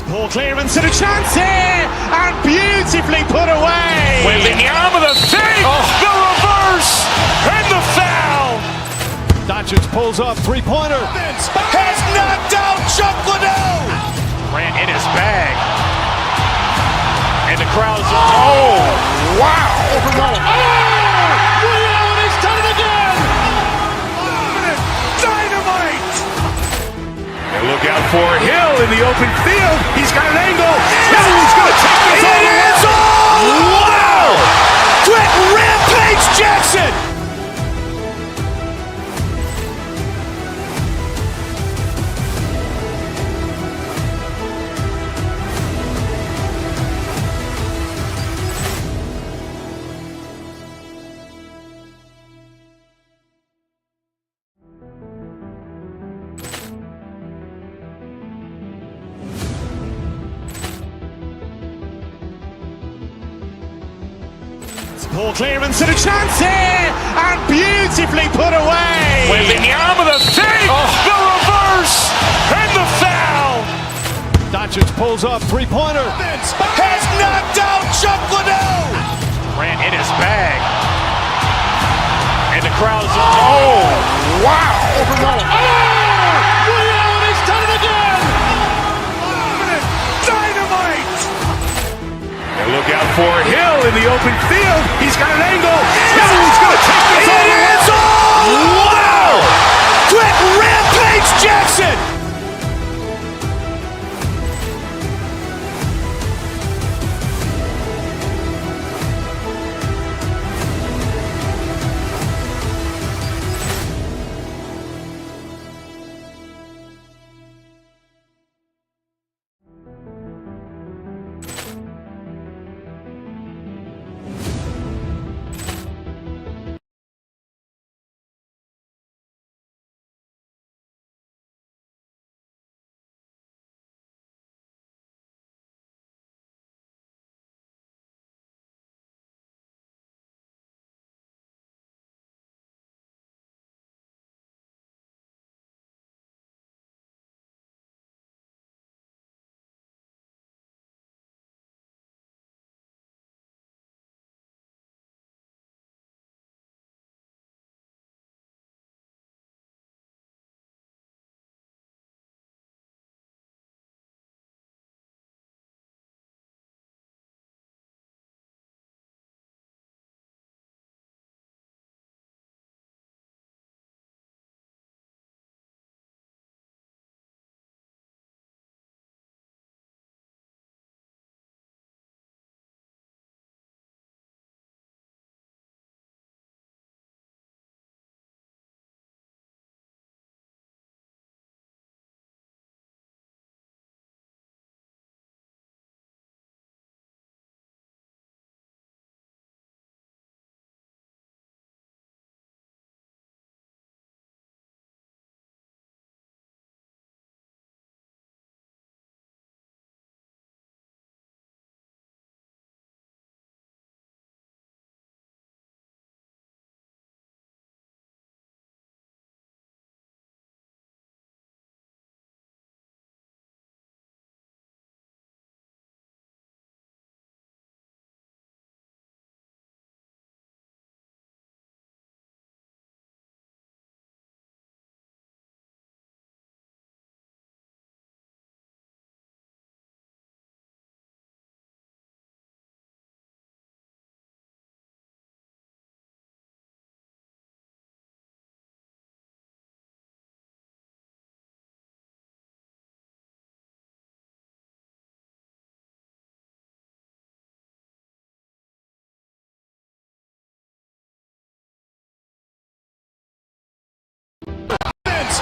Poor clearance and a chance here, and beautifully put away. Wembanyama the fake, the reverse, and the foul. Doncic pulls up, three-pointer. Has knocked out Chuck Liddell. Grant in his bag. And the crowd's, oh, wow. Reality's done it again. Dynamite. And look out for Hill in the open field. He's got an angle. He's going to take this all the way. Wow. Quick Rampage Jackson. Poor clearance and a chance here, and beautifully put away. Wembanyama the fake, the reverse, and the foul. Doncic pulls up, three-pointer. Has knocked out Chuck Liddell. Grant in his bag. And the crowd's, oh, wow. Reality's done it again. Dynamite. And look out for Hill in the open field. He's got an angle. He's going to take this all the way. Wow. Quick Rampage Jackson.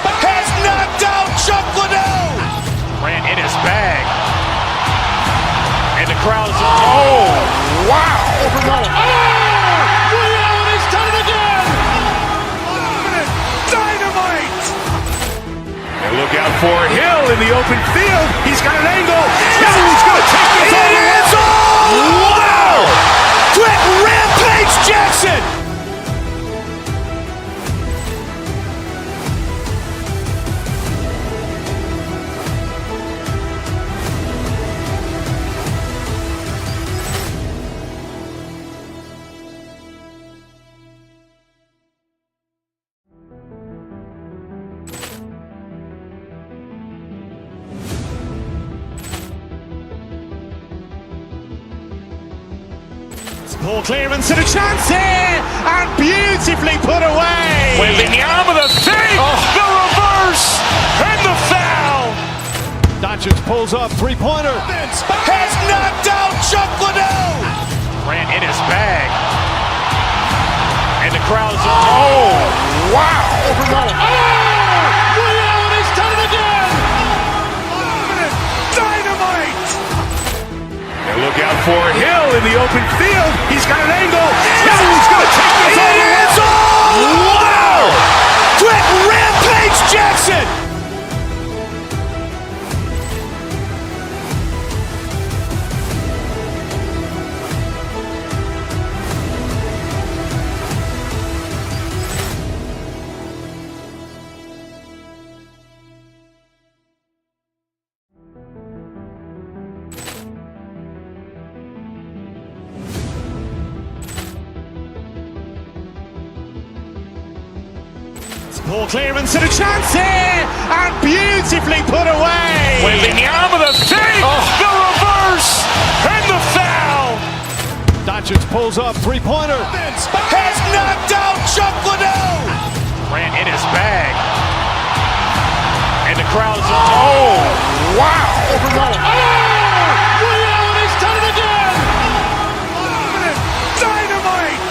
Has knocked out Chuck Liddell. Grant in his bag. And the crowd's, oh, wow. Reality's done it again. Dynamite. And look out for Hill in the open field. He's got an angle. He's going to take this all the way. Wow. Quick Rampage Jackson. Ball clearance and a chance here, and beautifully put away. Wembanyama the fake, the reverse, and the foul. Doncic pulls up, three-pointer. Has knocked out Chuck Liddell. Ran in his bag. And the crowd's wow! Ray Allen has done it again. Dynamite! And look out for Hill in the open field. He's got an angle. Hill's going to take this all the way. Wow! Quick Rampage Jackson! Ball clearance and a chance here, and beautifully put away. Wembanyama the fake, the reverse, and the foul. Doncic pulls up, three-pointer. Has knocked out Chuck Liddell. Ran in his bag. And the crowd's wow! Ray Allen has done it again. Dynamite!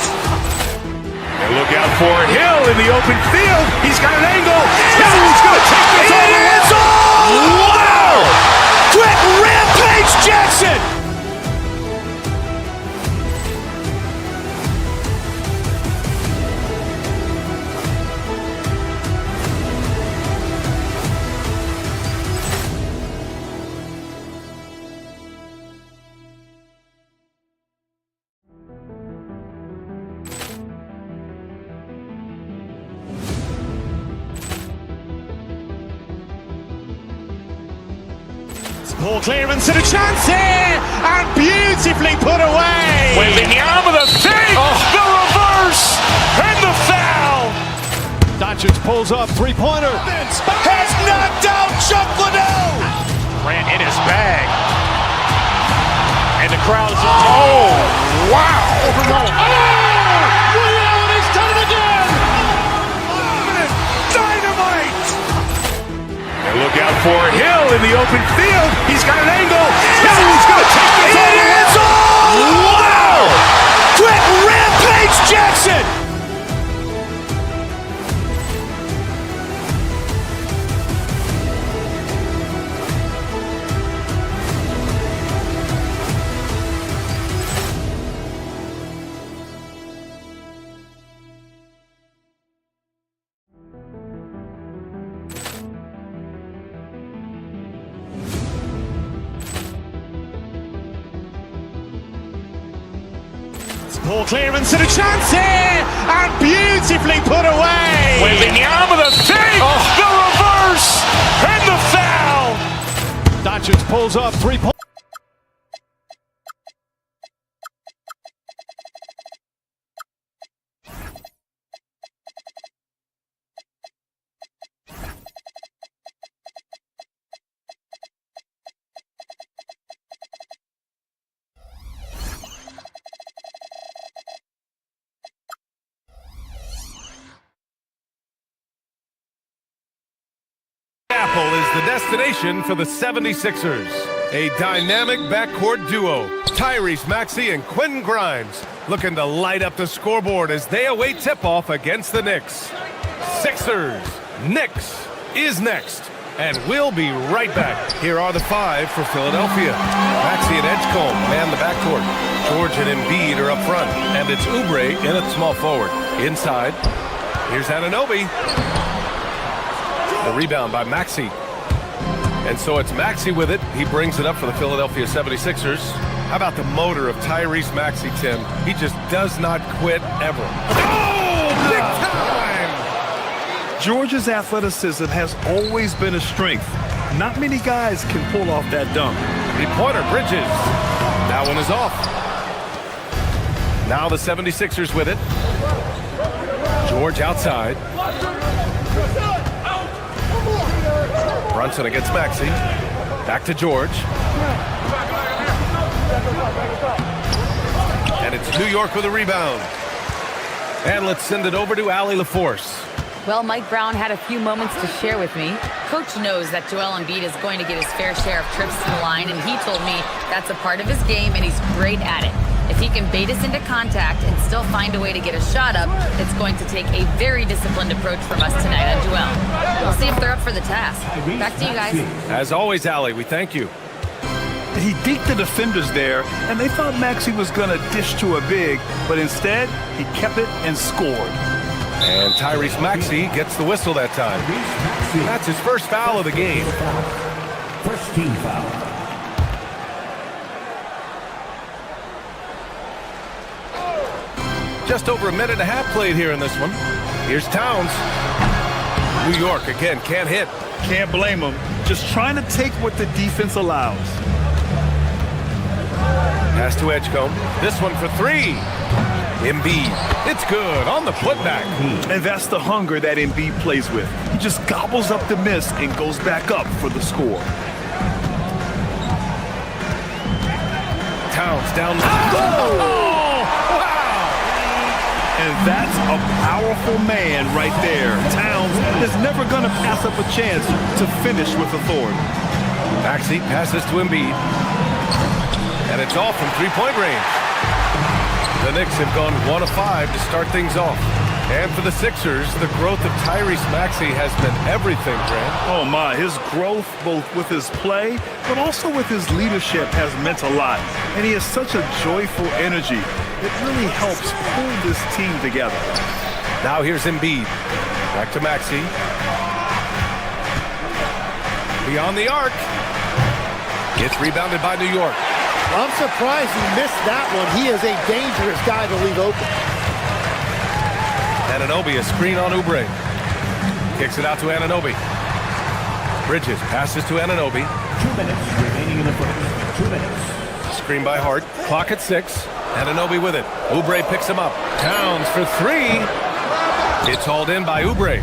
And look out for Hill in the open field. He's got an angle. Hill's going to take this all the way. Wow! Quick Rampage Jackson! Ball clearance and a chance here, and beautifully put away. Wembanyama the fake, the reverse, and the foul. Doncic pulls up, three-pointer. Has knocked out Chuck Liddell. Ran in his bag. And the crowd's wow! Ray Allen has done it again. Dynamite! And look out for Hill in the open field. He's got an angle. Hill's going to take this all the way. Wow! Quick Rampage Jackson! Ball clearance and a chance here, and beautifully put away. Wembanyama the fake, the reverse, and the foul. Doncic pulls up, three-pointer. Is the destination for the 76ers. A dynamic backcourt duo, Tyrese Maxey and Quentin Grimes, looking to light up the scoreboard as they await tip-off against the Knicks. Sixers, Knicks is next, and we'll be right back. Here are the five for Philadelphia. Maxey and Edgecombe man the backcourt. George and Embiid are up front, and it's Oubre in at small forward. Inside, here's Anunoby. The rebound by Maxey. And so it's Maxey with it. He brings it up for the Philadelphia 76ers. How about the motor of Tyrese Maxey, Tim? He just does not quit ever. Oh, big time! George's athleticism has always been a strength. Not many guys can pull off that dunk. Three-pointer, Bridges. That one is off. Now the 76ers with it. George outside. Brunson against Maxey. Back to George. And And it's New York with a rebound. And let's send it over to Allie LaForce. Well, Mike Brown had a few moments to share with me. Coach knows that Joel Embiid is going to get his fair share of trips to the line, and he told me that's a part of his game, and he's great at it. If he can bait us into contact and still find a way to get a shot up, it's going to take a very disciplined approach from us tonight on Joel. We'll see if they're up for the task. Back to you guys. As always, Allie, we thank you. He deked the defenders there, and they thought Maxey was going to dish to a big, but instead, he kept it and scored. And Tyrese Maxey gets the whistle that time. That's his first foul of the game. First team foul. Just over a minute and a half played here in this one. Here's Towns. New York, again, can't hit. Can't blame him. Just trying to take what the defense allows. Pass to Edgecombe. This one for three. Embiid. It's good on the putback. And that's the hunger that Embiid plays with. He just gobbles up the miss and goes back up for the score. Towns down. Oh! Wow! And that's a powerful man right there. Towns is never going to pass up a chance to finish with authority. Maxey passes to Embiid. And it's all from three-point range. The Knicks have gone 1 of 5 to start things off. And for the Sixers, the growth of Tyrese Maxey has been everything, Grant. Oh my, his growth both with his play, but also with his leadership has meant a lot. And he has such a joyful energy. It really helps pull this team together. Now here's Embiid. Back to Maxey. Beyond the arc. It's rebounded by New York. I'm surprised he missed that one. He is a dangerous guy to leave open. Anunoby, a screen on Oubre. Kicks it out to Anunoby. Bridges passes to Anunoby. 2 minutes remaining in the first. 2 minutes. Screen by Hart. Clock at 6. Anunoby with it. Oubre picks him up. Towns for three. It's hauled in by Oubre.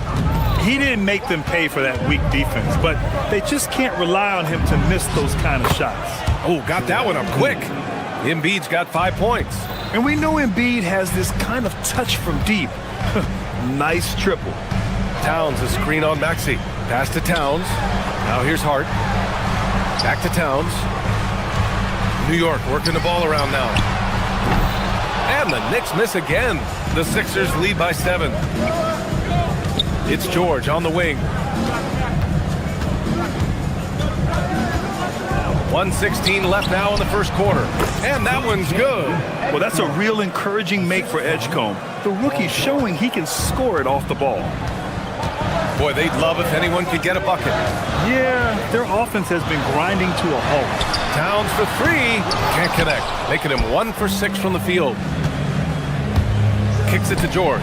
He didn't make them pay for that weak defense, but they just can't rely on him to miss those kind of shots. Oh, got that one up quick. Embiid's got 5 points. And we know Embiid has this kind of touch from deep. Nice triple. Towns, a screen on Maxey. Pass to Towns. Now here's Hart. Back to Towns. New York working the ball around now. And the Knicks miss again. The Sixers lead by 7. It's George on the wing. 1:16 left now in the first quarter. And that one's good. Well, that's a real encouraging make for Edgecombe. The rookie's showing he can score it off the ball. Boy, they'd love if anyone could get a bucket. Yeah, their offense has been grinding to a halt. Towns for three. Can't connect. Making him 1 for 6 from the field. Kicks it to George.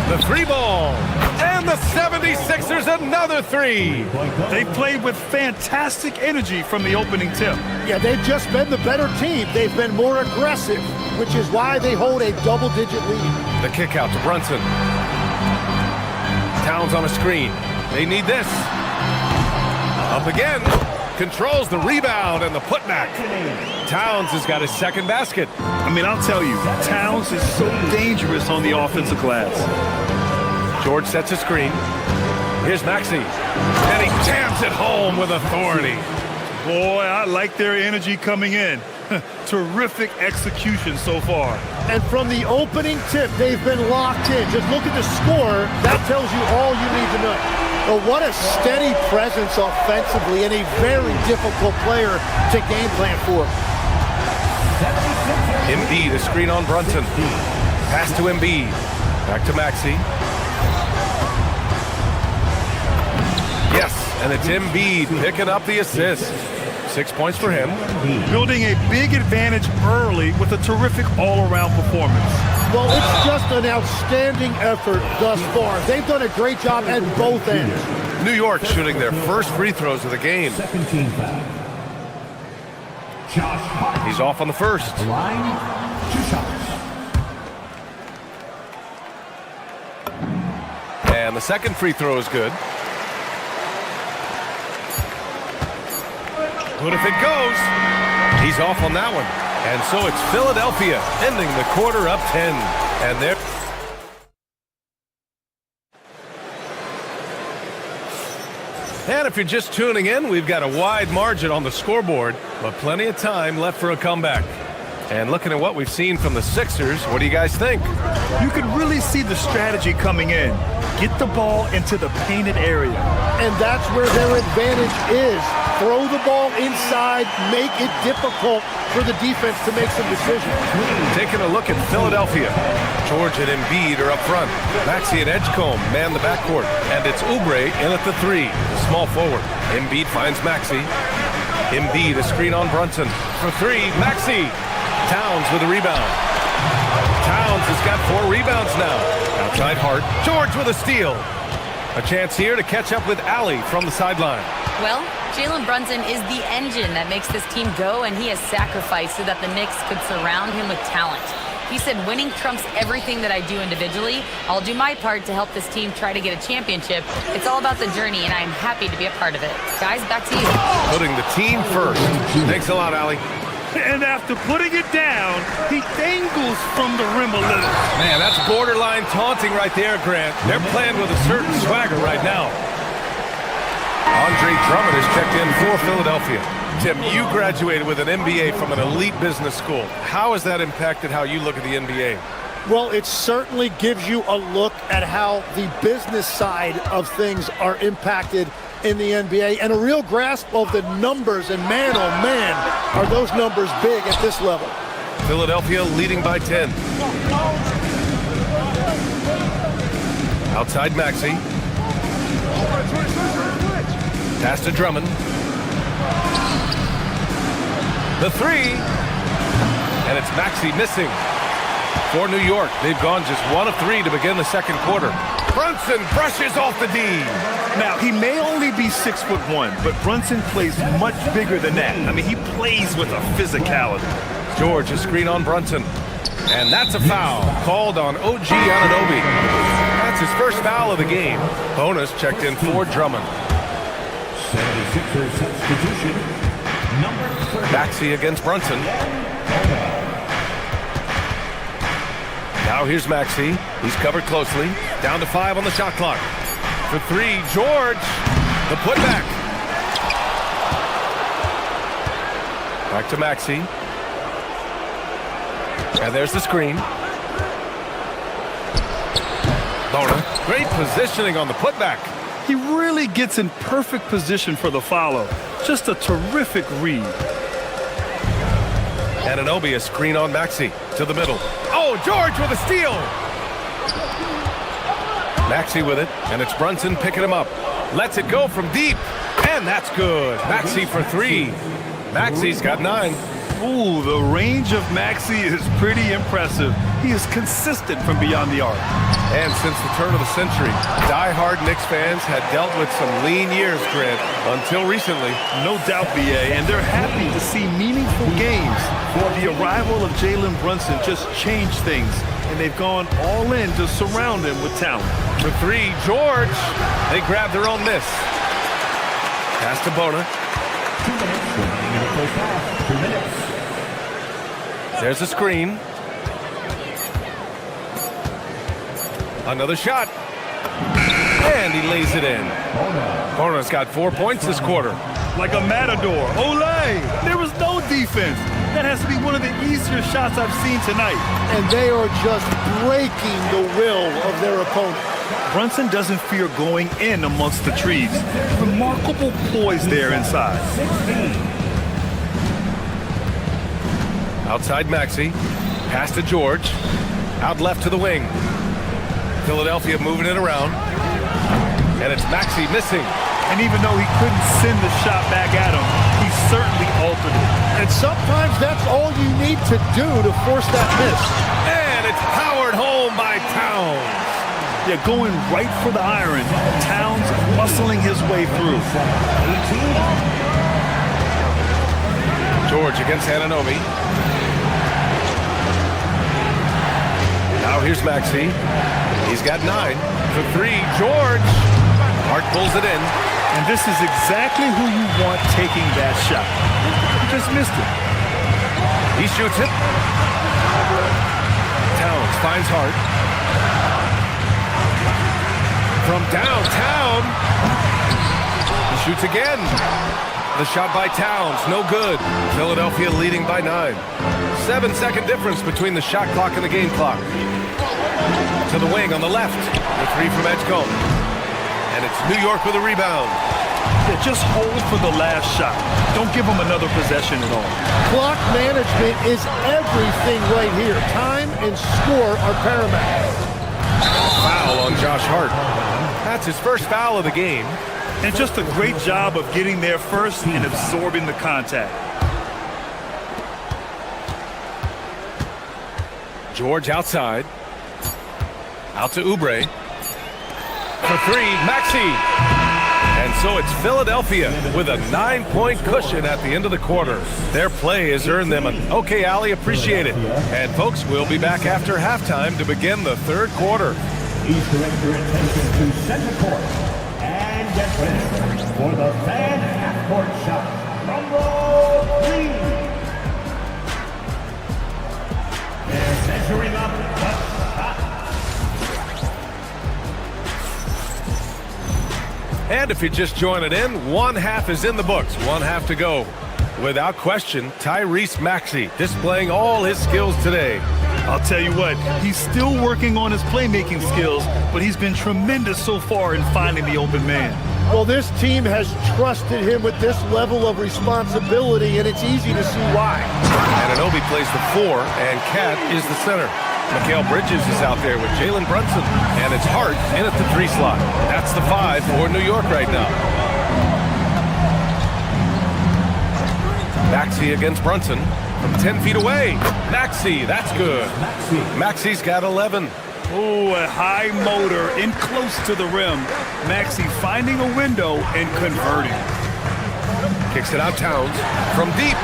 The three ball. And the 76ers another three. They played with fantastic energy from the opening tip. Yeah, they've just been the better team. They've been more aggressive, which is why they hold a double-digit lead. The kick out to Brunson. Towns on a screen. They need this. Up again. Controls the rebound and the putback. Towns has got his second basket. I mean, I'll tell you, Towns is so dangerous on the offensive glass. George sets a screen. Here's Maxey. And he jams it home with authority. Boy, I like their energy coming in. Terrific execution so far. And from the opening tip, they've been locked in. Just look at the score. That tells you all you need to know. But what a steady presence offensively and a very difficult player to game plan for. Embiid, a screen on Brunson. Pass to Embiid. Back to Maxey. Yes, and it's Embiid picking up the assist. 6 points for him. Building a big advantage early with a terrific all-around performance. Well, it's just an outstanding effort thus far. They've done a great job at both ends. New York shooting their first free throws of the game. Second team foul. Josh Hart. He's off on the first. Line, 2 shots. And the second free throw is good. Good if it goes. He's off on that one. And so it's Philadelphia ending the quarter up 10. And they're... And if you're just tuning in, we've got a wide margin on the scoreboard, but plenty of time left for a comeback. And looking at what we've seen from the Sixers, what do you guys think? You could really see the strategy coming in. Get the ball into the painted area. And that's where their advantage is. Throw the ball inside, make it difficult for the defense to make some decisions. Taking a look at Philadelphia. George and Embiid are up front. Maxey and Edgecombe man the backcourt. And it's Oubre in at the 3, the small forward. Embiid finds Maxey. Embiid, a screen on Brunson. For 3, Maxey. Towns with a rebound. Towns has got 4 rebounds now. Outside Hart. George with a steal. A chance here to catch up with Allie from the sideline. Well, Jalen Brunson is the engine that makes this team go, and he has sacrificed so that the Knicks could surround him with talent. He said, winning trumps everything that I do individually. I'll do my part to help this team try to get a championship. It's all about the journey, and I'm happy to be a part of it. Guys, back to you. Putting the team first. Thanks a lot, Allie. And after putting it down, he dangles from the rim a little. Man, that's borderline taunting right there, Grant. They're playing with a certain swagger right now. Andre Drummond is checked in for Philadelphia. Tim, you graduated with an MBA from an elite business school. How has that impacted how you look at the NBA? Well, it certainly gives you a look at how the business side of things are impacted in the NBA and a real grasp of the numbers. And man, oh man, are those numbers big at this level. Philadelphia leading by 10. Outside Maxey. Pass to Drummond. The 3. And it's Maxey missing. For New York, they've gone just 1 of 3 to begin the second quarter. Brunson brushes off the D. Now, he may only be 6'1", but Brunson plays much bigger than that. I mean, he plays with a physicality. George, a screen on Brunson. And that's a foul called on OG Anunoby. That's his first foul of the game. Bonus checked in for Drummond. 76ers substitution, number 30. Maxey against Brunson. Now here's Maxey. He's covered closely. Down to 5 on the shot clock. For 3, George. The putback. Back to Maxey. And there's the screen. Bona. Great positioning on the putback. He really gets in perfect position for the follow. Just a terrific read. Anunoby, a screen on Maxey. To the middle. Oh, George with a steal. Maxey with it, and it's Brunson picking him up. Lets it go from deep, and that's good. Maxey for 3. Maxey's got 9. Ooh, the range of Maxey is pretty impressive. He is consistent from beyond the arc. And since the turn of the century, die-hard Knicks fans had dealt with some lean years, Grant, until recently. No doubt, BA, and they're happy to see meaningful games. The arrival of Jalen Brunson just changed things, and they've gone all in to surround him with talent. For 3, George. They grab their own miss. Pass to Bona. 2 minutes remaining in the first half. 2 minutes. There's a screen. Another shot. And he lays it in. Bona's got 4 points this quarter. Like a matador. Olé! There was no defense. That has to be one of the easier shots I've seen tonight. And they are just breaking the will of their opponent. Brunson doesn't fear going in amongst the trees. Remarkable poise there inside. Outside Maxey. Pass to George. Out left to the wing. Philadelphia moving it around. And it's Maxey missing. And even though he couldn't send the shot back at him, he certainly altered it. And sometimes that's all you need to do to force that miss. And it's powered home by Towns. Yeah, going right for the iron. Towns muscling his way through. George against Anunoby. Now here's Maxey. He's got 9. For 3, George. Hart pulls it in. And this is exactly who you want taking that shot. He just missed it. He shoots it. Towns finds Hart. From downtown. He shoots again. The shot by Towns, no good. Philadelphia leading by 9. 7-second difference between the shot clock and the game clock. To the wing on the left. The three from Edgecombe. And it's New York with a rebound. Yeah, just hold for the last shot. Don't give them another possession at all. Clock management is everything right here. Time and score are paramount. Foul on Josh Hart. That's his first foul of the game. And just a great job of getting there first and absorbing the contact. George outside. Out to Oubre. For three, Maxey. And so it's Philadelphia with a 9-point cushion at the end of the quarter. Their play has earned them an okay, Allie, appreciate it. And folks, we'll be back after halftime to begin the third quarter. Please direct your attention to center court. And get ready for the fan half-court shot. Rumble 3. They're measuring up the shot. And if you're just joining in, one half is in the books. One half to go. Without question, Tyrese Maxey displaying all his skills today. I'll tell you what, he's still working on his playmaking skills, but he's been tremendous so far in finding the open man. Well, this team has trusted him with this level of responsibility, and it's easy to see why. Anunoby plays the 4, and Cat is the center. Mikal Bridges is out there with Jalen Brunson, and it's Hart in at the 3 slot. That's the 5 for New York right now. Maxey against Brunson from 10 feet away. Maxey, that's good. Maxey's got 11. Oh, a high motor in close to the rim. Maxey finding a window and converting. Kicks it out Towns from deep.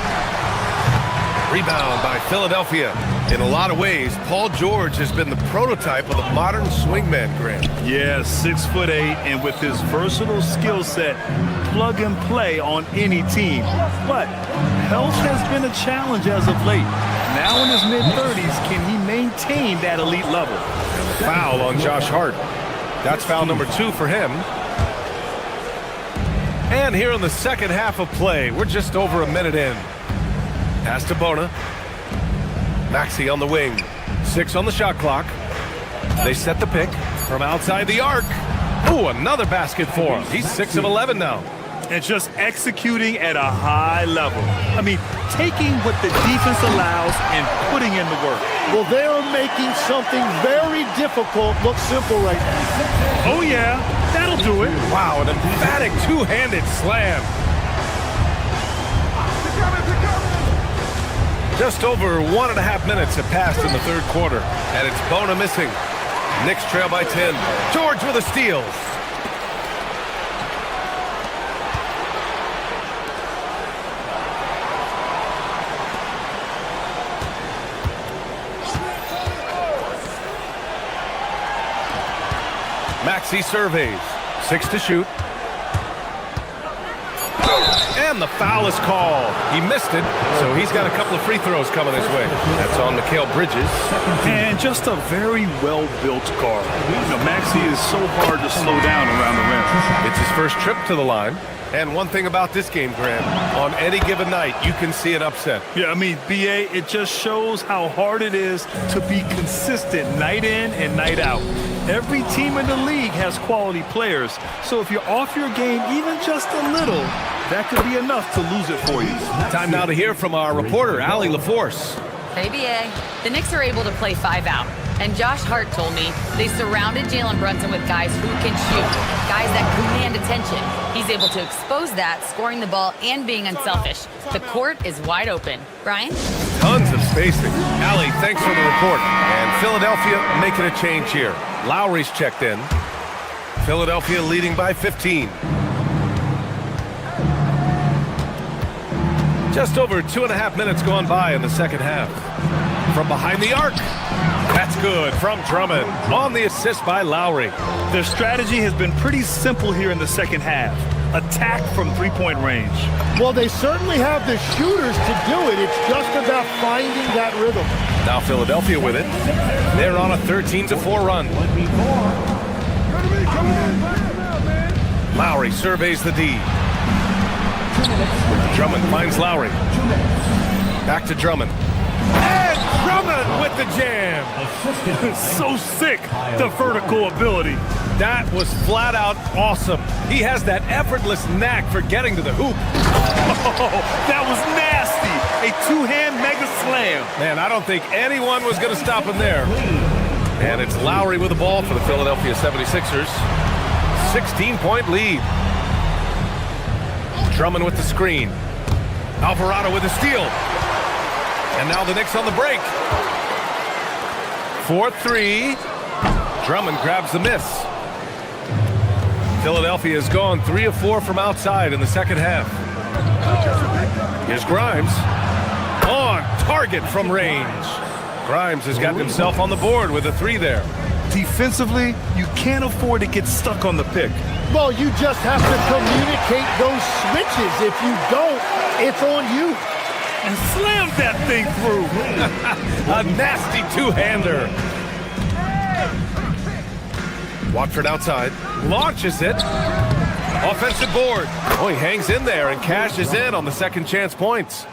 Rebound by Philadelphia. In a lot of ways, Paul George has been the prototype of the modern swingman, Grant. Yeah, 6'8", and with his versatile skill set, plug and play on any team. But health has been a challenge as of late. Now in his mid-30s, can he maintain that elite level? Foul on Josh Hart. That's foul number 2 for him. And here in the second half of play, we're just over a minute in. Pass to Bona. Maxey on the wing. 6 on the shot clock. They set the pick from outside the arc. Ooh, another basket for him. He's 6 of 11 now. And just executing at a high level. I mean, taking what the defense allows and putting in the work. Well, they are making something very difficult look simple right now. Oh, yeah, that'll do it. Wow, an emphatic two-handed slam. Just over 1.5 minutes have passed in the third quarter, and it's Bona missing. Knicks trail by 10. George with a steal. Maxey surveys. 6 to shoot. And the foul is called. He missed it, so he's got a couple of free throws coming his way. That's on Mikal Bridges. And just a very well-built guard. You know, Maxey is so hard to slow down around the rim. It's his first trip to the line. And one thing about this game, Graham, on any given night, you can see an upset. Yeah, I mean, BA, it just shows how hard it is to be consistent night in and night out. Every team in the league has quality players, so if you're off your game even just a little, that could be enough to lose it for you. Time now to hear from our reporter, Allie LaForce. Hey, BA. The Knicks are able to play 5 out. And Josh Hart told me they surrounded Jalen Brunson with guys who can shoot, guys that command attention. He's able to expose that, scoring the ball and being unselfish. The court is wide open. Brian? Tons of spacing. Allie, thanks for the report. And Philadelphia making a change here. Lowry's checked in. Philadelphia leading by 15. Just over 2.5 minutes gone by in the second half. From behind the arc. That's good from Drummond on the assist by Lowry. Their strategy has been pretty simple here in the second half. attack from three-point range. Well, they certainly have the shooters to do it. It's just about finding that rhythm. Now Philadelphia with it. They're on a 13-4 run. Lowry surveys the D. Drummond finds Lowry. Back to Drummond. And Drummond with the jam. So sick, the vertical ability. That was flat out awesome. He has that effortless knack for getting to the hoop. Oh, that was nasty. A two-hand mega slam. Man, I don't think anyone was going to stop him there. And it's Lowry with the ball for the Philadelphia 76ers. 16-point lead. Drummond with the screen. Alvarado with the steal. And now the Knicks on the break. 4-3. Drummond grabs the miss. Philadelphia has gone 3 of 4 from outside in the second half. Here's Grimes. On target from range. Grimes has gotten himself on the board with a 3 there. Defensively, you can't afford to get stuck on the pick. Well, you just have to communicate those switches. If you don't, it's on you. And slam that thing through. A nasty two-hander. Watford outside. Launches it. Offensive board. Oh, he hangs in there and cashes in on the second chance points.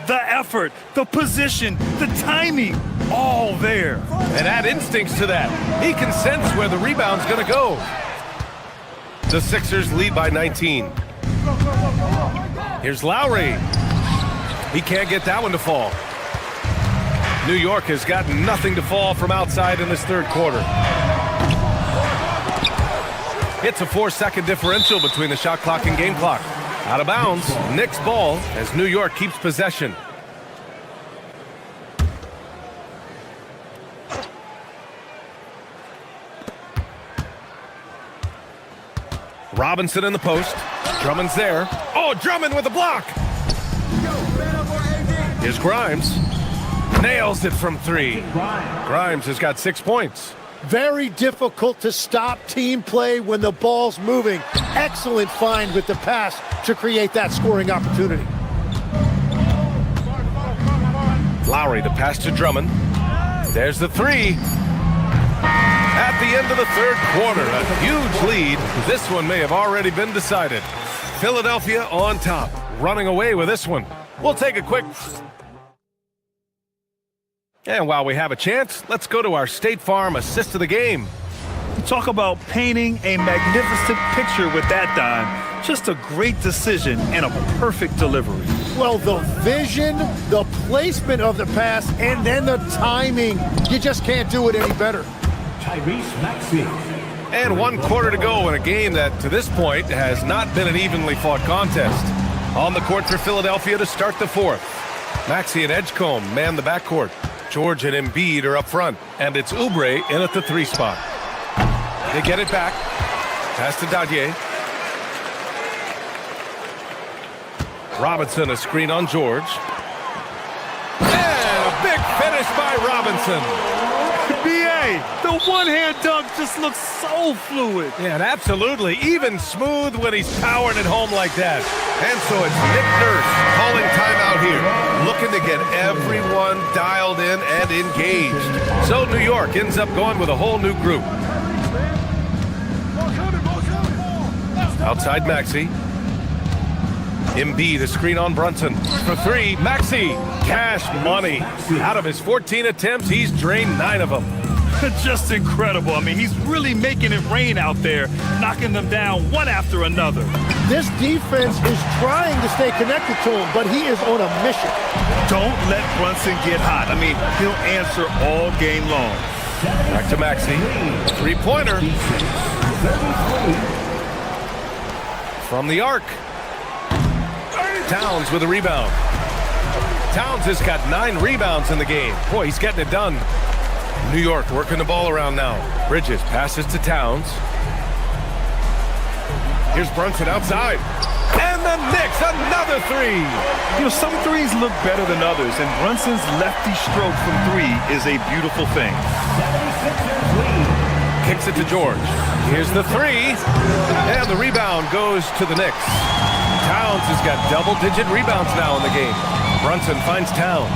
The effort, the position, the timing, all there. And add instincts to that. He can sense where the rebound's going to go. The Sixers lead by 19. Here's Lowry. He can't get that one to fall. New York has got nothing to fall from outside in this third quarter. It's a 4-second differential between the shot clock and game clock. Out of bounds, Knicks ball as New York keeps possession. Robinson in the post. Drummond's there. Oh, Drummond with a block. Here's Grimes. Nails it from 3. Grimes has got 6 points. Very difficult to stop team play when the ball's moving. Excellent find with the pass to create that scoring opportunity. Lowry, the pass to Drummond. There's the 3. At the end of the third quarter, a huge lead. This one may have already been decided. Philadelphia on top, running away with this one. We'll take a quick... And while we have a chance, let's go to our State Farm assist of the game. Talk about painting a magnificent picture with that dime. Just a great decision and a perfect delivery. Well, the vision, the placement of the pass, and then the timing. You just can't do it any better. And 1 quarter to go in a game that, to this point, has not been an evenly fought contest. On the court for Philadelphia to start the fourth. Maxey and Edgecombe man the backcourt. George and Embiid are up front, and it's Oubre in at the 3 spot. They get it back. Pass to Dadier. Robinson, a screen on George. And a big finish by Robinson. B.A., the one-hand dunk just looks so fluid. Yeah, and absolutely. Even smooth when he's powering it home like that. And so it's Nick Nurse calling timeout here. Looking to get everyone dialed in and engaged. So New York ends up going with a whole new group. Outside Maxey. Embiid, a screen on Brunson. For 3, Maxey. Cash money. Out of his 14 attempts, he's drained 9 of them. Just incredible. I mean, he's really making it rain out there, knocking them down one after another. This defense is trying to stay connected to him, but he is on a mission. Don't let Brunson get hot. I mean, he'll answer all game long. Back to Maxey. 3-pointer. From the arc. Towns with a rebound. Towns has got 9 rebounds in the game. Boy, he's getting it done. New York working the ball around now. Bridges passes to Towns. Here's Brunson outside. And the Knicks, another 3. You know, some threes look better than others, and Brunson's lefty stroke from 3 is a beautiful thing. kicks it to George. Here's the three. And the rebound goes to the Knicks. Towns has got double-digit rebounds now in the game. Brunson finds Towns.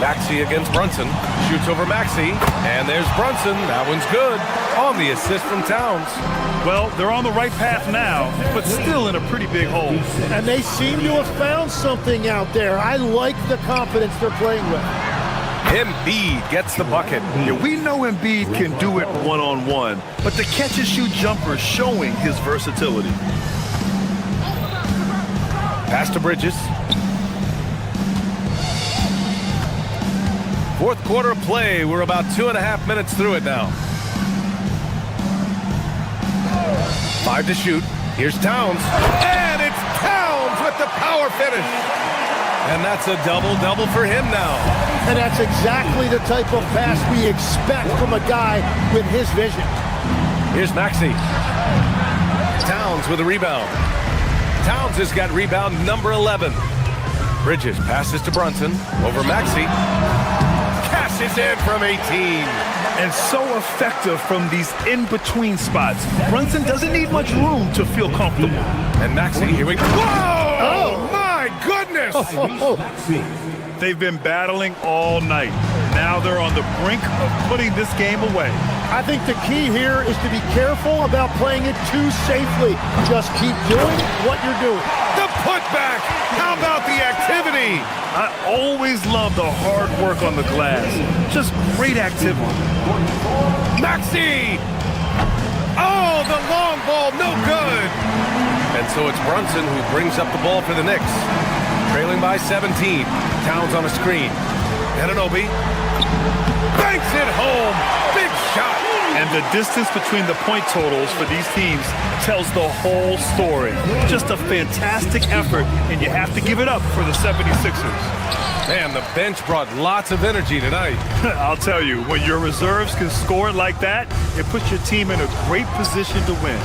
Maxey against Brunson. Shoots over Maxey. And there's Brunson. That one's good. On the assist from Towns. Well, they're on the right path now, but still in a pretty big hole. And they seem to have found something out there. I like the confidence they're playing with. Embiid gets the bucket. Yeah, we know Embiid can do it one-on-one, but the catch-and-shoot jumper is showing his versatility. Pass to Bridges. Fourth quarter play. We're about 2.5 minutes through it now. 5 to shoot. Here's Towns. And it's Towns with the power finish. And that's a double-double for him now. And that's exactly the type of pass we expect from a guy with his vision. Here's Maxey. Towns with a rebound. Towns has got rebound number 11. Bridges passes to Brunson. Over Maxey. Cashes in from 18. And so effective from these in-between spots. Brunson doesn't need much room to feel comfortable. And Maxey, here we go. Whoa! Oh, my goodness! They've been battling all night. Now they're on the brink of putting this game away. I think the key here is to be careful about playing it too safely. Just keep doing what you're doing. The putback! How about the activity? I always love the hard work on the glass. Just great activity. Maxey! Oh, the long ball, no good! And so it's Brunson who brings up the ball for the Knicks. Trailing by 17. Towns on a screen. Anunoby banks it home. Big shot. And the distance between the point totals for these teams tells the whole story. Just a fantastic effort, and you have to give it up for the 76ers. Man, the bench brought lots of energy tonight. I'll tell you, when your reserves can score like that, it puts your team in a great position to win.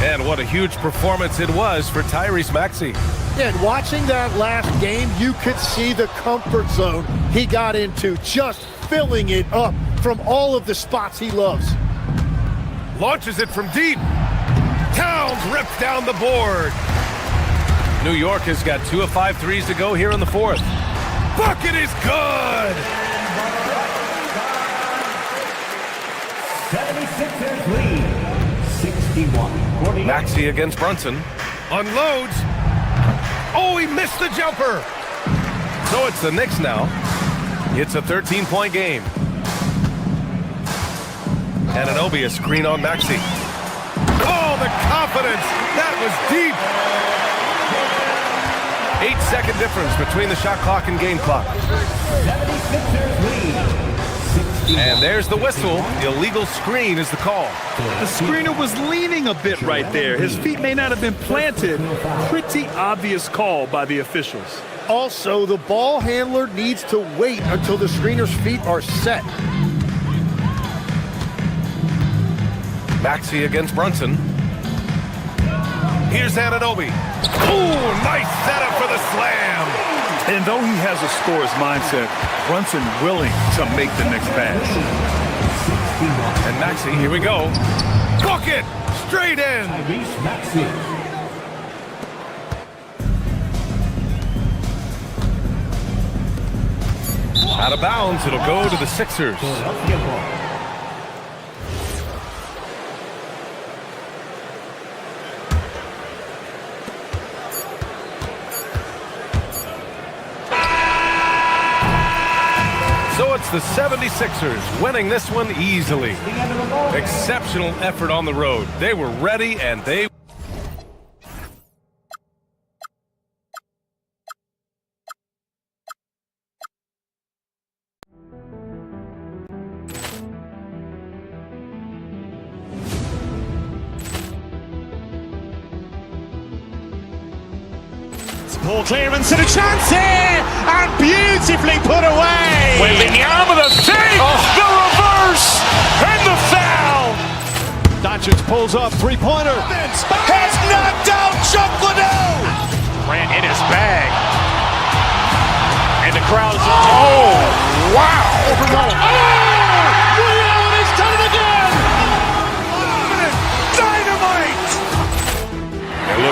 And what a huge performance it was for Tyrese Maxey. Yeah, and watching that last game, you could see the comfort zone he got into, just filling it up from all of the spots he loves. Launches it from deep. Towns rips down the board. New York has got 2 of 5 threes to go here in the fourth. Bucket is good! 76ers lead, 61-48. Maxey against Brunson. Unloads. Oh, he missed the jumper. So it's the Knicks now. It's a 13-point game. Anunoby a screen on Maxey. Oh, the confidence. That was deep. 8-second difference between the shot clock and game clock. 76ers lead, And there's the whistle. Illegal screen is the call. The screener was leaning a bit right there. His feet may not have been planted. Pretty obvious call by the officials. Also, the ball handler needs to wait until the screener's feet are set. Maxey against Brunson. Here's Anunoby. Ooh, nice setup for the slam. And though he has a scorer's mindset, Brunson willing to make the next pass. And Maxey, here we go. Bucket! Straight in! Tyrese Maxey. Out of bounds, it'll go to the Sixers. So it's the 76ers winning this one easily. Exceptional effort on the road. They were ready and they... Ball clearance and a chance here, and beautifully put away. Wembanyama the fake, the reverse, and the foul. Doncic pulls up, three-pointer. Has knocked out Chocolate. Ran in his bag. And the crowd is... Oh, wow.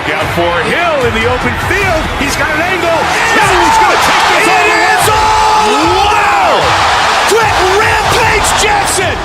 Look out for Hill in the open field. He's got an angle. Hill's going to take this all the way. Wow! Quick rampage Jackson!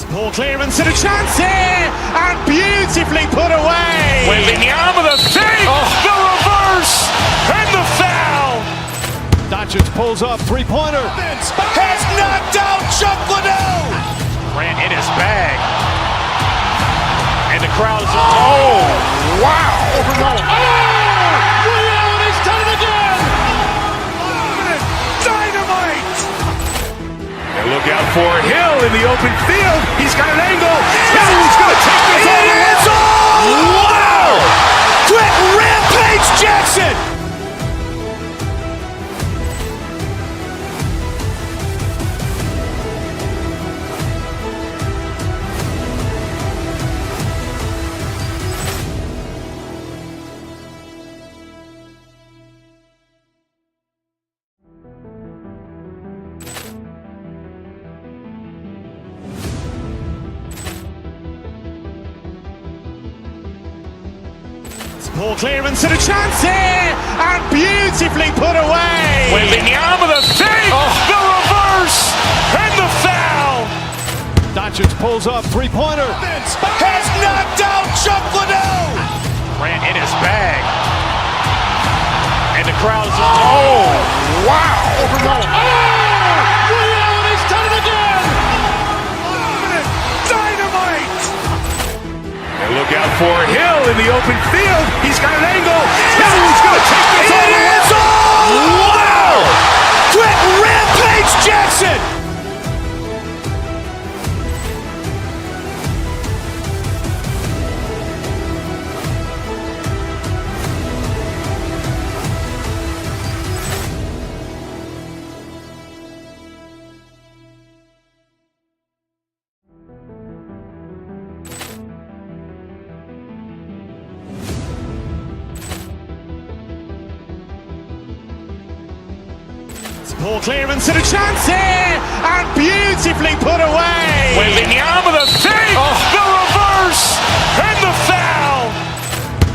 Poor clearance and a chance here, and beautifully put away. Wembanyama the fake, the reverse, and the foul. Doncic pulls up, three-pointer. Has knocked out Chuck Liddell. Grant in his bag. And the crowd is, oh, wow. He's done it again. Dynamite. And look out for Hill in the open field. He's got an angle. Hill's going to take this all the way. Wow. Quick rampage Jackson. Poor clearance and a chance here, and beautifully put away. Wembanyama the fake, the reverse, and the foul. Doncic pulls up, three-pointer. Has knocked out Chuck Liddell. Grant in his bag. And the crowd is, oh, wow. He's done it again. Dynamite. And look out for Hill in the open field. He's got an angle. Hill's going to take this all the way. Wow. Quick rampage Jackson. Poor clearance and a chance here, and beautifully put away. Wembanyama the fake, the reverse, and the foul.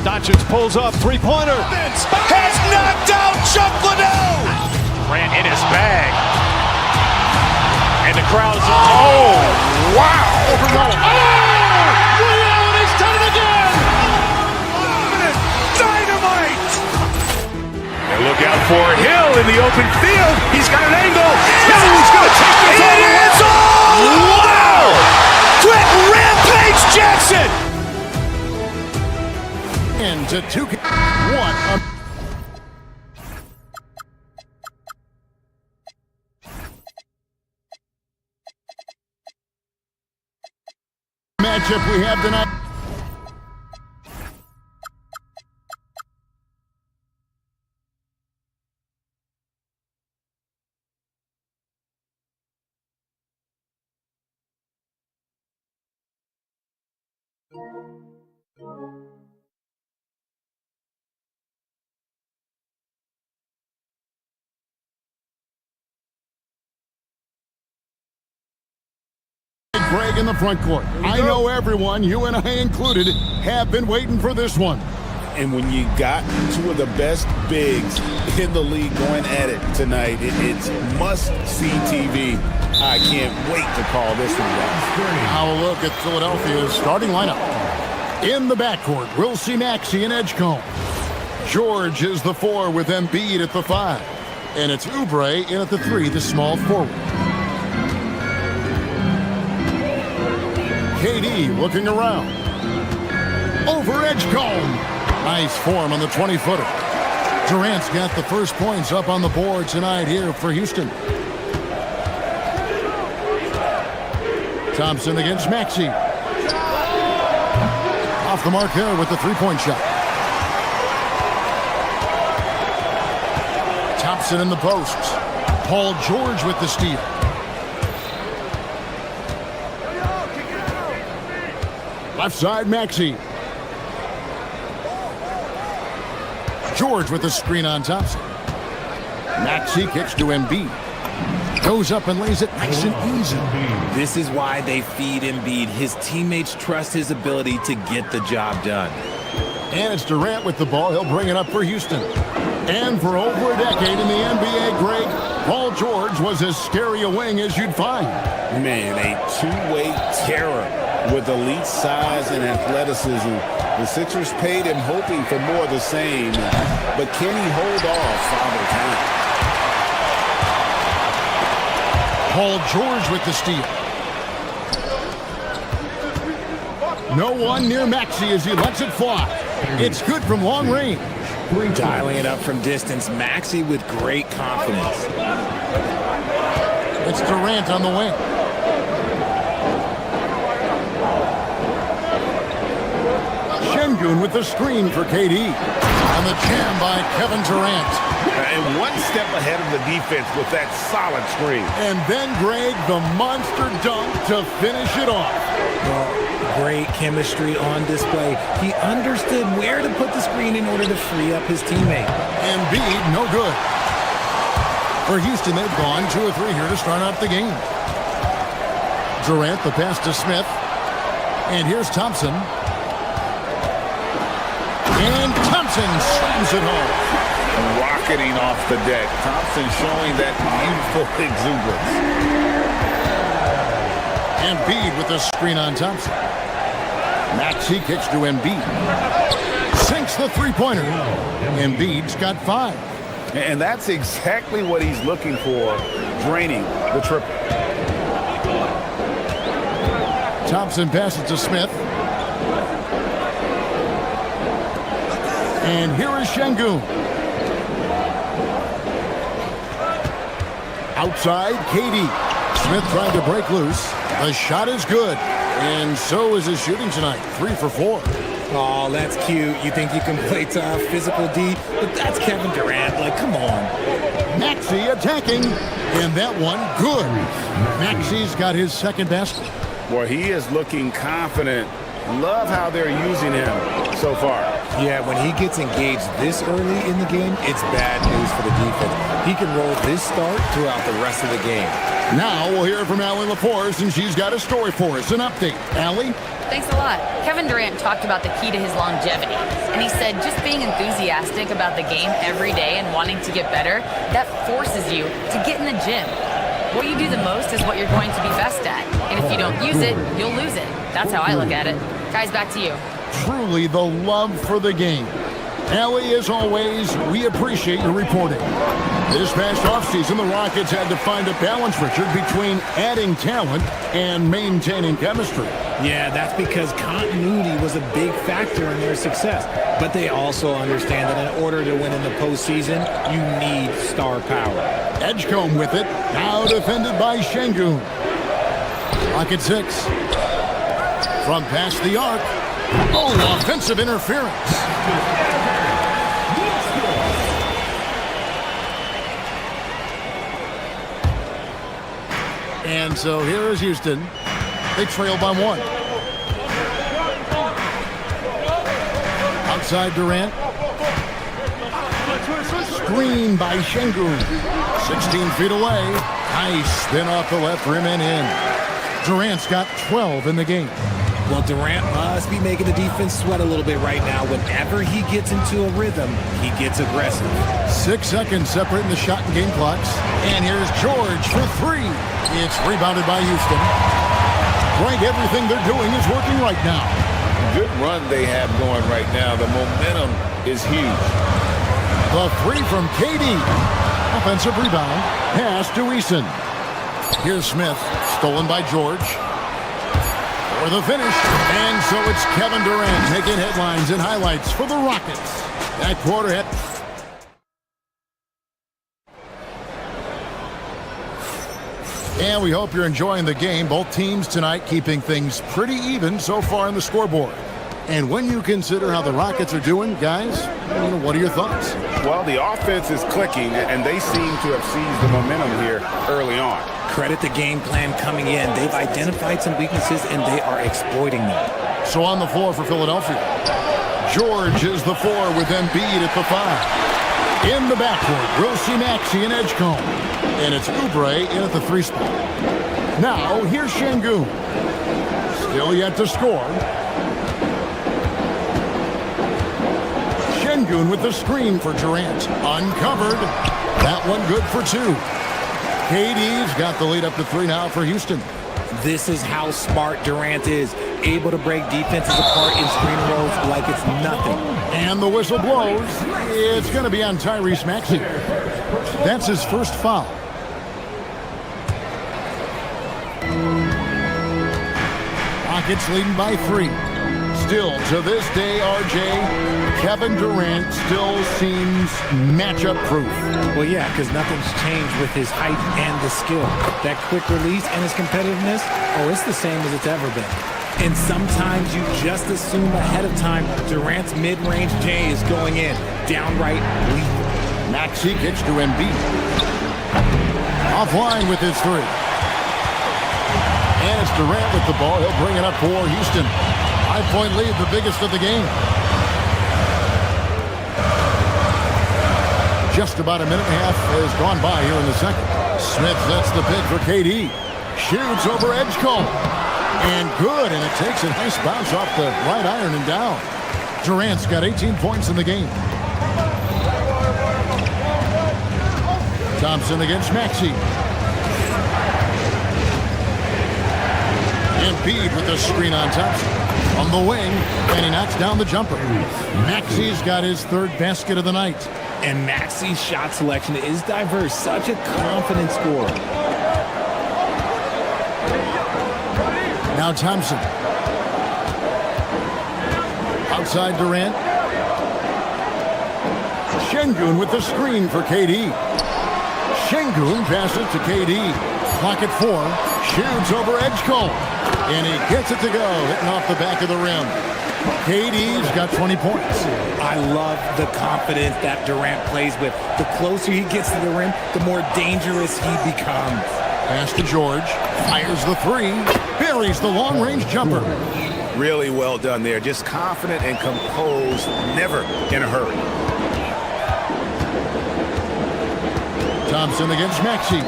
Doncic pulls up, three-pointer. Has knocked out Chuck Liddell. Grant in his bag. And the crowd is, oh, wow. He's done it again. Dynamite. And look out for Hill in the open field. He's got an angle. Hill's going to take this all the way. Wow. Quick rampage Jackson. Into 2-1. Matchup we have tonight. Greg in the front court. I know everyone, you and I included, have been waiting for this one. And when you got two of the best bigs in the league going at it tonight, it's must-see TV. I can't wait to call this one out. Now a look at Philadelphia's starting lineup. In the backcourt, we'll see Maxey and Edgecombe. George is the 4 with Embiid at the 5. And it's Oubre in at the 3, the small forward. KD looking around. Over Edgecombe. Nice form on the 20-footer. Durant's got the first points up on the board tonight here for Houston. Thompson against Maxey. Off the mark there with the three-point shot. Thompson in the post. Paul George with the steal. Left side, Maxey. George with the screen on Thompson. Maxey kicks to Embiid. Goes up and lays it nice and easy. This is why they feed Embiid. His teammates trust his ability to get the job done. And it's Durant with the ball. He'll bring it up for Houston. And for over a decade in the NBA, Greg, Paul George was as scary a wing as you'd find. Man, a two-way terror with elite size and athleticism. The Sixers paid him hoping for more of the same. But can he hold off Father Time? Paul George with the steal. No one near Maxey as he lets it fly. It's good from long range. Dialing it up from distance, Maxey with great confidence. It's Durant on the wing. Şengün with the screen for KD. And the jam by Kevin Durant. And one step ahead of the defense with that solid screen. And then, Greg, the monster dunk to finish it off. Great chemistry on display. He understood where to put the screen in order to free up his teammate. Embiid, no good. For Houston, they've gone 2 or 3 here to start out the game. Durant, the pass to Smith. And here's Thompson. And Thompson slams it home. Rocketing off the deck. Thompson showing that beautiful exuberance. Embiid with the screen on Thompson. Maxey kicks to Embiid. Sinks the three-pointer. Embiid's got 5. And that's exactly what he's looking for, draining the triple. Thompson passes to Smith. And here is Şengün. Outside, KD. Smith trying to break loose. The shot is good. And so is his shooting tonight. 3 for 4. Oh, that's cute. You think you can play tough, physical D, but that's Kevin Durant. Like, come on. Maxey attacking. And that one, good. Maxey's got his second basket. Well, he is looking confident. Love how they're using him so far. Yeah, when he gets engaged this early in the game, it's bad news for the defense. He can roll this start throughout the rest of the game. Now we'll hear from Allie LaForce, and she's got a story for us. An update. Allie? Thanks a lot. Kevin Durant talked about the key to his longevity, and he said just being enthusiastic about the game every day and wanting to get better, that forces you to get in the gym. What you do the most is what you're going to be best at, and if you don't use it, you'll lose it. That's how I look at it. Guys, back to you. Truly the love for the game. Allie, as always, we appreciate your reporting. This past offseason, the Rockets had to find a balance, Richard, between adding talent and maintaining chemistry. Yeah, that's because continuity was a big factor in their success. But they also understand that in order to win in the postseason, you need star power. Edgecombe with it. Now defended by Şengün. Rocket 6. From past the arc. Oh, offensive interference. And so here is Houston. They trail by 1. Outside Durant. Screen by Şengün. 16 feet away. Nice spin off the left rim and in. Durant's got 12 in the game. Well, Durant must be making the defense sweat a little bit right now. Whenever he gets into a rhythm, he gets aggressive. 6 seconds separating the shot and game clocks. And here's George for 3. It's rebounded by Houston. Greg, everything they're doing is working right now. Good run they have going right now. The momentum is huge. The 3 from KD. Offensive rebound. Pass to Eason. Here's Smith. Stolen by George. For the finish. And so it's Kevin Durant making headlines and highlights for the Rockets. That quarter hit. And we hope you're enjoying the game. Both teams tonight keeping things pretty even so far on the scoreboard. And when you consider how the Rockets are doing, guys, what are your thoughts? Well, the offense is clicking, and they seem to have seized the momentum here early on. Credit the game plan coming in. They've identified some weaknesses, and they are exploiting them. So on the floor for Philadelphia, George is the 4 with Embiid at the 5. In the backcourt, Rossi, Maxey, and Edgecombe. And it's Oubre in at the 3 spot. Now, here's Şengün. Still yet to score. Şengün with the screen for Durant. Uncovered. That one good for 2. KD's got the lead up to 3 now for Houston. This is how smart Durant is. Able to break defenses apart in screen rows like it's nothing. And the whistle blows. It's going to be on Tyrese Maxey. That's his first foul. Rockets leading by 3. Still, to this day, RJ, Kevin Durant still seems matchup proof. Well, yeah, because nothing's changed with his height and the skill. That quick release and his competitiveness, it's the same as it's ever been. And sometimes you just assume ahead of time Durant's mid-range J is going in. Downright lethal. Maxey kicks to Embiid. Offline with his 3. And it's Durant with the ball. He'll bring it up for Houston. 5-point lead, the biggest of the game. Just about a minute and a half has gone by here in the second. Smith sets the pick for KD. Shoots over Edgecombe. And good, and it takes a nice bounce off the right iron and down. Durant's got 18 points in the game. Thompson against Maxey. Embiid with the screen on Thompson. On the wing, and he knocks down the jumper. Maxey's got his 3rd basket of the night. And Maxey's shot selection is diverse. Such a confident scorer. Now Thompson. Outside Durant. Şengün with the screen for KD. Şengün passes to KD. Clock at 4. Shoots over Edgecombe. And he gets it to go, hitting off the back of the rim. KD's got 20 points. I love the confidence that Durant plays with. The closer he gets to the rim, the more dangerous he becomes. Pass to George. Fires the 3. Buries the long-range jumper. Really well done there. Just confident and composed, never in a hurry. Thompson against Maxey.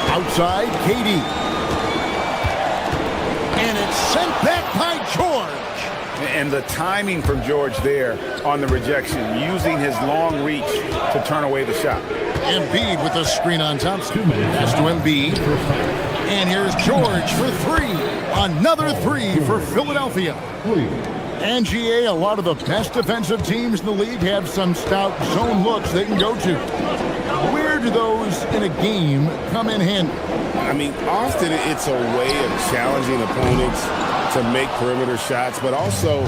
Outside, KD. And it's sent back by George. And the timing from George there on the rejection, using his long reach to turn away the shot. Embiid with the screen on Thompson. Pass to Embiid. And here's George for 3. Another 3 for Philadelphia. And GA, a lot of the best defensive teams in the league have some stout zone looks they can go to. Where do those in a game come in handy? I mean, often it's a way of challenging opponents to make perimeter shots, but also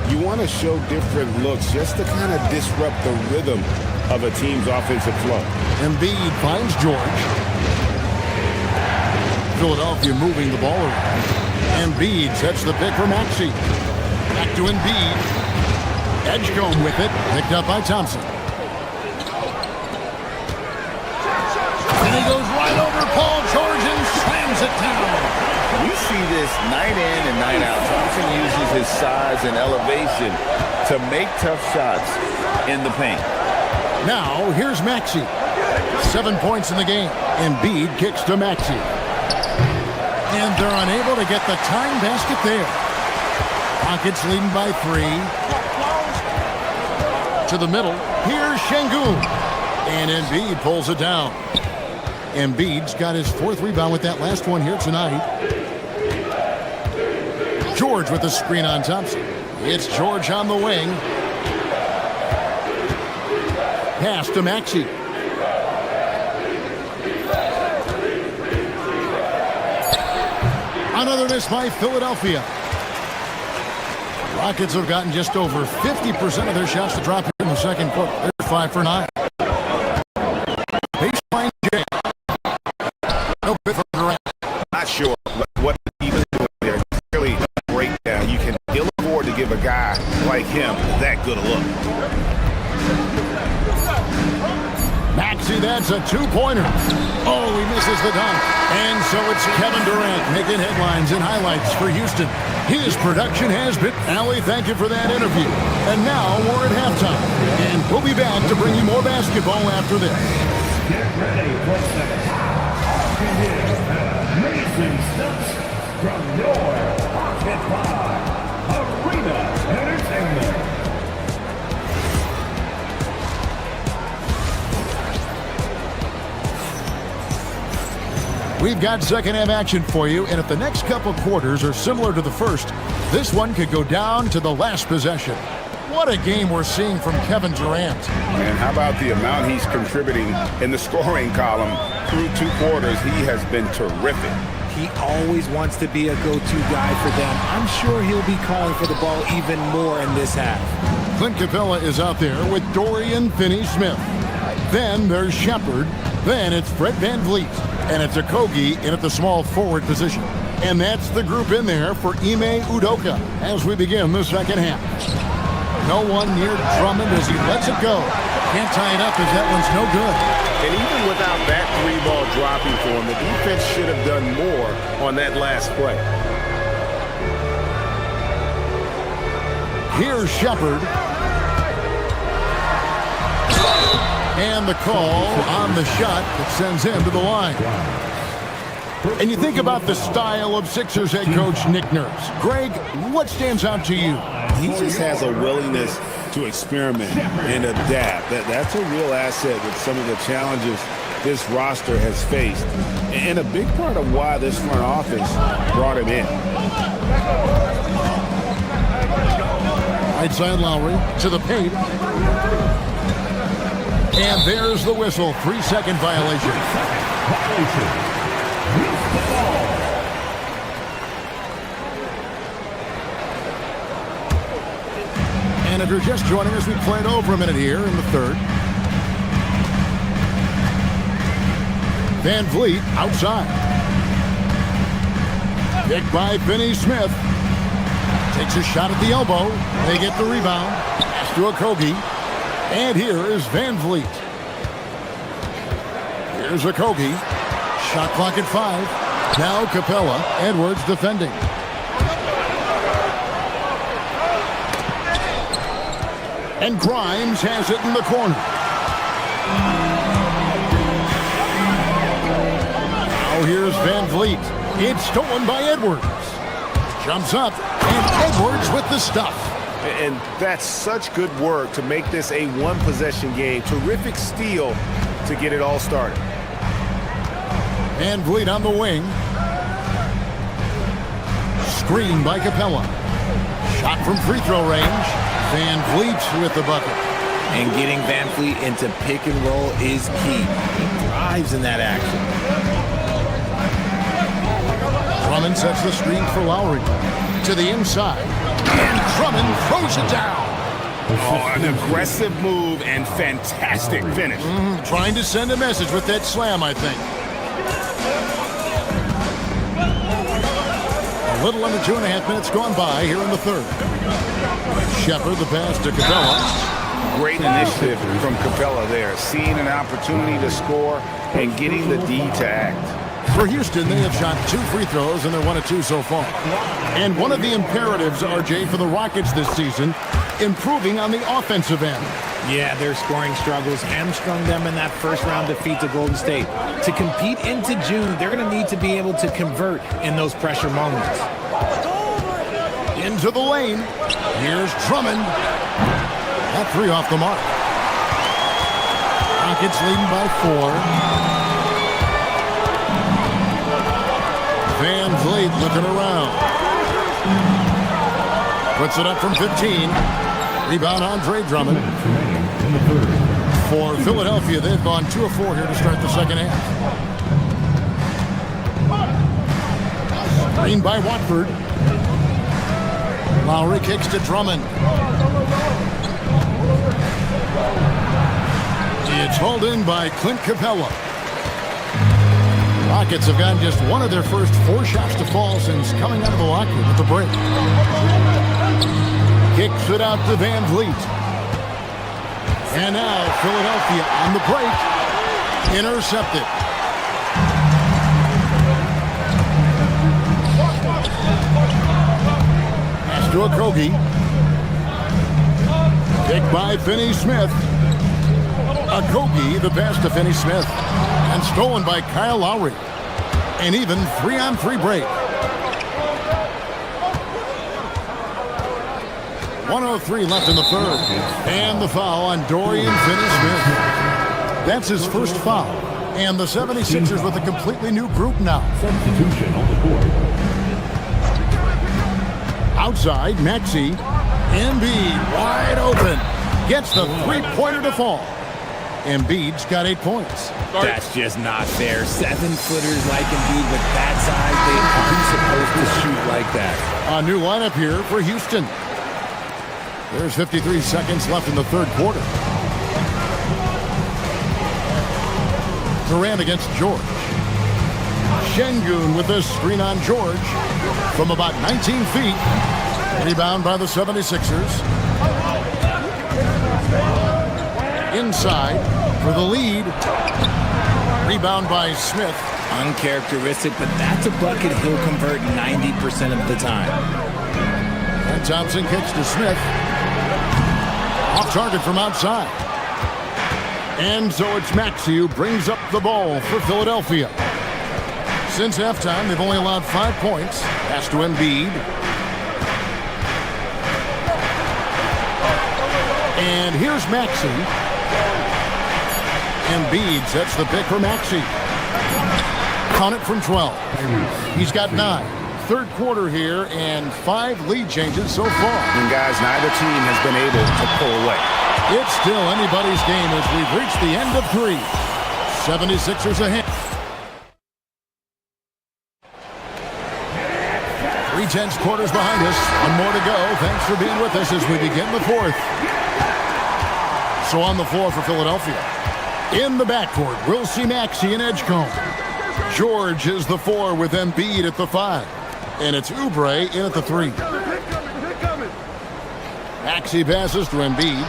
you want to show different looks just to kind of disrupt the rhythm of a team's offensive flow. Embiid finds George. Philadelphia moving the ball around. Embiid sets the pick for Maxey. Back to Embiid. Edgecombe with it, picked up by Thompson. And he goes right over Paul George and slams it down. We see this night in and night out. Thompson uses his size and elevation to make tough shots in the paint. Now, here's Maxey. 7 points in the game. Embiid kicks to Maxey. And they're unable to get the tying basket there. Rockets leading by 3. To the middle. Here's Şengün. And Embiid pulls it down. Embiid's got his 4th rebound with that last one here tonight. George with the screen on Thompson. It's George on the wing. Pass to Maxey. Another miss by Philadelphia. Rockets have gotten just over 50% of their shots to drop here in the second quarter. They're 5 for 9. Baseline J. No bit for Durant. Not sure what he was doing that's a two-pointer. Oh, he misses the dunk. And so it's Kevin Durant making headlines and highlights for Houston. His production has been... Allie, thank you for that interview. And now we're at halftime. And we'll be back to bring you more basketball after this. Get ready for some amazing stunts from your Pocket Pod Arena Entertainment. We've got second-half action for you, and if the next couple quarters are similar to the first, this one could go down to the last possession. What a game we're seeing from Kevin Durant. And how about the amount he's contributing in the scoring column through 2 quarters? He has been terrific. He always wants to be a go-to guy for them. I'm sure he'll be calling for the ball even more in this half. Clint Capella is out there with Dorian Finney-Smith. Then there's Shepard. Then it's Fred VanVleet. And it's Okogie in at the small forward position. And that's the group in there for Ime Udoka as we begin the second half. No one near Drummond as he lets it go. Can't tie it up as that one's no good. And even without that 3-ball dropping for him, the defense should have done more on that last play. Here's Shepard. And the call on the shot that sends him to the line. And you think about the style of Sixers head coach Nick Nurse. Greg, what stands out to you? He just has a willingness to experiment and adapt. That's a real asset with some of the challenges this roster has faced. And a big part of why this front office brought him in. Right side Lowry to the paint. And there's the whistle. 3-second violation. And if you're just joining us, we played over a minute here in the third. VanVleet outside. Picked by Finney-Smith. Takes a shot at the elbow. They get the rebound. Pass to Okogie. And here is VanVleet. Here's Okogie. Shot clock at 5. Now Capella. Edwards defending. And Grimes has it in the corner. Now here's VanVleet. It's stolen by Edwards. Jumps up. And Edwards with the stuff. And that's such good work to make this a one-possession game. Terrific steal to get it all started. VanVleet on the wing. Screen by Capella. Shot from free throw range. VanVleet with the bucket. And getting VanVleet into pick and roll is key. He thrives in that action. Drummond sets the screen for Lowry. To the inside. And Drummond throws it down. Oh, an aggressive move and fantastic finish. Trying to send a message with that slam, I think. A little under 2.5 minutes gone by here in the third. Shepard, the pass to Capella. Great initiative from Capella there. Seeing an opportunity to score and getting the D to act. For Houston, they have shot 2 free throws, and they're 1 of 2 so far. And one of the imperatives, RJ, for the Rockets this season, improving on the offensive end. Yeah, their scoring struggles hamstrung them in that first-round defeat to Golden State. To compete into June, they're going to need to be able to convert in those pressure moments. Into the lane. Here's Drummond. That 3 off the mark. Rockets leading by 4. VanVleet looking around. Puts it up from 15. Rebound Andre Drummond. For Philadelphia, they've gone 2 of 4 here to start the second half. Screen by Watford. Lowry kicks to Drummond. It's hauled in by Clint Capella. Rockets have gotten just 1 of their first 4 shots to fall since coming out of the locker room at the break. Kicks it out to VanVleet. And now Philadelphia on the break. Intercepted. Pass to Okogie. Kick by Finney-Smith. Okogie, the pass to Finney-Smith. And stolen by Kyle Lowry. An even 3-on-3 break. 1:03 left in the third. And the foul on Dorian Finney-Smith. That's his first foul. And the 76ers with a completely new group now. Substitution on the court. Outside, Maxey. Embiid wide open. Gets the three-pointer to fall. Embiid's got 8 points. That's just not fair. 7-footers like Embiid with that size, they aren't supposed to shoot like that. A new lineup here for Houston. There's 53 seconds left in the third quarter. Durant against George. Şengün with a screen on George from about 19 feet. Rebound by the 76ers. Inside for the lead. Rebound by Smith. Uncharacteristic, but that's a bucket he'll convert 90% of the time. And Thompson kicks to Smith. Off target from outside. And so it's Maxey who brings up the ball for Philadelphia. Since halftime, they've only allowed 5 points. Pass to Embiid. And here's Maxey. Embiid sets the pick for Maxey. Count it from 12. He's got 9. Third quarter here and 5 lead changes so far. And guys, neither team has been able to pull away. It's still anybody's game as we've reached the end of 3. 76ers ahead. 3/10 quarters behind us. One more to go. Thanks for being with us as we begin the fourth. So on the floor for Philadelphia. In the backcourt, we'll see Maxey and Edgecombe. George is the 4 with Embiid at the 5. And it's Oubre in at the 3. Maxey passes to Embiid.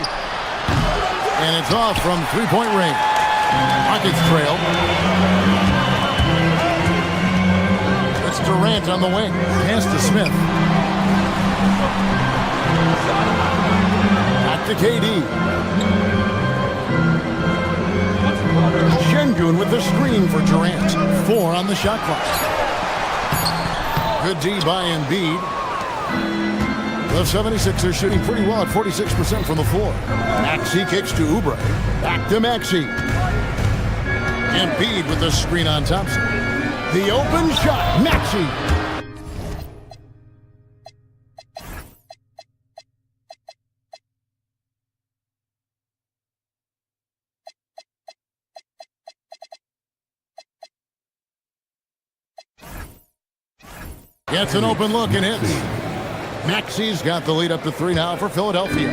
And it's off from three-point range. Rockets trail. It's Durant on the wing. Pass to Smith. Back to KD. Şengün with the screen for Durant. 4 on the shot clock. Good D by Embiid. The 76ers shooting pretty well at 46% from the floor. Maxey kicks to Oubre. Back to Maxey. Embiid with the screen on Thompson. The open shot. Maxey. Gets an open look and hits. Maxey's got the lead up to 3 now for Philadelphia.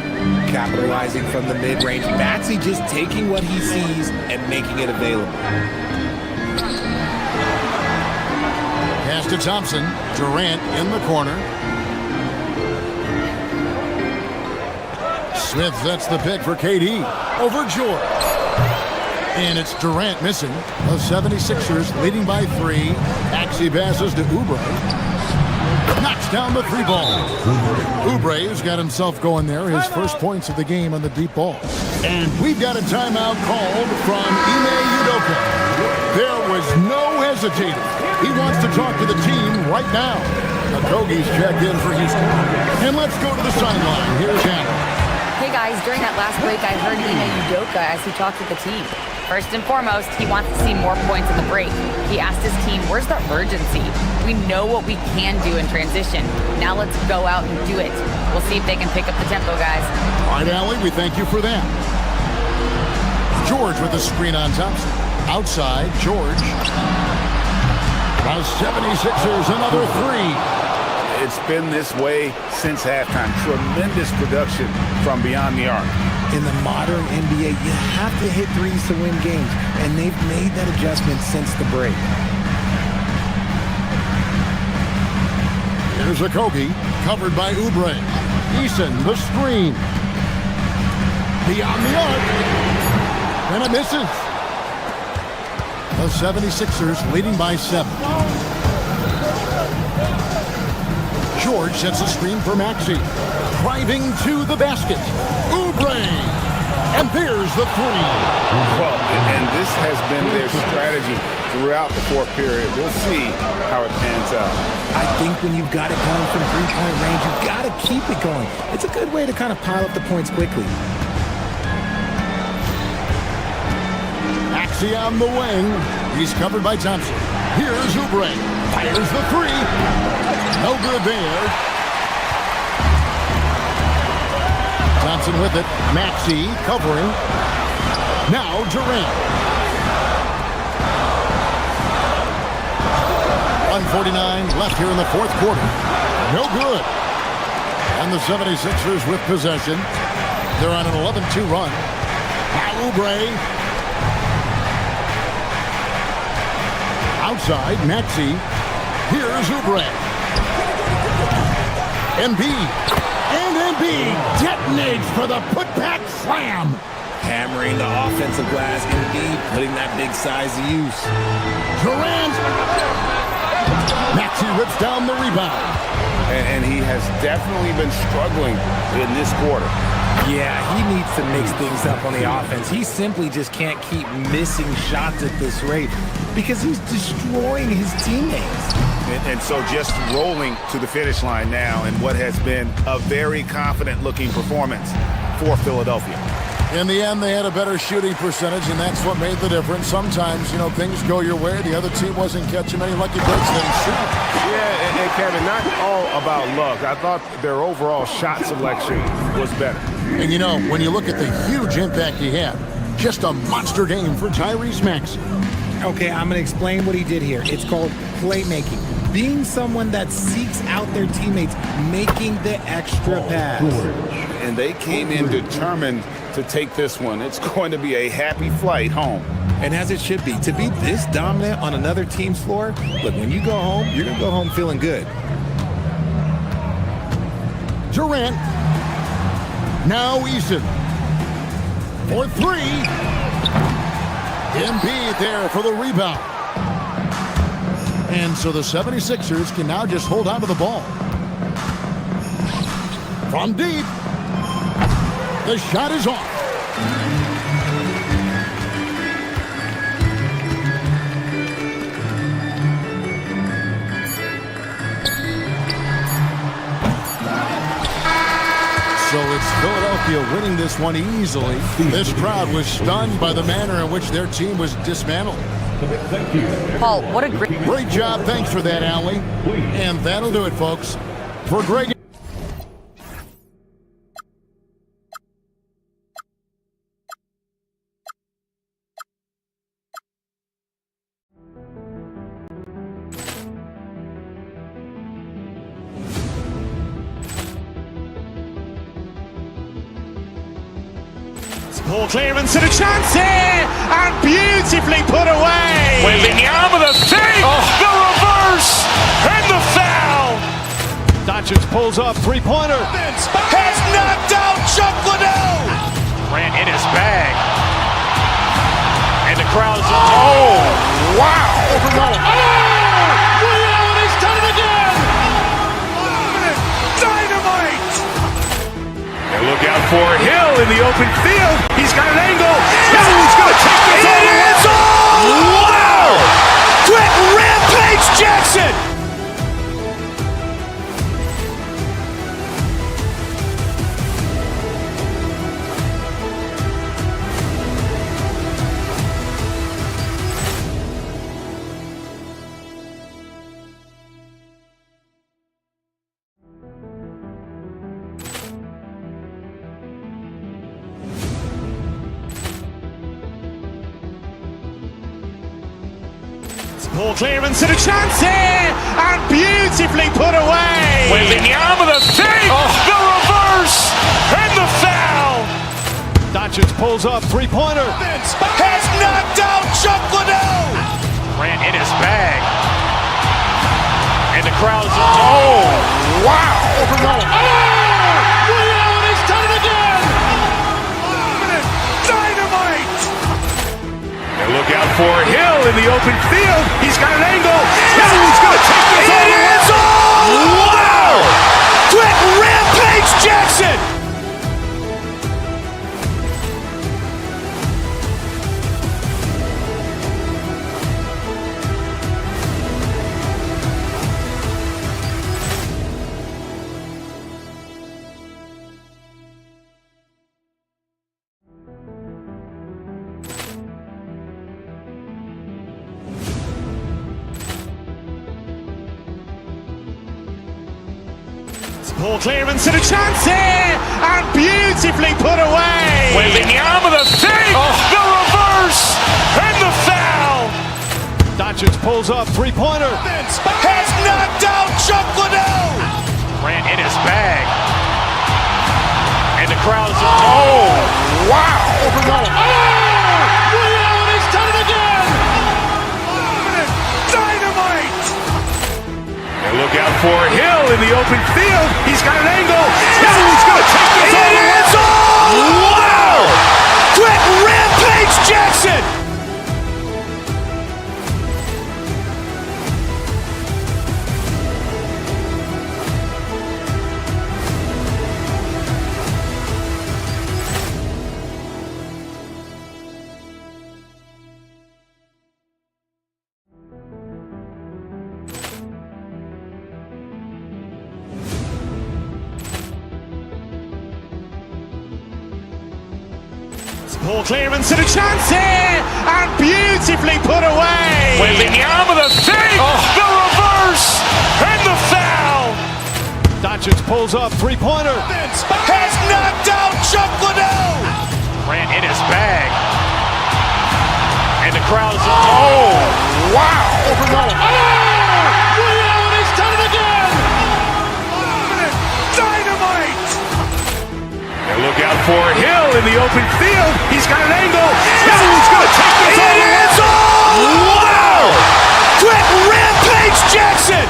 Capitalizing from the mid-range. Maxey just taking what he sees and making it available. Pass to Thompson. Durant in the corner. Smith sets the pick for KD. Over George. And it's Durant missing. The 76ers leading by 3. Maxey passes to Oubre. Knocks down the 3 ball. Oubre's got himself going there. His first points of the game on the deep ball. And we've got a timeout called from Ime Udoka. There was no hesitating. He wants to talk to the team right now. Okogie's checked in for Houston. And let's go to the sideline. Here's Anna. Hey guys, during that last break, I heard Ime Udoka as he talked with the team. First and foremost, he wants to see more points in the break. He asked his team, where's the urgency? We know what we can do in transition. Now let's go out and do it. We'll see if they can pick up the tempo, guys. All right, Allie, we thank you for that. George with the screen on Thompson. Outside, George. The 76ers, another 3. It's been this way since halftime. Tremendous production from beyond the arc. In the modern NBA, you have to hit threes to win games, and they've made that adjustment since the break. Here's Okogie, covered by Oubre. Eason, the screen. Beyond the arc. And it misses. The 76ers leading by 7. George sets a screen for Maxey. Driving to the basket. Oubre. And there's the 3. Well, and this has been their strategy throughout the fourth period. We'll see how it pans out. I think when you've got it going from three-point range, you've got to keep it going. It's a good way to kind of pile up the points quickly. Maxey on the wing. He's covered by Thompson. Here's Oubre. Fires the 3. No good there. Thompson with it. Maxey covering. Now Durant. 1:49 left here in the fourth quarter. No good. And the 76ers with possession. They're on an 11-2 run. Now Oubre. Outside, Maxey. Here's Oubre. Embiid. And Embiid detonates for the putback slam. Hammering the offensive glass, Embiid putting that big size to use. Durant. Maxey rips down the rebound. And he has definitely been struggling in this quarter. Yeah, he needs to mix things up on the offense. He simply just can't keep missing shots at this rate because he's destroying his teammates. And so just rolling to the finish line now in what has been a very confident-looking performance for Philadelphia. In the end, they had a better shooting percentage, and that's what made the difference. Sometimes, things go your way. The other team wasn't catching many lucky breaks. They shoot. Yeah, and Kevin, not all about luck. I thought their overall shot selection was better. And when you look at the huge impact he had, just a monster game for Tyrese Maxey. Okay, I'm going to explain what he did here. It's called playmaking. Being someone that seeks out their teammates, making the extra pass. And they came in determined to take this one. It's going to be a happy flight home. And as it should be. To be this dominant on another team's floor, look, when you go home, you're going to go home feeling good. Durant. Now Eason. For 3. Embiid there for the rebound. And so the 76ers can now just hold on to the ball. From deep. The shot is off. So it's Philadelphia winning this one easily. This crowd was stunned by the manner in which their team was dismantled. Paul, what a great job. Thanks for that, Allie. And that'll do it, folks. For Greg. Poor clearance and a chance here, and beautifully put away. Wembanyama the fake, the reverse, and the foul. Doncic pulls up, three-pointer. Has knocked out Chuck Liddell. Ran in his bag. And the crowd is, oh, wow. Liddell, he's done it again. Dynamite. And look out for Hill in the open field. He's got an angle. He's going to take this all the way. Wow! Quick rampage Jackson. Poor clearance and a chance here, and beautifully put away. Wembanyama the fake, the reverse, and the foul. Doncic pulls up, three-pointer. Has knocked out Chuck Liddell. Ran in his bag. And the crowd is, oh, wow. Liddell, he's done it again. Dynamite. And look out for Hill in the open field. He's got an angle. Hill's going to take this all the way. Wow! Quick rampage Jackson! Poor clearance and a chance here, and beautifully put away. Wembanyama the fake, the reverse, and the foul. Doncic pulls up, three-pointer. Has knocked out Chuck Liddell. Ran in his bag. And the crowd is... Oh, wow. Liddell, he's done it again. Dynamite. And look out for Hill in the open field. He's got an angle. Hill's going to take this all the way. Wow! Quick rampage Jackson! Poor clearance and a chance here, and beautifully put away. Wembanyama the fake, the reverse, and the foul. Doncic pulls up, three-pointer. Has knocked out Chuck Liddell. Ran in his bag. And the crowd is... Oh, wow. Liddell, he's done it again. Dynamite. And look out for Hill in the open field. He's got an angle. Hill's going to take this all the way. Wow! Quick rampage Jackson!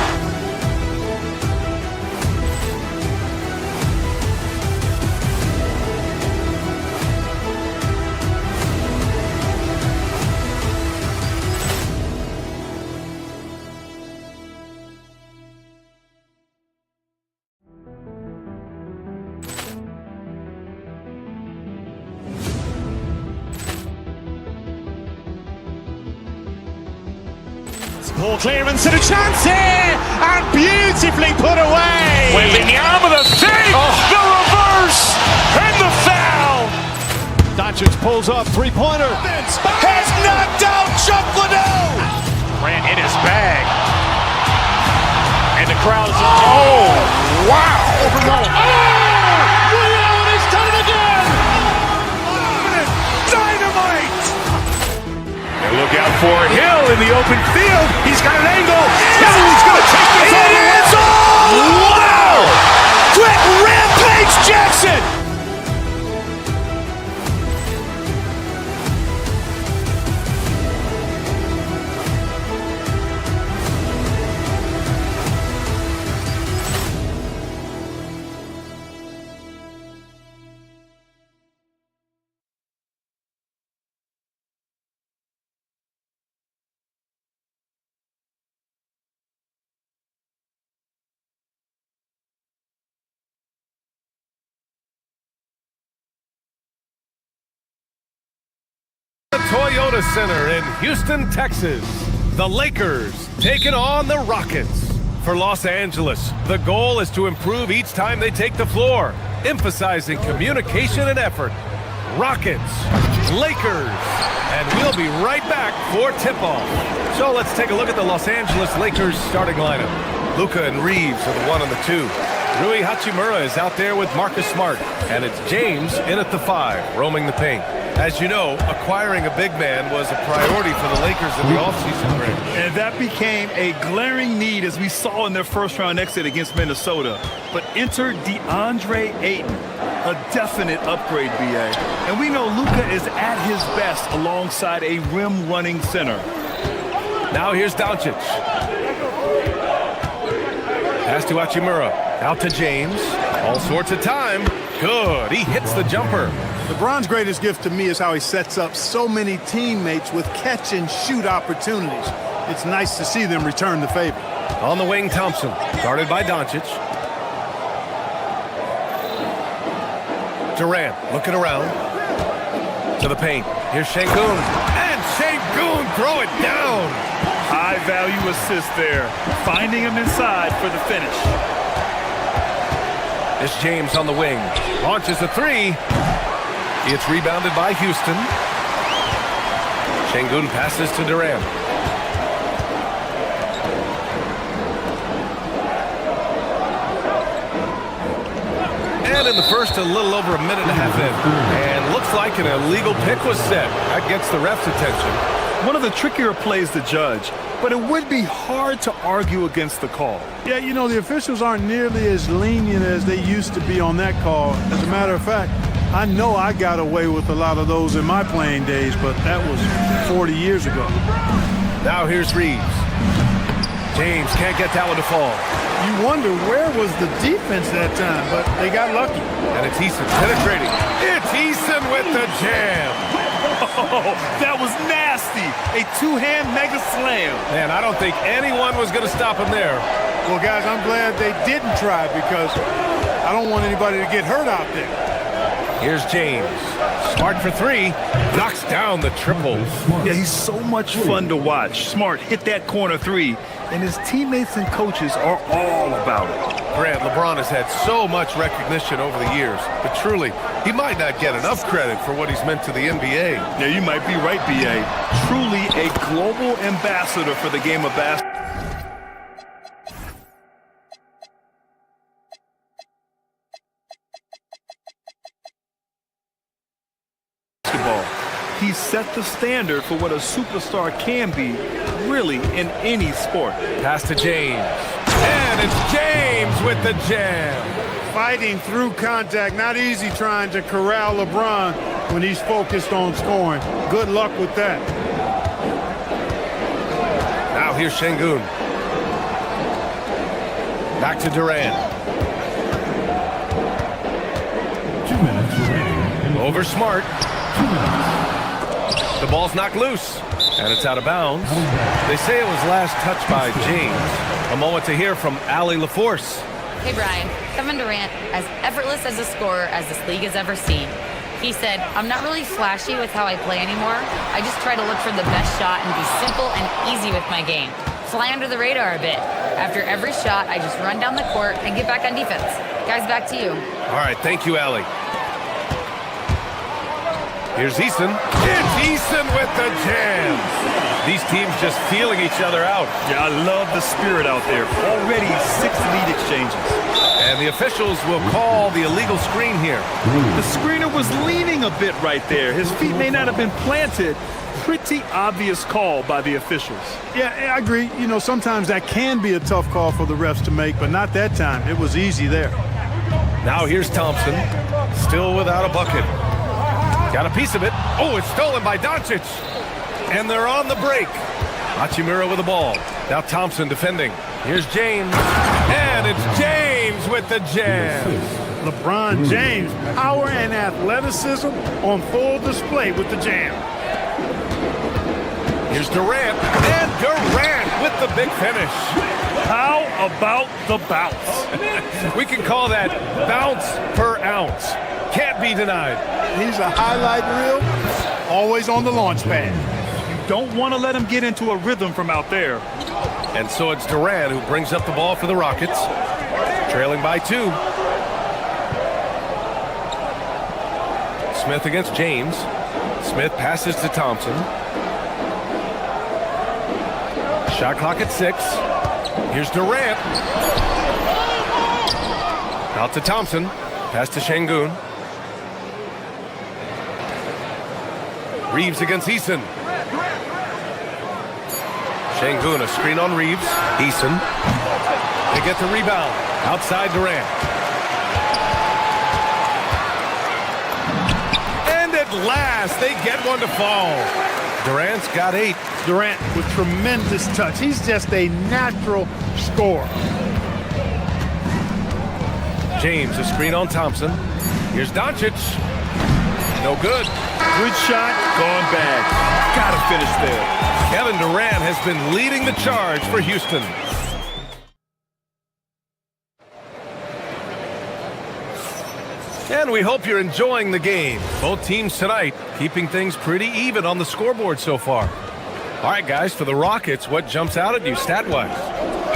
Poor clearance and a chance here, and beautifully put away. Wembanyama the fake, the reverse, and the foul. Doncic pulls up, three-pointer. Has knocked out Chuck Liddell. Ran in his bag. And the crowd is... Oh, wow. Liddell, he's done it again. Dynamite. And look out for Hill in the open field. He's got an angle. Hill's going to take this all the way. Wow! Quick rampage Jackson! Toyota Center in Houston, Texas. The Lakers taking on the Rockets. For Los Angeles, the goal is to improve each time they take the floor, emphasizing communication and effort. Rockets, Lakers, and we'll be right back for tip-off. So let's take a look at the Los Angeles Lakers starting lineup. Luka and Reeves are the 1 and the 2. Rui Hachimura is out there with Marcus Smart, and it's James in at the 5, roaming the paint. As you know, acquiring a big man was a priority for the Lakers in the offseason, Greg. And that became a glaring need, as we saw in their first-round exit against Minnesota. But enter DeAndre Ayton, a definite upgrade, BA. And we know Luka is at his best alongside a rim-running center. Now here's Doncic. Pass to Hachimura. Out to James. All sorts of time. Good. He hits the jumper. LeBron's greatest gift to me is how he sets up so many teammates with catch-and-shoot opportunities. It's nice to see them return the favor. On the wing, Thompson, guarded by Doncic. Durant looking around to the paint. Here's Şengün. And Şengün throw it down. High-value assist there. Finding him inside for the finish. It's James on the wing. Launches a three. It's rebounded by Houston. Şengün passes to Durant. And in the first, a little over a minute and a half in. And looks like an illegal pick was set. That gets the ref's attention. One of the trickier plays to judge, but it would be hard to argue against the call. Yeah, you know, the officials aren't nearly as lenient as they used to be on that call. As a matter of fact, I know I got away with a lot of those in my playing days, but that was 40 years ago. Now here's Reeves. James can't get that one to fall. You wonder where was the defense that time, but they got lucky. And it's Eason penetrating. It's Eason with the jam. Oh, that was nasty. A two-hand mega slam. Man, I don't think anyone was going to stop him there. Well, guys, I'm glad they didn't try because I don't want anybody to get hurt out there. Here's James. Smart for three. Knocks down the triple. Yeah, he's so much fun to watch. Smart hit that corner three, and his teammates and coaches are all about it. Grant, LeBron has had so much recognition over the years, but truly, he might not get enough credit for what he's meant to the NBA. Yeah, you might be right, B.A. Truly a global ambassador for the game of basketball. He set the standard for what a superstar can be, really, in any sport. Pass to James. And it's James with the jam. Fighting through contact, not easy trying to corral LeBron when he's focused on scoring. Good luck with that. Now here's Şengün. Back to Durant. 2 minutes remaining. Over Smart. 2 minutes. The ball's knocked loose, and it's out of bounds. They say it was last touched by James. A moment to hear from Allie LaForce. Hey, Brian. Kevin Durant, as effortless as a scorer as this league has ever seen. He said, I'm not really flashy with how I play anymore. I just try to look for the best shot and be simple and easy with my game. Fly under the radar a bit. After every shot, I just run down the court and get back on defense. Guys, back to you. All right, thank you, Allie. Here's Eason. It's Eason with the jam. These teams just feeling each other out. Yeah, I love the spirit out there. Already 6 lead exchanges. And the officials will call the illegal screen here. The screener was leaning a bit right there. His feet may not have been planted. Pretty obvious call by the officials. Yeah, I agree. You know, sometimes that can be a tough call for the refs to make, but not that time. It was easy there. Now here's Thompson. Still without a bucket. Got a piece of it. Oh, it's stolen by Doncic. And they're on the break. Hachimura with the ball. Now Thompson defending. Here's James. And it's James with the jam. LeBron James, power and athleticism on full display with the jam. Here's Durant. And Durant with the big finish. How about the bounce? We can call that bounce per ounce. Can't be denied. He's a highlight reel, always on the launch pad. You don't want to let him get into a rhythm from out there. And so it's Durant who brings up the ball for the Rockets. Trailing by 2. Smith against James. Smith passes to Thompson. Shot clock at 6. Here's Durant. Out to Thompson. Pass to Şengün. Reeves against Eason. Şengün, a screen on Reeves. Eason. They get the rebound. Outside Durant. And at last, they get one to fall. Durant's got 8. Durant with tremendous touch. He's just a natural scorer. James, a screen on Thompson. Here's Doncic. No good. Good shot, gone bad. Gotta finish there. Kevin Durant has been leading the charge for Houston. And we hope you're enjoying the game. Both teams tonight keeping things pretty even on the scoreboard so far. All right, guys, for the Rockets, what jumps out at you stat-wise?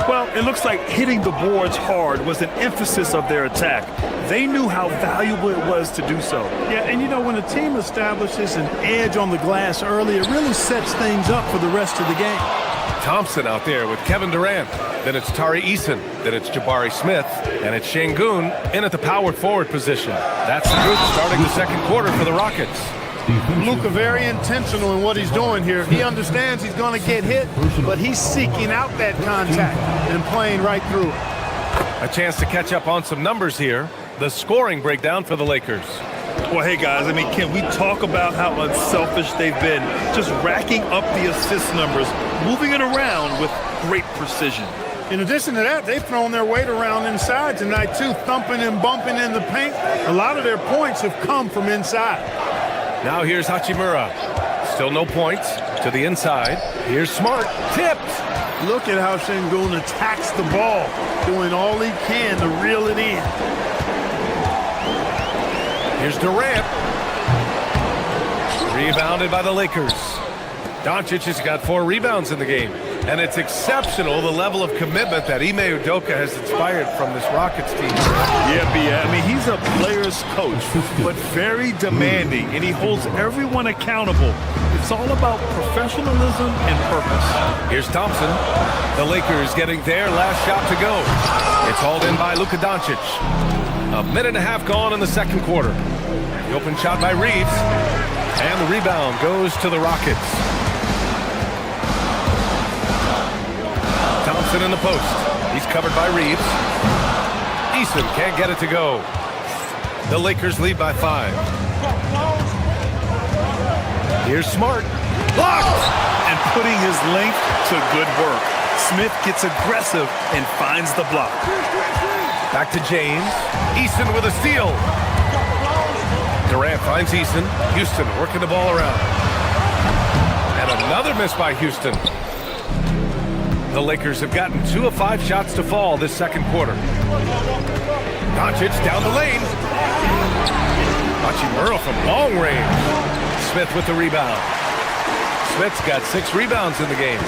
Well, it looks like hitting the boards hard was an emphasis of their attack. They knew how valuable it was to do so. Yeah, and you know, when a team establishes an edge on the glass early, it really sets things up for the rest of the game. Thompson out there with Kevin Durant. Then it's Tari Eason. Then it's Jabari Smith. And it's Şengün in at the power forward position. That's the group starting the second quarter for the Rockets. Luka very intentional in what he's doing here. He understands he's going to get hit, but he's seeking out that contact and playing right through it. A chance to catch up on some numbers here. The scoring breakdown for the Lakers. Well, hey, guys, I mean, can we talk about how unselfish they've been? Just racking up the assist numbers, moving it around with great precision. In addition to that, they've thrown their weight around inside tonight, too, thumping and bumping in the paint. A lot of their points have come from inside. Now here's Hachimura. Still no points. To the inside. Here's Smart. Tipped. Look at how Şengün attacks the ball, doing all he can to reel it in. Here's Durant. Rebounded by the Lakers. Doncic has got 4 rebounds in the game. And it's exceptional, the level of commitment that Ime Udoka has inspired from this Rockets team. Yeah, I mean, he's a player's coach, but very demanding, and he holds everyone accountable. It's all about professionalism and purpose. Here's Thompson. The Lakers getting their last shot to go. It's hauled in by Luka Doncic. A minute and a half gone in the second quarter. The open shot by Reeves. And the rebound goes to the Rockets. Thompson in the post. He's covered by Reeves. Eason can't get it to go. The Lakers lead by 5. Here's Smart. Blocked! And putting his length to good work. Smith gets aggressive and finds the block. Back to James. Eason with a steal. Durant finds Eason. Houston working the ball around. And another miss by Houston. The Lakers have gotten 2 of 5 shots to fall this second quarter. Doncic down the lane. Hachimura from long range. Smith with the rebound. Smith's got 6 rebounds in the game.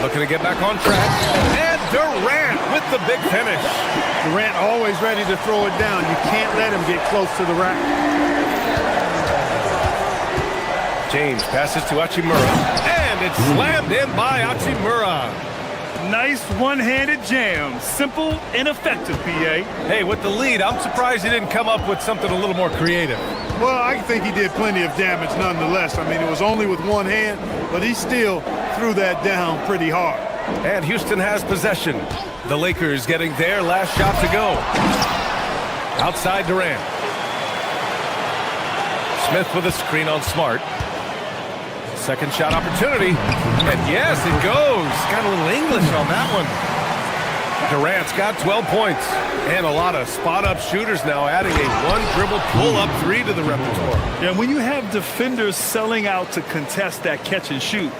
Looking to get back on track. And Durant with the big finish. Durant always ready to throw it down. You can't let him get close to the rack. James passes to Hachimura. And it's slammed in by Hachimura. Nice one-handed jam. Simple and effective, PA. Hey, with the lead, I'm surprised he didn't come up with something a little more creative. Well, I think he did plenty of damage nonetheless. I mean, it was only with one hand, but he still threw that down pretty hard. And Houston has possession. The Lakers getting their last shot to go. Outside Durant. Smith with a screen on Smart. Second shot opportunity. And yes, it goes. Got a little English on that one. Durant's got 12 points. And a lot of spot-up shooters now, adding a one-dribble pull-up 3 to the repertoire. Yeah, when you have defenders selling out to contest that catch and shoot,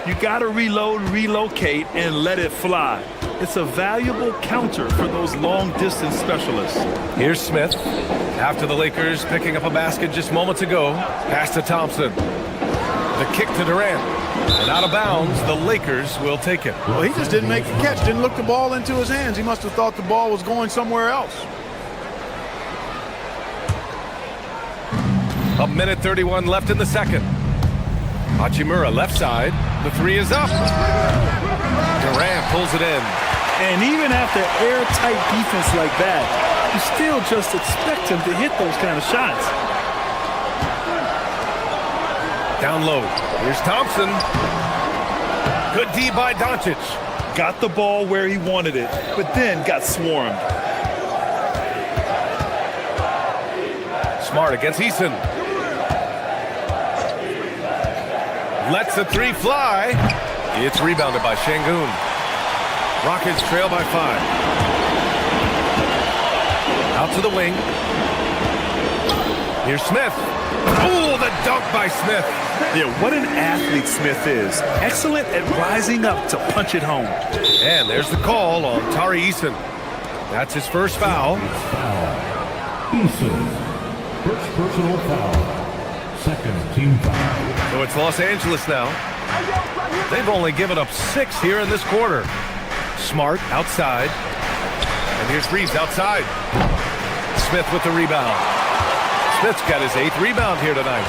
you got to reload, relocate, and let it fly. It's a valuable counter for those long-distance specialists. Here's Smith. After the Lakers picking up a basket just moments ago. Pass to Thompson. The kick to Durant. And out of bounds, the Lakers will take it. Well, he just didn't make the catch. Didn't look the ball into his hands. He must have thought the ball was going somewhere else. A minute 31 left in the second. Hachimura left side. The 3 is up. Durant pulls it in. And even after airtight defense like that, you still just expect him to hit those kind of shots. Down low. Here's Thompson. Good D by Doncic. Got the ball where he wanted it, but then got swarmed. Smart against Eason. Lets the 3 fly. It's rebounded by Şengün. Rockets trail by 5. Out to the wing. Here's Smith. Oh, the dunk by Smith. Yeah, what an athlete Smith is. Excellent at rising up to punch it home. And there's the call on Tari Eason. That's his first foul. Eason, first personal foul, second team foul. So it's Los Angeles now. They've only given up 6 here in this quarter. Smart outside. And here's Reeves outside. Smith with the rebound. Smith's got his 8th rebound here tonight.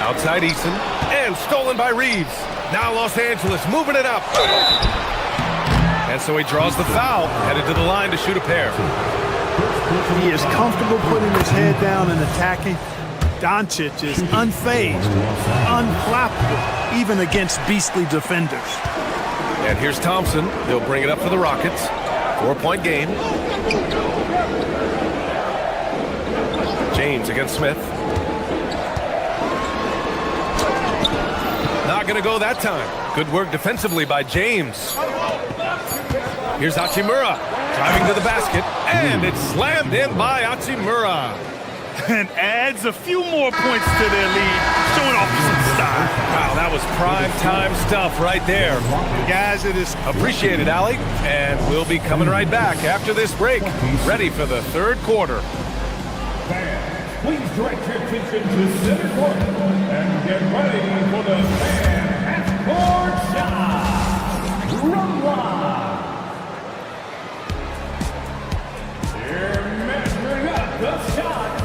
Outside Eason. And stolen by Reeves. Now Los Angeles moving it up. And so he draws the foul. Headed to the line to shoot a pair. He is comfortable putting his head down and attacking. Doncic is unfazed, unflappable, even against beastly defenders. And here's Thompson. They'll bring it up for the Rockets. 4-point game. James against Smith. Not going to go that time. Good work defensively by James. Here's Hachimura driving to the basket, and it's slammed in by Hachimura. And adds a few more points to their lead, showing off some style. Wow, that was prime time stuff right there. Guys, it is appreciated, Allie. And we'll be coming right back after this break, ready for the third quarter. Fans, please direct your attention to center court and get ready for the fan half-court shot. Run live. They're measuring up the shot.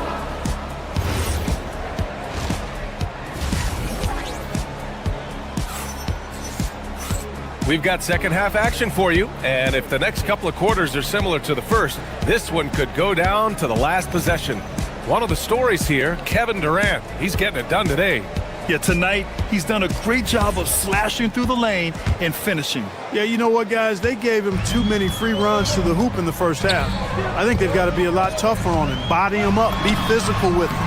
We've got second half action for you, and if the next couple of quarters are similar to the first, this one could go down to the last possession. One of the stories here, Kevin Durant. He's getting it done today. Yeah, tonight, he's done a great job of slashing through the lane and finishing. Yeah, you know what, guys? They gave him too many free runs to the hoop in the first half. I think they've got to be a lot tougher on him. Body him up. Be physical with him.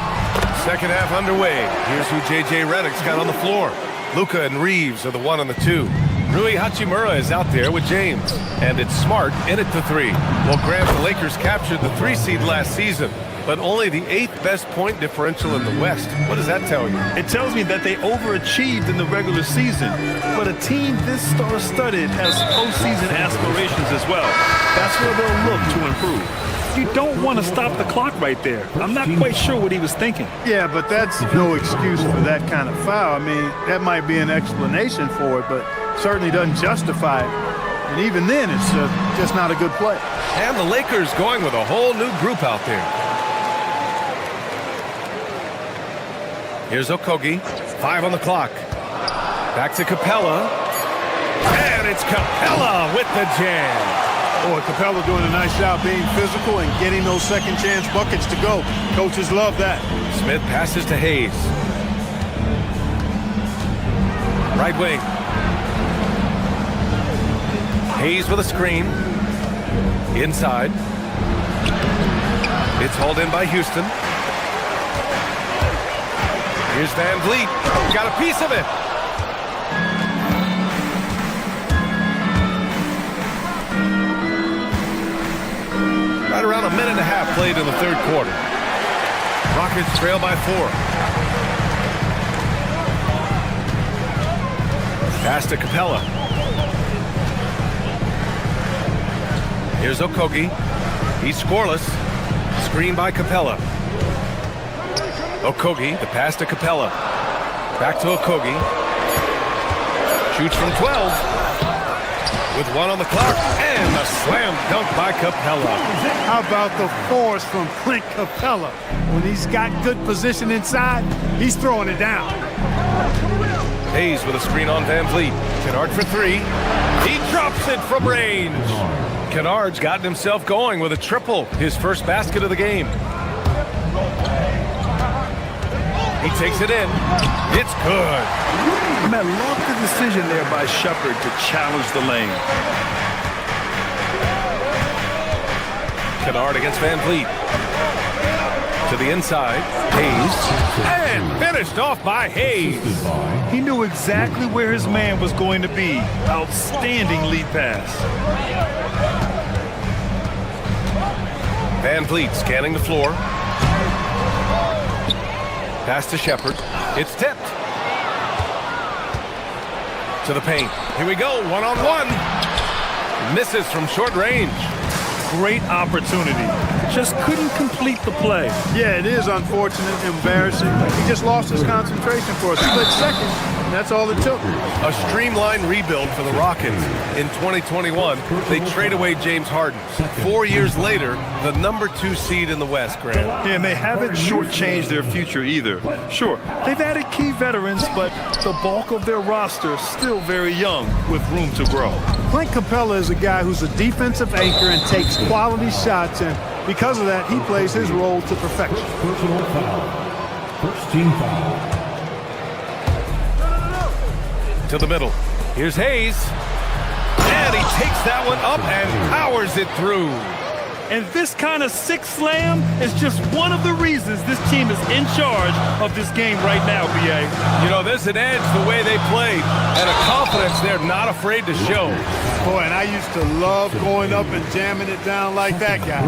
Second half underway. Here's who J.J. Redick's got on the floor. Luka and Reeves are the 1 and the 2. Rui Hachimura is out there with James. And it's Smart in it to 3. Well, Grant, the Lakers captured the 3 seed last season, but only the 8th best point differential in the West. What does that tell you? It tells me that they overachieved in the regular season, but a team this star-studded has postseason aspirations as well. That's where they'll look to improve. You don't want to stop the clock right there. I'm not quite sure what he was thinking. Yeah, but that's no excuse for that kind of foul. I mean, that might be an explanation for it, but certainly doesn't justify it. And even then, it's just not a good play. And the Lakers going with a whole new group out there. Here's Okogie, 5 on the clock. Back to Capella. And it's Capella with the jam. Boy, Capella doing a nice job being physical and getting those second chance buckets to go. Coaches love that. Smith passes to Hayes. Right wing. Hayes with a screen. Inside. It's hauled in by Houston. Here's Van Vliet. Got a piece of it. Right around a minute and a half played in the third quarter. Rockets trail by 4. Pass to Capella. Here's Okogie. He's scoreless. Screen by Capella. Okogie, the pass to Capella. Back to Okogie. Shoots from 12. With 1 on the clock, and a slam dunk by Capella. How about the force from Clint Capella? When he's got good position inside, he's throwing it down. Hayes with a screen on Van Vliet. Kennard for 3. He drops it from range. Kennard's gotten himself going with a triple, his first basket of the game. He takes it in. It's good. Man, love the decision there by Shepard to challenge the lane. Kennard against Van Vliet. To the inside. Hayes. And finished off by Hayes. He knew exactly where his man was going to be. Outstanding lead pass. Van Vliet scanning the floor. Pass to Shepard. It's tipped. To the paint. Here we go, one-on-one. Misses from short range. Great opportunity. Just couldn't complete the play. Yeah, it is unfortunate, embarrassing. He just lost his concentration for a split second, and that's all it took. A streamlined rebuild for the Rockets. In 2021, they trade away James Harden. 4 years later, the #2 seed in the West, Grant. Yeah, and they haven't shortchanged their future either. Sure, they've added key veterans, but the bulk of their roster is still very young with room to grow. Clint Capella is a guy who's a defensive anchor and takes quality shots, and because of that, he plays his role to perfection. Personal foul. First team foul. To the middle. Here's Hayes. And he takes that one up and powers it through. And this kind of six slam is just one of the reasons this team is in charge of this game right now, B.A. You know, there's an edge the way they played and a confidence they're not afraid to show. Boy, and I used to love going up and jamming it down like that guy.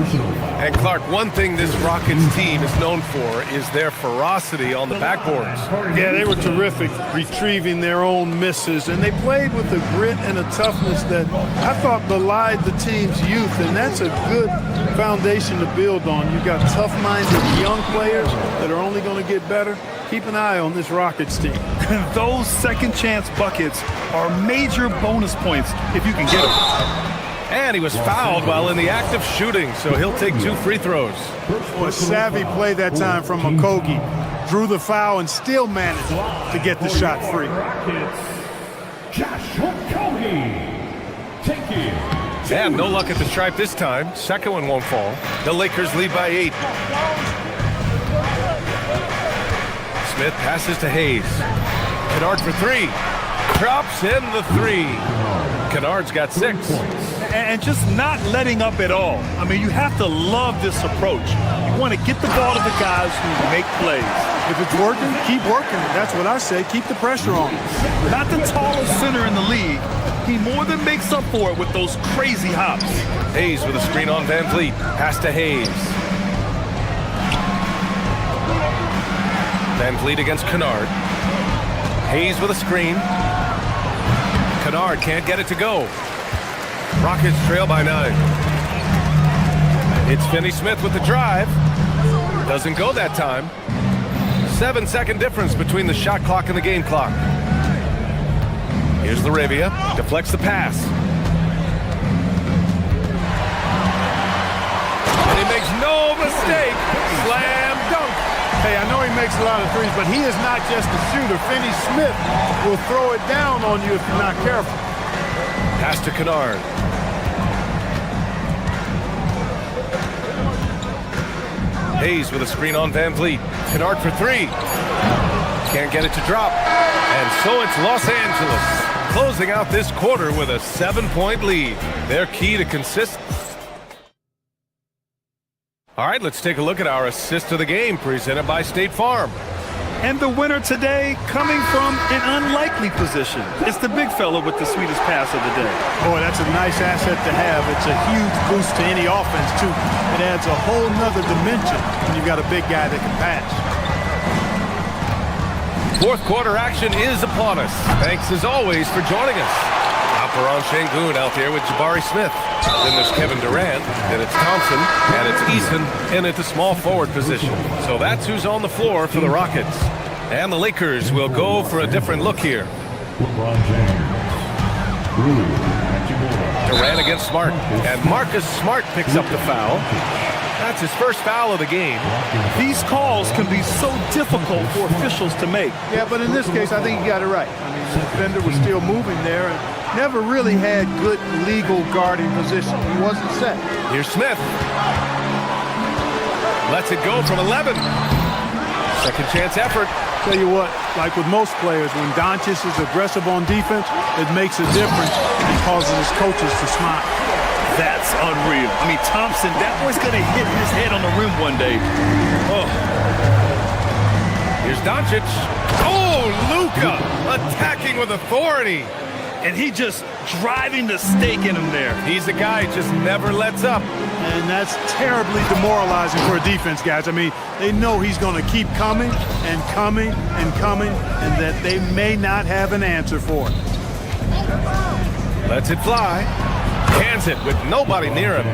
And Clark, one thing this Rockets team is known for is their ferocity on the backboards. Yeah, they were terrific retrieving their own misses, and they played with a grit and a toughness that I thought belied the team's youth, and that's a good foundation to build on. You've got tough-minded young players that are only going to get better. Keep an eye on this Rockets team. And those second chance buckets are major bonus points if you can get them. And he was fouled while in the act of shooting, so he'll take 2 free throws. Boy, savvy play that time from Okogie. Drew the foul and still managed to get the shot free. Josh Okogie. Take it. And no luck at the stripe this time. Second one won't fall. The Lakers lead by 8. Smith passes to Hayes. Kennard for 3. Drops in the 3. Kennard's got 6. And just not letting up at all. I mean, you have to love this approach. You want to get the ball to the guys who make plays. If it's working, keep working. That's what I say. Keep the pressure on. Not the tallest center in the league. He more than makes up for it with those crazy hops. Hayes with a screen on Van Vliet. Pass to Hayes. Van Vliet against Kennard. Hayes with a screen. Kennard can't get it to go. Rockets trail by 9. It's Finney-Smith with the drive. Doesn't go that time. 7-second difference between the shot clock and the game clock. Here's Laravia. Deflects the pass. And he makes no mistake. Slam dunk. Hey, I know he makes a lot of threes, but he is not just a shooter. Finney-Smith will throw it down on you if you're not careful. Pass to Kennard. Hayes with a screen on Van Vliet. Kennard for 3. Can't get it to drop. And so it's Los Angeles closing out this quarter with a 7-point lead. Their key to consistency. All right, let's take a look at our assist of the game presented by State Farm. And the winner today coming from an unlikely position. It's the big fella with the sweetest pass of the day. Boy, that's a nice asset to have. It's a huge boost to any offense, too. It adds a whole nother dimension when you've got a big guy that can pass. Fourth quarter action is upon us. Thanks, as always, for joining us. Alperon Şengün out there with Jabari Smith. Then there's Kevin Durant, then it's Thompson, and it's Eason in at the small forward position. So that's who's on the floor for the Rockets. And the Lakers will go for a different look here. Durant against Smart, and Marcus Smart picks up the foul. That's his first foul of the game. These calls can be so difficult for officials to make. Yeah, but in this case, I think he got it right. I mean, the defender was still moving there and never really had good legal guarding position. He wasn't set. Here's Smith. Lets it go from 11. Second chance effort. Tell you what, like with most players, when Doncic is aggressive on defense, it makes a difference and causes his coaches to smile. That's unreal. I mean, Thompson, that boy's going to hit his head on the rim one day. Oh. Here's Doncic. Oh, Luka attacking with authority. and he just driving the stake in him there. He's a guy who just never lets up. And that's terribly demoralizing for a defense, guys. I mean, they know he's going to keep coming and coming and coming, and that they may not have an answer for it. Lets it fly. Hands it with nobody near him.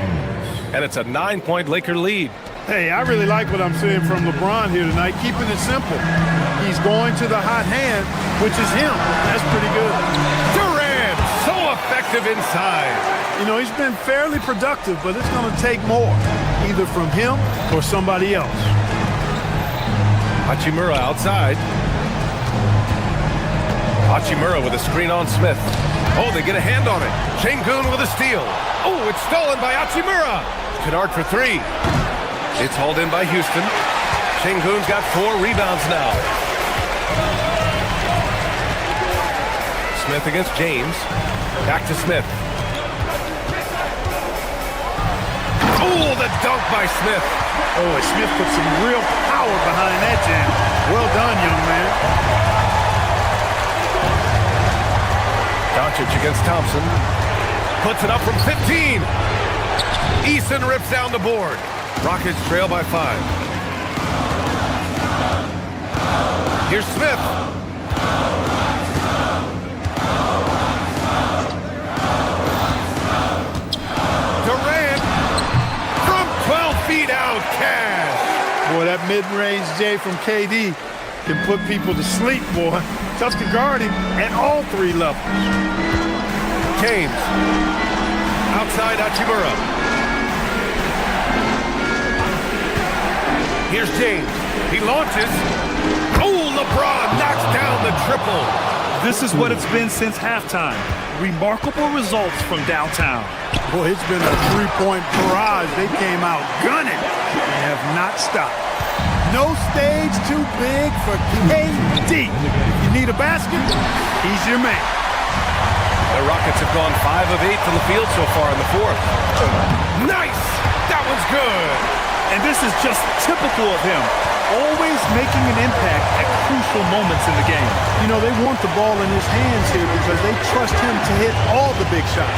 And it's a 9-point Laker lead. Hey, I really like what I'm seeing from LeBron here tonight, keeping it simple. He's going to the hot hand, which is him. That's pretty good. Durant, so effective inside. You know, he's been fairly productive, but it's going to take more, either from him or somebody else. Hachimura outside. Hachimura with a screen on Smith. Oh, they get a hand on it. Şengün with a steal. Oh, it's stolen by Hachimura. Kennard for three. It's hauled in by Houston. Şengün's got 4 rebounds now. Smith against James. Back to Smith. Oh, the dunk by Smith. Oh, Smith put some real power behind that jam. Well done, young man. Doncic against Thompson. Puts it up from 15. Eason rips down the board. Rockets trail by 5. Here's Smith. Durant from 12 feet out. Cash. Boy, that mid-range J from KD can put people to sleep, boy. Tough to guard him at all 3 levels. James. Outside Hachimura. Here's James. He launches. Oh, LeBron knocks down the triple. This is what it's been since halftime. Remarkable results from downtown. Boy, it's been a 3-point barrage. They came out gunning and have not stopped. No stage too big for KD. If you need a basket, he's your man. The Rockets have gone 5 of 8 from the field so far in the 4th. Nice! That one's good. And this is just typical of him. Always making an impact at crucial moments in the game. You know, they want the ball in his hands here because they trust him to hit all the big shots.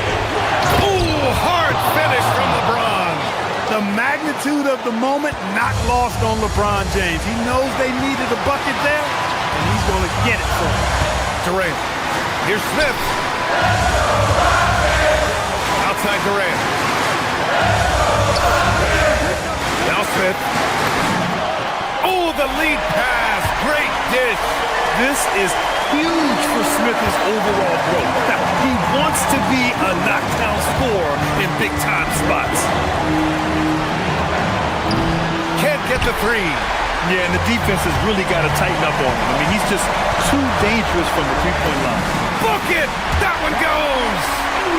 Ooh, hard finish from LeBron. The magnitude of the moment not lost on LeBron James. He knows they needed a bucket there, and he's going to get it for them. Durant. Here's Smith. Outside Durant. Now Smith. Oh, the lead pass. Great dish. This is huge for Smith's overall growth. Now, he wants to be a knockdown scorer in big-time spots. Can't get the 3. Yeah, and the defense has really got to tighten up on him. I mean, he's just too dangerous from the three-point line. Book it! That one goes!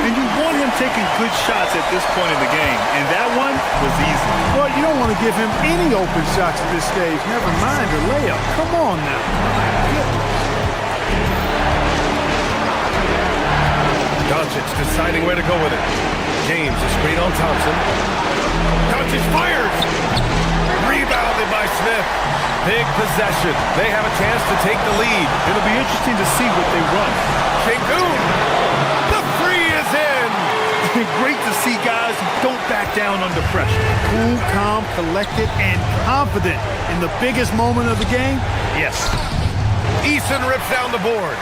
And you want him taking good shots at this point in the game, and that one was easy. Well, you don't want to give him any open shots at this stage, never mind a layup. Come on now. Doncic deciding where to go with it. James, a screen on Thompson. Doncic fires! Rebounded by Smith. Big possession. They have a chance to take the lead. It'll be interesting to see what they run. Şengün! The 3 is in! Great to see guys who don't back down under pressure. Cool, calm, collected, and confident in the biggest moment of the game. Yes. Eason rips down the board.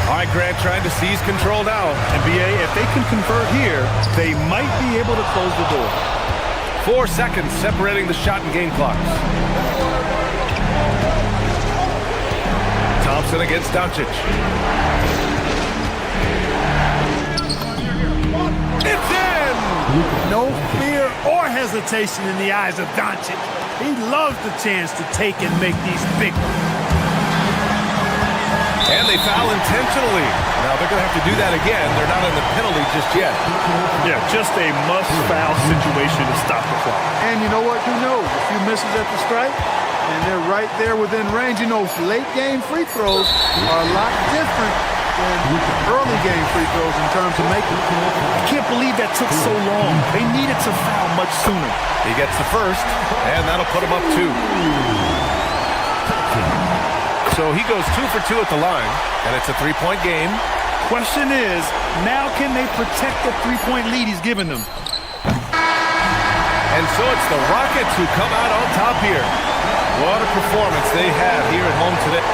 All right, Grant trying to seize control now. And BA, if they can convert here, they might be able to close the door. 4 seconds separating the shot and game clocks. Thompson against Doncic. It's in! No fear or hesitation in the eyes of Doncic. He loves the chance to take and make these big ones. And they foul intentionally. Now they're going to have to do that again. They're not in the penalty just yet. Yeah, just a must-foul situation to stop the clock. And you know what? Who knows? A few misses at the stripe, and they're right there within range. You know, late-game free throws are a lot different than early-game free throws in terms of making. I can't believe that took so long. They needed to foul much sooner. He gets the first, and that'll put him up 2. So he goes 2 for 2 at the line, and it's a 3-point game. Question is, now can they protect the three-point lead he's given them? And so it's the Rockets who come out on top here. What a performance they have here at home today.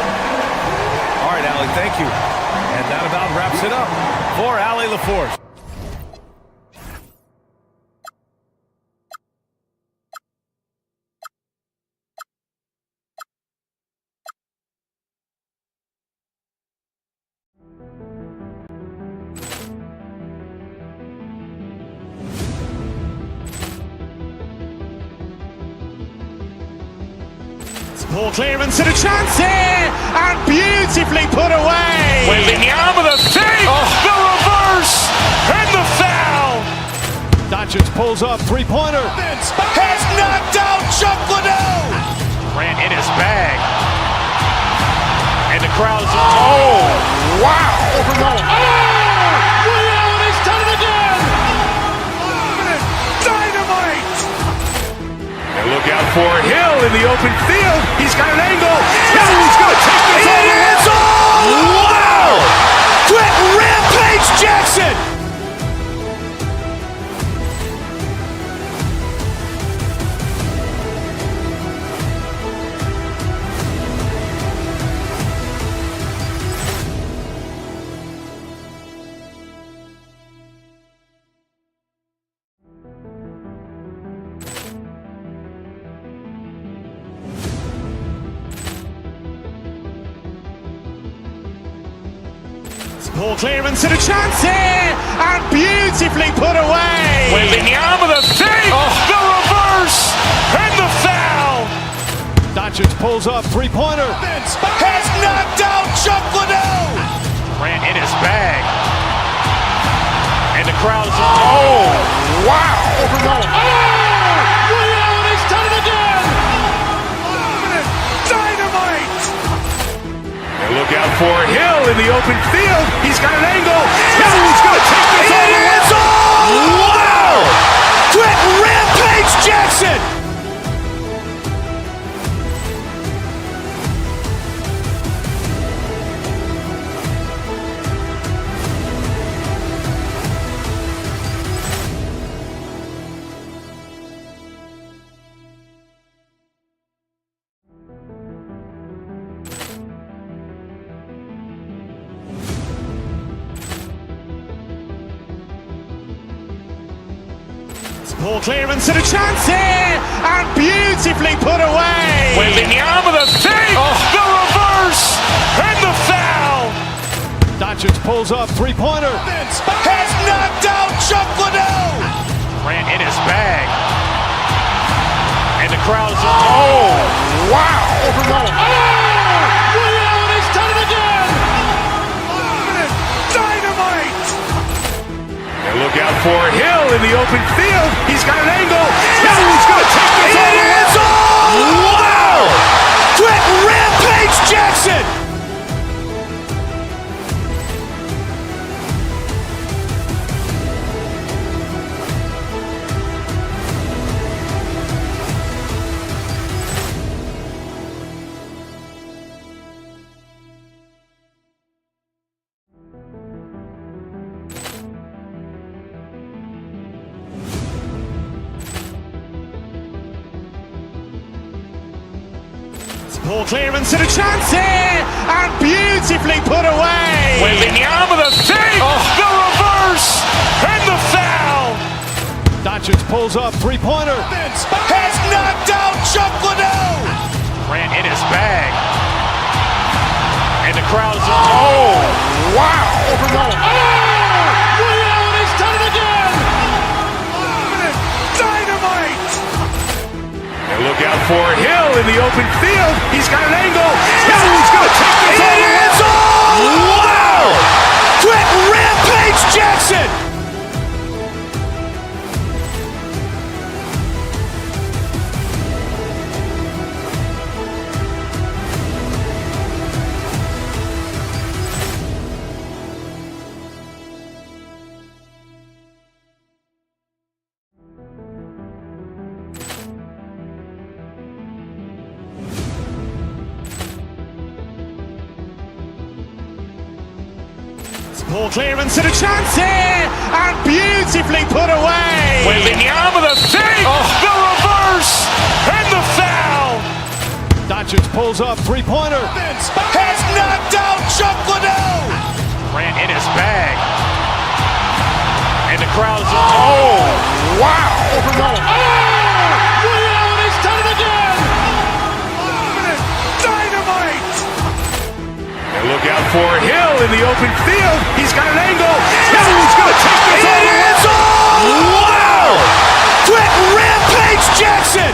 All right, Allie, thank you. And that about wraps it up for Allie LaForce. Ball clearance and a chance here, and beautifully put away. Wembanyama with a save, the reverse, and the foul. Doncic pulls up, three-pointer. Has knocked out Chuck Liddell. Grant in his bag. And the crowd is, oh, wow. Ray Allen has done it again. Dynamite. And look out for Hill in the open field. He's got an angle. Hill's going to take this all the way. Wow! Quick Rampage Jackson. Ball clearance and a chance here, and beautifully put away. Wembanyama with a save, the reverse, and the foul. Doncic pulls up, three-pointer. Has knocked out Chuck Liddell. Grant in his bag. And the crowd is, oh, wow. Ray Allen has done it again. Dynamite. And look out for Hill in the open field. He's got an angle. Hill's going to take this all the way. Wow. Quick Rampage Jackson. Ball clearance and a chance here, and beautifully put away. Wembanyama with a save, the reverse, and the foul. Doncic pulls up, three-pointer. Has knocked out Chuck Liddell. Grant in his bag. And the crowd is, oh, wow. Ray Allen has done it again. Dynamite. And look out for Hill in the open field. He's got an angle. Hill's going to take this all the way. Wow. Quick Rampage Jackson. Ball clearance and a chance here, and beautifully put away. Wembanyama with a save, the reverse, and the foul. Doncic pulls up, three-pointer. Has knocked out Chuck Liddell. Grant in his bag. And the crowd is, oh, wow. Ray Allen has done it again. Dynamite. And look out for Hill in the open field. He's got an angle. Hill's going to take this all the way. Wow. Quick Rampage Jackson. Ball clearance and a chance here, and beautifully put away. Wembanyama the save, the reverse, and the foul. Doncic pulls up, three-pointer. Has knocked out Chuck Liddell. Grant in his bag. And the crowd's, oh, wow. Ray Allen has done it again. Dynamite. And look out for Hill in the open field. He's got an angle. Hill's going to take this all the way. Wow. Quick Rampage Jackson.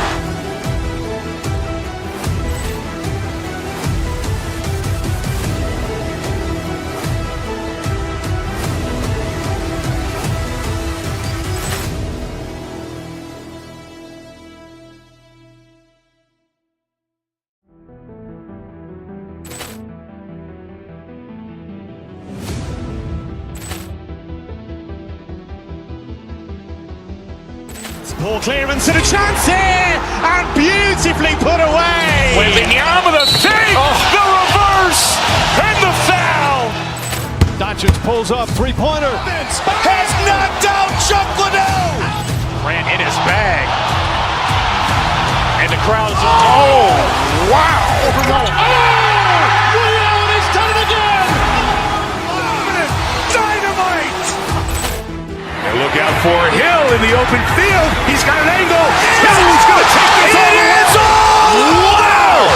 Ball clearance and a chance here, and beautifully put away. Wembanyama the save, the reverse, and the foul. Doncic pulls up, three-pointer. Has knocked out Chuck Liddell. Grant in his bag. And the crowd's, oh, wow. Ray Allen has done it again. Dynamite. And look out for Hill in the open field. He's got an angle. Hill's going to take this all the way. Wow.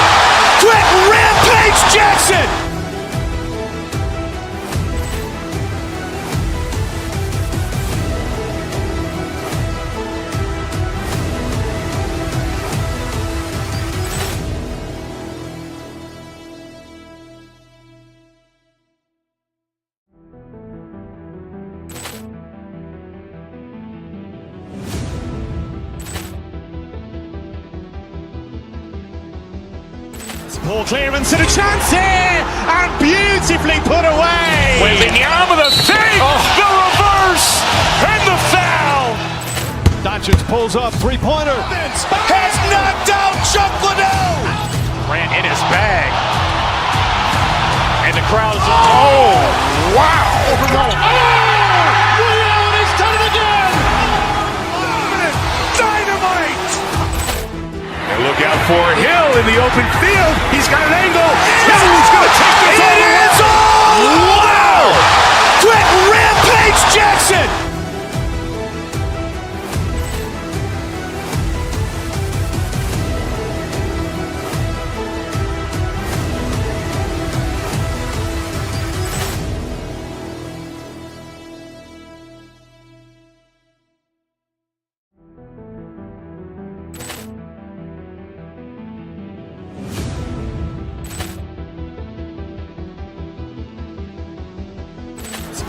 Quick Rampage Jackson. Ball clearance and a chance here, and beautifully put away. Wembanyama the save, the reverse, and the foul. Doncic pulls up, three-pointer. Has knocked out Chuck Liddell. Grant in his bag. And the crowd's, oh, wow. Ray Allen has done it again. Dynamite. And look out for Hill in the open field. He's got an angle. Hill's going to take this all the way. Wow. Quick Rampage Jackson.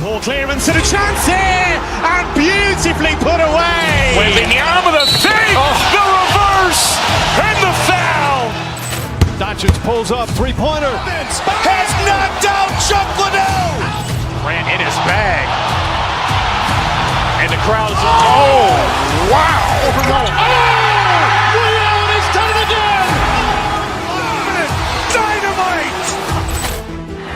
Ball clearance and a chance here, and beautifully put away. Wembanyama the save, the reverse, and the foul. Doncic pulls up, three-pointer. Has knocked out Chuck Liddell. Grant in his bag. And the crowd's, oh, wow. Ray Allen has done it again. Dynamite.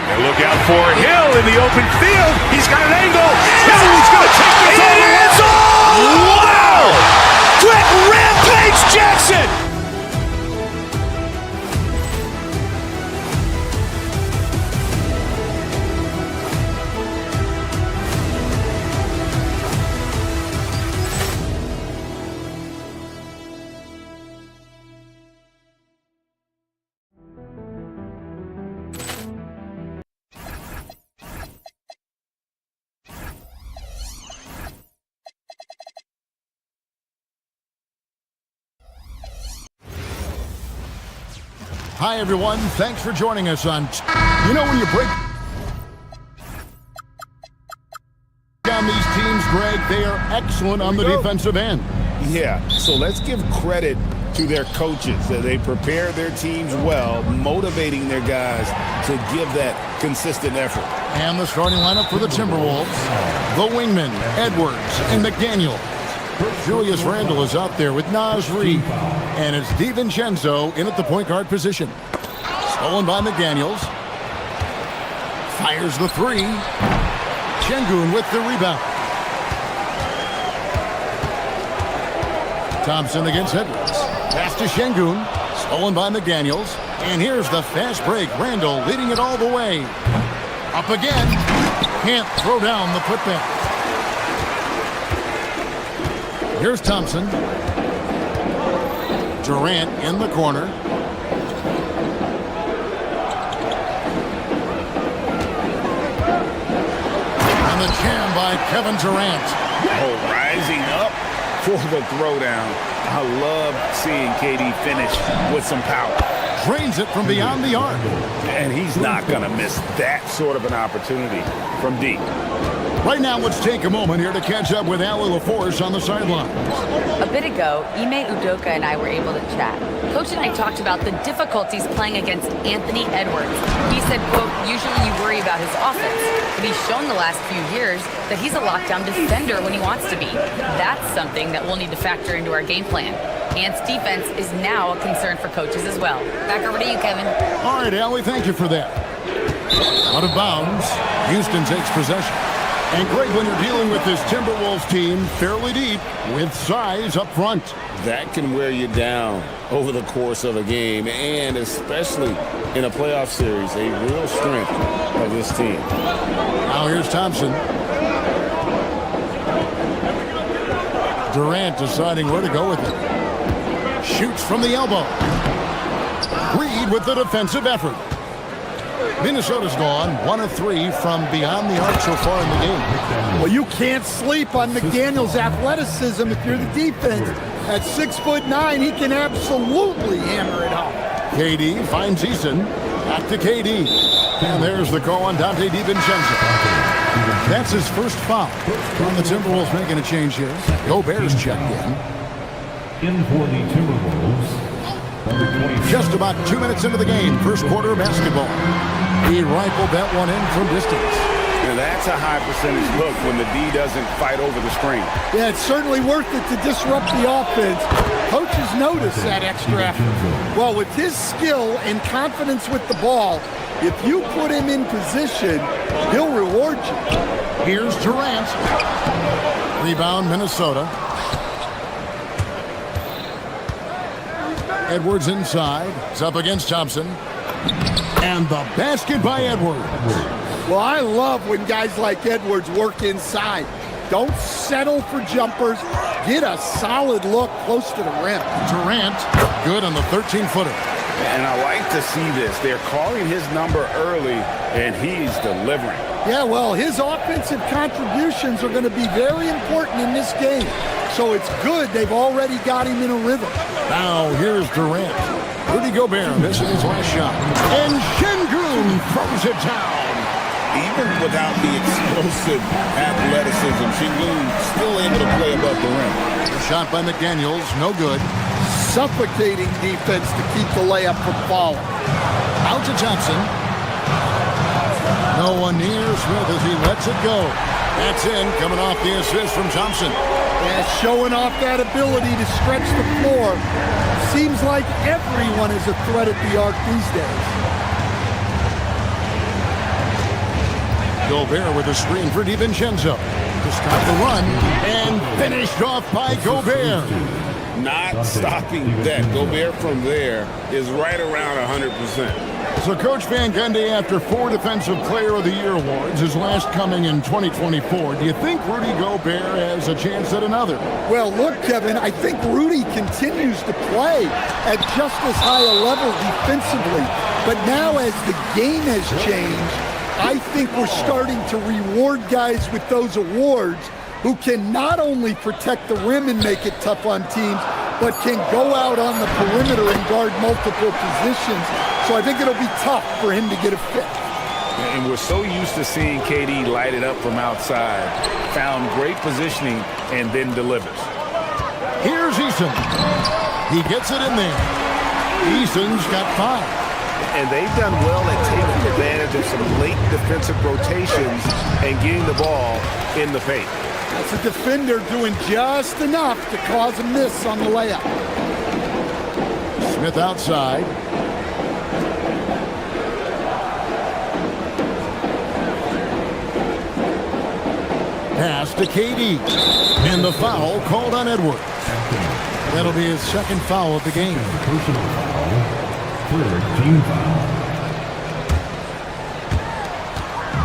And look out for Hill in the open field. He's got an angle. Hill's going to take this all the way. Wow. Quick Rampage Jackson. Hi, everyone. Thanks for joining us on... You know, when you break down these teams, Greg, they are excellent on the defensive end. Yeah, so let's give credit to their coaches. They prepare their teams well, motivating their guys to give that consistent effort. And the starting lineup for the Timberwolves, the wingmen, Edwards and McDaniel. Julius Randle is out there with Naz Reid, and it's DiVincenzo in at the point guard position. Stolen by McDaniels. Fires the three. Şengün with the rebound. Thompson against Edwards. Pass to Şengün. Stolen by McDaniels. And here's the fast break. Randall leading it all the way. Up again. Can't throw down the putback. Here's Thompson. Durant in the corner. And the jam by Kevin Durant. Oh, rising up for the throwdown. I love seeing KD finish with some power. Drains it from beyond the arc. And he's not going to miss that sort of an opportunity from deep. Right now, let's take a moment here to catch up with Allie LaForce on the sidelines. A bit ago, Ime Udoka and I were able to chat. Coach and I talked about the difficulties playing against Anthony Edwards. He said, quote, usually you worry about his offense, but he's shown the last few years that he's a lockdown defender when he wants to be. That's something that we'll need to factor into our game plan. Ant's defense is now a concern for coaches as well. Back over to you, Kevin. All right, Allie, thank you for that. Out of bounds, Houston takes possession. And Greg, when you're dealing with this Timberwolves team fairly deep with size up front, that can wear you down over the course of a game, and especially in a playoff series, a real strength of this team. Now here's Thompson. Durant deciding where to go with it. Shoots from the elbow. Reed with the defensive effort. Minnesota's gone 1 of 3 from beyond the arc so far in the game. Well, you can't sleep on McDaniels' athleticism if you're the defense. At 6'9", he can absolutely hammer it home. KD finds Eason. Back to KD. And there's the call on Dante DiVincenzo. That's his first foul. On the Timberwolves making a change here. Gobert's checked In for the Timberwolves. Just about 2 minutes into the game, first quarter of basketball. He rifled that one in from distance. And that's a high percentage look when the D doesn't fight over the screen. Yeah, it's certainly worth it to disrupt the offense. Coaches notice that extra effort. Well, with his skill and confidence with the ball, if you put him in position, he'll reward you. Here's Durant. Rebound, Minnesota. Edwards inside. It's up against Thompson. And the basket by Edwards. Well, I love when guys like Edwards work inside. Don't settle for jumpers. Get a solid look close to the rim. Durant, good on the 13-footer. And I like to see this. They're calling his number early, and he's delivering. Yeah, well, his offensive contributions are going to be very important in this game. So it's good they've already got him in a rhythm. Now here's Durant. Rudy Gobert missing his last shot. And Şengün throws it down. Even without the explosive athleticism, Şengün still able to play above the rim. Shot by McDaniels, no good. Suffocating defense to keep the layup from falling. Out to Thompson. No one near Smith as he lets it go. That's in, coming off the assist from Thompson. Yeah, showing off that ability to stretch the floor. Seems like everyone is a threat at the arc these days. Gobert with a screen for DiVincenzo. To stop the run, and finished off by Gobert. Not stopping that. Gobert from there is right around 100%. So Coach Van Gundy, after 4 Defensive Player of the Year awards, his last coming in 2024, do you think Rudy Gobert has a chance at another? Well, look, Kevin, I think Rudy continues to play at just as high a level defensively. But now as the game has changed, I think we're starting to reward guys with those awards who can not only protect the rim and make it tough on teams, but can go out on the perimeter and guard multiple positions. So I think it'll be tough for him to get a fifth. And we're so used to seeing KD light it up from outside. Found great positioning and then delivers. Here's Eason. He gets it in there. Eason's got 5. And they've done well at taking advantage of some late defensive rotations and getting the ball in the paint. That's a defender doing just enough to cause a miss on the layup. Smith outside. Pass to KD. And the foul called on Edwards. That'll be his second foul of the game. Personal foul. Third team foul.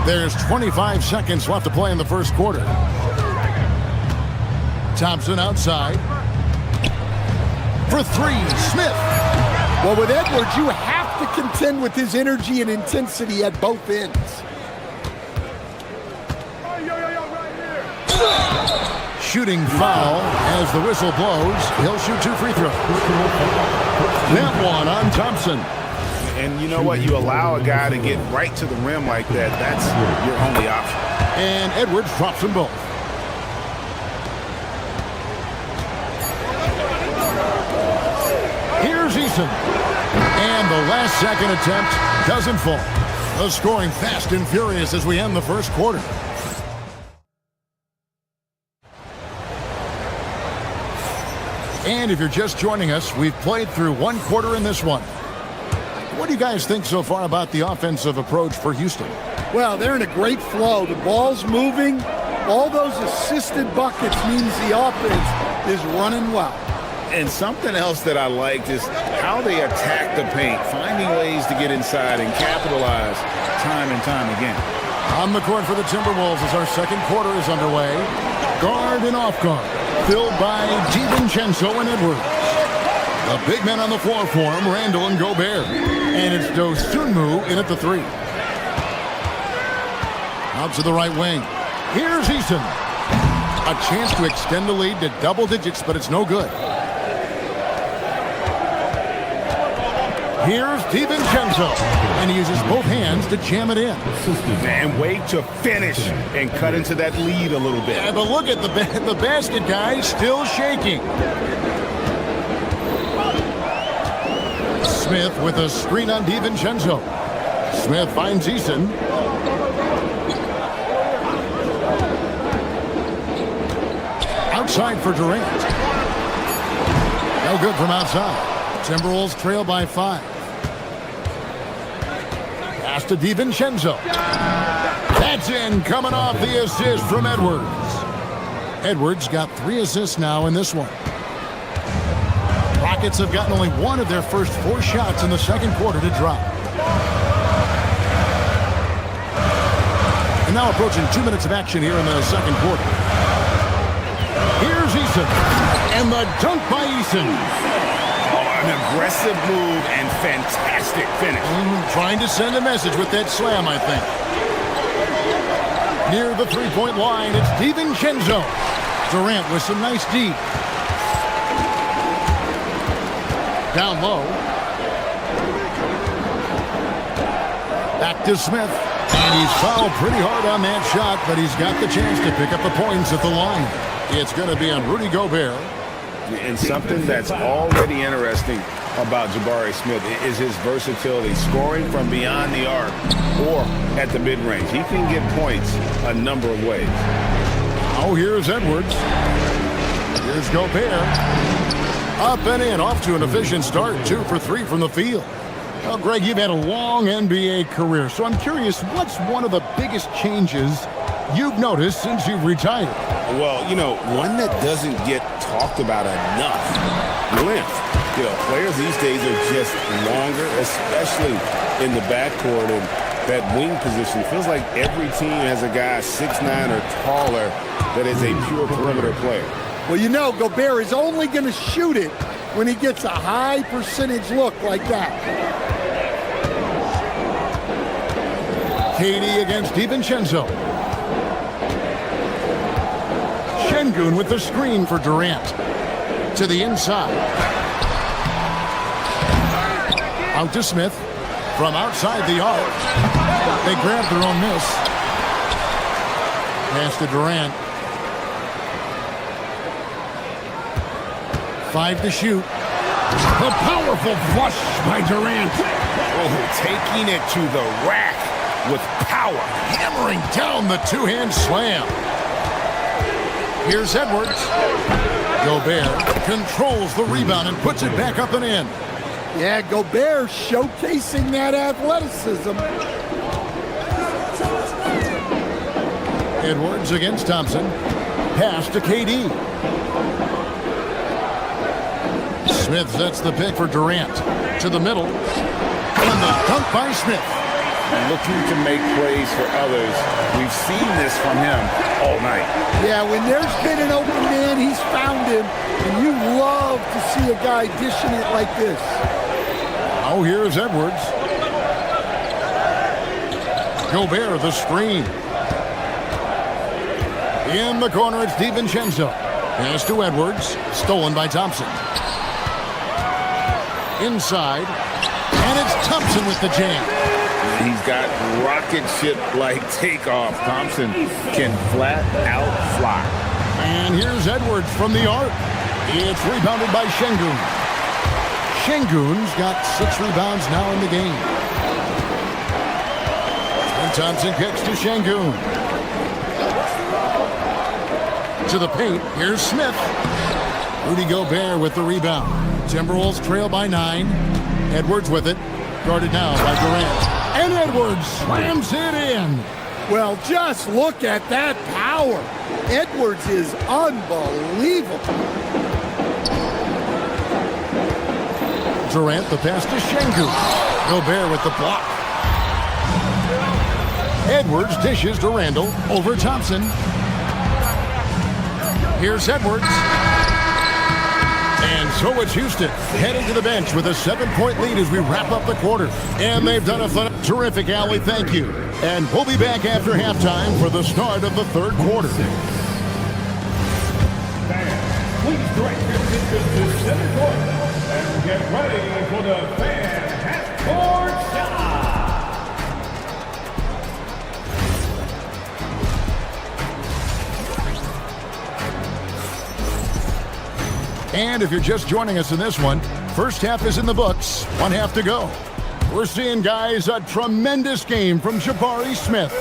There's 25 seconds left to play in the first quarter. Thompson outside. For three, Smith. Well, with Edwards, you have to contend with his energy and intensity at both ends. Shooting foul as the whistle blows. He'll shoot 2 free throws. That one on Thompson. And you know what? You allow a guy to get right to the rim like that. That's your only option. And Edwards drops them both. Here's Eason. And the last second attempt doesn't fall. The scoring fast and furious as we end the first quarter. And if you're just joining us, we've played through one quarter in this one. What do you guys think so far about the offensive approach for Houston? Well, they're in a great flow. The ball's moving. All those assisted buckets means the offense is running well. And something else that I liked is how they attack the paint, finding ways to get inside and capitalize time and time again. On the court for the Timberwolves as our second quarter is underway. Guard and off guard, filled by DiVincenzo and Edwards. The big men on the floor for him, Randall and Gobert. And it's Dosunmu in at the 3. Out to the right wing. Here's Eason. A chance to extend the lead to double digits, but it's no good. Here's DiVincenzo. And he uses both hands to jam it in. And wait to finish and cut into that lead a little bit. Yeah, but look at the basket, guys, still shaking. Smith with a screen on DiVincenzo. Smith finds Eason. Outside for Durant. No good from outside. Timberwolves trail by 5. Pass to DiVincenzo. That's in, coming off the assist from Edwards. Edwards got 3 assists now in this one. Rockets have gotten only one of their first 4 shots in the second quarter to drop. And now approaching 2 minutes of action here in the second quarter. Here's Eason. And the dunk by Eason. An aggressive move and fantastic finish. Trying to send a message with that slam, I think. Near the three-point line, it's DiVincenzo. Durant with some nice D. Down low. Back to Smith. And he's fouled pretty hard on that shot, but he's got the chance to pick up the points at the line. It's going to be on Rudy Gobert. And something that's already interesting about Jabari Smith is his versatility, scoring from beyond the arc or at the mid-range. He can get points a number of ways. Oh, here's Edwards. Here's Gobert. Up and in, off to an efficient start. 2 for 3 from the field. Well, Greg, you've had a long NBA career, so I'm curious, what's one of the biggest changes you've noticed since you've retired? Well, you know, one that doesn't get talked about enough, length. You know, players these days are just longer, especially in the backcourt, and that wing position. Feels like every team has a guy 6'9" or taller that is a pure perimeter player. Well, you know, Gobert is only going to shoot it when he gets a high percentage look like that. KD against DiVincenzo. Şengün with the screen for Durant. To the inside. Out to Smith. From outside the arc. They grab their own miss. Pass to Durant. 5 to shoot. A powerful flush by Durant. Oh, taking it to the rack with power. Hammering down the two-hand slam. Here's Edwards. Gobert controls the rebound and puts it back up and in. Yeah, Gobert showcasing that athleticism. Edwards against Thompson. Pass to KD. Smith sets the pick for Durant. To the middle. And the dunk by Smith. Looking to make plays for others. We've seen this from him all night. Yeah, when there's been an open man, he's found him. And you love to see a guy dishing it like this. Oh, here's Edwards. Gobert, the screen. In the corner, it's DiVincenzo. Pass to Edwards. Stolen by Thompson. Inside. And it's Thompson with the jam. He's got rocket ship-like takeoff. Thompson can flat out fly. And here's Edwards from the arc. It's rebounded by Şengün. Şengün's got 6 rebounds now in the game. And Thompson kicks to Şengün. To the paint, here's Smith. Rudy Gobert with the rebound. Timberwolves trail by 9. Edwards with it. Guarded now by Durant. And Edwards slams it in. Well, just look at that power. Edwards is unbelievable. Durant, the pass to Şengün. Gobert with the block. Edwards dishes to Randall over Thompson. Here's Edwards. And so it's Houston heading to the bench with a 7-point lead as we wrap up the quarter. And they've done a terrific, Allie. Thank you. And we'll be back after halftime for the start of the third quarter. Please direct your attention to center court and get ready for the fan half-court shot. And if you're just joining us in this one, first half is in the books, 1 half to go. We're seeing, guys, a tremendous game from Jabari Smith.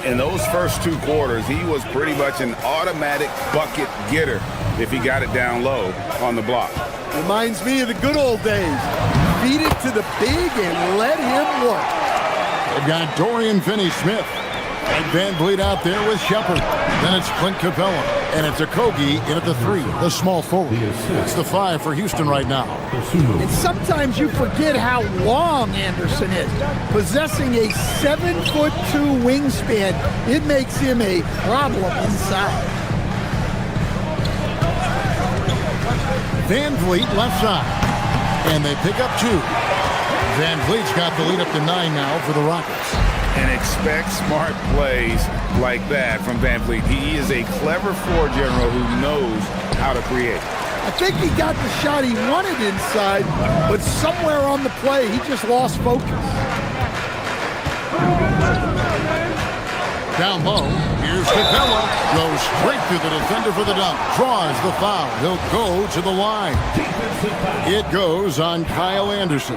In those first 2 quarters, he was pretty much an automatic bucket getter if he got it down low on the block. Reminds me of the good old days. Feed it to the big and let him work. They've got Dorian Finney-Smith and Van Vliet out there with Shepard. Then it's Clint Capella. And it's Okogie in at the 3, the small forward. It's the 5 for Houston right now. And sometimes you forget how long Anderson is. Possessing a 7'2" wingspan, it makes him a problem inside. Van Vliet left side. And they pick up 2. Van Vliet's got the lead up to 9 now for the Rockets. And expect smart plays like that from Van Vliet. He is a clever floor general who knows how to create. I think he got the shot he wanted inside, but somewhere on the play, he just lost focus. Down low, here's Capella. Goes straight through the defender for the dunk. Draws the foul. He'll go to the line. It goes on Kyle Anderson.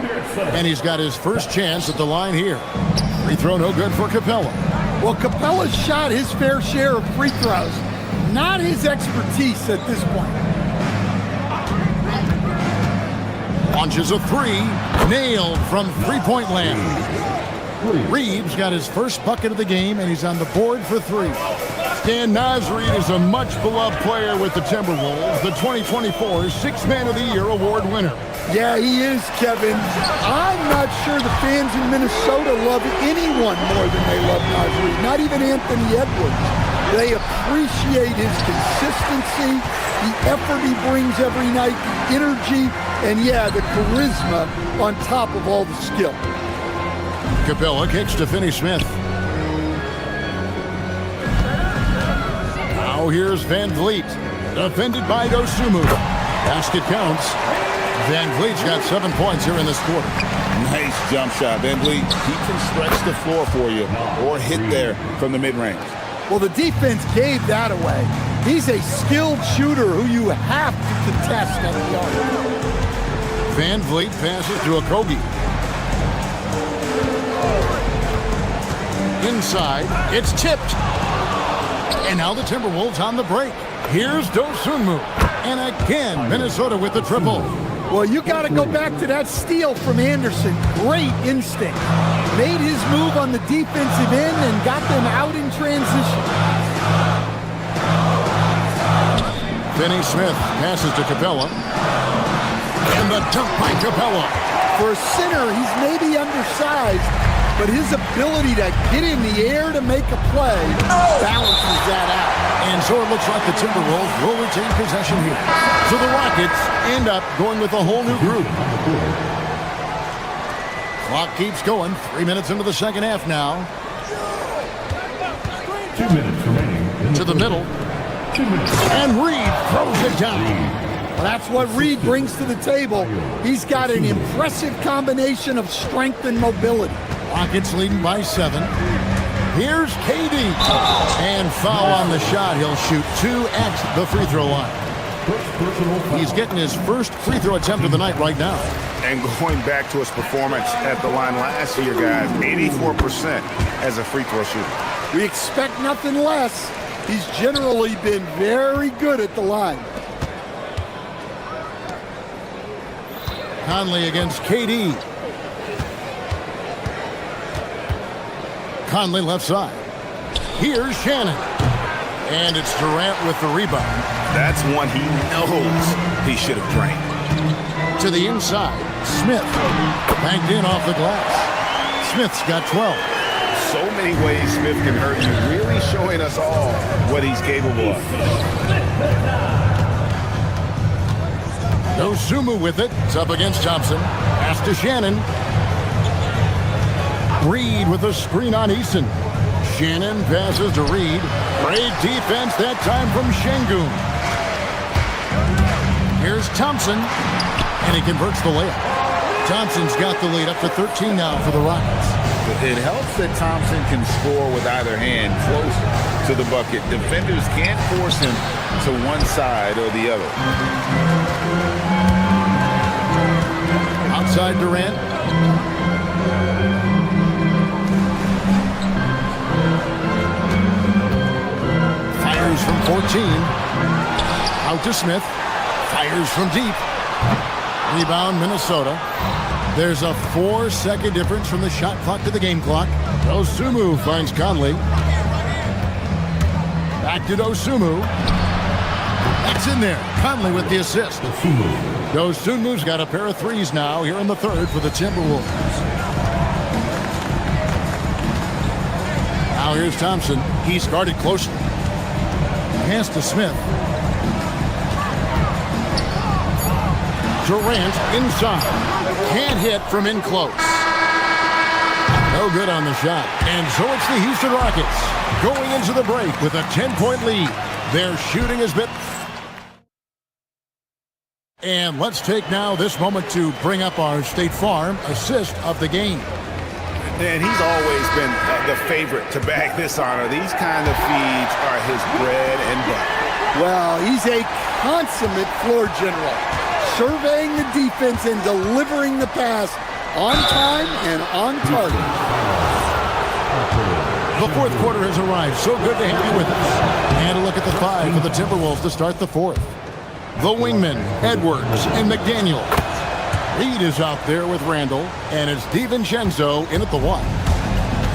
And he's got his first chance at the line here. Free throw no good for Capella. Well, Capella's shot his fair share of free throws. Not his expertise at this point. Launches a 3. Nailed from three-point land. Reeves got his first bucket of the game, and he's on the board for 3. Stan Nasri is a much-beloved player with the Timberwolves, the 2024 Sixth Man of the Year award winner. Yeah, he is, Kevin. I'm not sure the fans in Minnesota love anyone more than they love Nasri, not even Anthony Edwards. They appreciate his consistency, the effort he brings every night, the energy, and yeah, the charisma on top of all the skill. Capella kicks to Finney-Smith. Now here's Van Vliet, defended by Dosunmu. Basket counts. Van Vliet's got 7 points here in this quarter. Nice jump shot. Van Vliet, he can stretch the floor for you or hit there from the mid-range. Well, the defense gave that away. He's a skilled shooter who you have to contest at the arc. Van Vliet passes to Okogie. Inside, it's tipped. And now the Timberwolves on the break. Here's Dosunmu. And again, Minnesota with the triple. Well, you got to go back to that steal from Anderson. Great instinct. Made his move on the defensive end and got them out in transition. Finney Smith passes to Capella. And the dunk by Capella. For a center, he's maybe undersized, but his ability to get in the air to make a play balances that out. And so it looks like the Timberwolves will retain possession here. So the Rockets end up going with a whole new group. Clock keeps going. 3 minutes into the second half now. 2 minutes remaining. To the middle. And Reed throws it down. Well, that's what Reed brings to the table. He's got an impressive combination of strength and mobility. Rockets leading by 7. Here's KD. And foul on the shot. He'll shoot 2 at the free throw line. He's getting his first free throw attempt of the night right now. And going back to his performance at the line last year, guys, 84% as a free throw shooter. We expect nothing less. He's generally been very good at the line. Conley against KD. Conley left side. Here's Shannon. And it's Durant with the rebound. That's one he knows he should have drained. To the inside. Smith. Banked in off the glass. Smith's got 12. So many ways Smith can hurt you, really showing us all what he's capable of. Dosunmu with it. It's up against Thompson. Pass to Shannon. Reed with a screen on Eason. Shannon passes to Reed. Great defense that time from Şengün. Here's Thompson. And he converts the layup. Thompson's got the lead up to 13 now for the Rockets. It helps that Thompson can score with either hand close to the bucket. Defenders can't force him to one side or the other. Outside Durant. Fires from 14. Out to Smith. Fires from deep. Rebound Minnesota. There's a 4-second difference from the shot clock to the game clock. Dosunmu finds Conley. Back to Dosunmu. That's in there. Conley with the assist. Dosunmu's got a pair of threes now here in the third for the Timberwolves. Now here's Thompson. He's guarded closely. Pass to Smith. Durant inside. Can't hit from in close. No good on the shot. And so it's the Houston Rockets going into the break with a 10-point lead. Their shooting has been... And let's take now this moment to bring up our State Farm assist of the game. And he's always been the favorite to bag this honor. These kind of feeds are his bread and butter. Well, he's a consummate floor general, surveying the defense and delivering the pass on time and on target. The fourth quarter has arrived. So good to have you with us. And a look at the 5 for the Timberwolves to start the fourth. The wingmen, Edwards and McDaniel. Reed is out there with Randall, and it's DiVincenzo in at the 1.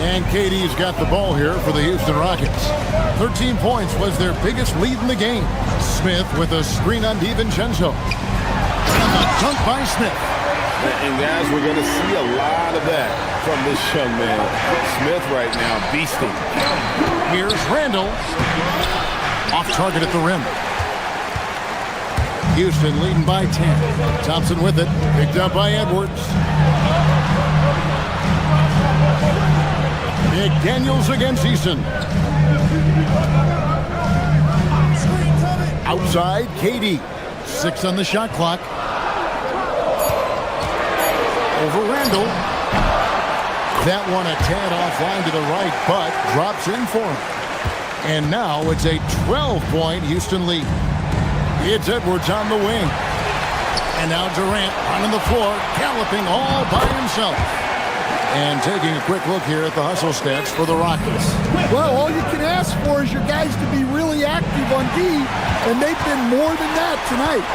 And KD's got the ball here for the Houston Rockets. 13 points was their biggest lead in the game. Smith with a screen on DiVincenzo. And the dunk by Smith. And guys, we're going to see a lot of that from this young man. Smith right now beasting. Here's Randall. Off target at the rim. Houston leading by 10. Thompson with it. Picked up by Edwards. McDaniels against Eason. Outside, KD. 6 on the shot clock. Over Randall. That one a tad offline to the right, but drops in for him. And now it's a 12-point Houston lead. It's Edwards on the wing. And now Durant on the floor, galloping all by himself. And taking a quick look here at the hustle stats for the Rockets. Well, all you can ask for is your guys to be really active on D, and they've been more than that tonight.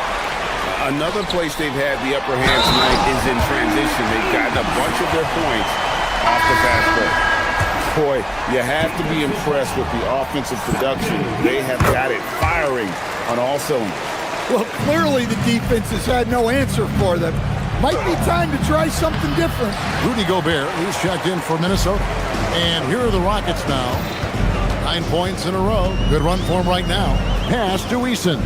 Another place they've had the upper hand tonight is in transition. They've gotten a bunch of their points off the fast break. Boy, you have to be impressed with the offensive production. They have got it firing firing on all cylinders. Well, clearly the defense has had no answer for them. Might be time to try something different. Rudy Gobert, who's checked in for Minnesota. And here are the Rockets now. 9 points in a row. Good run for him right now. Pass to Eason.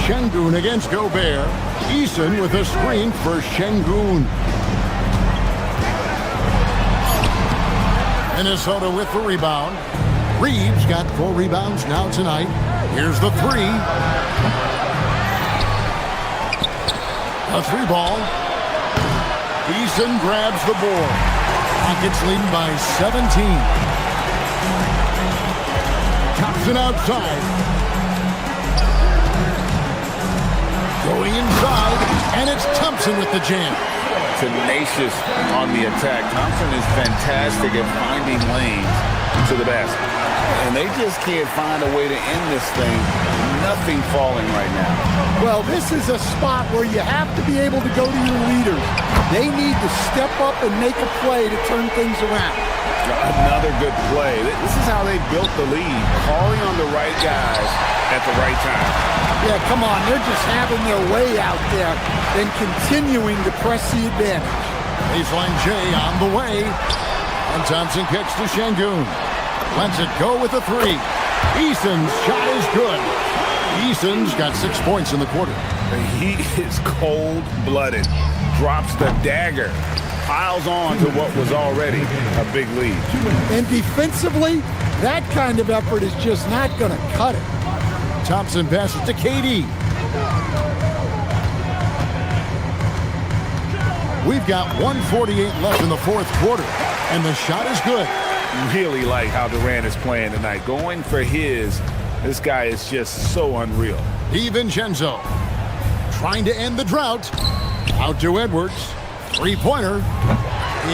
Şengün against Gobert. Eason with a screen for Şengün. Minnesota with the rebound. Reeves got 4 rebounds now tonight. Here's the 3. A 3 ball. Eason grabs the board. Rockets leading by 17. Thompson outside. Going inside, and it's Thompson with the jam. Tenacious on the attack. Thompson is fantastic at finding lanes to the basket. And they just can't find a way to end this thing. Nothing falling right now. Well, this is a spot where you have to be able to go to your leaders. They need to step up and make a play to turn things around. Another good play. This is how they built the lead, calling on the right guys at the right time. Yeah, come on. They're just having their way out there and continuing to press the advantage. Baseline J on the way. And Thompson kicks to Şengün. Lets it go with a 3. Eason's shot is good. Eason's got 6 points in the quarter. He is cold-blooded. Drops the dagger. Piles on to what was already a big lead. And defensively, that kind of effort is just not going to cut it. Thompson passes to KD. We've got 1:48 left in the 4th quarter, and the shot is good. Really like how Durant is playing tonight. Going for his. This guy is just so unreal. DiVincenzo trying to end the drought. Out to Edwards. 3-pointer.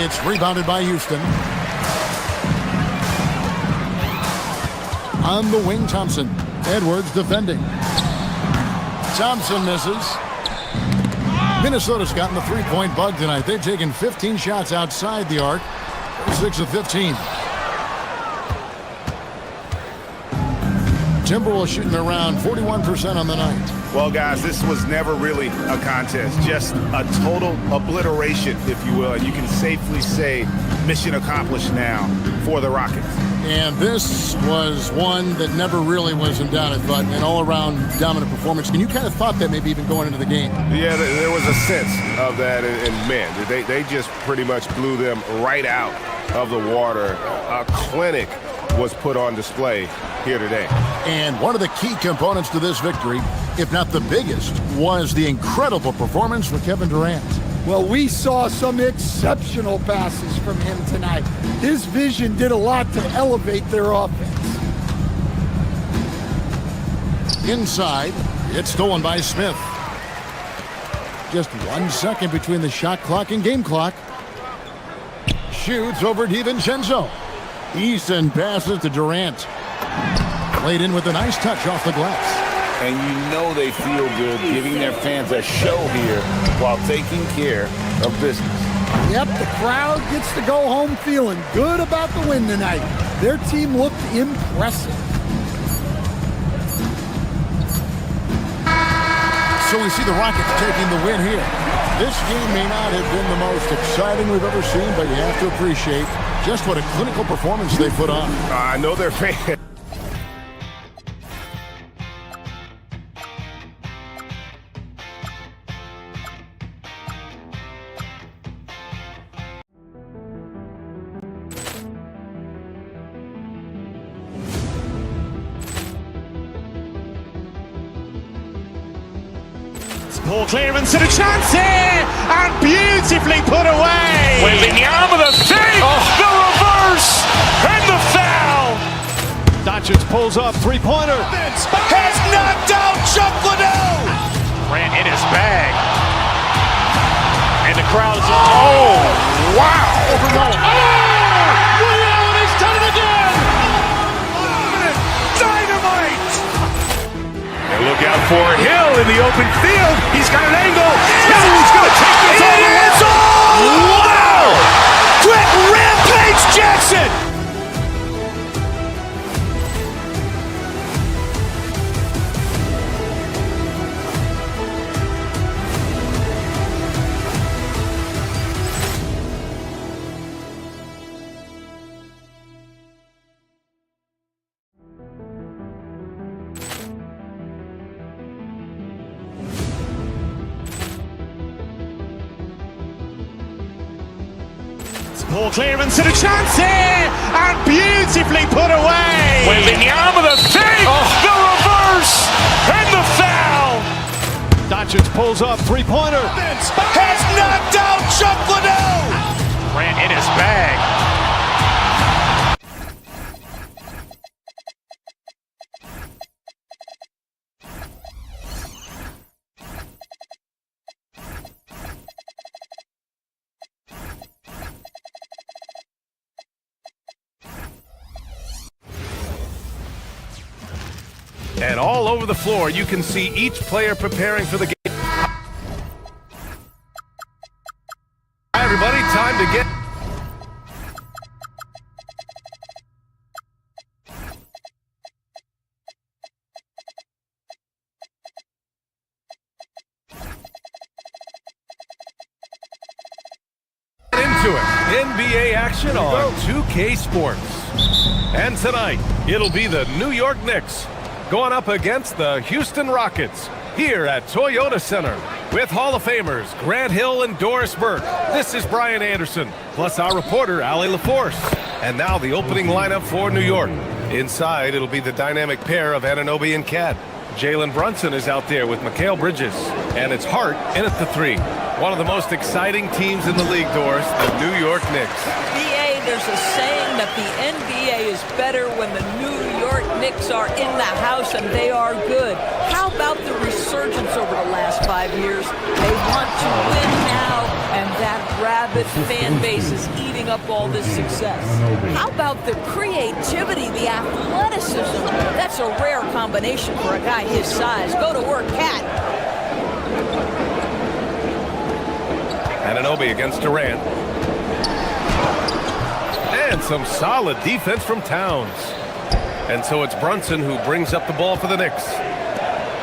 It's rebounded by Houston. On the wing, Thompson. Edwards defending. Thompson misses. Minnesota's gotten the 3-point bug tonight. They've taken 15 shots outside the arc. 6 of 15. Timberwolves shooting around 41% on the night. Well, guys, this was never really a contest. Just a total obliteration, if you will. And you can safely say mission accomplished now for the Rockets. And this was one that never really was in doubt, but an all-around dominant performance. And you kind of thought that maybe even going into the game. Yeah, there was a sense of that. And man, they just pretty much blew them right out of the water. A clinic was put on display here today. And one of the key components to this victory, if not the biggest, was the incredible performance from Kevin Durant. Well, we saw some exceptional passes from him tonight. His vision did a lot to elevate their offense. Inside, it's stolen by Smith. Just 1 second between the shot clock and game clock. Shoots over DiVincenzo. Eason passes to Durant. Played in with a nice touch off the glass. And you know they feel good giving their fans a show here while taking care of business. Yep, the crowd gets to go home feeling good about the win tonight. Their team looked impressive. So we see the Rockets taking the win here. This game may not have been the most exciting we've ever seen, but you have to appreciate just what a clinical performance they put on. I know they're fans. Poor clearance and a chance here, and beautifully put away. Wembanyama the save, the reverse, and the foul. Doncic pulls up, 3-pointer. Has knocked out Chuck Liddell. Ran in his bag. And the crowd is, oh, wow. He's done it again. Dynamite. And look out for Hill in the open field. He's got an angle. He's going to take this all the way. Wow! Quick rampage Jackson. Poor clearance and a chance here, and beautifully put away. Wembanyama the save, the reverse, and the foul. Doncic pulls up, three-pointer. Has knocked out Chuck Liddell. Ran in his bag. And all over the floor, you can see each player preparing for the game. Hi, everybody. Time to get... into it. NBA action on 2K Sports. And tonight, it'll be the New York Knicks going up against the Houston Rockets here at Toyota Center with Hall of Famers Grant Hill and Doris Burke. This is Brian Anderson, plus our reporter, Allie LaForce. And now the opening lineup for New York. Inside, it'll be the dynamic pair of Anunoby and Cat. Jalen Brunson is out there with Mikal Bridges, and it's Hart in at the three. One of the most exciting teams in the league, Doris, the New York Knicks. There's a saying that the NBA is better when the New York Knicks are in the house and they are good. How about the resurgence over the last 5 years? They want to win now, and that rabid fan base is eating up all this success. How about the creativity, the athleticism? That's a rare combination for a guy his size. Go to work, Cat. Anunoby against Durant. And some solid defense from Towns. And so it's Brunson who brings up the ball for the Knicks.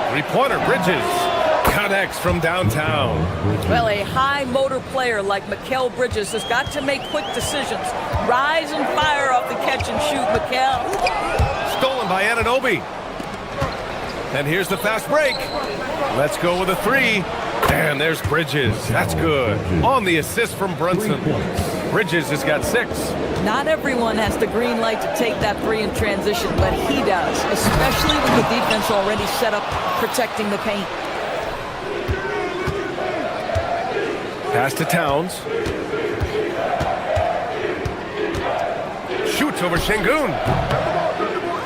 Three-pointer, Bridges connects from downtown. Well, a high motor player like Mikal Bridges has got to make quick decisions. Rise and fire off the catch and shoot, Mikal. Stolen by Anunoby. And here's the fast break. Let's go with a three. And there's Bridges. That's good. On the assist from Brunson. Bridges has got 6. Not everyone has the green light to take that three in transition, but he does, especially with the defense already set up protecting the paint. Pass to Towns. Shoots over Şengün.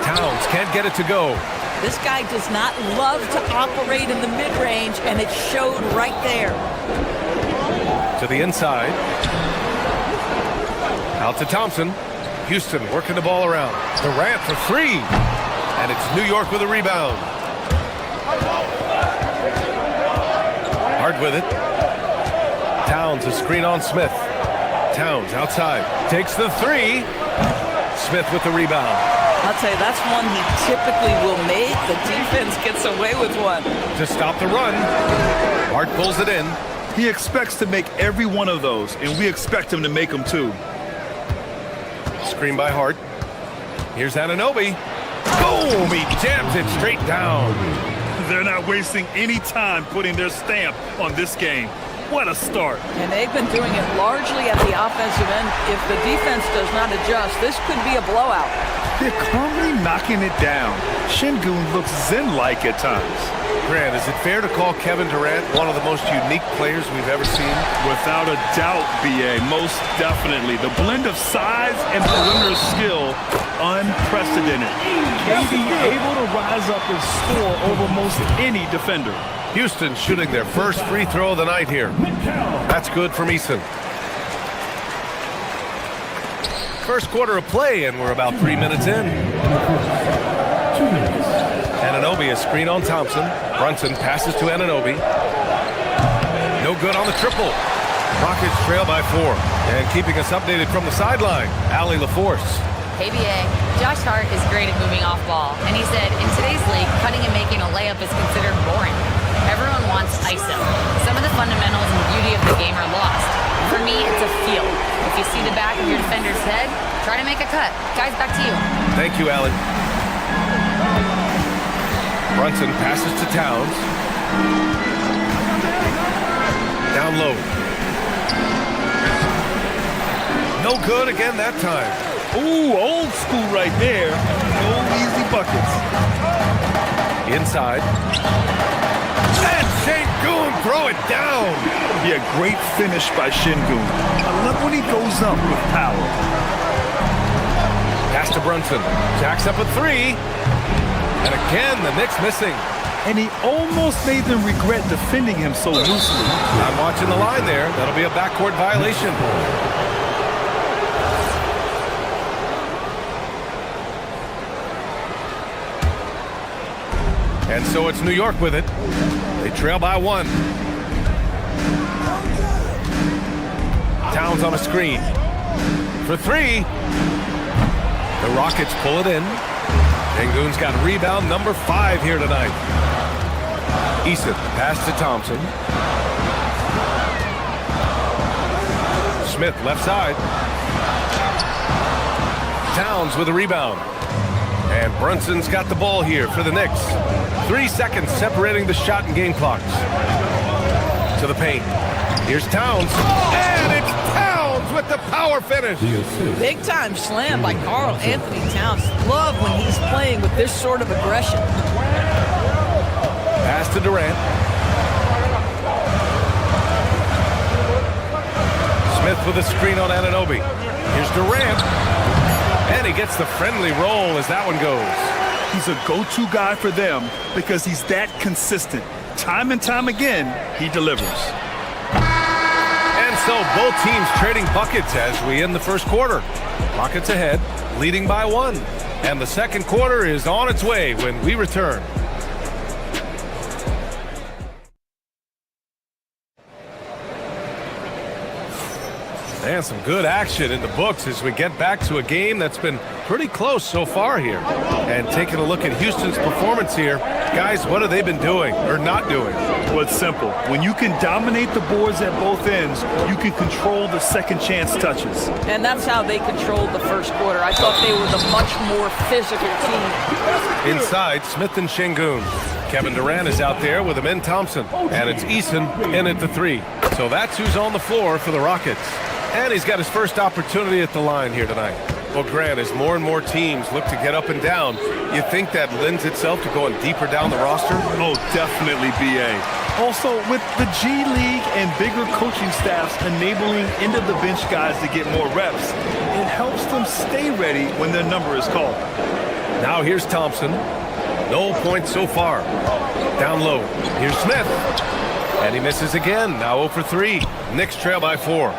Towns can't get it to go. This guy does not love to operate in the mid-range, and it showed right there. To the inside. Out to Thompson. Houston working the ball around. Durant for 3. And it's New York with a rebound. Hard with it. Towns a screen on Smith. Towns outside. Takes the 3. Smith with the rebound. I'll tell you, that's one he typically will make. The defense gets away with one. To stop the run. Hart pulls it in. He expects to make every one of those, and we expect him to make them too. Screen by Hart. Here's Anunoby. Boom! He jams it straight down. They're not wasting any time putting their stamp on this game. What a start. And they've been doing it largely at the offensive end. If the defense does not adjust, this could be a blowout. They're calmly knocking it down. Şengün looks zen-like at times. Grant, is it fair to call Kevin Durant one of the most unique players we've ever seen? Without a doubt, B.A., most definitely. The blend of size and perimeter skill, unprecedented. KD able to rise up and score over most any defender. Houston shooting their first free throw of the night here. That's good from Eason. First quarter of play, and we're about 3 minutes in. Anunoby a screen on Thompson. Brunson passes to Anunoby. No good on the triple. Rockets trail by 4. And keeping us updated from the sideline, Allie LaForce. Hey, BA. Josh Hart is great at moving off ball, and he said, in today's league, cutting and making a layup is considered boring. Everyone wants ISO. Some of the fundamentals and beauty of the game are lost. For me, it's a feel. If you see the back of your defender's head, try to make a cut. Guys, back to you. Thank you, Allie. Brunson passes to Towns. Down low. No good again that time. Ooh, old school right there. No easy buckets. Inside. And Şengün throw it down. Yeah, great finish by Şengün. I love when he goes up with power. Pass to Brunson. Jacks up a three. And again, the Knicks missing. And he almost made them regret defending him so loosely. I'm watching the line there. That'll be a backcourt violation. And so it's New York with it. They trail by 1. Towns on a screen. For 3. The Rockets pull it in. Şengün's got rebound number 5 here tonight. Eason, pass to Thompson. Smith, left side. Towns with a rebound. And Brunson's got the ball here for the Knicks. 3 seconds separating the shot and game clocks. To the paint. Here's Towns. And it's Towns with the power finish. Big time slam by Karl Anthony Towns. Love when he's playing with this sort of aggression. Pass to Durant. Smith with a screen on Anunoby. Here's Durant. And he gets the friendly roll as that one goes. He's a go-to guy for them because he's that consistent. Time and time again, he delivers. And so both teams trading buckets as we end the first quarter. Rockets ahead, leading by 1. And the second quarter is on its way when we return. And some good action in the books as we get back to a game that's been pretty close so far here. And taking a look at Houston's performance here, guys, what have they been doing or not doing? Well, it's simple. When you can dominate the boards at both ends, you can control the second chance touches. And that's how they controlled the first quarter. I thought they were the much more physical team. Inside, Smith and Şengün. Kevin Durant is out there with Amin Thompson. And it's Eason in at the 3. So that's who's on the floor for the Rockets. And he's got his first opportunity at the line here tonight. Well, Grant, as more and more teams look to get up and down, you think that lends itself to going deeper down the roster? Oh, definitely, B.A. Also, with the G League and bigger coaching staffs enabling end-of-the-bench guys to get more reps, it helps them stay ready when their number is called. Now here's Thompson. No points so far. Down low. Here's Smith. And he misses again. Now 0 for 3. Knicks trail by 4.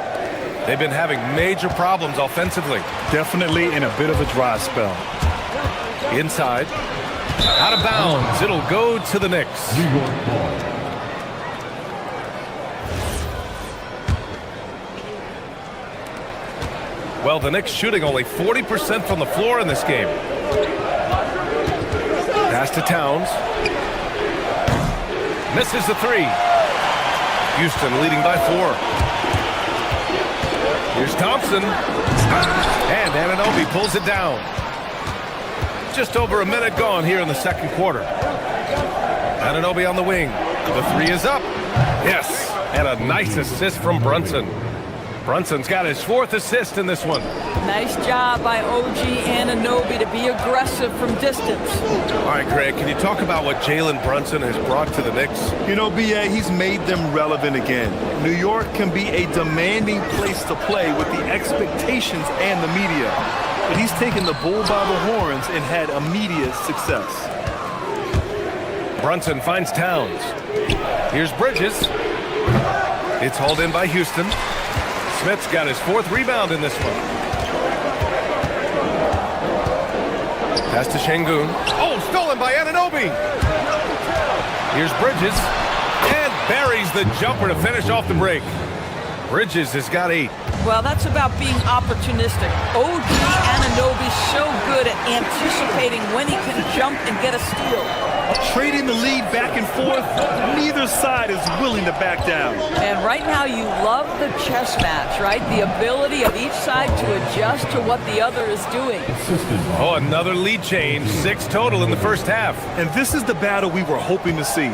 They've been having major problems offensively. Definitely in a bit of a dry spell. Inside. Out of bounds. It'll go to the Knicks. Well, the Knicks shooting only 40% from the floor in this game. Pass to Towns. Misses the 3. Houston leading by 4. Here's Thompson. And Anunoby pulls it down. Just over a minute gone here in the second quarter. Anunoby on the wing. The 3 is up. Yes. And a nice assist from Brunson. Brunson's got his 4th assist in this one. Nice job by OG Anunoby to be aggressive from distance. All right, Greg, can you talk about what Jalen Brunson has brought to the Knicks? You know, B.A., he's made them relevant again. New York can be a demanding place to play with the expectations and the media. But he's taken the bull by the horns and had immediate success. Brunson finds Towns. Here's Bridges. It's hauled in by Houston. Smith's got his 4th rebound in this one. Pass to Şengün. Oh, stolen by Anunoby. Here's Bridges. And buries the jumper to finish off the break. Bridges has got 8. Well, that's about being opportunistic. OG Anunoby's so good at anticipating when he can jump and get a steal. Trading the lead back and forth, neither side is willing to back down. And right now you love the chess match, right? The ability of each side to adjust to what the other is doing. Oh, another lead change. 6 total in the first half. And this is the battle we were hoping to see.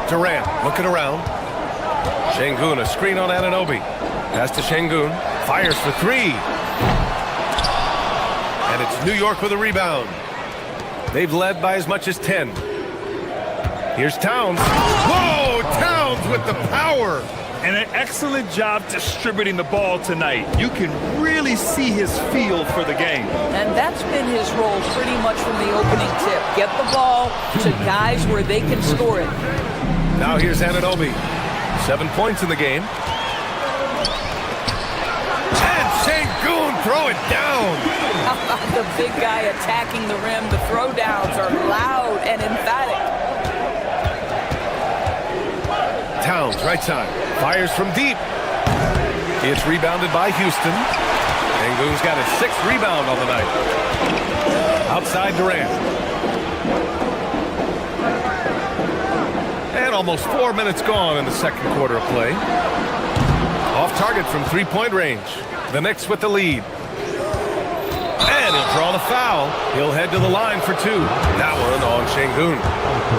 Durant looking around. Şengün, a screen on Anunoby. Pass to Şengün. Fires for three. And it's New York with a rebound. They've led by as much as 10. Here's Towns. Whoa! Towns with the power. And an excellent job distributing the ball tonight. You can really see his feel for the game. And that's been his role pretty much from the opening tip. Get the ball to guys where they can score it. Now here's Anunoby. 7 points in the game. And Şengün, throw it down. The big guy attacking the rim. The throwdowns are loud and emphatic. Towns, right side. Fires from deep. It's rebounded by Houston. Şengün's got his 6th rebound on the night. Outside Durant. And almost 4 minutes gone in the second quarter of play. Off target from three-point range. The Knicks with the lead. And he'll draw the foul. He'll head to the line for two. That one on Şengün.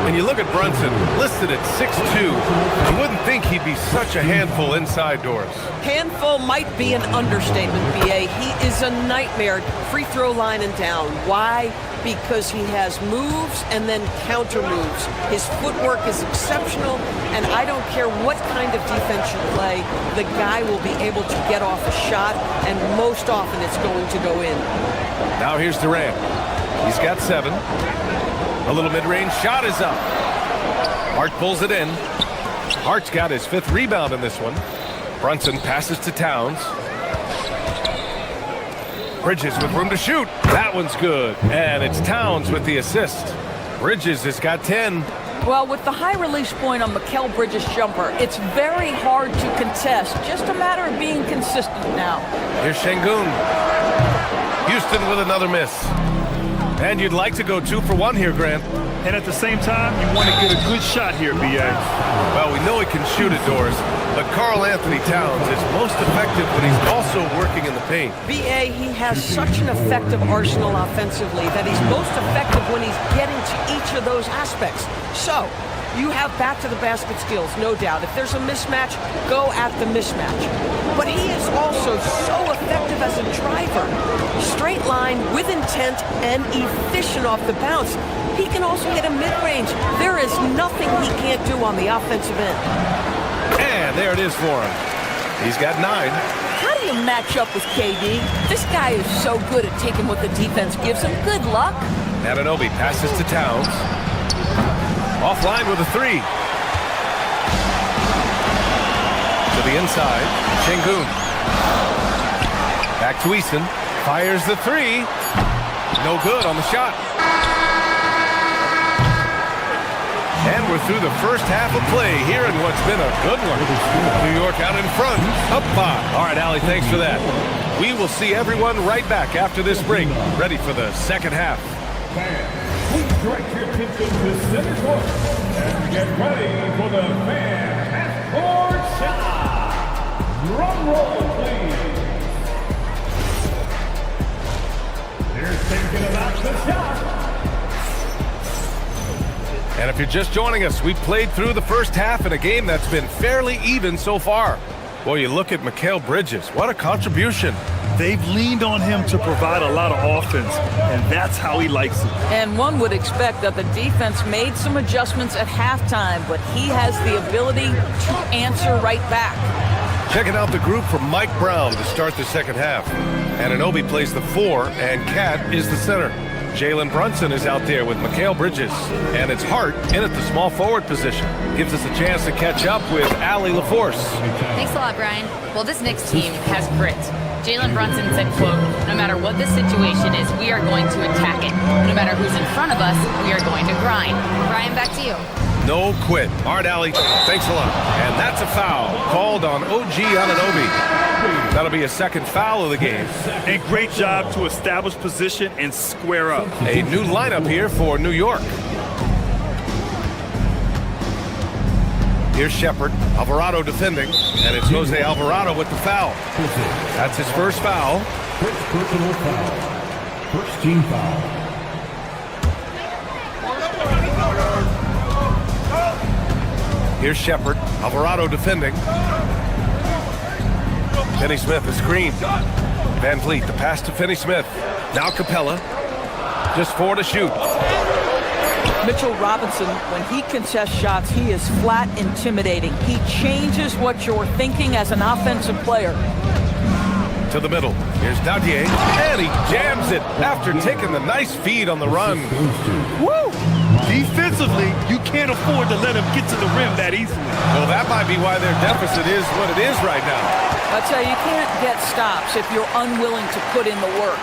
And you look at Brunson, listed at 6'2". You wouldn't think he'd be such a handful inside doors. Handful might be an understatement, B.A. He is a nightmare free throw line and down. Why? Because he has moves and then counter moves. His footwork is exceptional, and I don't care what kind of defense you play, the guy will be able to get off a shot, and most often it's going to go in. Now here's Durant. He's got 7. A little mid-range shot is up. Hart pulls it in. Hart's got his 5th rebound in this one. Brunson passes to Towns. Bridges with room to shoot. That one's good. And it's Towns with the assist. Bridges has got 10. Well, with the high release point on Mikal Bridges' jumper, it's very hard to contest. Just a matter of being consistent now. Here's Şengün. Houston with another miss. And you'd like to go 2 for 1 here, Grant. And at the same time, you want to get a good shot here, B.A. Well, we know he can shoot it, Doors, but Karl Anthony Towns is most effective when he's also working in the paint. B.A., he has such an effective arsenal offensively that he's most effective when he's getting to each of those aspects. So, you have back-to-the-basket skills, no doubt. If there's a mismatch, go at the mismatch. But he is also so effective as a driver. Straight line, with intent, and efficient off the bounce. He can also hit a mid-range. There is nothing he can't do on the offensive end. And there it is for him. He's got 9. How do you match up with KD? This guy is so good at taking what the defense gives him. Good luck. Anunoby passes to Towns. Offline with a 3. To the inside, Şengün. Back to Eason. Fires the 3. No good on the shot. And we're through the first half of play here in what's been a good one. New York out in front, up 5. All right, Allie, thanks for that. We will see everyone right back after this break, ready for the second half. Please direct your attention to center court and get ready for the fan half-court shot. Drum roll, please. They're thinking about the shot. And if you're just joining us, we played through the first half in a game that's been fairly even so far. Well, you look at Mikal Bridges. What a contribution. They've leaned on him to provide a lot of offense, and that's how he likes it. And one would expect that the defense made some adjustments at halftime, but he has the ability to answer right back. Checking out the group from Mike Brown to start the second half. Anunoby plays the 4, and Cat is the center. Jalen Brunson is out there with Mikal Bridges, and it's Hart in at the small forward position. Gives us a chance to catch up with Allie LaForce. Thanks a lot, Brian. Well, this Knicks team has grit. Jalen Brunson said, quote, "No matter what the situation is, we are going to attack it. No matter who's in front of us, we are going to grind." Brian, back to you. No quit. All right, Allie, thanks a lot. And that's a foul called on OG Anunoby. That'll be a second foul of the game. And great job to establish position and square up. A new lineup here for New York. Here's Shepard, Alvarado defending, and it's Jose Alvarado with the foul. That's his first foul. First personal foul. First team foul. Here's Shepard. Alvarado defending. Finney Smith, a screen. Van Vliet, the pass to Finney Smith. Now Capella. Just 4 to shoot. Mitchell Robinson, when he contests shots, he is flat intimidating. He changes what you're thinking as an offensive player. To the middle. Here's Dadier, and he jams it after taking the nice feed on the run. Woo! Defensively, you can't afford to let him get to the rim that easily. Well, that might be why their deficit is what it is right now. I'll tell you, you can't get stops if you're unwilling to put in the work.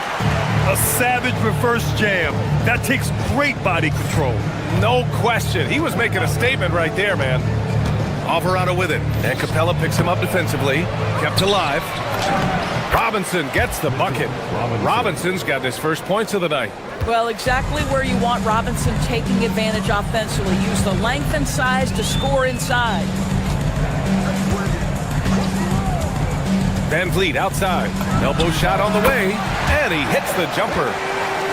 A savage reverse jam. That takes great body control. No question. He was making a statement right there, man. Alvarado with it, and Capella picks him up defensively. Kept alive. Robinson gets the bucket. Robinson's got his first points of the night. Well, exactly where you want Robinson taking advantage offensively. Use the length and size to score inside. Van Vliet outside. Elbow shot on the way, and he hits the jumper.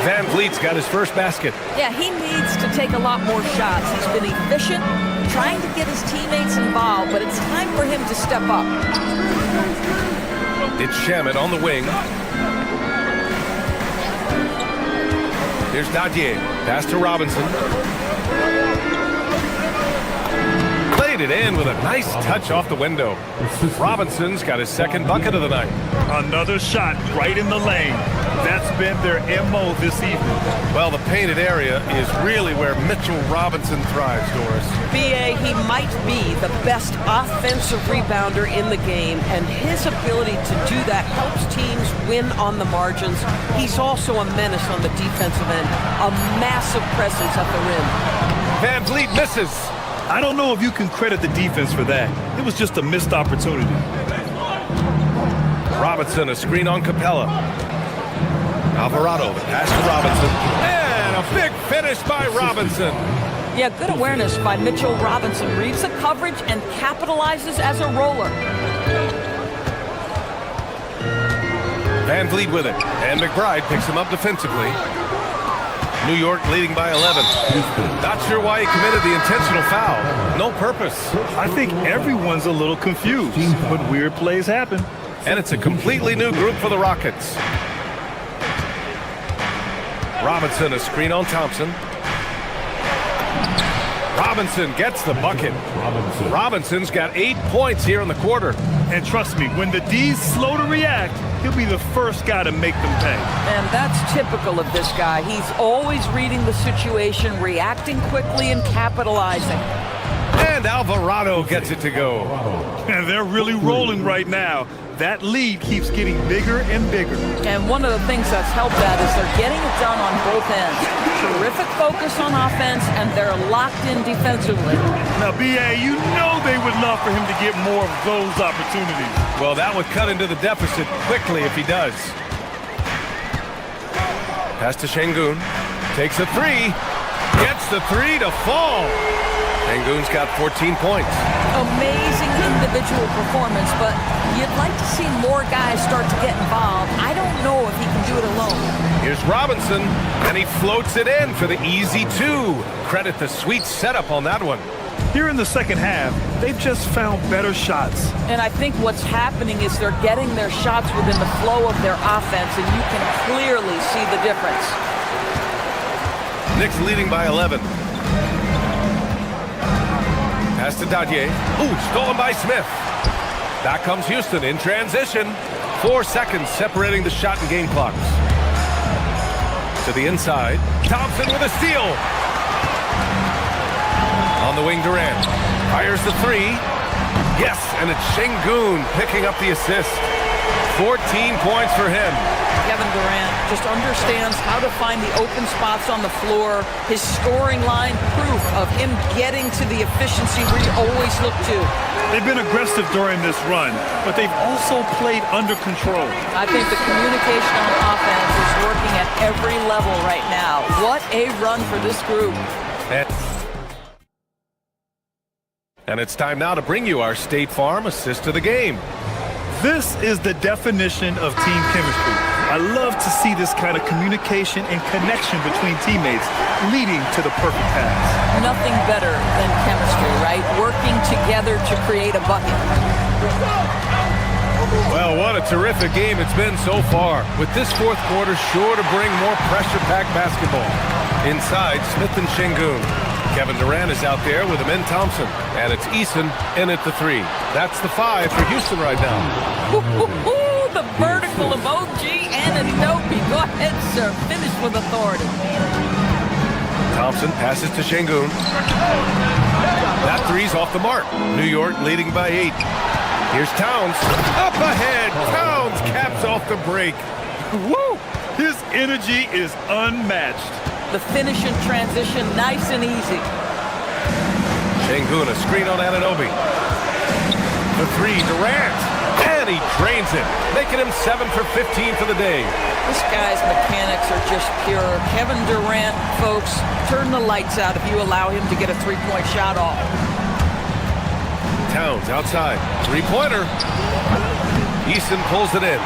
Van Vliet's got his first basket. Yeah, he needs to take a lot more shots. He's been efficient, trying to get his teammates involved, but it's time for him to step up. It's Shamet on the wing. Here's Dadier. Pass to Robinson. Played it in with a nice touch off the window. Robinson's got his second bucket of the night. Another shot right in the lane. That's been their MO this evening. Well, the painted area is really where Mitchell Robinson thrives, Doris. B.A., he might be the best offensive rebounder in the game, and his ability to do that helps teams win on the margins. He's also a menace on the defensive end, a massive presence at the rim. Van Vliet misses. I don't know if you can credit the defense for that. It was just a missed opportunity. Robinson, a screen on Capella. Alvarado, the pass to Robinson. And a big finish by Robinson. Yeah, good awareness by Mitchell Robinson. Reads the coverage and capitalizes as a roller. Van Vliet with it. And McBride picks him up defensively. New York leading by 11. Not sure why he committed the intentional foul. No purpose. I think everyone's a little confused, but weird plays happen. And it's a completely new group for the Rockets. Robinson, a screen on Thompson. Robinson gets the bucket. Robinson's got 8 points here in the quarter. And trust me, when the D's slow to react, he'll be the first guy to make them pay. And that's typical of this guy. He's always reading the situation, reacting quickly, and capitalizing. And Alvarado gets it to go. And they're really rolling right now. That lead keeps getting bigger and bigger. And one of the things that's helped that is they're getting it done on both ends. Terrific focus on offense, and they're locked in defensively. Now, B.A., you know they would love for him to get more of those opportunities. Well, that would cut into the deficit quickly if he does. Pass to Şengün. Takes a three. Gets the three to fall. Şengün's got 14 points. Amazing individual performance, but you'd like to see more guys start to get involved. I don't know if he can do it alone. Here's Robinson, and he floats it in for the easy two. Credit the sweet setup on that one. Here in the second half, they've just found better shots. And I think what's happening is they're getting their shots within the flow of their offense, and you can clearly see the difference. Knicks leading by 11. Pass to Dadier. Ooh, stolen by Smith. Back comes Houston in transition. 4 seconds separating the shot and game clocks. To the inside. Thompson with a steal. On the wing, Durant. Fires the three. Yes, and it's Şengün picking up the assist. 14 points for him. Kevin Durant just understands how to find the open spots on the floor. His scoring line proof of him getting to the efficiency where you always look to. They've been aggressive during this run, but they've also played under control. I think the communication on offense is working at every level right now. What a run for this group. And it's time now to bring you our State Farm assist of the game. This is the definition of team chemistry. I love to see this kind of communication and connection between teammates leading to the perfect pass. Nothing better than chemistry, right? Working together to create a bucket. Well, what a terrific game it's been so far, with this fourth quarter sure to bring more pressure-packed basketball. Inside, Smith and Şengün. Kevin Durant is out there with Amin Thompson, and it's Eason in at the 3. That's the 5 for Houston right now. The vertical of OG Anunoby. Go ahead, sir. Finish with authority. Thompson passes to Şengün. That 3's off the mark. New York leading by 8. Here's Towns. Up ahead. Towns caps off the break. Woo! His energy is unmatched. The finish in transition, nice and easy. Şengün, a screen on Anunoby. The 3, Durant. And he drains it, making him 7 for 15 for the day. This guy's mechanics are just pure. Kevin Durant, folks, turn the lights out if you allow him to get a three-point shot off. Towns outside. Three-pointer. Eason pulls it in.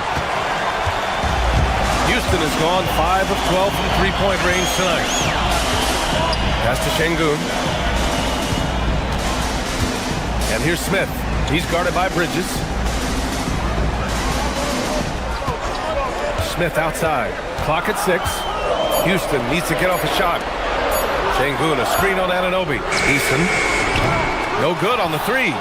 Houston has gone 5 of 12 from three-point range tonight. Pass to Şengün. And here's Smith. He's guarded by Bridges. Smith outside. Clock at 6. Houston needs to get off a shot. Şengün, a screen on Anunoby. Eason. No good on the 3.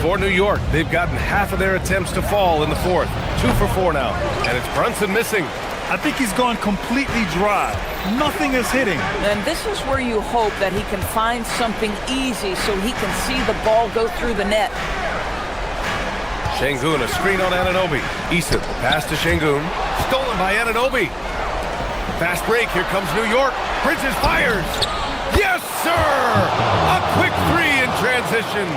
For New York, they've gotten half of their attempts to fall in the fourth. 2 for 4 now. And it's Brunson missing. I think he's gone completely dry. Nothing is hitting. And this is where you hope that he can find something easy so he can see the ball go through the net. Şengün, a screen on Anunoby. Eason, pass to Şengün. Stolen by Anunoby. Fast break, here comes New York. Bridges fires. Yes, sir! A quick 3 in transition.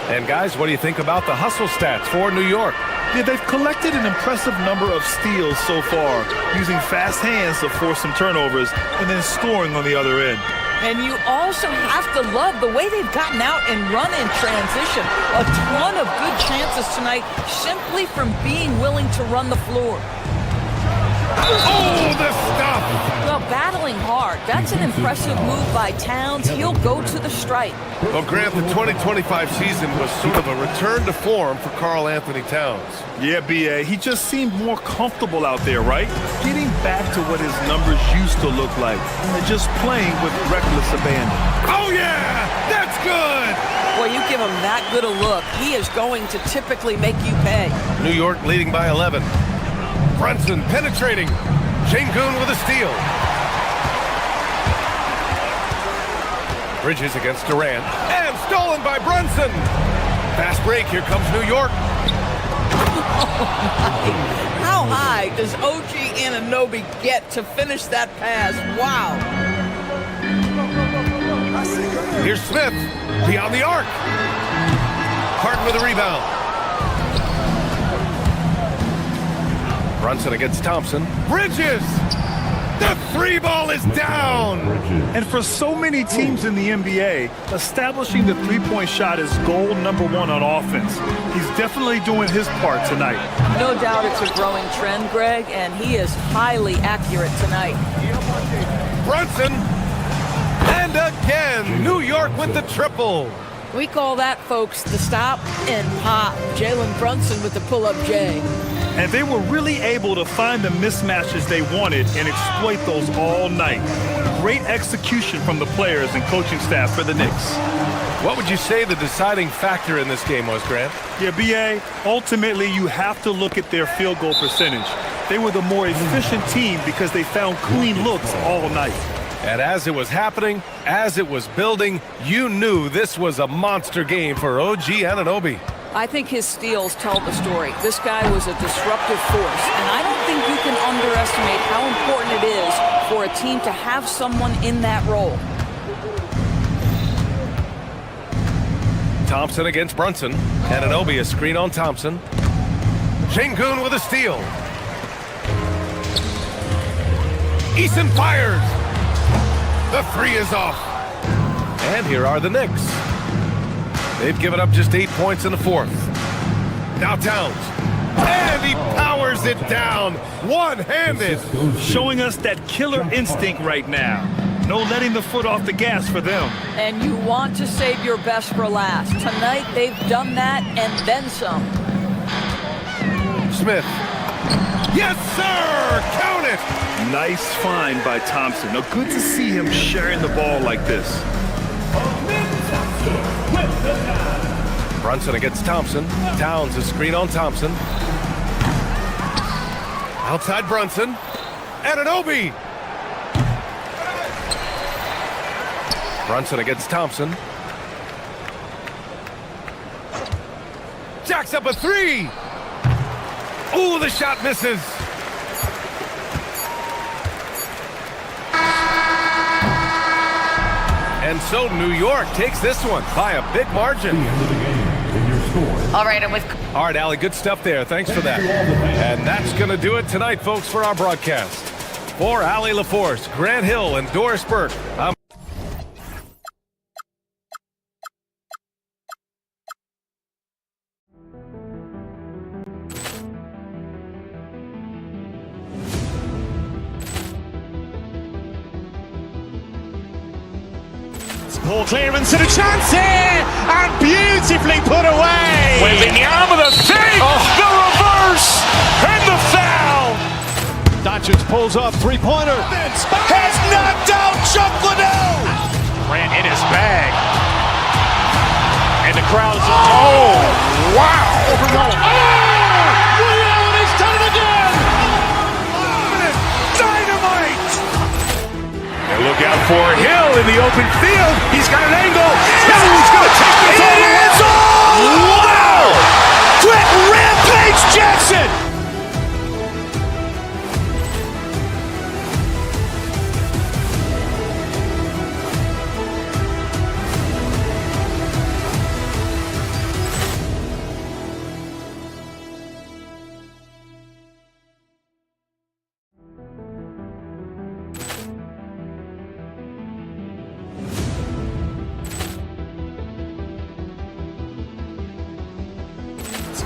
And guys, what do you think about the hustle stats for New York? Yeah, they've collected an impressive number of steals so far, using fast hands to force some turnovers and then scoring on the other end. And you also have to love the way they've gotten out and run in transition. A ton of good chances tonight simply from being willing to run the floor. Oh, the stuff! Well, battling hard. That's an impressive move by Towns. He'll go to the stripe. Well, Grant, the 2025 season was sort of a return to form for Karl Anthony Towns. Yeah, B.A., he just seemed more comfortable out there, right? Getting back to what his numbers used to look like and just playing with reckless abandon. Oh, yeah! That's good! Well, you give him that good a look, he is going to typically make you pay. New York leading by 11. Brunson penetrating. Şengün with a steal. Bridges against Durant. And stolen by Brunson. Fast break. Here comes New York. How high does OG Anunoby get to finish that pass? Wow. Here's Smith. Beyond the arc. Harden with a rebound. Brunson against Thompson. Bridges! The 3 ball is down! And for so many teams in the NBA, establishing the three-point shot is goal number 1 on offense. He's definitely doing his part tonight. No doubt it's a growing trend, Greg, and he is highly accurate tonight. Brunson! And again, New York with the triple. We call that, folks, the stop and pop. Jalen Brunson with the pull-up J. And they were really able to find the mismatches they wanted and exploit those all night. Great execution from the players and coaching staff for the Knicks. What would you say the deciding factor in this game was, Grant? Yeah, B.A., ultimately you have to look at their field goal percentage. They were the more efficient team because they found clean looks all night. And as it was happening, as it was building, you knew this was a monster game for OG Anunoby. I think his steals tell the story. This guy was a disruptive force, and I don't think you can underestimate how important it is for a team to have someone in that role. Thompson against Brunson. Anunoby a screen on Thompson. Şengün with a steal. Eason fires. The 3 is off. And here are the Knicks. They've given up just 8 points in the fourth. Now Towns. And he powers throws it down one-handed. Showing us that killer instinct right now. No letting the foot off the gas for them. And you want to save your best for last. Tonight, they've done that and then some. Smith. Yes, sir! Count it! Nice find by Thompson. Now, good to see him sharing the ball like this. Brunson against Thompson. Towns a screen on Thompson. Outside Brunson. Anunoby. Brunson against Thompson. Jacks up a three. Ooh, the shot misses. And so New York takes this one by a big margin. All right, I'm with... All right, Allie, good stuff there. Thanks for that. And that's going to do it tonight, folks, for our broadcast. For Allie LaForce, Grant Hill, and Doris Burke, I'm... Ball clearance and a chance here, and beautifully put away. Wembanyama the fake, the reverse, and the foul. Doncic pulls up, three-pointer. Has knocked out Chuck Liddell. Grant in his bag. And the crowd is, oh, wow. Ray Allen has done it again. Dynamite. And look out for Hill in the open field. He's got an angle. He's going to take this all the way. Wow! Quick Rampage Jackson.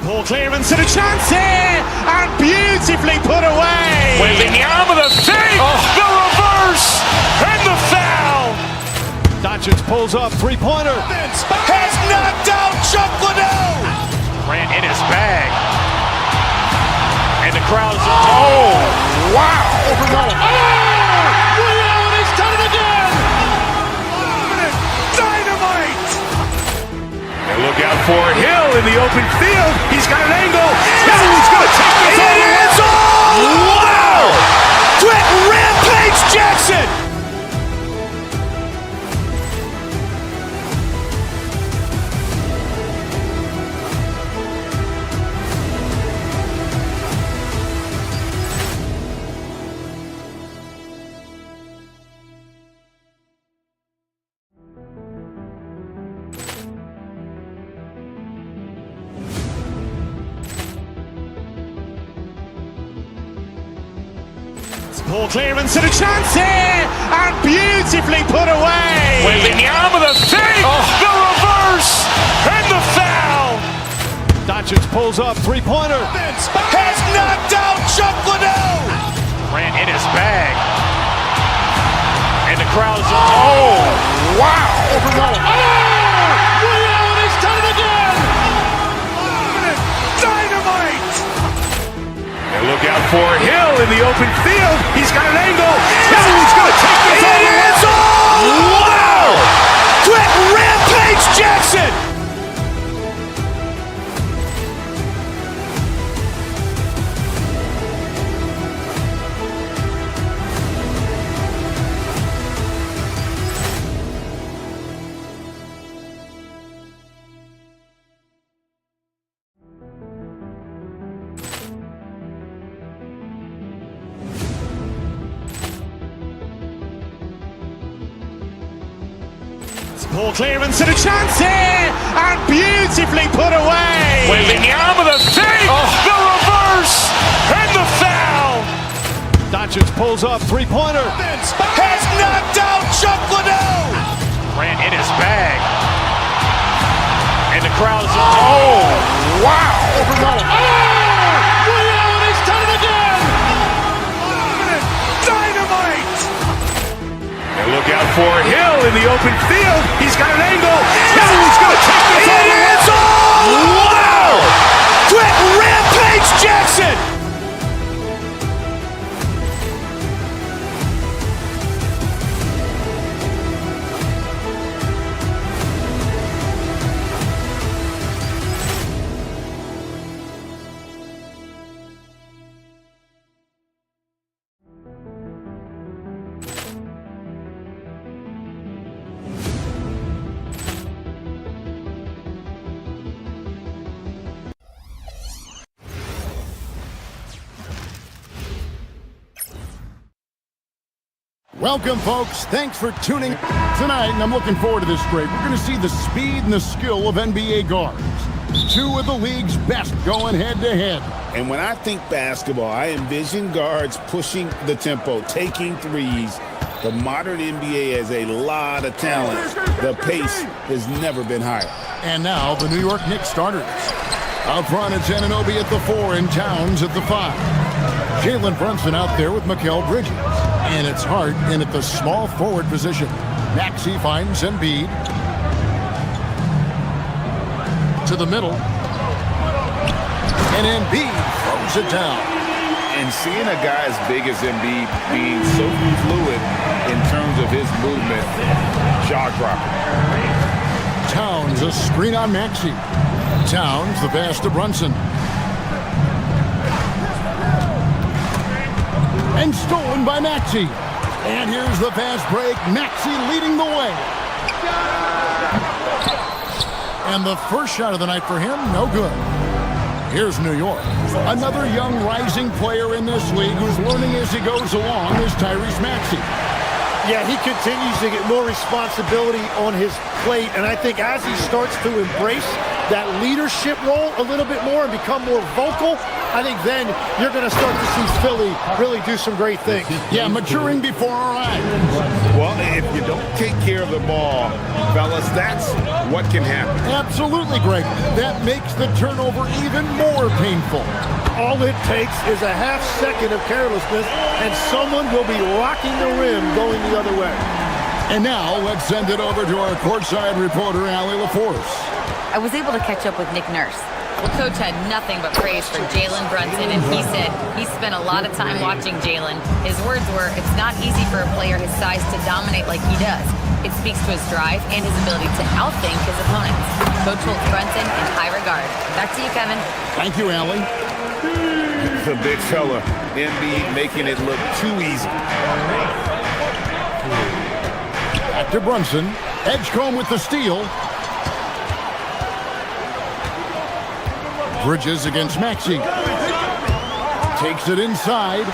Ball clearance and a chance here, and beautifully put away. Wembanyama the fake, the reverse, and the foul. Doncic pulls up, three-pointer. Has knocked out Chuck Liddell. Grant in his bag. And the crowd is, oh, wow. Ray Allen has done it again. Dynamite. And look out for Hill in the open field. He's got an angle. He's going to take this all the way. Wow! Quick Rampage Jackson. Ball clearance and a chance here, and beautifully put away. Wembanyama the fake, the reverse, and the foul. Doncic pulls up, three-pointer. Has knocked out Chuck Liddell. Grant in his bag. And the crowd is, oh, wow. Ray Allen has done it again. Dynamite. And look out for Hill in the open field. He's got an angle. He's going to take this all the way. Wow! Quick Rampage Jackson. Ball clearance and a chance here, and beautifully put away. Wembanyama the fake, the reverse, and the foul. Doncic pulls up, three-pointer. Has knocked out Chuck Liddell. Grant in his bag. And the crowd is, oh, wow. Ray Allen has done it for Hill in the open field. He's got an angle. Hill's going to take this all the way. Wow! Quick rampage Jackson! Welcome, folks. Thanks for tuning tonight, and I'm looking forward to this break. We're going to see the speed and the skill of NBA guards. Two of the league's best going head-to-head. And when I think basketball, I envision guards pushing the tempo, taking threes. The modern NBA has a lot of talent. The pace has never been higher. And now, the New York Knicks starters. Out front, it's Anunoby at the 4 and Towns at the 5. Jalen Brunson out there with Mikal Bridges. And it's Hart in at the small forward position. Maxey finds Embiid. To the middle. And Embiid throws it down. And seeing a guy as big as Embiid being so fluid in terms of his movement, jaw-dropping. Towns, a screen on Maxey. Towns, the pass to Brunson. And stolen by Maxey. And here's the fast break. Maxey leading the way. And the first shot of the night for him, no good. Here's New York. Another young rising player in this league who's learning as he goes along is Tyrese Maxey. Yeah, he continues to get more responsibility on his plate, and I think as he starts to embrace that leadership role a little bit more and become more vocal, I think then you're going to start to see Philly really do some great things. Yeah, maturing before our eyes. Well, if you don't take care of the ball, fellas, that's what can happen. Absolutely, Greg. That makes the turnover even more painful. All it takes is a half second of carelessness, and someone will be rocking the rim going the other way. And now, let's send it over to our courtside reporter, Allie LaForce. I was able to catch up with Nick Nurse. The coach had nothing but praise for Jalen Brunson, and he said he spent a lot of time watching Jalen. His words were, it's not easy for a player his size to dominate like he does. It speaks to his drive and his ability to outthink his opponents. Coach holds Brunson in high regard. Back to you, Kevin. Thank you, Allie. The big fella, Embiid, making it look too easy. Back to Brunson. Edgecombe with the steal. Bridges against Maxey. Takes it inside.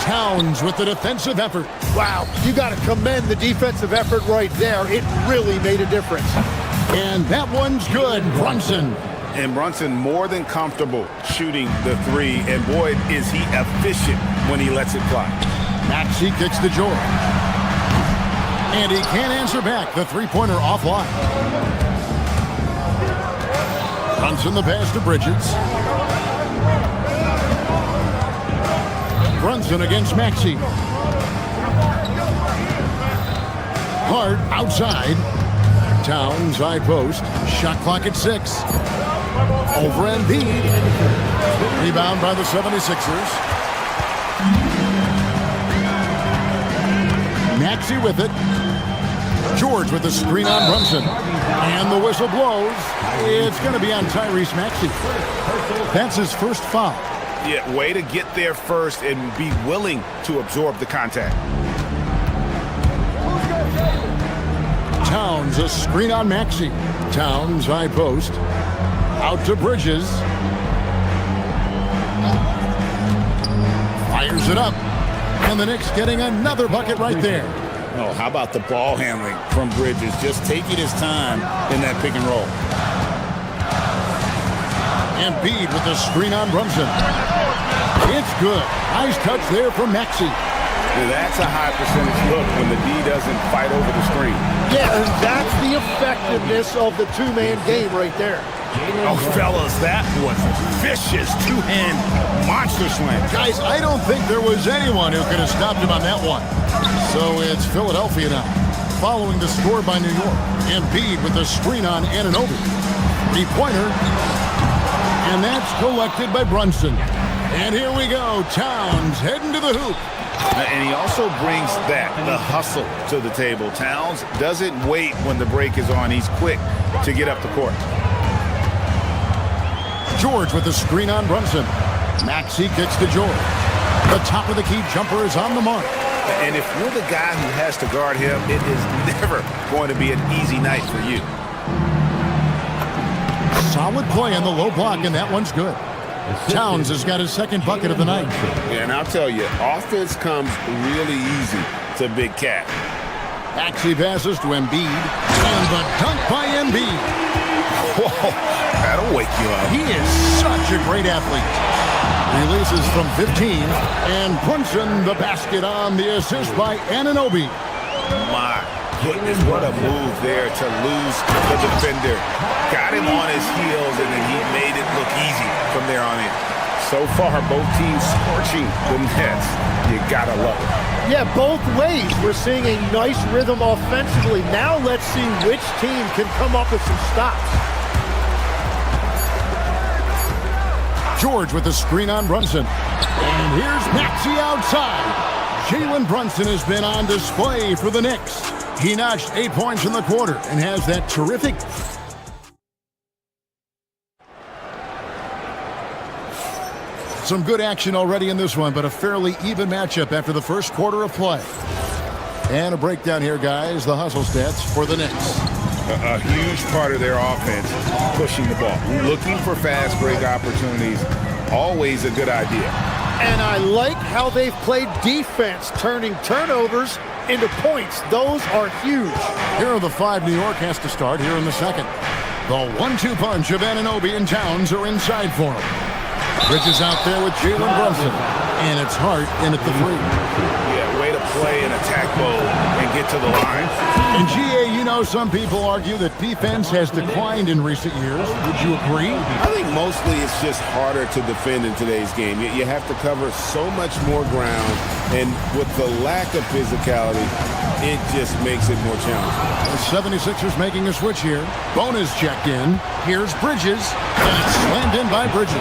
Towns with the defensive effort. Wow, you got to commend the defensive effort right there. It really made a difference. And that one's good. Brunson. And Brunson more than comfortable shooting the three. And boy, is he efficient when he lets it fly. Maxey kicks to George. And he can't answer back. The three-pointer offline. Brunson the pass to Bridges. Brunson against Maxey. Hart outside. Towns high post. Shot clock at 6. Over Embiid. Rebound by the 76ers. Maxey with it. George with the screen on Brunson. And the whistle blows. It's going to be on Tyrese Maxey. That's his first foul. Yeah, way to get there first and be willing to absorb the contact. Towns, a screen on Maxey. Towns, high post. Out to Bridges. Fires it up. And the Knicks getting another bucket right there. Oh, how about the ball handling from Bridges? Just taking his time in that pick and roll. Embiid with the screen on Brunson. It's good. Nice touch there from Maxey. Now that's a high percentage look when the D doesn't fight over the screen. Yeah, and that's the effectiveness of the two-man game right there. Oh, fellas, that was vicious two-hand monster slam. Guys, I don't think there was anyone who could have stopped him on that one. So it's Philadelphia now, following the score by New York. Embiid with the screen on Anunoby. Three-pointer. And that's collected by Brunson. And here we go. Towns heading to the hoop. And he also brings the hustle to the table. Towns doesn't wait when the break is on. He's quick to get up the court. George with the screen on Brunson. Maxey kicks to George. The top of the key jumper is on the mark. And if you're the guy who has to guard him, it is never going to be an easy night for you. Solid play on the low block, and that one's good. Towns has got his second bucket of the night. Yeah, and I'll tell you, offense comes really easy to Big Cat. Maxey passes to Embiid, and the dunk by Embiid. Whoa, that'll wake you up. He is such a great athlete. Releases from 15, and Brunson the basket on the assist by Anunoby. My goodness, what a move there to lose the defender. Got him on his heels, and then he made it look easy from there on in. So far, both teams scorching the Nets. You gotta love it. Yeah, both ways. We're seeing a nice rhythm offensively. Now let's see which team can come up with some stops. George with the screen on Brunson. And here's Maxey outside. Jalen Brunson has been on display for the Knicks. He notched 8 points in the quarter and has that terrific... Some good action already in this one, but a fairly even matchup after the first quarter of play. And a breakdown here, guys. The hustle stats for the Knicks. A huge part of their offense, pushing the ball. Looking for fast break opportunities, always a good idea. And I like how they've played defense, turning turnovers into points. Those are huge. Here are the 5 New York has to start here in the second. The 1-2 punch of Anunoby and Towns are inside for him. Bridges out there with Jalen Brunson. And it's Hart in at the 3. Yeah, way to play an attack mode and get to the line. And GA, you know, some people argue that defense has declined in recent years. Would you agree? I think mostly it's just harder to defend in today's game. You have to cover so much more ground, and with the lack of physicality, it just makes it more challenging. The 76ers making a switch here. Bonus checked in. Here's Bridges, and it's slammed in by Bridges.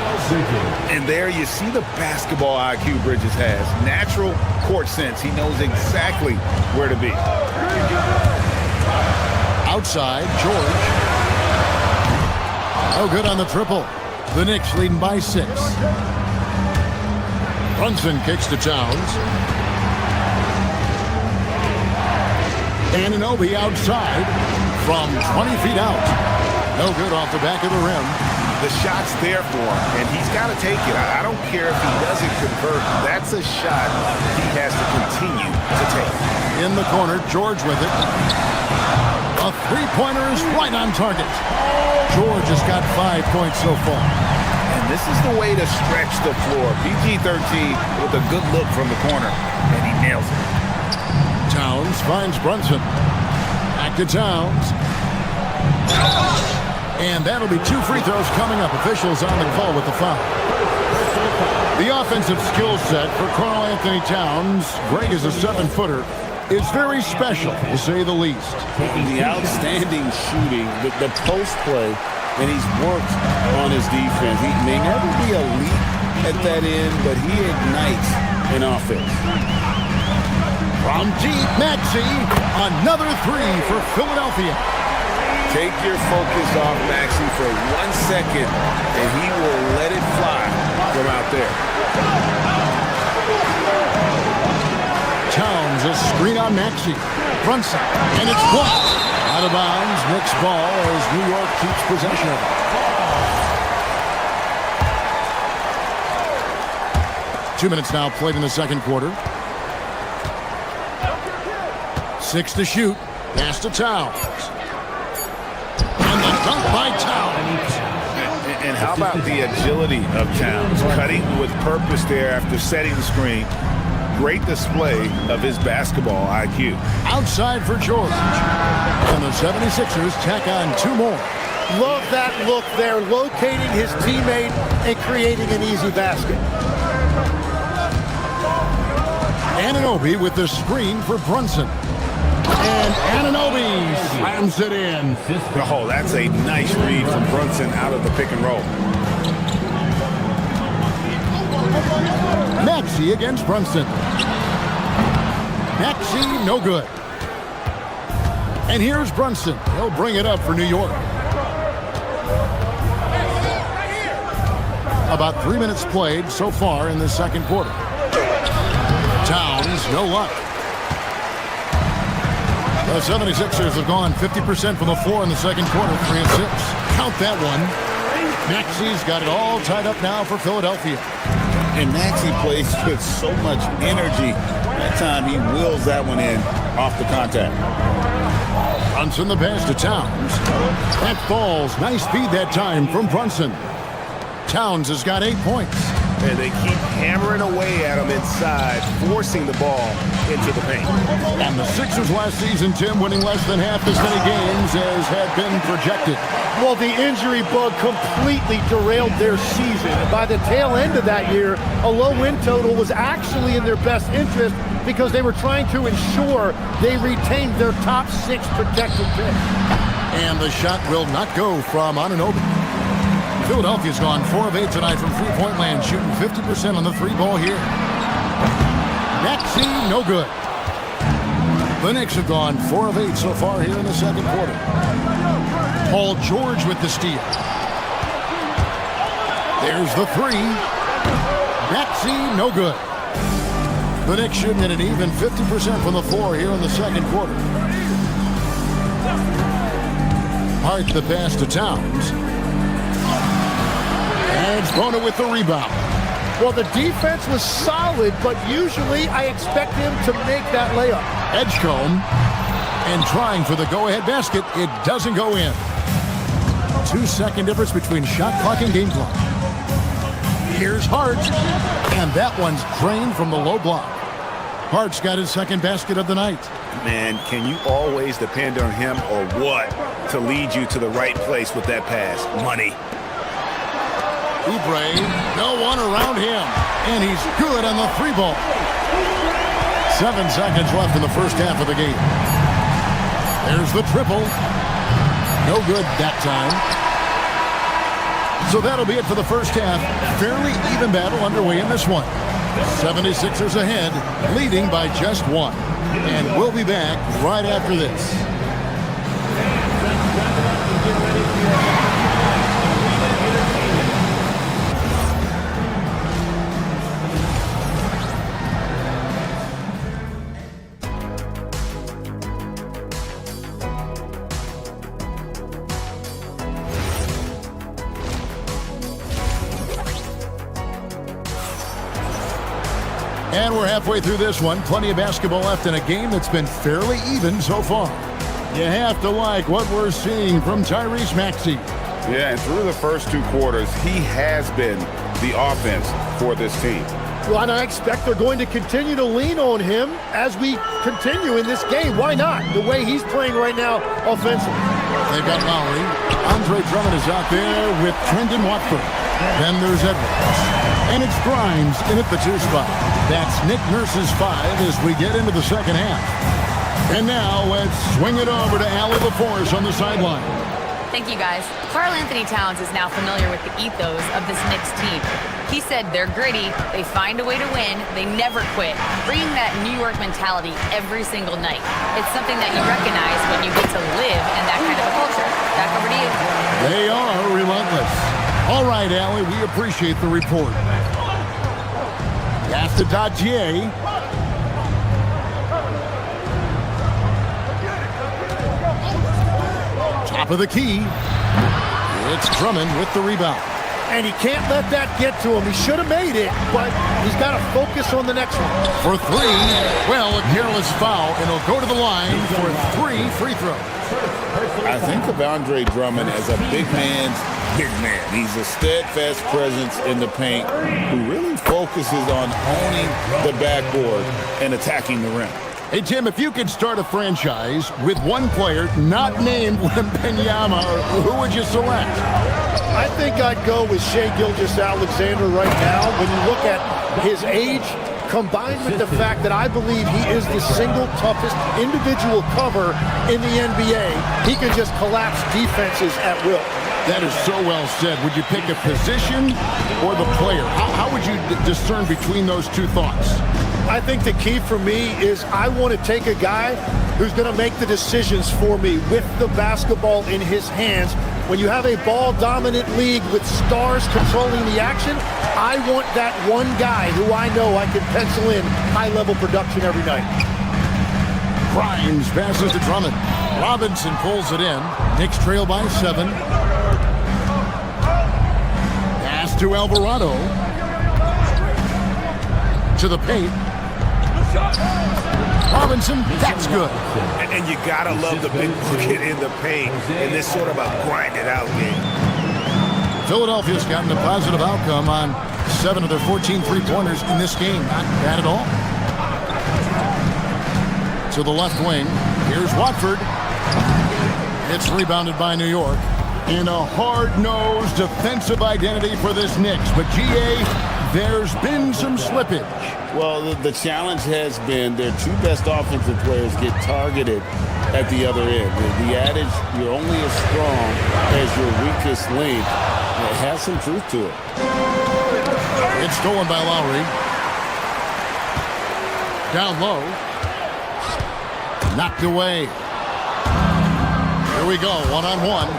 And there you see the basketball IQ Bridges has. Natural court sense. He knows exactly where to be. Outside, George. Oh, good on the triple. The Knicks leading by 6. Brunson kicks to Towns. Anunoby outside from 20 feet out. No good off the back of the rim. The shot's there for him, and he's got to take it. I don't care if he doesn't convert. That's a shot he has to continue to take. In the corner, George with it. A three-pointer is right on target. George has got 5 points so far. And this is the way to stretch the floor. PG-13 with a good look from the corner, and he nails it. Towns finds Brunson. Back to Towns. And that'll be 2 free throws coming up. Officials on the call with the foul. The offensive skill set for Karl Anthony Towns, Greg is a 7-footer, is very special, to say the least. The outstanding shooting, the post play, and he's worked on his defense. He may never be elite at that end, but he ignites an offense. From deep, Maxey, another 3 for Philadelphia. Take your focus off Maxey for 1 second, and he will let it fly from out there. Towns, a screen on Maxey. Brunson, and it's blocked. Out of bounds, Knicks ball as New York keeps possession of it. 2 minutes now played in the second quarter. 6 to shoot. Pass to Towns. And the dunk by Towns. And how about the agility of Towns? Cutting with purpose there after setting the screen. great display of his basketball IQ. Outside for George. And the 76ers tack on 2 more. Love that look there, locating his teammate and creating an easy basket. Anunoby with the screen for Brunson. And Anunoby slams it in. Oh, that's a nice read from Brunson out of the pick and roll. Maxey against Brunson. Maxey, no good. And here's Brunson. He'll bring it up for New York. About 3 minutes played so far in the second quarter. Towns, no luck. The 76ers have gone 50% from the floor in the second quarter, 3 of 6. Count that one. Maxey's got it all tied up now for Philadelphia. And Maxey plays with so much energy. That time he wheels that one in off the contact. Brunson the pass to Towns. That falls. Nice speed that time from Brunson. Towns has got 8 points. And they keep hammering away at him inside, forcing the ball into the paint. And the Sixers last season, Tim, winning less than half as many games as had been projected. Well, the injury bug completely derailed their season. And by the tail end of that year, a low win total was actually in their best interest because they were trying to ensure they retained their top 6 protected pick. And the shot will not go from Anunoby. Philadelphia's gone 4 of 8 tonight from three-point land, shooting 50% on the 3 ball here. Maxey, no good. The Knicks have gone 4 of 8 so far here in the second quarter. Paul George with the steal. There's the 3. Maxey, no good. The Knicks shooting at an even 50% from the floor here in the second quarter. Hart the pass to Towns. And Bona with the rebound. Well, the defense was solid, but usually I expect him to make that layup. Edgecombe. And trying for the go-ahead basket. It doesn't go in. 2-second difference between shot clock and game clock. Here's Hart. And that one's drained from the low block. Hart's got his second basket of the night. Man, can you always depend on him or what to lead you to the right place with that pass? Money. Oubre, no one around him. And he's good on the 3 ball. 7 seconds left in the first half of the game. There's the triple. No good that time. So that'll be it for the first half. Fairly even battle underway in this one. 76ers ahead, leading by just 1. And we'll be back right after this. And we're halfway through this one. Plenty of basketball left in a game that's been fairly even so far. You have to like what we're seeing from Tyrese Maxey. Yeah, and through the first 2 quarters, he has been the offense for this team. Well, and I expect they're going to continue to lean on him as we continue in this game. Why not? The way he's playing right now offensively. They've got Lowry. Andre Drummond is out there with Trendon Watford. Then there's Edwards. And it's Grimes in at the 2 spot. That's Nick Nurse's 5 as we get into the second half. And now let's swing it over to Allie LaForce on the sideline. Thank you, guys. Karl Anthony Towns is now familiar with the ethos of this Knicks team. He said they're gritty, they find a way to win, they never quit, bringing that New York mentality every single night. It's something that you recognize when you get to live in that kind of a culture. Back over to you. They are relentless. All right, Allie, we appreciate the report. Pass to Dadier. Top of the key. It's Drummond with the rebound. And he can't let that get to him. He should have made it, but he's got to focus on the next one. For 3, well, a careless foul, and he'll go to the line for 3 free throws. I think of Andre Drummond as a big man's big man. He's a steadfast presence in the paint who really focuses on owning the backboard and attacking the rim. Hey, Tim, if you could start a franchise with one player not named Wembanyama, who would you select? I think I'd go with Shai Gilgeous-Alexander right now. When you look at his age, combined with the fact that I believe he is the single toughest individual cover in the NBA, he can just collapse defenses at will. That is so well said. Would you pick a position or the player? How would you discern between those two thoughts? I think the key for me is I want to take a guy who's going to make the decisions for me with the basketball in his hands. When you have a ball-dominant league with stars controlling the action, I want that one guy who I know I can pencil in high-level production every night. Grimes passes to Drummond. Robinson pulls it in. Knicks trail by 7. Pass to Alvarado. To the paint. Robinson, that's good. And you gotta love the big bucket in the paint in this sort of a grind-it-out game. Philadelphia's gotten a positive outcome on 7 of their 14 three-pointers in this game. Not bad at all. To the left wing. Here's Watford. It's rebounded by New York. In a hard-nosed defensive identity for this Knicks. But GA, there's been some slippage. Well, the challenge has been their two best offensive players get targeted at the other end. The adage, you're only as strong as your weakest link, it has some truth to it. It's stolen by Lowry. Down low. Knocked away. Here we go, one-on-one.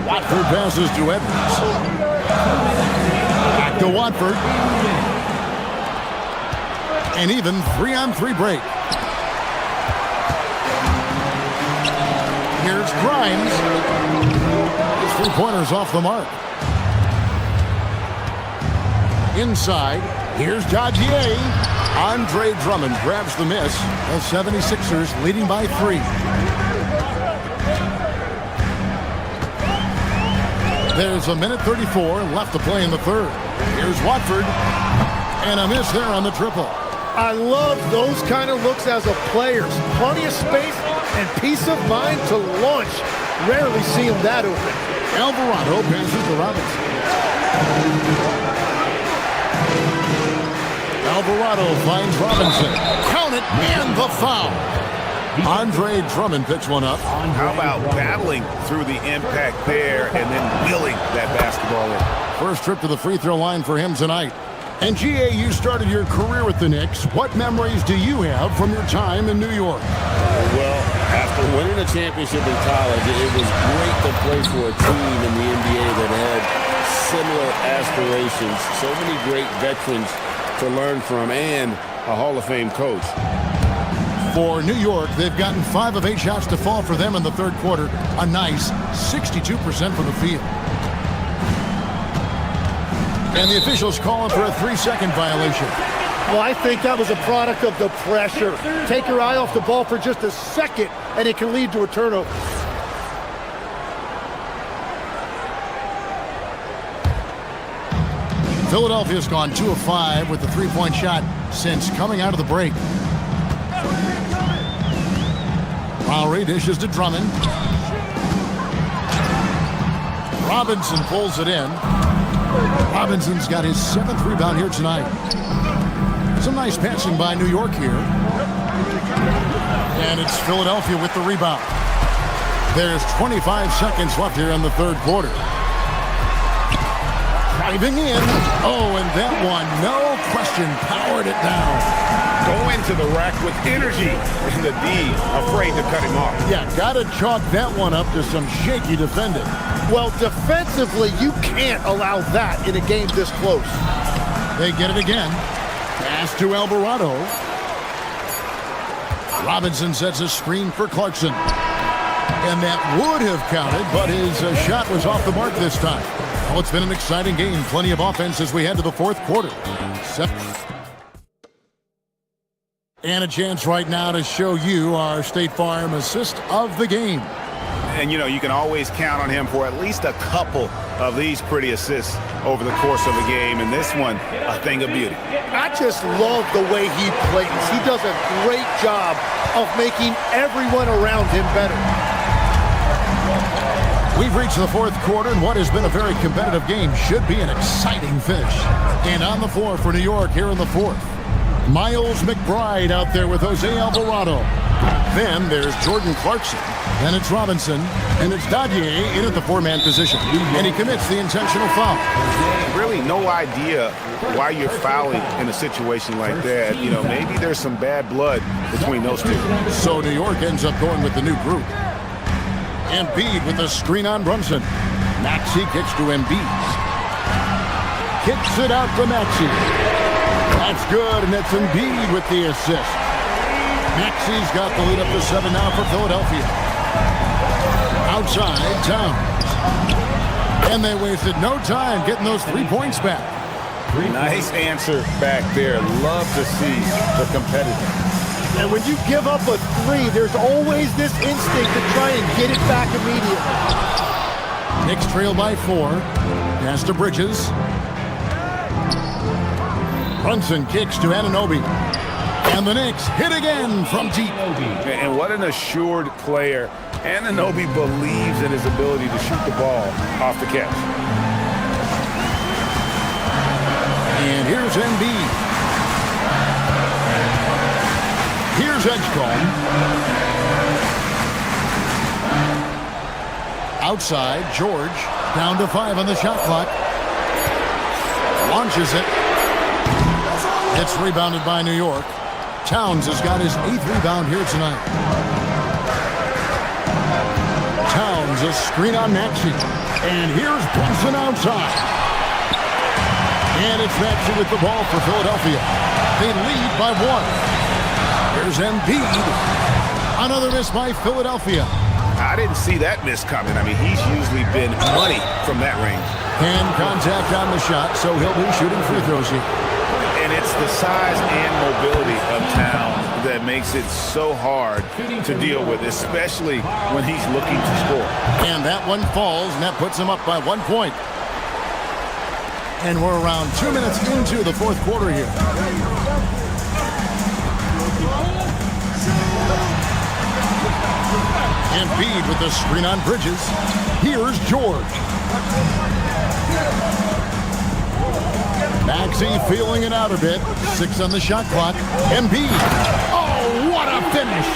Watford passes to Edwards. Back to Watford. And even 3-on-3 break. Here's Grimes. His three-pointer's off the mark. Inside, here's Dagier. Andre Drummond grabs the miss. The 76ers leading by 3. There's a minute 34 left to play in the third. Here's Watford. And a miss there on the triple. I love those kind of looks as a player. Plenty of space and peace of mind to launch. Rarely see him that open. Alvarado passes to Robinson. Alvarado finds Robinson. Count it, and the foul. Andre Drummond picks one up. How about battling through the impact there and then wheeling that basketball in? First trip to the free throw line for him tonight. And GA, you started your career with the Knicks. What memories do you have from your time in New York? Well, after winning a championship in college, it was great to play for a team in the NBA that had similar aspirations. So many great veterans to learn from and a Hall of Fame coach. For New York, they've gotten 5 of 8 shots to fall for them in the third quarter. A nice 62% from the field. And the officials calling for a 3-second violation. Well, I think that was a product of the pressure. Take your eye off the ball for just a second, and it can lead to a turnover. Philadelphia's gone 2 of 5 with the three-point shot since coming out of the break. Lowry dishes to Drummond. Robinson pulls it in. Robinson's got his 7th rebound here tonight. Some nice passing by New York here. And it's Philadelphia with the rebound. There's 25 seconds left here in the third quarter. Driving in. Oh, and that one, no question, powered it down. Go into the rack with energy. And the D afraid to cut him off. Yeah, got to chalk that one up to some shaky defending. Well, defensively, you can't allow that in a game this close. They get it again. Pass to Alvarado. Robinson sets a screen for Clarkson. And that would have counted, but his shot was off the mark this time. Well, it's been an exciting game. Plenty of offense as we head to the fourth quarter. And a chance right now to show you our State Farm assist of the game. And, you know, you can always count on him for at least a couple of these pretty assists over the course of a game. And this one, a thing of beauty. I just love the way he plays. He does a great job of making everyone around him better. We've reached the fourth quarter, and what has been a very competitive game should be an exciting finish. And on the floor for New York here in the fourth, Miles McBride out there with Jose Alvarado. Then there's Jordan Clarkson. Then it's Robinson. And it's Dadier in at the four-man position. And he commits the intentional foul. Really no idea why you're fouling in a situation like that. You know, maybe there's some bad blood between those two. So New York ends up going with the new group. Embiid with a screen on Brunson. Maxey kicks to Embiid. Kicks it out to Maxey. That's good, and that's Embiid with the assist. Maxey's got the lead up to 7 now for Philadelphia. Outside, Towns. And they wasted no time getting those 3 points back. Nice answer back there. Love to see the competitor. And when you give up a three, there's always this instinct to try and get it back immediately. Knicks trail by 4. Pass to Bridges. Brunson kicks to Anunoby. And the Knicks hit again from deep. And what an assured player. Anunoby believes in his ability to shoot the ball off the catch. And here's Embiid. Here's Edgecombe. Outside, George. Down to 5 on the shot clock. Launches it. It's rebounded by New York. Towns has got his 8th rebound here tonight. Towns, a screen on Maxey. And here's Brunson outside. And it's Maxey with the ball for Philadelphia. They lead by 1. Here's Embiid. Another miss by Philadelphia. I didn't see that miss coming. I mean, he's usually been money from that range. Hand contact on the shot, so he'll be shooting free throws here. And it's the size and mobility of Towns that makes it so hard to deal with, especially when he's looking to score. And that one falls, and that puts him up by 1 point. And we're around 2 minutes into the fourth quarter here. Embiid with the screen on Bridges. Here's George. Maxey feeling it out a bit. 6 on the shot clock. Embiid. Oh, what a finish.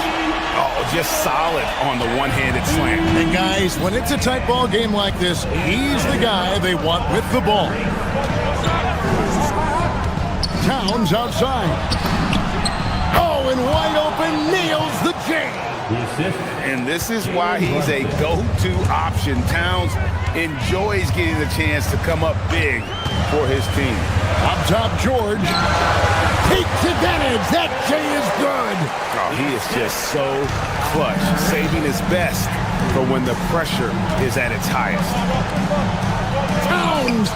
Oh, just solid on the one-handed slam. And guys, when it's a tight ball game like this, he's the guy they want with the ball. Towns outside. Oh, and wide open, nails the J. And this is why he's a go-to option. Towns enjoys getting the chance to come up big for his team. Up top, George. Takes advantage. That J is good. Oh, he is just so clutch, saving his best for when the pressure is at its highest. Towns.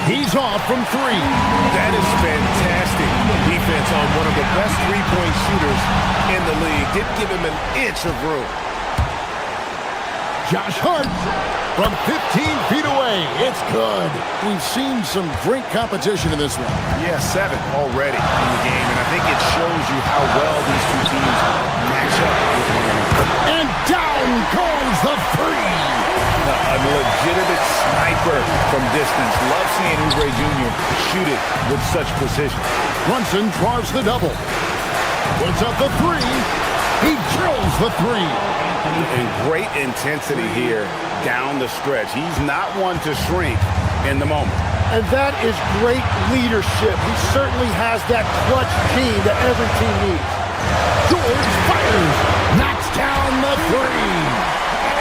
He's off from 3. That is fantastic defense on one of the best three-point shooters in the league. Didn't give him an inch of room. Josh Hart from 15 feet away. It's good. We've seen some great competition in this one. Yeah, 7 already in the game, and I think it shows you how well these two teams match up with one another. And down goes the 3. A legitimate sniper from distance. Love seeing Oubre Jr. shoot it with such precision. Brunson draws the double. Puts up the 3. He drills the 3. And great intensity here down the stretch. He's not one to shrink in the moment. And that is great leadership. He certainly has that clutch gene that every team needs. George fires. Knocks down the 3.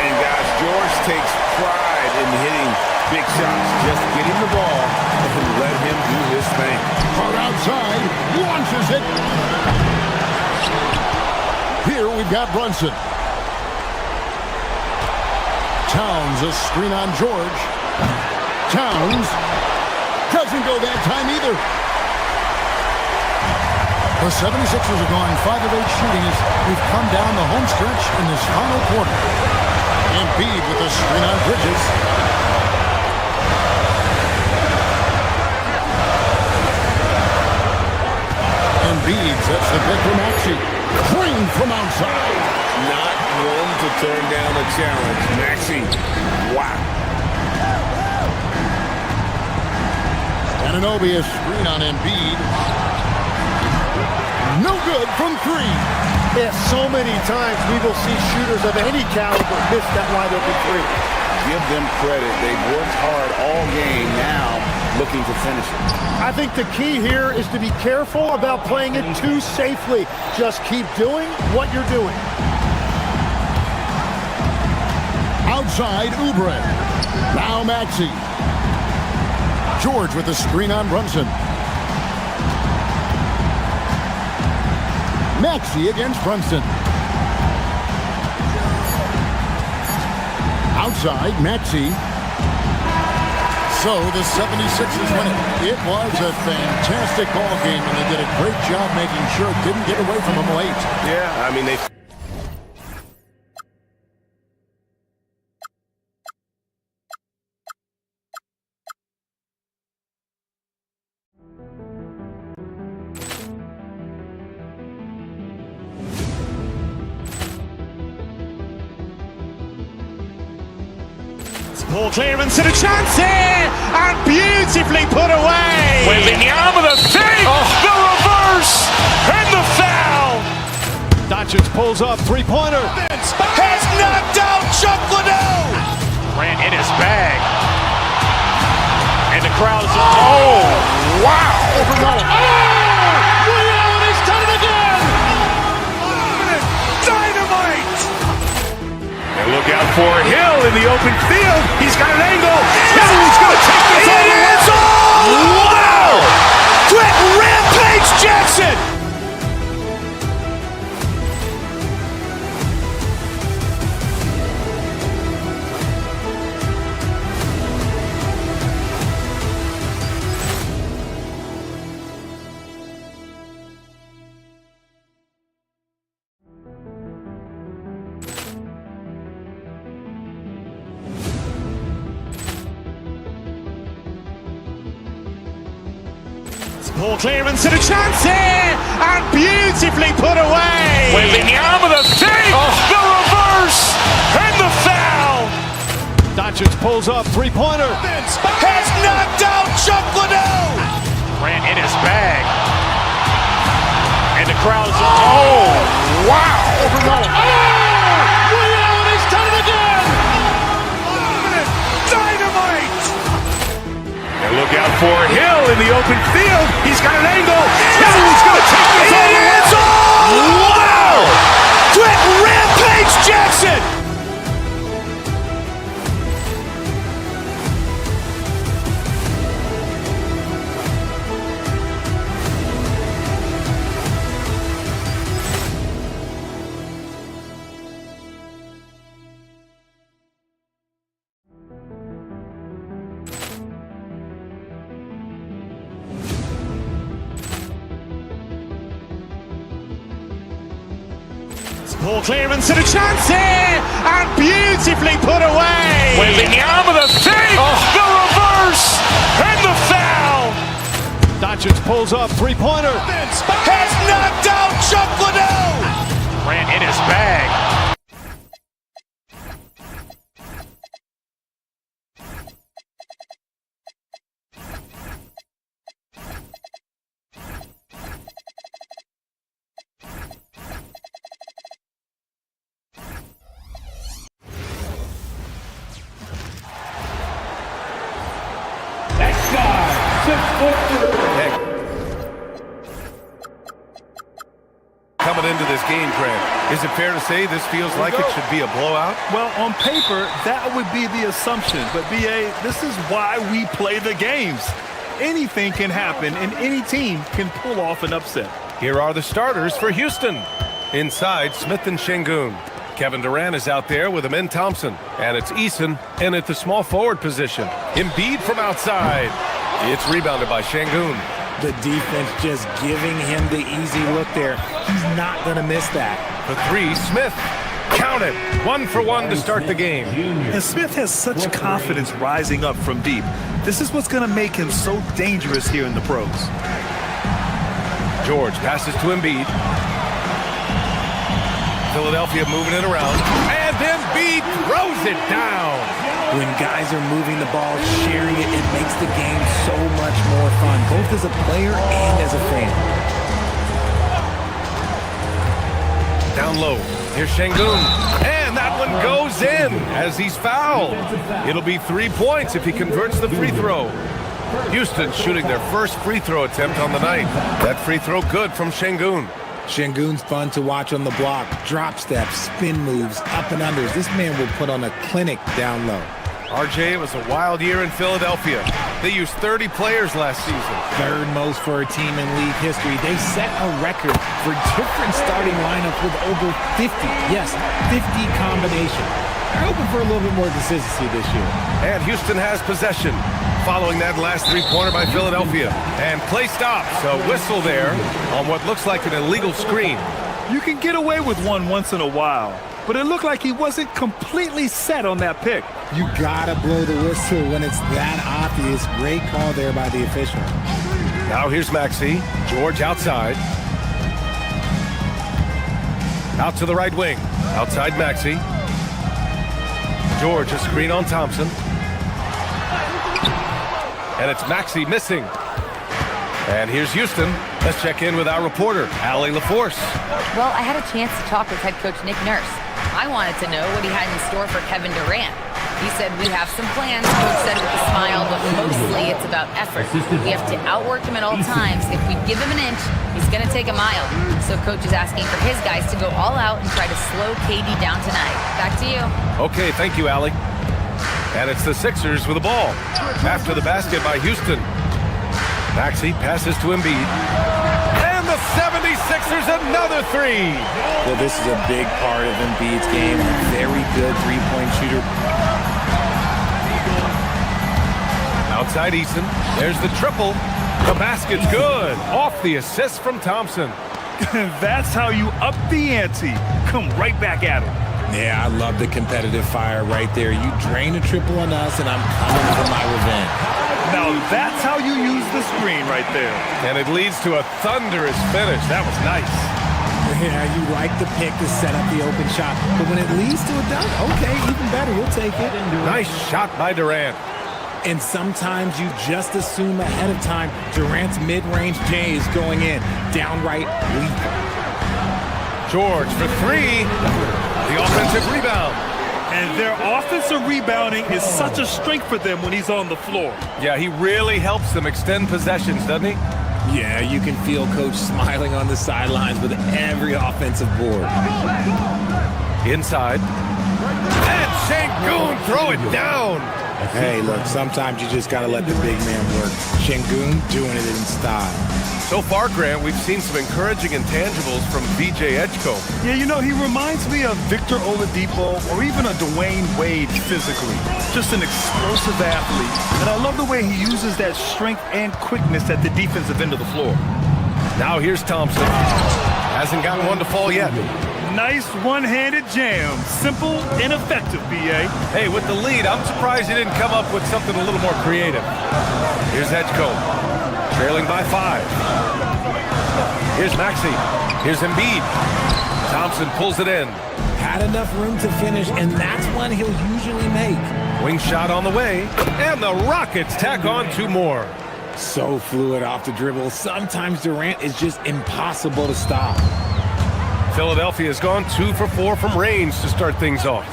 And guys, George takes pride in hitting big shots. Just get him the ball and let him do his thing. Hard outside. Launches it. Here we've got Brunson. Towns, a screen on George. Towns doesn't go that time either. The 76ers are going 5 of 8 shooting as we've come down the home stretch in this final quarter. Embiid with the screen on Bridges. Embiid sets the pick for Maxey. Green from outside. Not one to turn down a challenge. Maxey, wow. Anunoby a screen on Embiid. No good from 3. Yeah, so many times we will see shooters of any caliber miss that wide open 3. Give them credit. They've worked hard all game, now looking to finish it. I think the key here is to be careful about playing it too safely. Just keep doing what you're doing. Outside, Oubre. Now Maxey. George with the screen on Brunson. Maxey against Brunson. Outside, Maxey. So the 76ers win it. It was a fantastic ball game, and they did a great job making sure it didn't get away from them late. Yeah, I mean, they... Ball clearance and a chance here, and beautifully put away. Wembanyama the fake, the reverse, and the foul. Doncic pulls up, three-pointer. Has knocked out Chuck Liddell. Ran in his bag. And the crowd is... Oh, wow. He's done it again. Dynamite. And look out for Hill in the open field. He's got an angle. Hill's going to take this all the way. Wow! Quick rampage Jackson. Ball clearance and a chance here, and beautifully put away. Wembanyama the fake, the reverse, and the foul. Doncic pulls up, three-pointer. Has knocked out Chuck Liddell. Ran in his bag. And the crowd is... Oh, wow. He's done it again. Dynamite. And look out for Hill in the open field. He's got an angle. Hill's going to take this all the way. Wow! Quick rampage Jackson. Ball clearance and a chance here, and beautifully put away. Wembanyama the fake, the reverse, and the foul. Doncic pulls up, three-pointer. Has knocked out Chuck Liddell. Ran in his bag. Coming into this game, Grant, is it fair to say this feels like it should be a blowout? Well, on paper, that would be the assumption. But, B.A., this is why we play the games. Anything can happen, and any team can pull off an upset. Here are the starters for Houston. Inside, Smith and Şengün. Kevin Durant is out there with Amin Thompson. And it's Eason in at the small forward position. Embiid from outside. It's rebounded by Şengün. The defense just giving him the easy look there. He's not going to miss that. For three, Smith. Count it. 1 for 1 to start the game. And Smith has such confidence rising up from deep. This is what's going to make him so dangerous here in the pros. George passes to Embiid. Philadelphia moving it around. And Embiid throws it down. When guys are moving the ball, sharing it, it makes the game so much more fun, both as a player and as a fan. Down low. Here's Şengün. And that one goes in as he's fouled. It'll be 3 points if he converts the free throw. Houston shooting their first free throw attempt on the night. That free throw good from Şengün. Şengün's fun to watch on the block. Drop steps, spin moves, up and unders. This man will put on a clinic down low. RJ, it was a wild year in Philadelphia. They used 30 players last season. Third most for a team in league history. They set a record for different starting lineups with over 50. Yes, 50 combinations. They're hoping for a little bit more consistency this year. And Houston has possession following that last three-pointer by Philadelphia. And play stops. A whistle there on what looks like an illegal screen. You can get away with one once in a while, but it looked like he wasn't completely set on that pick. You gotta blow the whistle when it's that obvious. Great call there by the official. Now here's Maxey. George outside. Out to the right wing. Outside Maxey. George, a screen on Thompson. And it's Maxey missing. And here's Houston. Let's check in with our reporter, Allie LaForce. Well, I had a chance to talk with head coach Nick Nurse. I wanted to know what he had in store for Kevin Durant. He said, we have some plans, coach said with a smile, but mostly it's about effort. We have to outwork him at all times. If we give him an inch, he's going to take a mile. So coach is asking for his guys to go all out and try to slow KD down tonight. Back to you. Okay, thank you, Allie. And it's the Sixers with the ball. After the basket by Houston. Maxey passes to Embiid. And the 76ers another three. Well, this is a big part of Embiid's game. A very good three-point shooter. Outside Eason. There's the triple. The basket's good. Off the assist from Thompson. That's how you up the ante. Come right back at him. Yeah, I love the competitive fire right there. You drain a triple on us, and I'm coming for my revenge. Now that's how you use the screen right there. And it leads to a thunderous finish. That was nice. Yeah, you like the pick to set up the open shot. But when it leads to a dunk, okay, even better. You'll take it. Nice shot by Durant. And sometimes you just assume ahead of time Durant's mid-range J is going in. Downright lethal. George for three. The offensive rebound. And their offensive rebounding is such a strength for them when he's on the floor. Yeah, he really helps them extend possessions, doesn't he? Yeah, you can feel Coach smiling on the sidelines with every offensive board. Inside. And Şengün throw it down. Hey, look, sometimes you just got to let the big man work. Şengün doing it in style. So far, Grant, we've seen some encouraging intangibles from VJ Edgecombe. Yeah, you know, he reminds me of Victor Oladipo or even a Dwayne Wade physically. Just an explosive athlete. And I love the way he uses that strength and quickness at the defensive end of the floor. Now here's Thompson. Hasn't gotten one to fall yet. Nice one-handed jam. Simple and effective, B.A. Hey, with the lead, I'm surprised he didn't come up with something a little more creative. Here's Edgecombe, trailing by 5. Here's Maxey. Here's Embiid. Thompson pulls it in. Had enough room to finish, and that's one he'll usually make. Wing shot on the way, and the Rockets tack on 2 more. So fluid off the dribble. Sometimes Durant is just impossible to stop. Philadelphia has gone 2 for 4 from range to start things off.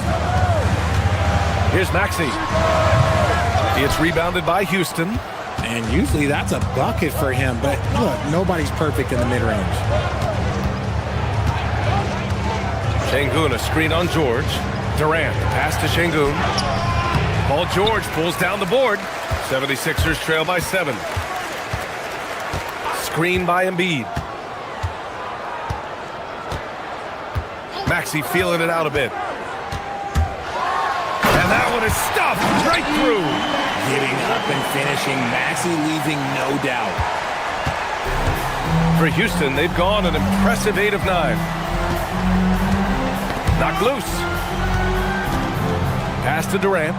Here's Maxey. It's rebounded by Houston. And usually that's a bucket for him, but look, nobody's perfect in the mid-range. Şengün, a screen on George. Durant, pass to Şengün. Paul George pulls down the board. 76ers trail by 7. Screen by Embiid. Maxey feeling it out a bit. And that one is stuffed right through. Getting up and finishing. Maxey leaving no doubt. For Houston, they've gone an impressive 8 of 9. Knocked loose. Pass to Durant.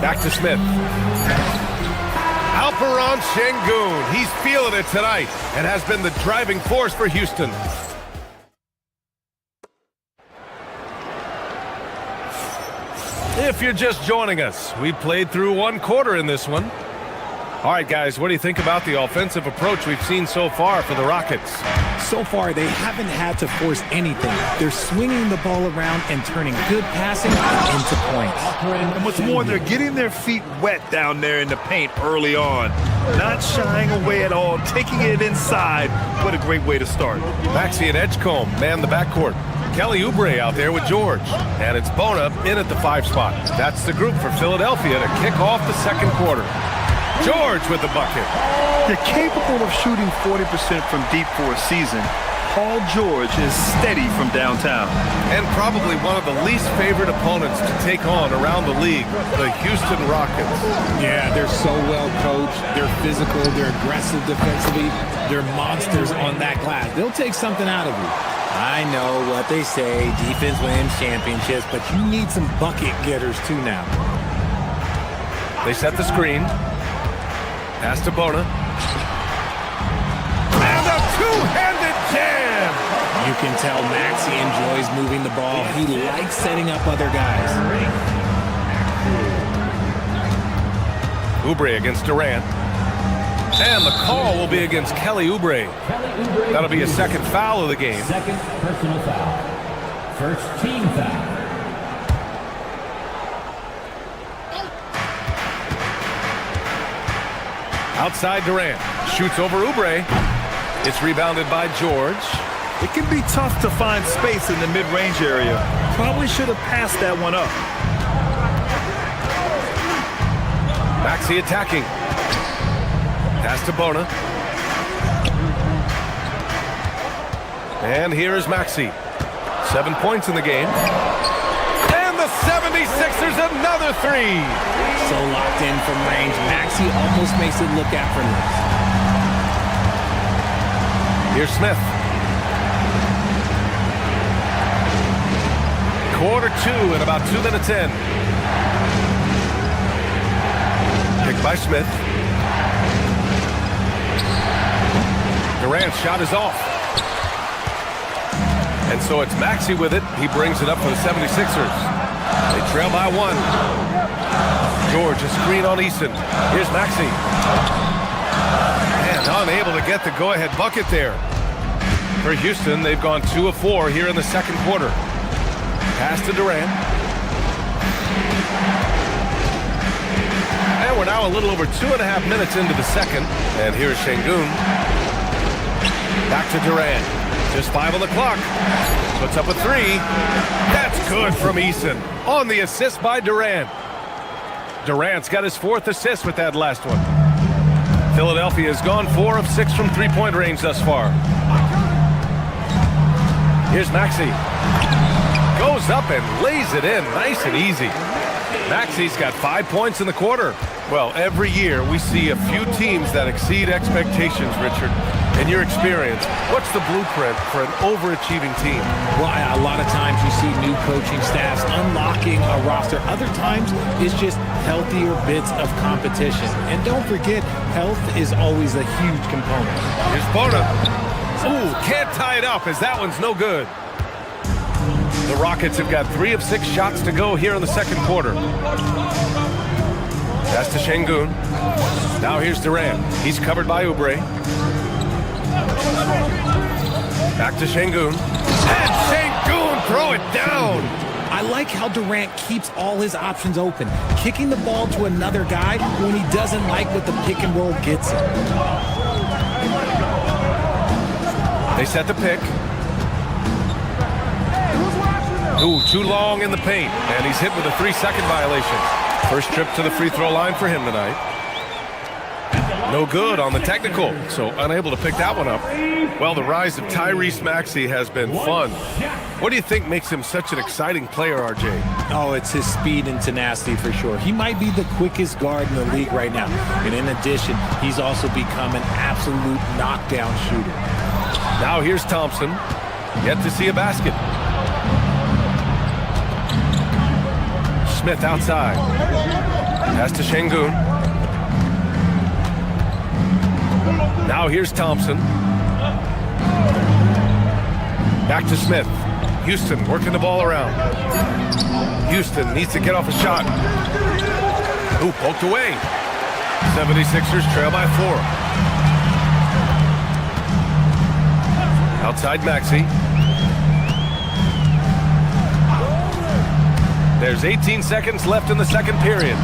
Back to Smith. Alperen Sengun. He's feeling it tonight and has been the driving force for Houston. If you're just joining us, we played through 1 quarter in this one. All right, guys, what do you think about the offensive approach we've seen so far for the Rockets? So far, they haven't had to force anything. They're swinging the ball around and turning good passing into points. And what's more, they're getting their feet wet down there in the paint early on. Not shying away at all, taking it inside. What a great way to start. Maxey and Edgecombe man the backcourt. Kelly Oubre out there with George. And it's Bona in at the 5 spot. That's the group for Philadelphia to kick off the second quarter. George with the bucket. They're capable of shooting 40% from deep for a season. Paul George is steady from downtown. And probably one of the least favorite opponents to take on around the league, the Houston Rockets. Yeah, they're so well coached. They're physical. They're aggressive defensively. They're monsters on that glass. They'll take something out of you. I know what they say, defense wins championships, but you need some bucket getters too now. They set the screen. Pass to Bona. And a two-handed jam! You can tell Maxey enjoys moving the ball. He likes setting up other guys. Oubre against Durant. And the call will be against Kelly Oubre. That'll be a second foul of the game. Second personal foul. First team foul. Outside Durant. Shoots over Oubre. It's rebounded by George. It can be tough to find space in the mid-range area. Probably should have passed that one up. Maxey attacking. Pass to Bona. And here is Maxey. 7 points in the game. And the 76ers another 3. So locked in from range, Maxey almost makes it look effortless. Here's Smith. Quarter 2 and about 2 minutes in. Picked by Smith. Durant's shot is off. And so it's Maxey with it. He brings it up for the 76ers. They trail by 1. George, a screen on Easton. Here's Maxey. And unable to get the go-ahead bucket there. For Houston, they've gone 2 of 4 here in the second quarter. Pass to Durant. And we're now a little over 2.5 minutes into the second. And here's Sengun. Back to Durant. Just 5 on the clock. Puts up a 3. That's good from Easton. On the assist by Durant. Durant's got his 4th assist with that last one. Philadelphia has gone 4 of 6 from three-point range thus far. Here's Maxey. Goes up and lays it in nice and easy. Maxey's got 5 points in the quarter. Well, every year we see a few teams that exceed expectations, Richard. In your experience, what's the blueprint for an overachieving team? Well, a lot of times you see new coaching staffs unlocking a roster. Other times it's just healthier bits of competition. And don't forget, health is always a huge component. Here's Bona. Ooh, can't tie it up as that one's no good. The Rockets have got 3 of 6 shots to go here in the second quarter. Pass to Sengun. Now here's Durant. He's covered by Oubre. Back to Sengun. And Sengun throw it down. I like how Durant keeps all his options open, kicking the ball to another guy when he doesn't like what the pick and roll gets him. They set the pick. Ooh, too long in the paint. And he's hit with a 3-second violation. First trip to the free throw line for him tonight. No good on the technical, so unable to pick that one up. Well, the rise of Tyrese Maxey has been fun. What do you think makes him such an exciting player, RJ? Oh, it's his speed and tenacity for sure. He might be the quickest guard in the league right now. And in addition, he's also become an absolute knockdown shooter. Now here's Thompson. Yet to see a basket. Smith outside. Pass to Şengün. Now here's Thompson. Back to Smith. Houston working the ball around. Houston needs to get off a shot. Ooh, poked away. 76ers trail by 4. Outside Maxey. There's 18 seconds left in the second period.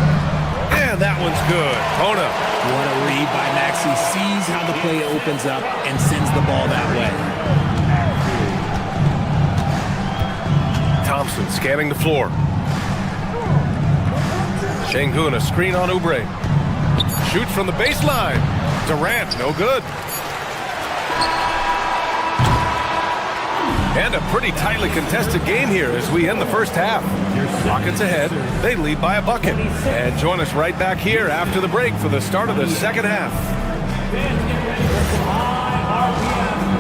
And that one's good. Bona. What a read by Maxey. Sees how the play opens up and sends the ball that way. Thompson scanning the floor. Şengün, a screen on Oubre. Shoots from the baseline. Durant, no good. And a pretty tightly contested game here as we end the first half. Rockets ahead. They lead by a bucket. And join us right back here after the break for the start of the second half.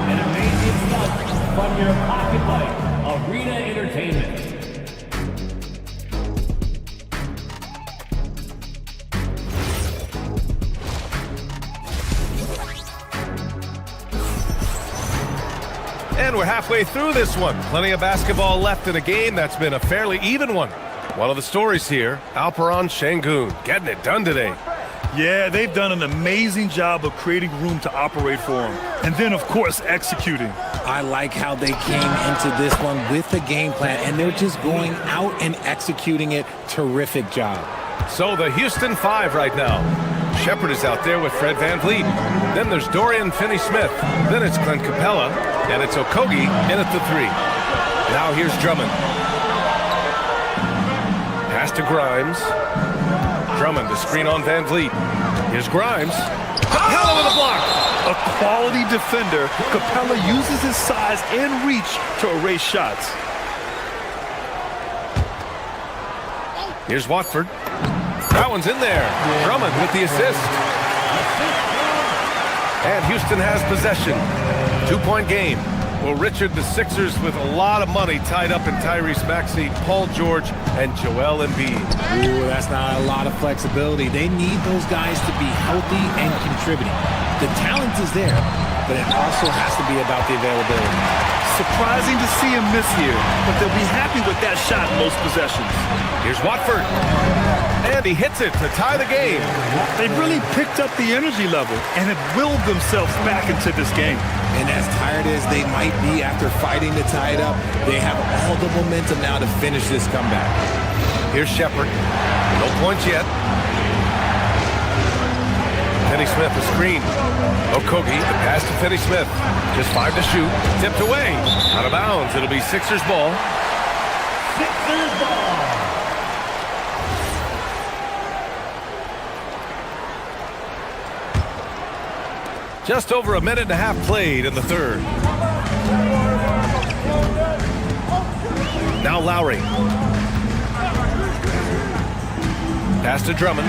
And amazing stuff from your pocket light, Arena Entertainment. And we're halfway through this one. Plenty of basketball left in a game that's been a fairly even one. One of the stories here, Alperen Şengün getting it done today. Yeah, they've done an amazing job of creating room to operate for him. And then, of course, executing. I like how they came into this one with the game plan, and they're just going out and executing it. Terrific job. So the Houston 5 right now. Shepard is out there with Fred VanVleet. Then there's Dorian Finney-Smith. Then it's Clint Capella. And it's Okogie in at the 3. Now here's Drummond. Pass to Grimes. Drummond, the screen on VanVleet. Here's Grimes. Capella with a block. A quality defender, Capella uses his size and reach to erase shots. Here's Watford. That one's in there. Drummond with the assist. And Houston has possession. 2-point game. Well, Richard, the Sixers with a lot of money tied up in Tyrese Maxey, Paul George, and Joel Embiid. Ooh, that's not a lot of flexibility. They need those guys to be healthy and contributing. The talent is there, but it also has to be about the availability. Surprising to see him miss here, but they'll be happy with that shot most possessions. Here's Watford. And he hits it to tie the game. They've really picked up the energy level and have willed themselves back into this game. And as tired as they might be after fighting to tie it up, they have all the momentum now to finish this comeback. Here's Shepard. No points yet. Finney-Smith, the screen. Okogie, the pass to Finney-Smith. Just 5 to shoot. Tipped away. Out of bounds. It'll be Sixers ball. Sixers ball. Just over a minute and a half played in the third. Now Lowry. Pass to Drummond.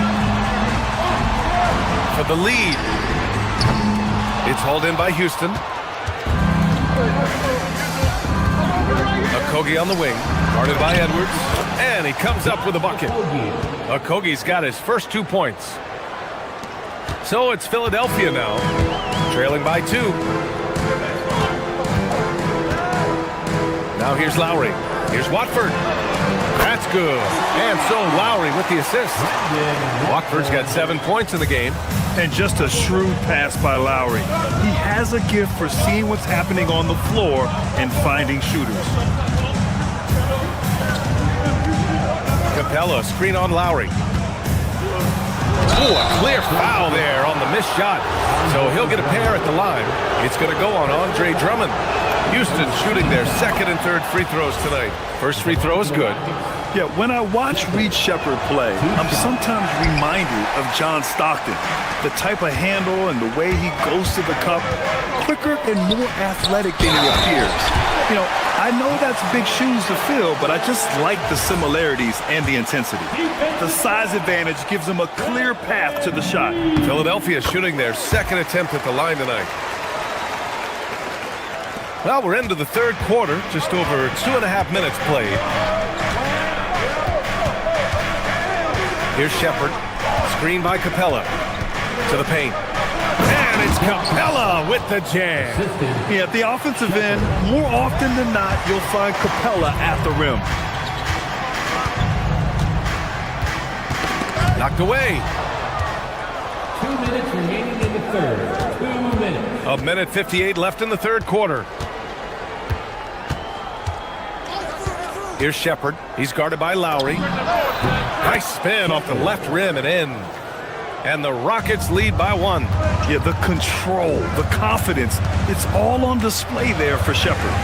For the lead. It's hauled in by Houston. Okogie on the wing. Guarded by Edwards. And he comes up with a bucket. Okogie's got his first 2 points. So it's Philadelphia now. Trailing by 2. Now here's Lowry. Here's Watford. That's good. And so Lowry with the assist. Watford's got 7 points in the game. And just a shrewd pass by Lowry. He has a gift for seeing what's happening on the floor and finding shooters. Capella, screen on Lowry. Oh, a clear foul there on the missed shot. So he'll get a pair at the line. It's going to go on Andre Drummond. Houston shooting their second and third free throws tonight. First free throw is good. Yeah, when I watch Reed Sheppard play, I'm sometimes reminded of John Stockton. The type of handle and the way he goes to the cup, quicker and more athletic than he appears. You know, I know that's big shoes to fill, but I just like the similarities and the intensity. The size advantage gives him a clear path to the shot. Philadelphia shooting their second attempt at the line tonight. Well, we're into the third quarter, just over 2.5 minutes played. Here's Sheppard, screen by Capella, to the paint. And it's Capella with the jam. Yeah, at the offensive end, more often than not, you'll find Capella at the rim. Knocked away. 2 minutes remaining in the third. 2 minutes. A minute 58 left in the third quarter. Here's Sheppard. He's guarded by Lowry. Nice spin off the left rim and in. And the Rockets lead by 1. Yeah, the control, the confidence, it's all on display there for Sheppard.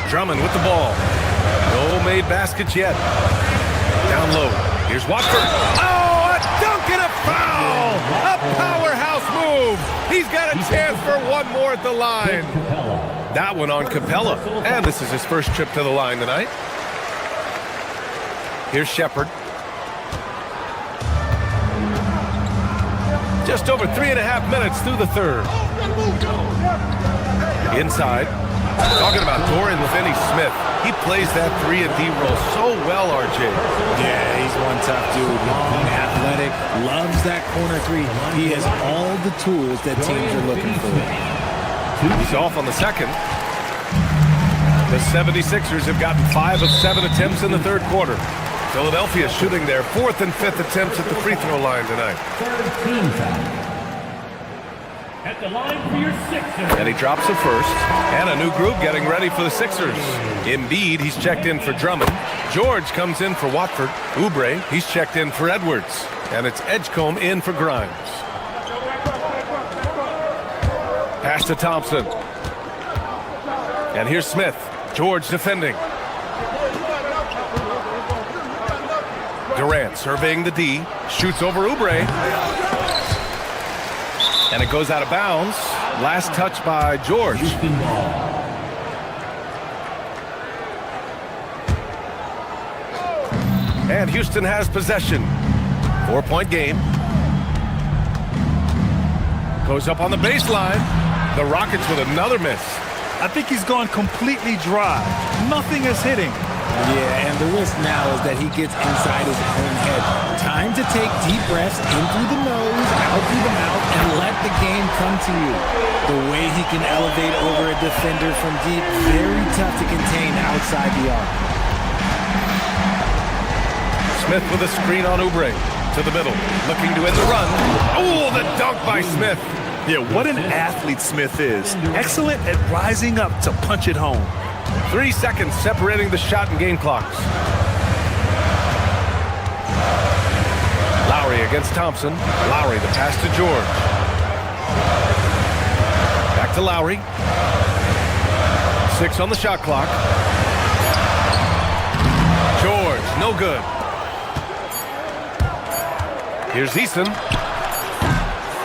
Drummond with the ball. No made baskets yet. Down low. Here's Watford. Oh, a dunk and a foul! A powerhouse move! He's got a chance for one more at the line. That one on Capella. And this is his first trip to the line tonight. Here's Sheppard. Just over 3.5 minutes through the third. Inside. Talking about Dorian Finney-Smith. He plays that 3-and-D role so well, RJ. Yeah, he's one tough dude. Long, athletic, loves that corner three. He has all the tools that teams are looking for. He's off on the second. The 76ers have gotten 5 of 7 attempts in the third quarter. Philadelphia shooting their 4th and 5th attempts at the free throw line tonight. At the line for your Sixers. And he drops the first. And a new group getting ready for the Sixers. Embiid, he's checked in for Drummond. George comes in for Watford. Oubre, he's checked in for Edwards. And it's Edgecombe in for Grimes. Pass to Thompson. And here's Smith. George defending. Durant surveying the D. Shoots over Oubre. And it goes out of bounds. Last touch by George. And Houston has possession. 4-point game. Goes up on the baseline. The Rockets with another miss. I think he's gone completely dry. Nothing is hitting. Yeah, and the risk now is that he gets inside his own head. Time to take deep breaths in through the nose, out through the mouth, and let the game come to you. The way he can elevate over a defender from deep, very tough to contain outside the arc. Smith with a screen on Oubre. To the middle, looking to end the run. Oh, the dunk by Smith. Yeah, what an athlete Smith is. Excellent at rising up to punch it home. 3 seconds separating the shot and game clocks. Lowry against Thompson. Lowry, the pass to George. Back to Lowry. 6 on the shot clock. George, no good. Here's Easton.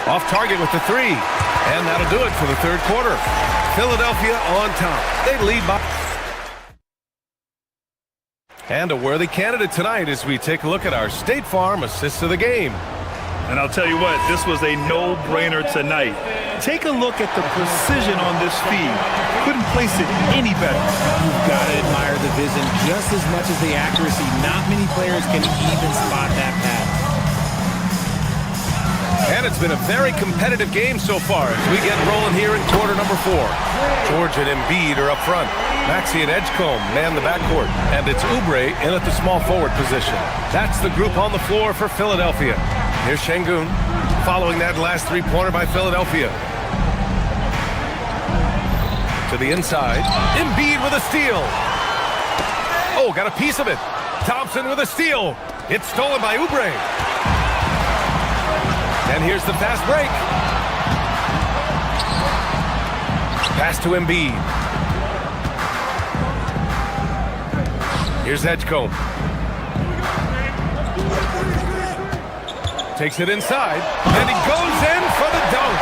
Off target with the 3. And that'll do it for the third quarter. Philadelphia on top. They lead by. And a worthy candidate tonight as we take a look at our State Farm assist of the game. And I'll tell you what, this was a no-brainer tonight. Take a look at the precision on this feed. Couldn't place it any better. You've got to admire the vision just as much as the accuracy. Not many players can even spot that pass. And it's been a very competitive game so far as we get rolling here in quarter number 4. George and Embiid are up front. Maxey and Edgecombe man the backcourt. And it's Oubre in at the small forward position. That's the group on the floor for Philadelphia. Here's Şengün following that last three-pointer by Philadelphia. To the inside. Embiid with a steal. Oh, got a piece of it. Thompson with a steal. It's stolen by Oubre. And here's the fast break. Pass to Embiid. Here's Edgecombe. Takes it inside, and he goes in for the dunk.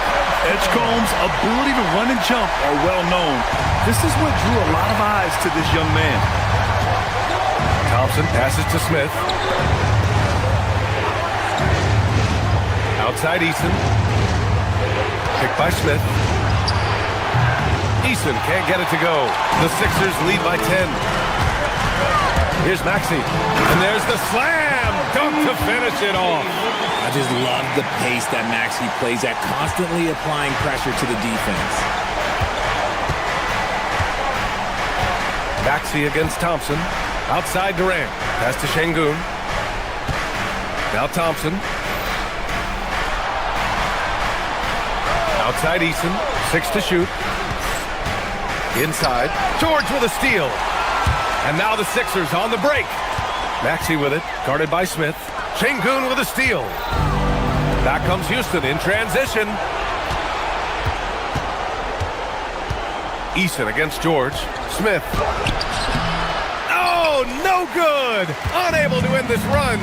Edgecombe's ability to run and jump are well known. This is what drew a lot of eyes to this young man. Thompson passes to Smith. Outside Eason. Picked by Smith. Eason can't get it to go. The Sixers lead by 10. Here's Maxey. And there's the slam dunk to finish it off. I just love the pace that Maxey plays at, constantly applying pressure to the defense. Maxey against Thompson. Outside Durant. Pass to Şengün. Now Thompson. Outside Eason. 6 to shoot. Inside. George with a steal. And now the Sixers on the break. Maxey with it. Guarded by Smith. Şengün with a steal. Back comes Houston in transition. Eason against George. Smith. Oh, no good. Unable to end this run.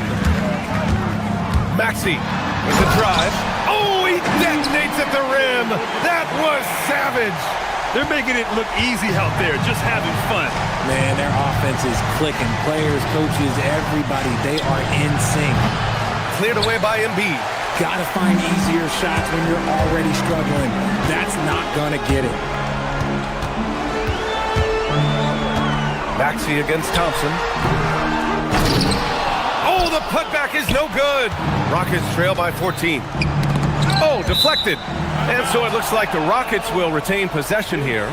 Maxey with the drive. Oh, he detonates at the rim. That was savage. They're making it look easy out there, just having fun. Man, their offense is clicking. Players, coaches, everybody, they are in sync. Cleared away by Embiid. Gotta find easier shots when you're already struggling. That's not gonna get it. Maxey against Thompson. Oh, the putback is no good. Rockets trail by 14. Oh, deflected. And so it looks like the Rockets will retain possession here.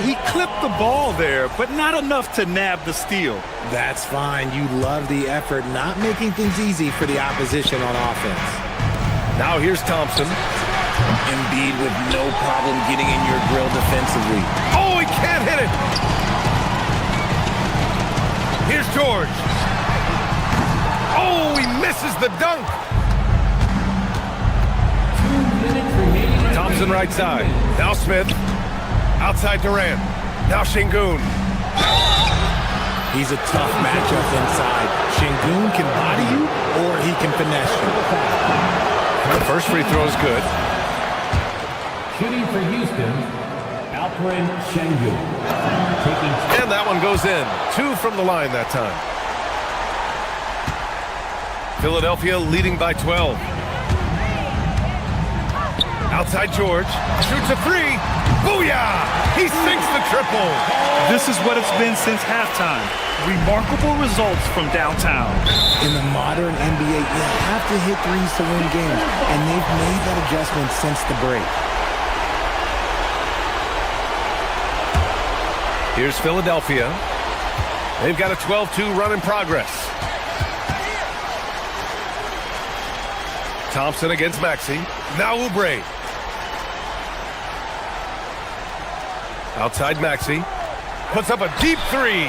He clipped the ball there, but not enough to nab the steal. That's fine. You love the effort, not making things easy for the opposition on offense. Now here's Thompson. Embiid with no problem getting in your grill defensively. Oh, he can't hit it. Here's George. Oh, he misses the dunk. Thompson right side. Now Smith. Outside Durant. Now Şengün. He's a tough matchup inside. Şengün can body you, or he can finesse you. The first free throw is good. Shooting for Houston, Alperen Şengün. And that one goes in. 2 from the line that time. Philadelphia leading by 12. Outside George. Shoots a 3. Booyah! He sinks the triple. This is what it's been since halftime. Remarkable results from downtown. In the modern NBA, you have to hit threes to win games, and they've made that adjustment since the break. Here's Philadelphia. They've got a 12-2 run in progress. Thompson against Maxey. Now Oubre. Outside Maxey. Puts up a deep 3.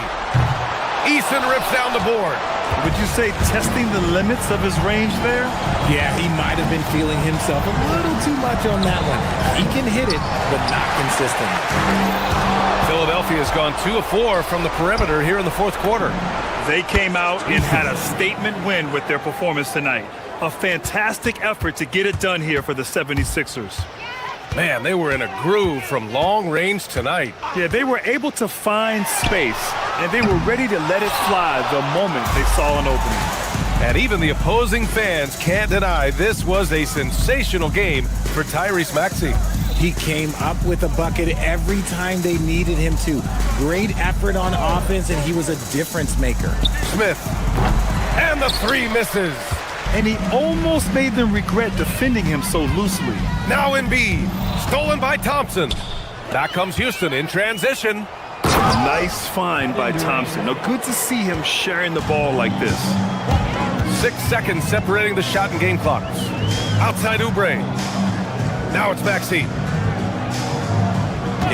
Eason rips down the board. Would you say testing the limits of his range there? Yeah, he might have been feeling himself a little too much on that one. He can hit it, but not consistently. Philadelphia has gone 2 of 4 from the perimeter here in the fourth quarter. They came out and had a statement win with their performance tonight. A fantastic effort to get it done here for the 76ers. Man, they were in a groove from long range tonight. Yeah, they were able to find space, and they were ready to let it fly the moment they saw an opening. And even the opposing fans can't deny this was a sensational game for Tyrese Maxey. He came up with a bucket every time they needed him to. Great effort on offense, and he was a difference maker. Smith, and the 3 misses. And he almost made them regret defending him so loosely. Now Embiid, stolen by Thompson. Back comes Houston in transition. Nice find by Thompson. Now, good to see him sharing the ball like this. 6 seconds separating the shot and game clocks. Outside Oubre. Now it's Maxey.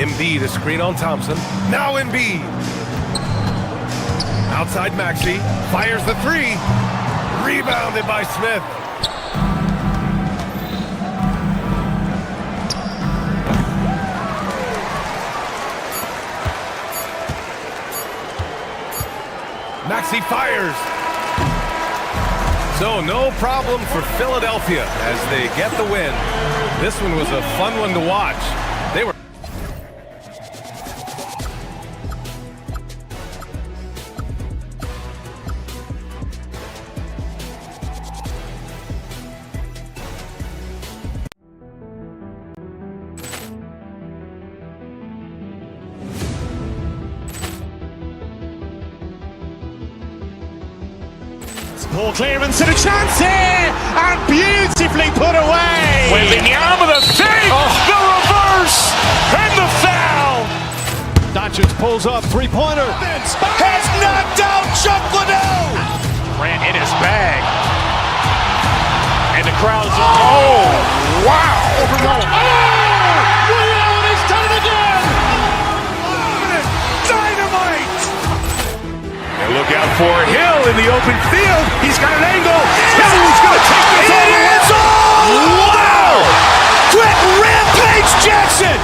Embiid, a screen on Thompson. Now Embiid. Outside Maxey. Fires the 3. Rebounded by Smith. Maxey fires. So no problem for Philadelphia as they get the win. This one was a fun one to watch. They were Poor clearance and a chance here, and beautifully put away. Wembanyama the save, the reverse, and the foul. Doncic pulls up, three-pointer. Has knocked out Chuck Liddell. Ran in his bag. And the crowd's, oh, wow. Ray Allen has done it again. Dynamite. And look out for Hill in the open field. He's got an angle. Hill's going to take this all the way. Wow! Quick rampage Jackson.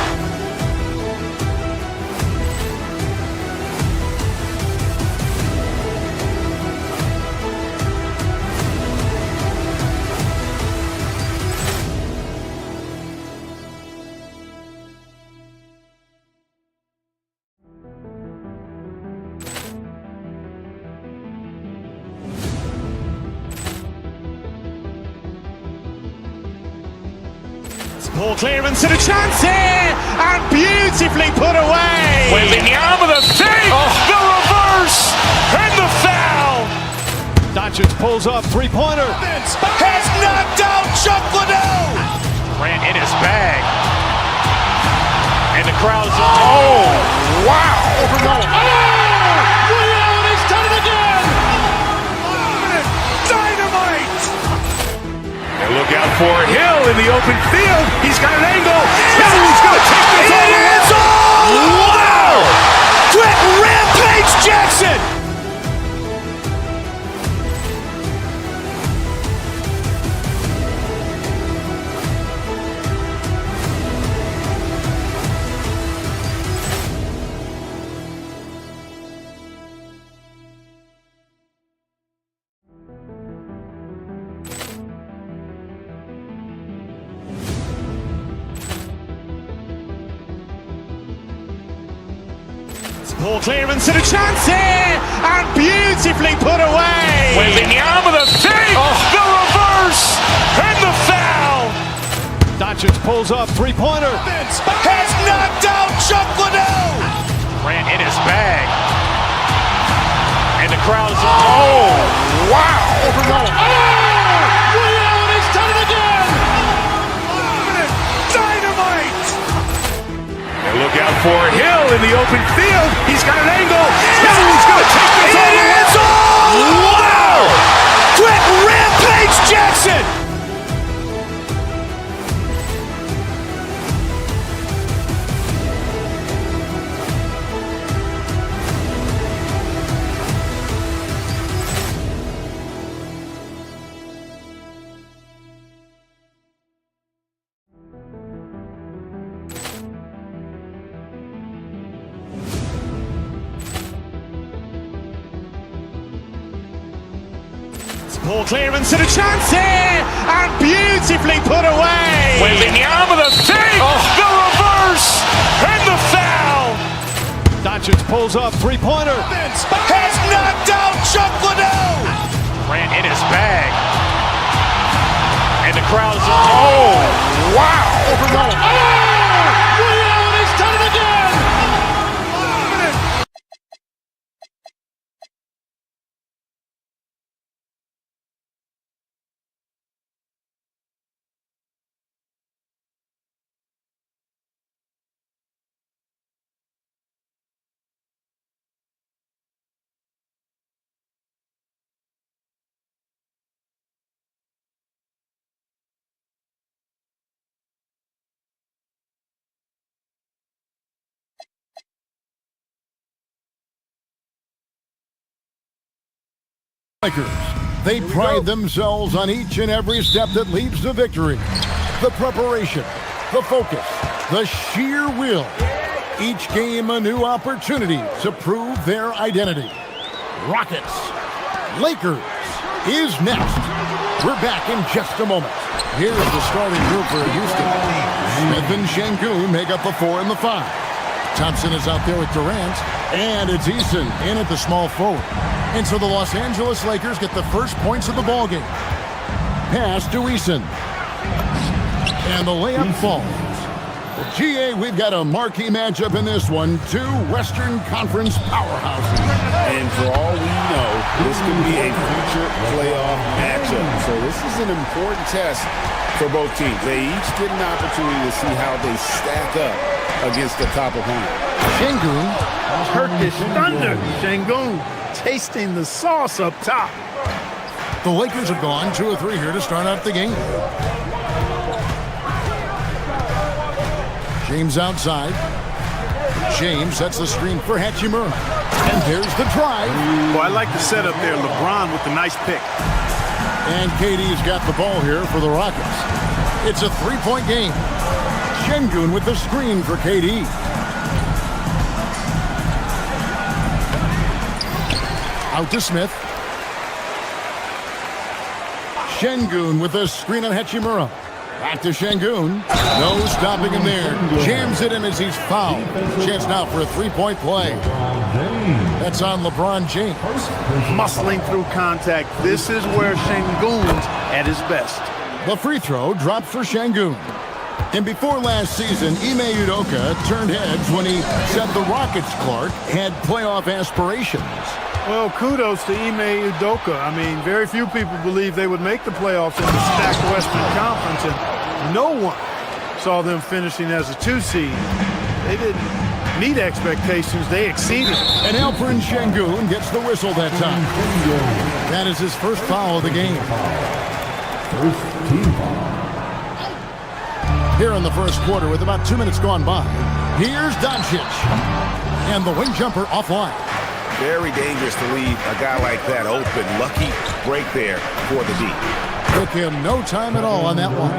Poor clearance and a chance here, and beautifully put away. Wembanyama the save, the reverse, and the foul. Doncic pulls up, three-pointer. Has knocked out Chuck Liddell. Ran in his bag. And the crowd's, oh, wow. Ray Allen has done it again. Dynamite. And look out for Hill in the open field. He's got an angle. Hill's going to take this all the way. Wow! Quick rampage Jackson. Poor clearance and a chance here, and beautifully put away. Wembanyama the save, the reverse, and the foul. Doncic pulls up, three-pointer. Has knocked out Chuck Liddell. Ran in his bag. And the crowd's, oh, wow. Ray Allen has done it again. Dynamite. And look out for Hill in the open field. He's got an angle. Hill's going to take this all the way. Wow! Quick rampage Jackson. Poor clearance and a chance here, and beautifully put away. Wembanyama the save, the reverse, and the foul. Doncic pulls up, three-pointer. Has knocked out Chuck Liddell. Ran in his bag. And the crowd's, oh, wow. Ray Allen has done it again. Lakers. They pride themselves on each and every step that leads to victory. The preparation, the focus, the sheer will. Each game a new opportunity to prove their identity. Rockets. Lakers is next. We're back in just a moment. Here's the starting group for Houston. Smith and Şengün make up the 4 and the 5. Thompson is out there with Durant, and it's Eason in at the small forward. And so the Los Angeles Lakers get the first points of the ballgame. Pass to Eason. And the layup falls. GA, we've got a marquee matchup in this one. 2 Western Conference powerhouses. And for all we know, this could be a future playoff matchup. So this is an important test for both teams. They each get an opportunity to see how they stack up against the top opponent. Şengün. Turkish thunder. Şengün tasting the sauce up top. The Lakers have gone 2 of 3 here to start out the game. James outside. James sets the screen for Hachimura. And there's the drive. Well, I like the setup there. LeBron with the nice pick. And KD's got the ball here for the Rockets. It's a 3-point game. Şengün with the screen for KD. Out to Smith. Şengün with the screen on Hachimura. Back to Şengün. No stopping him there. Jams it in as he's fouled. Chance now for a 3-point play. That's on LeBron James. Muscling through contact. This is where Şengün's at his best. The free throw dropped for Şengün. And before last season, Ime Udoka turned heads when he said the Rockets, Clark, had playoff aspirations. Well, kudos to Ime Udoka. I mean, very few people believe they would make the playoffs in the stacked Western Conference, and no one saw them finishing as a 2 seed. They didn't meet expectations. They exceeded. And Alperen Şengün gets the whistle that time. That is his first foul of the game. First team foul. Here in the first quarter with about 2 minutes gone by. Here's Doncic. And the wing jumper offline. Very dangerous to leave a guy like that open. Lucky break there for the D. Took him no time at all on that one.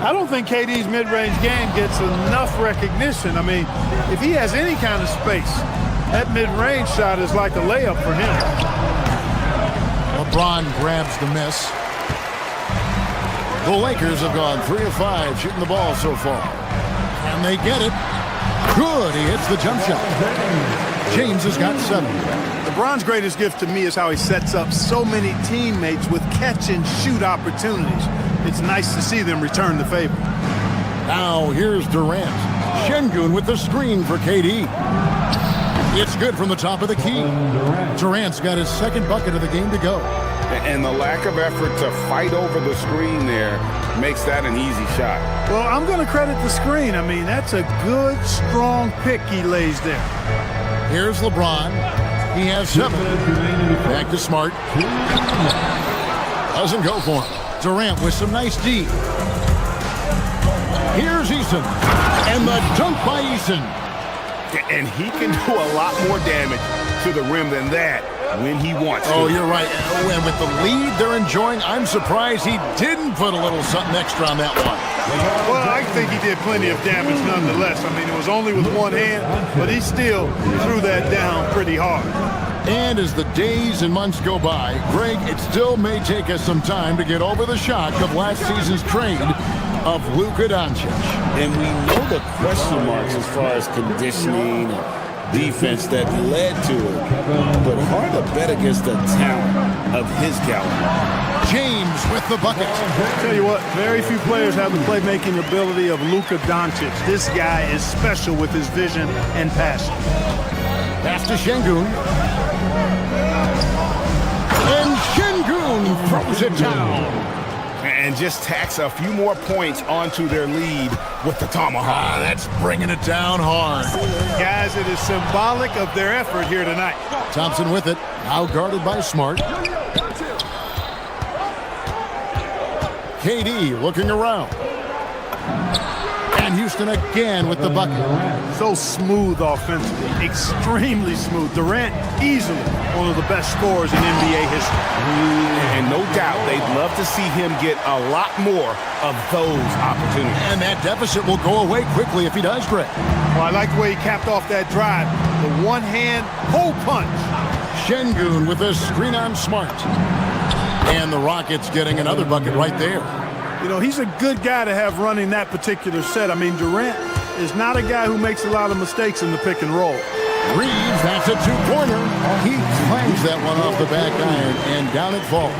I don't think KD's mid-range game gets enough recognition. I mean, if he has any kind of space, that mid-range shot is like a layup for him. LeBron grabs the miss. The Lakers have gone 3 of 5 shooting the ball so far. And they get it. Good. He hits the jump shot. James has got 7. LeBron's greatest gift to me is how he sets up so many teammates with catch-and-shoot opportunities. It's nice to see them return the favor. Now here's Durant. Şengün with the screen for KD. It's good from the top of the key. Durant's got his second bucket of the game to go. And the lack of effort to fight over the screen there makes that an easy shot. Well, I'm going to credit the screen. I mean, that's a good, strong pick he lays there. Here's LeBron. He has 7. Back to Smart. Doesn't go for him. Durant with some nice D. Here's Eason. And the dunk by Eason. And he can do a lot more damage to the rim than that when he wants to. Oh, you're right. And with the lead they're enjoying, I'm surprised he didn't put a little something extra on that one. Well, I think he did plenty of damage nonetheless. I mean, it was only with one hand, but he still threw that down pretty hard. And as the days and months go by, Greg, it still may take us some time to get over the shock of last season's trade of Luka Doncic. And we know the question marks as far as conditioning and defense that led to it. But hard to bet against the talent of his caliber. James with the bucket. I'll tell you what, very few players have the playmaking ability of Luka Doncic. This guy is special with his vision and passion. Pass to Şengün. And Şengün throws it down. And just tacks a few more points onto their lead with the tomahawk. That's bringing it down hard. Guys, it is symbolic of their effort here tonight. Thompson with it, now guarded by Smart. KD looking around. And And Houston again with the bucket. So smooth offensively, extremely smooth. Durant, easily one of the best scorers in NBA history. And no doubt they'd love to see him get a lot more of those opportunities. And that deficit will go away quickly if he does, Greg. Well, I like the way he capped off that drive. The one-hand hole punch. Şengün with a screen on Smart. And the Rockets getting another bucket right there. You know, he's a good guy to have running that particular set. I mean, Durant is not a guy who makes a lot of mistakes in the pick and roll. Reeves, that's a two-pointer. He clangs that one off the back iron, and down it falls.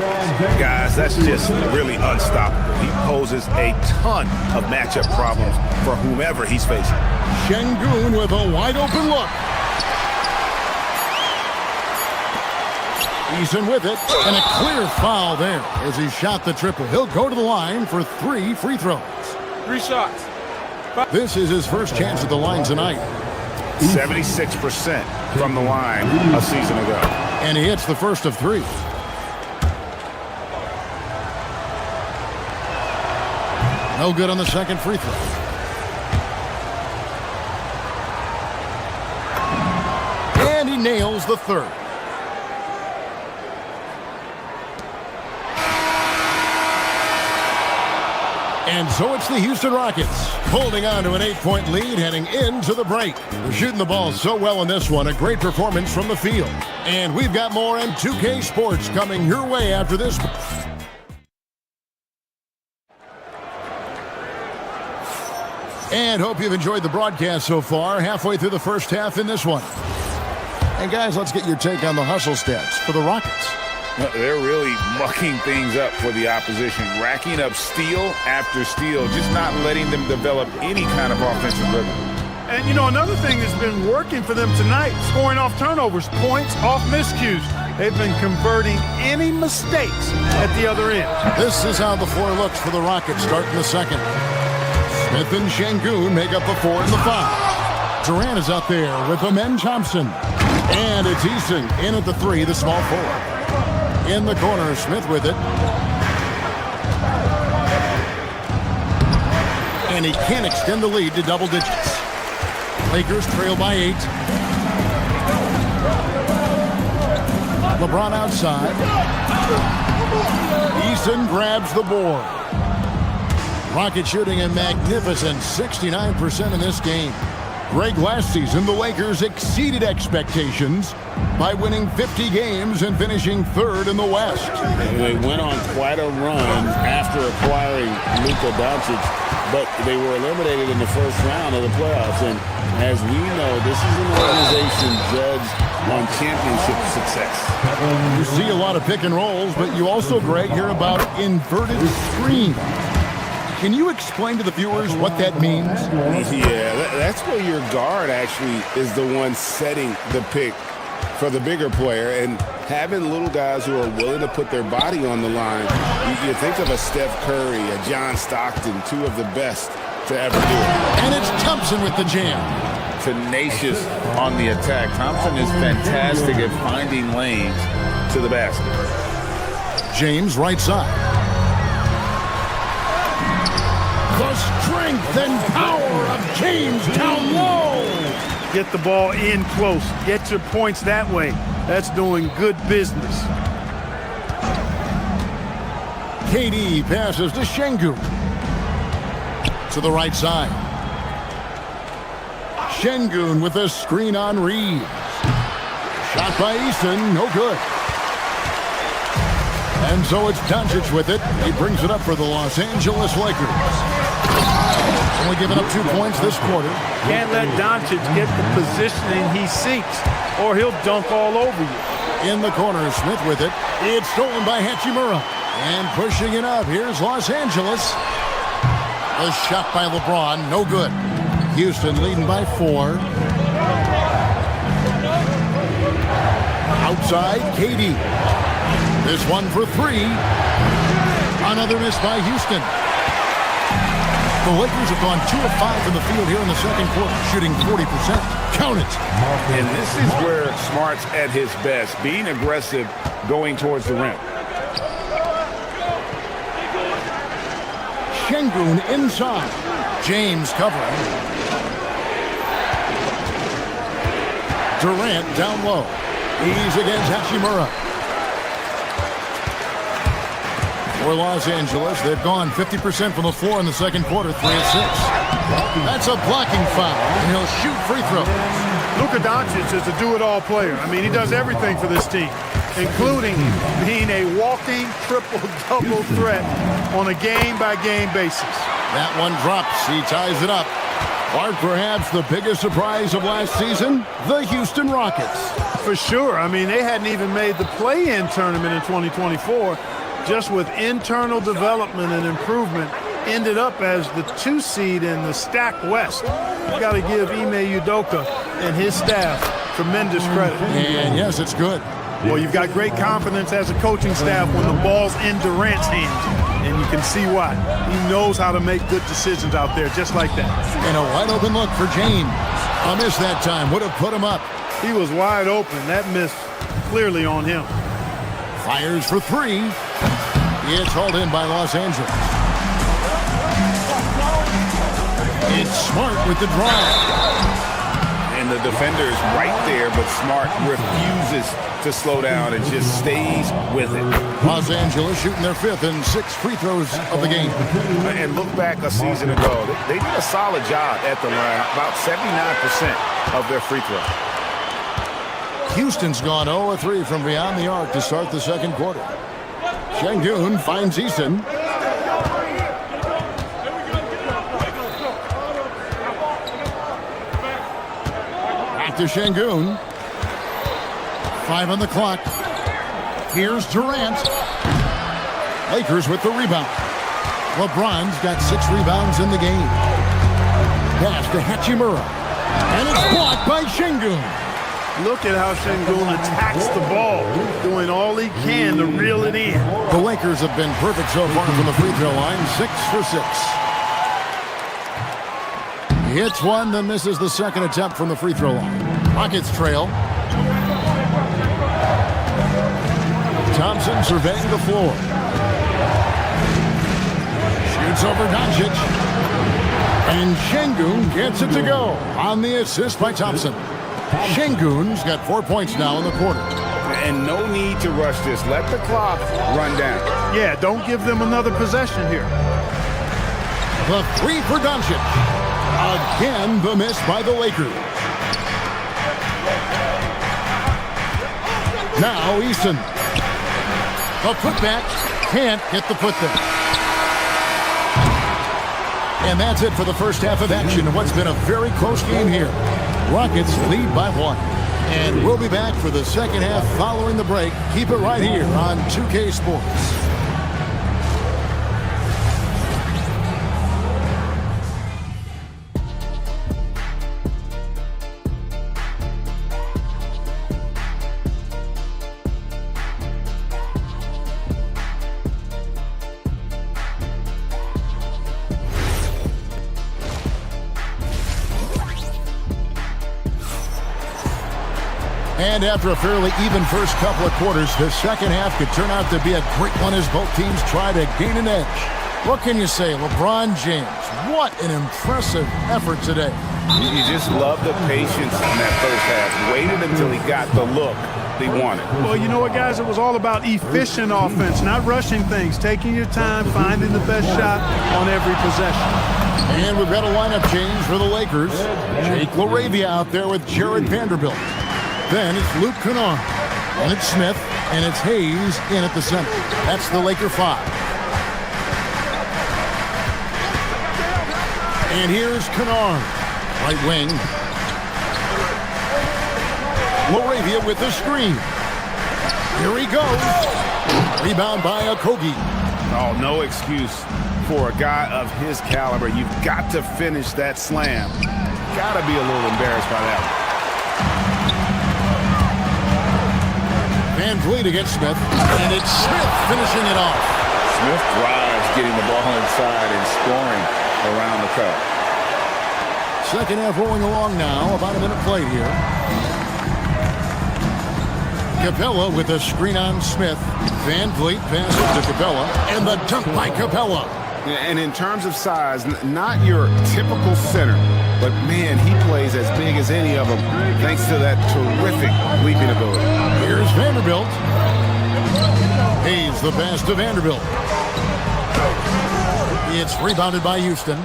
Guys, that's just really unstoppable. He poses a ton of matchup problems for whomever he's facing. Şengün with a wide-open look. Eason with it, and a clear foul there as he shot the triple. He'll go to the line for 3 free throws. 3 shots. This is his first chance at the line tonight. 76% from the line a season ago. And he hits the first of 3. No good on the second free throw. And he nails the third. And so it's the Houston Rockets holding on to an 8-point lead heading into the break. They're shooting the ball so well in this one. A great performance from the field. And we've got more M2K Sports coming your way after this. And hope you've enjoyed the broadcast so far. Halfway through the first half in this one. And guys, let's get your take on the hustle stats for the Rockets. They're really mucking things up for the opposition, racking up steal after steal, just not letting them develop any kind of offensive rhythm. And, you know, another thing that's been working for them tonight, scoring off turnovers, points off miscues. They've been converting any mistakes at the other end. This is how the floor looks for the Rockets starting the second. Smith and Şengün make up the 4 and the 5. Durant is out there with Amen Thompson. And it's Eason in at the 3, the small forward. In the corner, Smith with it. And he can't extend the lead to double digits. Lakers trail by 8. LeBron outside. Eason grabs the board. Rocket shooting a magnificent 69% in this game. Greg, last season, the Lakers exceeded expectations by winning 50 games and finishing 3rd in the West. They went on quite a run after acquiring Luka Doncic, but they were eliminated in the first round of the playoffs. And as we know, this is an organization judged on championship success. You see a lot of pick and rolls, but you also, Greg, hear about inverted screen. Can you explain to the viewers what that means? Yeah, that's where your guard actually is the one setting the pick for the bigger player, and having little guys who are willing to put their body on the line. You think of a Steph Curry, a John Stockton, 2 of the best to ever do it. And it's Thompson with the jam. Tenacious on the attack. Thompson is fantastic at finding lanes to the basket. James right side. The strength and power of James down low. Get the ball in close. Get your points that way. That's doing good business. KD passes to Şengün. To the right side. Şengün with a screen on Reeves. Shot by Eason, no good. And so it's Doncic with it. He brings it up for the Los Angeles Lakers. Only giving up 2 points this quarter. Can't let Doncic get the positioning he seeks, or he'll dunk all over you. In the corner, Smith with it. It's stolen by Hachimura. And pushing it up, here's Los Angeles. A shot by LeBron, no good. Houston leading by 4. Outside, KD. This one for 3. Another miss by Houston. The Lakers have gone 2 of 5 from the field here in the second quarter, shooting 40%. Count it. And this is where Smart's at his best, being aggressive, going towards the rim. Şengün inside. James covering. Durant down low. He's against Hachimura. For Los Angeles, they've gone 50% from the floor in the second quarter, 3 of 6. That's a blocking foul, and he'll shoot free throws. Luka Doncic is a do-it-all player. I mean, he does everything for this team, including being a walking triple-double threat on a game-by-game basis. That one drops. He ties it up. Or perhaps the biggest surprise of last season, the Houston Rockets. For sure. I mean, they hadn't even made the play-in tournament in 2024. Just with internal development and improvement, ended up as the 2 seed in the stacked West. You got to give Ime Udoka and his staff tremendous credit. And yes, it's good. Well, you've got great confidence as a coaching staff when the ball's in Durant's hands, and you can see why. He knows how to make good decisions out there, just like that. And a wide open look for James. A miss that time would have put him up. He was wide open. That miss clearly on him. Fires for 3. It's hauled in by Los Angeles. It's Smart with the drive. And the defender is right there, but Smart refuses to slow down and just stays with it. Los Angeles shooting their 5th and 6th free throws of the game. And look back a season ago. They did a solid job at the line, about 79% of their free throws. Houston's gone 0-3 from beyond the arc to start the second quarter. Şengün finds Eason. Back to Şengün. 5 on the clock. Here's Durant. Lakers with the rebound. LeBron's got 6 rebounds in the game. Pass to Hachimura. And it's blocked by Şengün. Look at how Şengün attacks the ball, doing all he can to reel it in. The Lakers have been perfect so far from the free throw line, 6 for 6. He hits one, then misses the second attempt from the free throw line. Rockets trail. Thompson surveying the floor. Shoots over Doncic. And Şengün gets it to go on the assist by Thompson. Şengün's got 4 points now in the quarter. And no need to rush this. Let the clock run down. Yeah, don't give them another possession here. The 3 for Doncic. Again, the miss by the Lakers. Now Eason. A putback. Can't get the putback. And that's it for the first half of action in what's been a very close game here. Rockets lead by 1. And we'll be back for the second half following the break. Keep it right here on 2K Sports. And after a fairly even first couple of quarters, the second half could turn out to be a great one as both teams try to gain an edge. What can you say, LeBron James? What an impressive effort today. You just love the patience in that first half. Waited until he got the look he wanted. Well, you know what, guys? It was all about efficient offense, not rushing things, taking your time, finding the best shot on every possession. And we've got a lineup change for the Lakers. Jake LaRavia out there with Jared Vanderbilt. Then it's Luke Kennard, and it's Smith, and it's Hayes in at the center. That's the Laker 5. And here's Kennard, right wing. LaRavia with the screen. Here he goes. Rebound by Okogie. Oh, no excuse for a guy of his caliber. You've got to finish that slam. Got to be a little embarrassed by that one. Van Vliet against Smith, and it's Smith finishing it off. Smith drives, getting the ball inside and scoring around the cup. Second half rolling along now, about a minute played here. Capella with a screen on Smith. Van Vliet passes to Capella, and the dunk by Capella. And in terms of size, not your typical center, but man, he plays as big as any of them thanks to that terrific leaping ability. Here's Vanderbilt. Hayes, the pass to Vanderbilt. It's rebounded by Houston.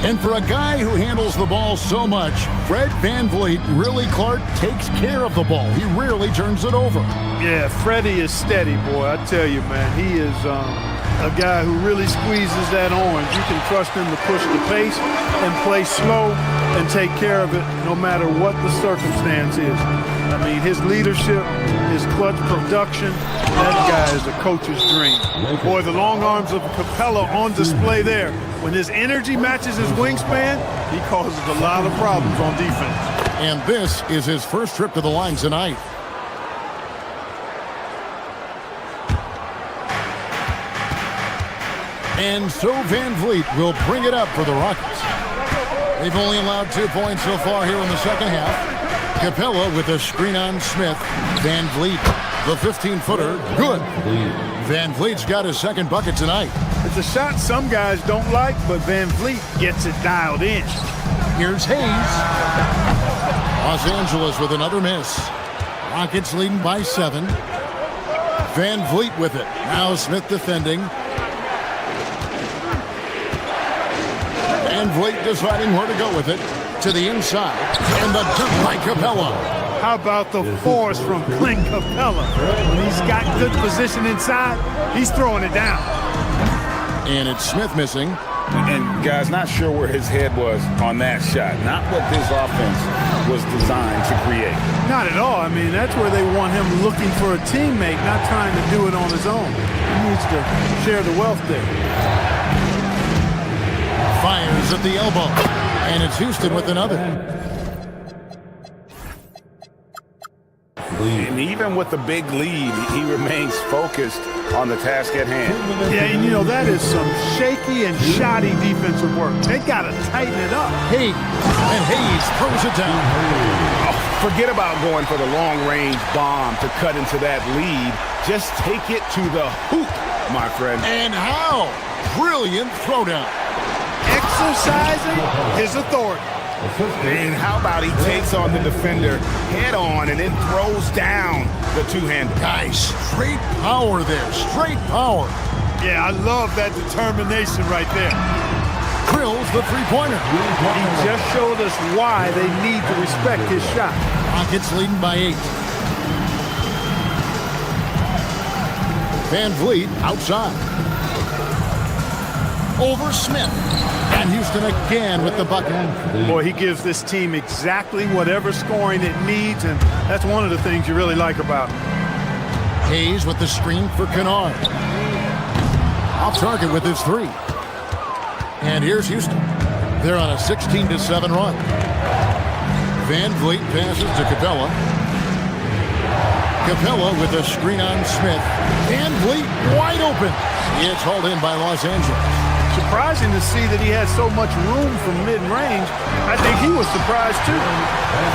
And for a guy who handles the ball so much, Fred VanVleet, really, Clark, takes care of the ball. He rarely turns it over. Yeah, Freddie is steady, boy. I tell you, man, he is a guy who really squeezes that orange. You can trust him to push the pace and play slow and take care of it no matter what the circumstance is. I mean, his leadership, his clutch production, that guy is a coach's dream. Boy, the long arms of Capella on display there. When his energy matches his wingspan, he causes a lot of problems on defense. And this is his first trip to the line tonight. And so VanVleet will bring it up for the Rockets. They've only allowed 2 points so far here in the second half. Capella with a screen on Smith. VanVleet, the 15-footer, good. VanVleet's got his second bucket tonight. It's a shot some guys don't like, but VanVleet gets it dialed in. Here's Hayes. Los Angeles with another miss. Rockets leading by 7. VanVleet with it. Now Smith defending. VanVleet deciding where to go with it. To the inside. And the dunk by Capella. How about the force from Clint Capella? When he's got good position inside, he's throwing it down. And it's Smith missing. And guys, not sure where his head was on that shot. Not what this offense was designed to create. Not at all. I mean, that's where they want him looking for a teammate, not trying to do it on his own. He needs to share the wealth there. Fires at the elbow. And it's Houston with another. And even with the big lead, he remains focused on the task at hand. Yeah, and you know, that is some shaky and shoddy defensive work. They got to tighten it up. Hayes, and Hayes throws it down. Oh, forget about going for the long-range bomb to cut into that lead. Just take it to the hoop, my friend. And how? Brilliant throwdown. Exercising his authority. And how about he takes on the defender head on and then throws down the two-hander. Guys, straight power there. Straight power. Yeah, I love that determination right there. Drills the three-pointer. He just showed us why they need to respect his shot. Rockets leading by 8. VanVleet outside. Over Smith. And Houston again with the bucket. Boy, he gives this team exactly whatever scoring it needs, and that's one of the things you really like about him. Hayes with the screen for Kennard. Off target with his 3. And here's Houston. They're on a 16-7 run. VanVleet passes to Capella. Capella with a screen on Smith. VanVleet wide open. It's hauled in by Los Angeles. Surprising to see that he had so much room from mid-range. I think he was surprised too.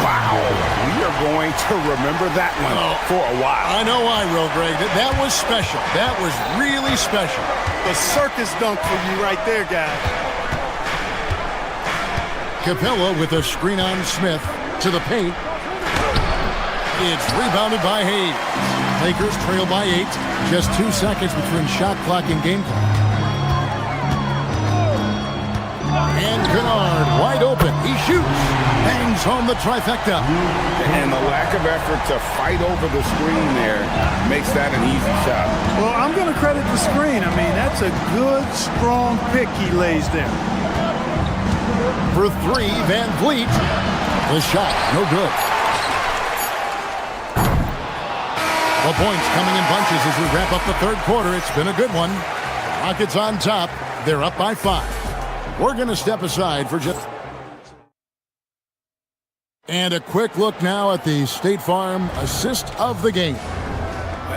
Wow, we are going to remember that one for a while. I know I will, Greg. That was special. That was really special. The circus dunk for you right there, guys. Capella with a screen on Smith to the paint. It's rebounded by Hayes. Lakers trail by 8. Just 2 seconds between shot clock and game clock. And Kennard wide open. He shoots. Bangs home the trifecta. And the lack of effort to fight over the screen there makes that an easy shot. Well, I'm going to credit the screen. I mean, that's a good, strong pick he lays there. For 3, VanVleet. The shot, no good. The points coming in bunches as we wrap up the third quarter. It's been a good one. Rockets on top. They're up by 5. We're going to step aside for just... And a quick look now at the State Farm assist of the game.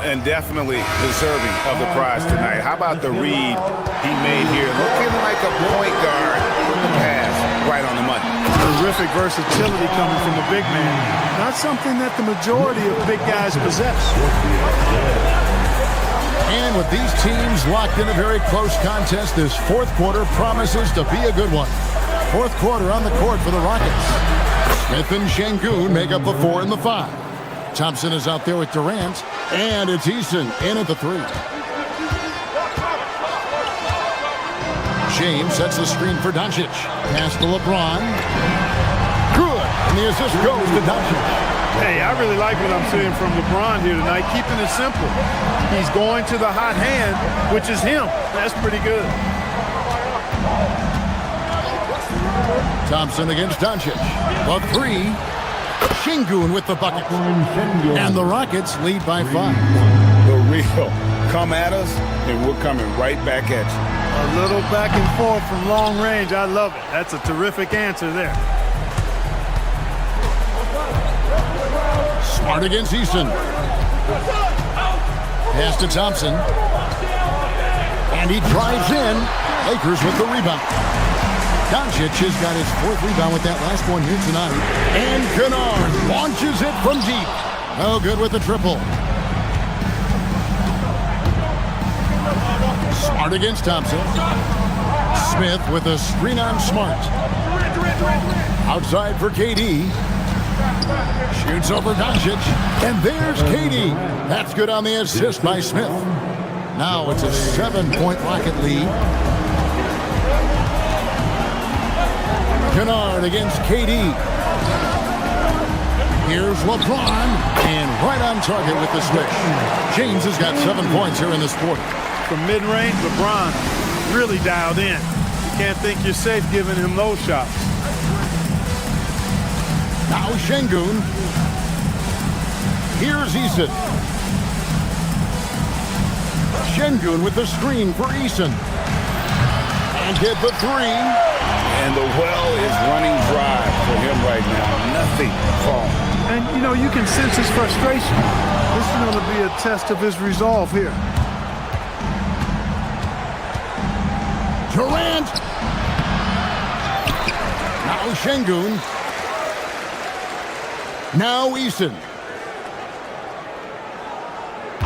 And definitely deserving of the prize tonight. How about the read he made here? Looking like a point guard with the pass right on the money. Terrific versatility coming from a big man. Not something that the majority of big guys possess. And with these teams locked in a very close contest, this fourth quarter promises to be a good one. Fourth quarter on the court for the Rockets. Smith and Şengün make up the 4 and the 5. Thompson is out there with Durant, and it's Eason in at the 3. James sets the screen for Doncic. Pass to LeBron. Good, and the assist goes to Doncic. Hey, I really like what I'm seeing from LeBron here tonight, keeping it simple. He's going to the hot hand, which is him. That's pretty good. Thompson against Doncic. The 3. Şengün with the bucket. And the Rockets lead by 5. The real. Come at us, and we're coming right back at you. A little back and forth from long range. I love it. That's a terrific answer there. Smart against Eason. Pass to Thompson. And he drives in. Lakers with the rebound. Doncic has got his 4th rebound with that last one here tonight. And Kennard launches it from deep. No good with the triple. Smart against Thompson. Smith with a screen on Smart. Outside for KD. Shoots over Doncic. And there's KD. That's good on the assist by Smith. Now it's a 7-point Rocket lead. Kennard against KD. Here's LeBron. And right on target with the switch. James has got 7 points here in this quarter. From mid-range, LeBron really dialed in. You can't think you're safe giving him those shots. Now Şengün. Here's Eason. Şengün with the screen for Eason. And hit the 3. And the well is running dry for him right now. Nothing falling. And, you know, you can sense his frustration. This is going to be a test of his resolve here. Durant. Now Şengün. Now Eason.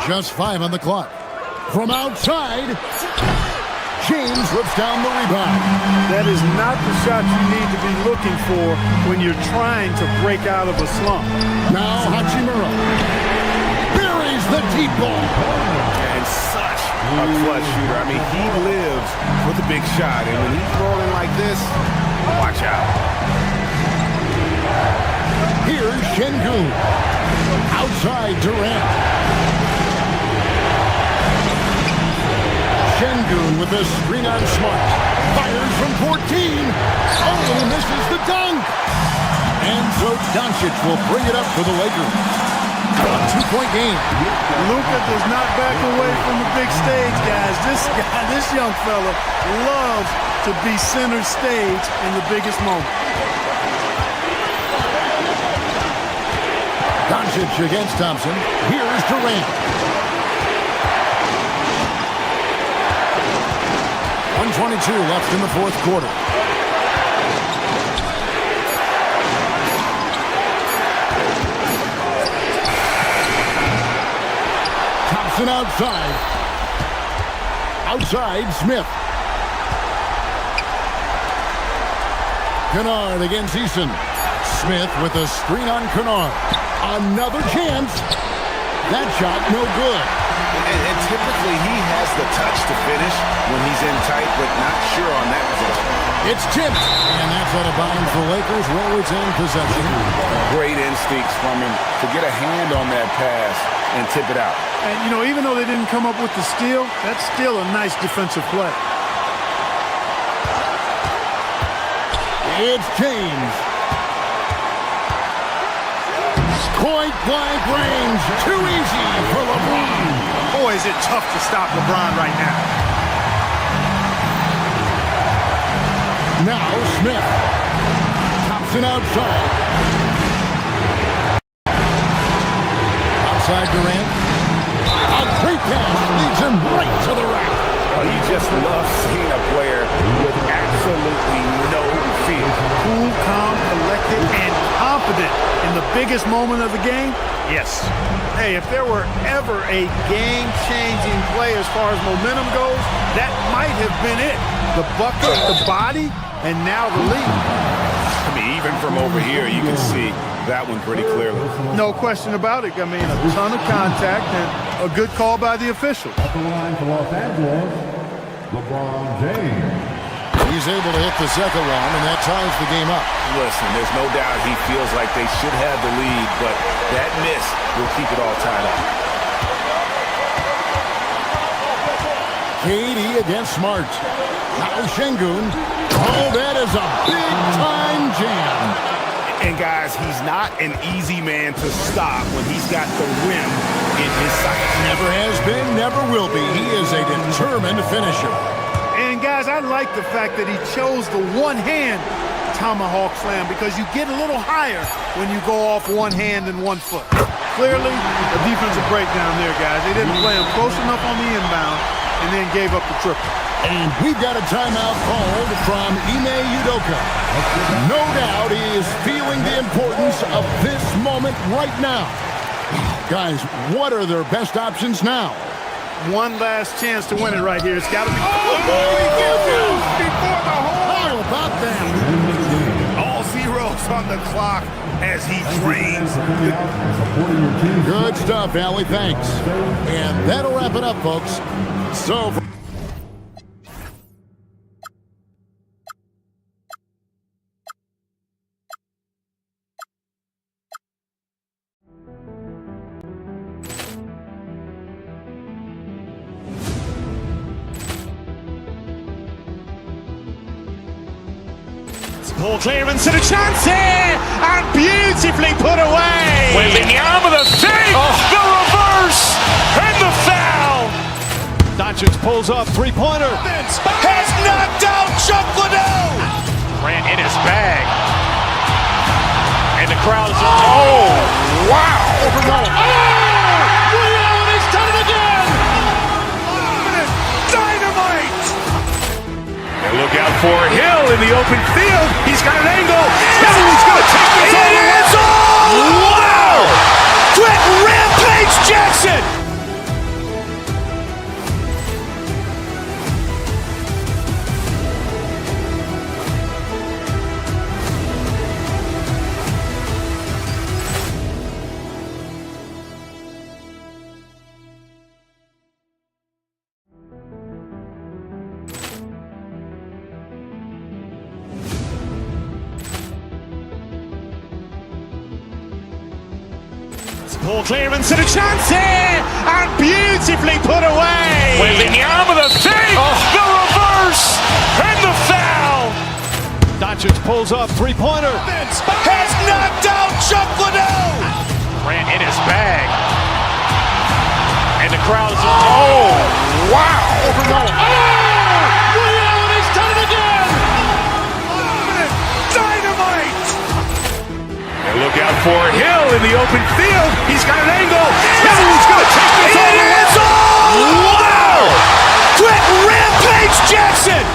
Just 5 on the clock. From outside, James rips down the rebound. That is not the shot you need to be looking for when you're trying to break out of a slump. Now Hachimura buries the deep ball. And such a clutch shooter. I mean, he lives with a big shot. And when he's rolling like this, watch out. Here's Şengün. Outside Durant. Şengün with a screen on Smart. Fires from 14. Oh, he misses the dunk. And so Doncic will bring it up for the Lakers. A 2-point game. Luka does not back away from the big stage, guys. This young fella loves to be center stage in the biggest moment. Doncic against Thompson. Here's Durant. 1:22 left in the fourth quarter. Thompson outside. Outside, Smith. Kennard against Eason. Smith with a screen on Kennard. Another chance. That shot no good. And typically he has the touch to finish when he's in tight, but not sure on that possession. It's tipped, and that's out of bounds for Lakers. Will retain possession. Great instincts from him to get a hand on that pass and tip it out. And, you know, even though they didn't come up with the steal, that's still a nice defensive play. It's James. Point blank range. Too easy for LeBron. Boy, is it tough to stop LeBron right now. Now Smith. Thompson outside. Outside Durant. A great pass leads him right to the rack. Oh, he just loves seeing a player with absolutely no fear. Cool, calm, collected, and confident confident in the biggest moment of the game? Yes. Hey, if there were ever a game-changing play as far as momentum goes, that might have been it. The bucket, the body, and now the lead. I mean, even from over here, you can see that one pretty clearly. No question about it. I mean, a ton of contact and a good call by the official. At the line for Los Angeles, LeBron James. He's able to hit the second one, and that ties the game up. Listen, there's no doubt he feels like they should have the lead, but that miss will keep it all tied up. KD against Smart. Now Şengün. Oh, that is a big-time jam. And guys, he's not an easy man to stop when he's got the rim in his sights. Never has been, never will be. He is a determined finisher. And guys, I like the fact that he chose the one-hand tomahawk slam because you get a little higher when you go off one hand and 1 foot. Clearly, a defensive breakdown there, guys. They didn't play him close enough on the inbound and then gave up the triple. And we've got a timeout called from Ime Udoka. No doubt he is feeling the importance of this moment right now. Guys, what are their best options now? One last chance to win it right here. It's got to be... Before the hole! How about that? All zeros on the clock as he drains. Good stuff, Allie. Thanks. And that'll wrap it up, folks. So... Ball clearance and a chance here, and beautifully put away. Wembanyama with a fake, the reverse, and the foul. Doncic pulls up, three-pointer. Has knocked out Chuck Liddell. Ran in his bag. And the crowd is... Oh, wow. He's done it again. Dynamite. And look out for Hill in the open field. He's got an angle. He's going to take this all the way. Wow! Quick Rampage Jackson. Ball clearance and a chance here, and beautifully put away. Wembanyama with a fake, the reverse, and the foul. Doncic pulls up, three-pointer. Has knocked out Chuck Liddell. Ran in his bag. And the crowd is... Oh, wow. He's done it again. Dynamite. And look out for Hill in the open field. He's got an angle. He's going to take this all the way. Wow! Quick Rampage Jackson.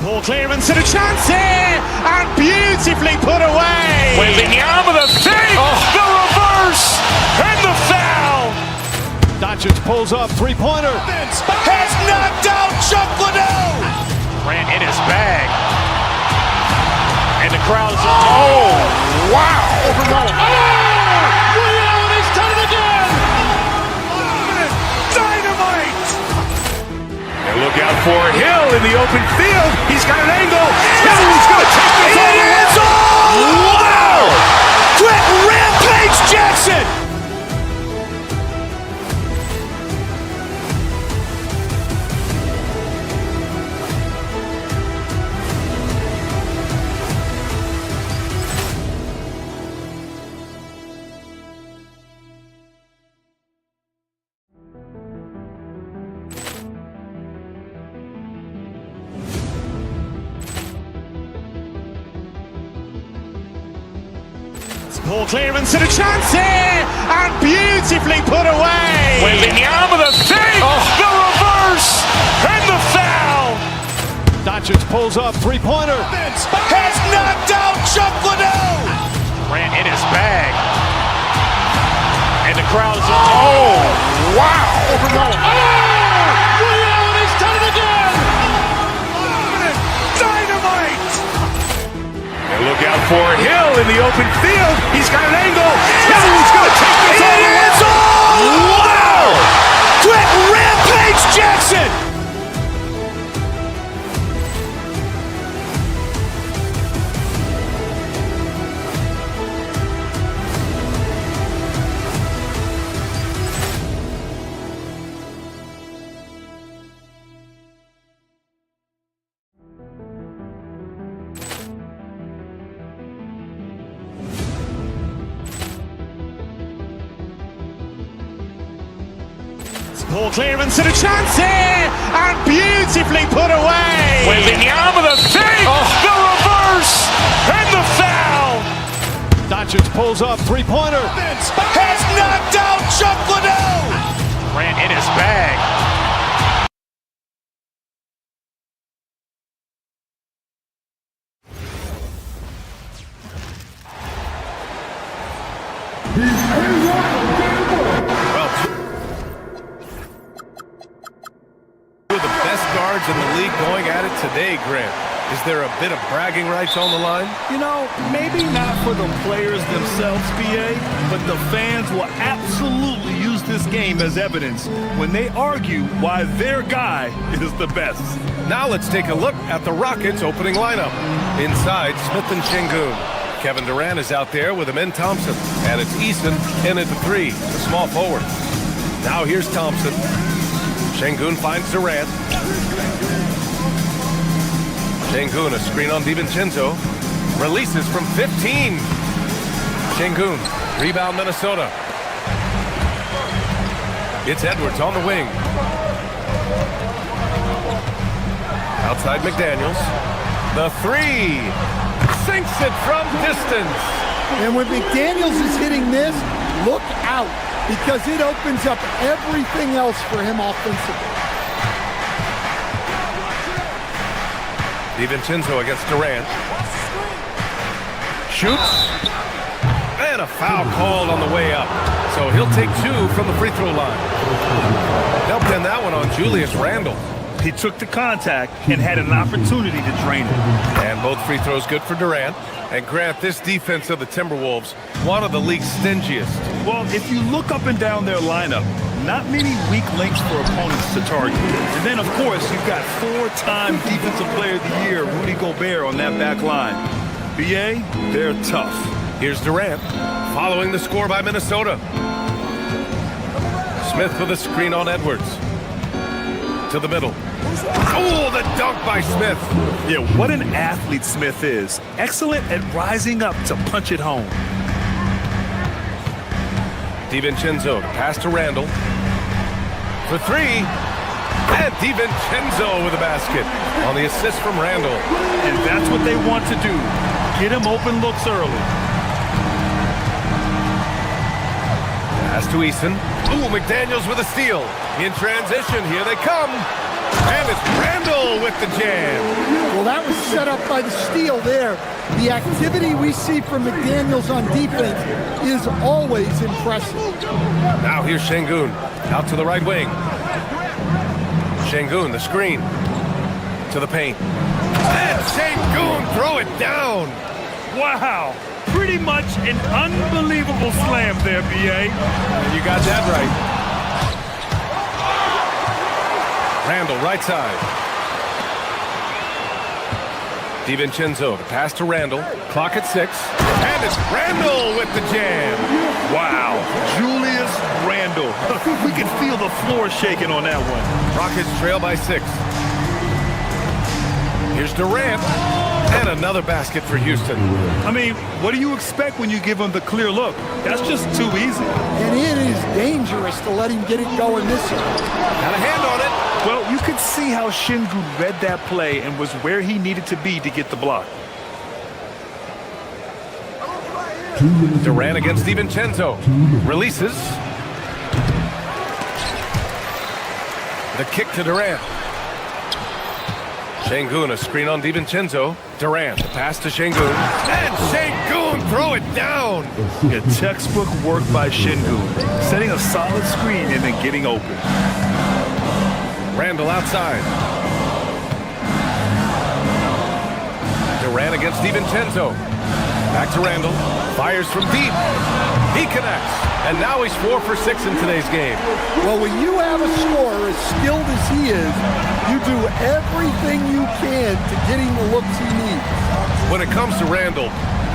Ball clearance and a chance here, and beautifully put away. Wembanyama with a fake, the reverse, and the foul. Doncic pulls up, three-pointer. Has knocked out Chuck Liddell. Ran in his bag. And the crowd is... Oh, wow. He's done it again. Dynamite. And look out for Hill in the open field. He's got an angle. He's going to take this all the way. Wow! Quick Rampage Jackson. Ball clearance and a chance here, and beautifully put away. Wembanyama the fake, the reverse, and the foul. Doncic pulls up, three-pointer. Has knocked out Chuck Liddell. Ran in his bag. And the crowd is... Oh, wow. Over Nolan. And he's done it again. Dynamite. And look out for Hill in the open field. He's got an angle. He's going to take this all the way. Wow. Quick rampage Jackson. Ball clearance and a chance here, and beautifully put away. Wembanyama the fake, the reverse, and the foul. Doncic pulls up, three-pointer. Has knocked out Chuck Liddell. Ran in his bag. Two of the best guards in the league going at it today, Grant. Is there a bit of bragging rights on the line? You know, maybe not for the players themselves, BA, but the fans will absolutely use this game as evidence when they argue why their guy is the best. Now let's take a look at the Rockets' opening lineup. Inside, Smith and Şengün. Kevin Durant is out there with Amin Thompson. And it's Eason in at the three, the small forward. Now here's Thompson. Şengün finds Durant. Şengün, a screen on DiVincenzo. Releases from 15. Şengün, rebound Minnesota. It's Edwards on the wing. Outside McDaniels. The three. Sinks it from distance. And when McDaniels is hitting this, look out, because it opens up everything else for him offensively. DiVincenzo against Durant. Shoots. And a foul called on the way up. So he'll take two from the free throw line. They'll pin that one on Julius Randle. He took the contact and had an opportunity to drain it. And both free throws good for Durant. And Grant, this defense of the Timberwolves, one of the league's stingiest. Well, if you look up and down their lineup, not many weak links for opponents to target. And then, of course, you've got four-time Defensive Player of the Year, Rudy Gobert, on that back line. BA, they're tough. Here's Durant, following the score by Minnesota. Smith with a screen on Edwards. To the middle. Oh, the dunk by Smith. Yeah, what an athlete Smith is. Excellent at rising up to punch it home. DiVincenzo, pass to Randle. For three. And DiVincenzo with a basket on the assist from Randle. And that's what they want to do. Get him open looks early. Pass to Eason. Ooh, McDaniels with a steal. In transition, here they come. And it's Randle with the jam. Well, that was set up by the steal there. The activity we see from McDaniels on defense is always impressive. Now here's Şengün, out to the right wing. Şengün, the screen. To the paint. And Şengün, throw it down. Wow. Pretty much an unbelievable slam there, BA. You got that right. Randle, right side. DiVincenzo, the pass to Randle. Clock at 6. And it's Randle with the jam. Wow. Julius Randle. We can feel the floor shaking on that one. Rockets trail by 6. Here's Durant. And another basket for Houston. I mean, what do you expect when you give him the clear look? That's just too easy. And it is dangerous to let him get it going this way. Got a hand on it. Well, you could see how Şengün read that play and was where he needed to be to get the block. Durant against DiVincenzo. Releases. The kick to Durant. Şengün, a screen on DiVincenzo. Durant, the pass to Şengün. And Şengün, throw it down. Yeah, textbook work by Şengün. Setting a solid screen and then getting open. Randall outside. Durant against DiVincenzo. Back to Randall. Fires from deep. He connects. And now he's 4 for 6 in today's game. Well, when you have a scorer as skilled as he is, you do everything you can to get him the looks he needs. When it comes to Randall,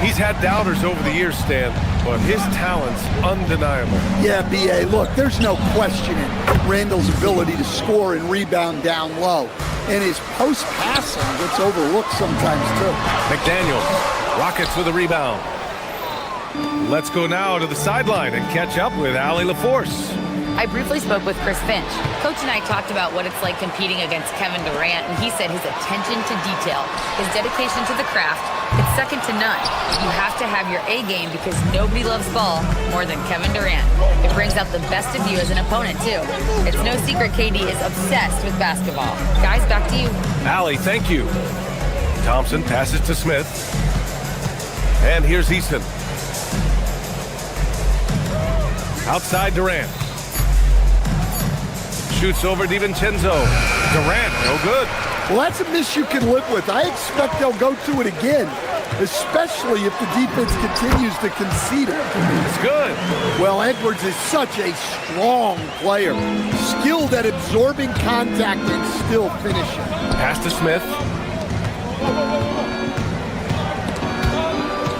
he's had doubters over the years, Stan, but his talent's undeniable. Yeah, B.A., look, there's no questioning Randall's ability to score and rebound down low. And his post-passing gets overlooked sometimes, too. McDaniels, Rockets with a rebound. Let's go now to the sideline and catch up with Allie LaForce. I briefly spoke with Chris Finch. Coach and I talked about what it's like competing against Kevin Durant, and he said his attention to detail, his dedication to the craft, it's second to none. You have to have your A game because nobody loves ball more than Kevin Durant. It brings out the best of you as an opponent, too. It's no secret KD is obsessed with basketball. Guys, back to you. Allie, thank you. Thompson passes to Smith. And here's Easton. Outside Durant. Shoots over DiVincenzo. Durant, no good. Well, that's a miss you can live with. I expect they'll go to it again, especially if the defense continues to concede it. It's good. Well, Edwards is such a strong player, skilled at absorbing contact and still finishing. Pass to Smith.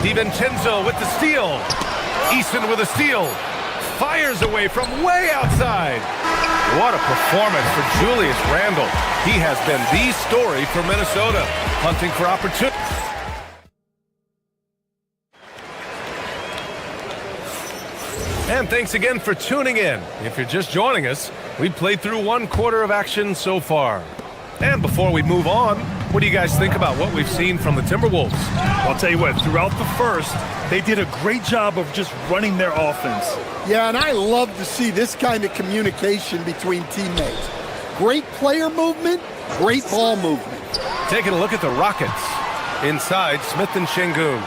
DiVincenzo with the steal. Easton with a steal. Fires away from way outside. What a performance for Julius Randle. He has been the story for Minnesota, hunting for opportunity. And thanks again for tuning in. If you're just joining us, we've played through 1 quarter of action so far. And before we move on, what do you guys think about what we've seen from the Timberwolves? I'll tell you what, throughout the first, they did a great job of just running their offense. Yeah, and I love to see this kind of communication between teammates. Great player movement, great ball movement. Taking a look at the Rockets. Inside, Smith and Şengün.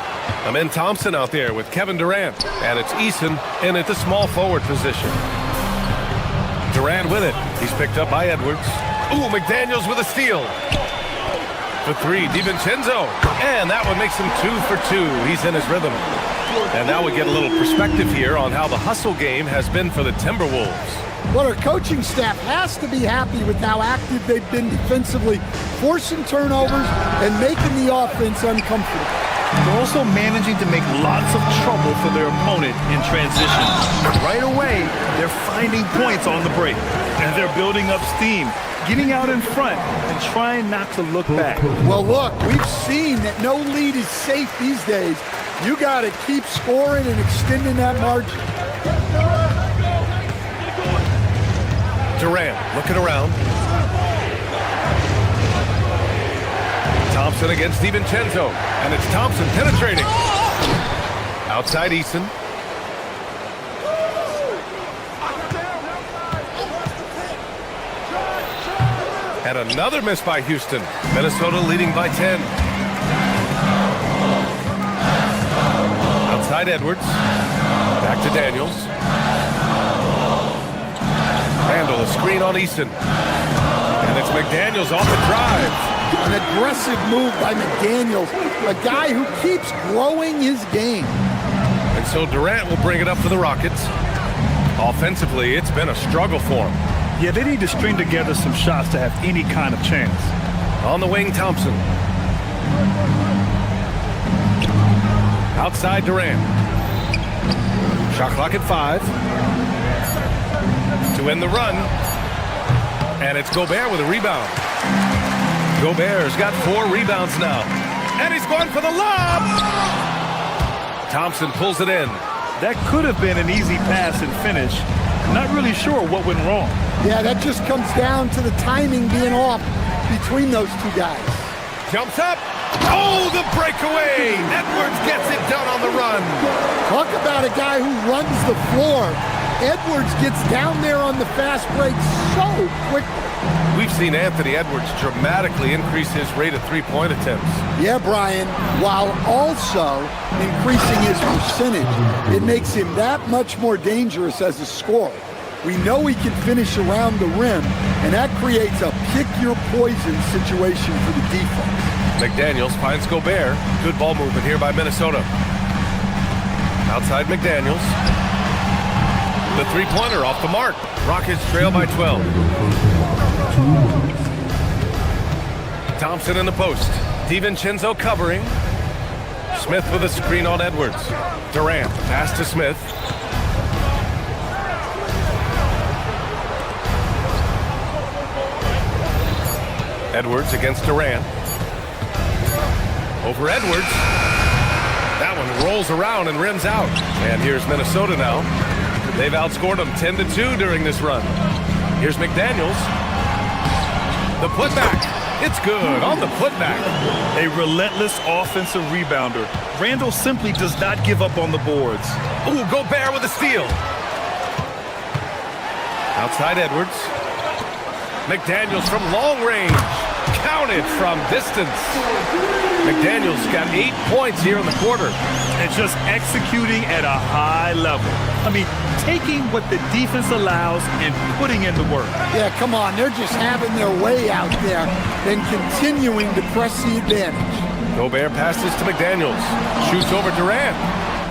Amen Thompson out there with Kevin Durant. And it's Eason in at the small forward position. Durant with it. He's picked up by Edwards. Ooh, McDaniels with a steal. For 3, DiVincenzo. And that one makes him 2 for 2. He's in his rhythm. And now we get a little perspective here on how the hustle game has been for the Timberwolves. Well, our coaching staff has to be happy with how active they've been defensively, forcing turnovers and making the offense uncomfortable. They're also managing to make lots of trouble for their opponent in transition. Right away, they're finding points on the break, and they're building up steam, getting out in front and trying not to look back. Well, look, we've seen that no lead is safe these days. You got to keep scoring and extending that margin. Durant looking around. Thompson against DiVincenzo. And it's Thompson penetrating. Outside Eason. And another miss by Houston. Minnesota leading by 10. Outside Edwards. Back to Daniels. Randall, a screen on Easton. And it's McDaniels off the drive. An aggressive move by McDaniels, a guy who keeps growing his game. And so Durant will bring it up for the Rockets. Offensively, it's been a struggle for him. Yeah, they need to string together some shots to have any kind of chance. On the wing, Thompson. Outside Durant. Shot clock at 5. To end the run. And it's Gobert with a rebound. Gobert's got 4 rebounds now. And he's going for the lob! Thompson pulls it in. That could have been an easy pass and finish. Not really sure what went wrong. Yeah, that just comes down to the timing being off between those two guys. Jumps up, Oh, the breakaway! Edwards gets it done on the run. Talk about a guy who runs the floor. Edwards gets down there on the fast break so quick. We've seen Anthony Edwards dramatically increase his rate of three-point attempts. Yeah, Brian, while also increasing his percentage. It makes him that much more dangerous as a scorer. We know he can finish around the rim, and that creates a pick-your-poison situation for the defense. McDaniels finds Gobert. Good ball movement here by Minnesota. Outside McDaniels. The three-pointer off the mark. Rockets trail by 12. Thompson in the post. DiVincenzo covering. Smith with a screen on Edwards. Durant, pass to Smith. Edwards against Durant. Over Edwards. That one rolls around and rims out. And here's Minnesota now. They've outscored them 10-2 during this run. Here's McDaniels. The putback. It's good on the putback. A relentless offensive rebounder. Randall simply does not give up on the boards. Ooh, Gobert with a steal. Outside Edwards. McDaniels from long range. Counted from distance. McDaniels got 8 points here in the quarter. And just executing at a high level. I mean, taking what the defense allows and putting in the work. Yeah, come on. They're just having their way out there and continuing to press the advantage. Gobert passes to McDaniels. Shoots over Durant.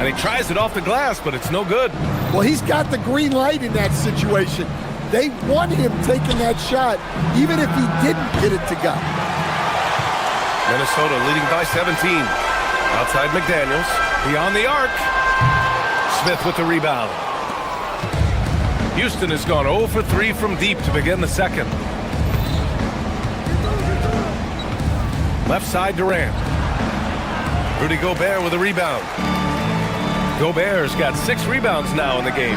And he tries it off the glass, but it's no good. Well, he's got the green light in that situation. They want him taking that shot, even if he didn't get it to go. Minnesota leading by 17. Outside McDaniels. Beyond the arc. Smith with the rebound. Houston has gone 0 for 3 from deep to begin the second. Left side Durant. Rudy Gobert with a rebound. Gobert's got 6 rebounds now in the game.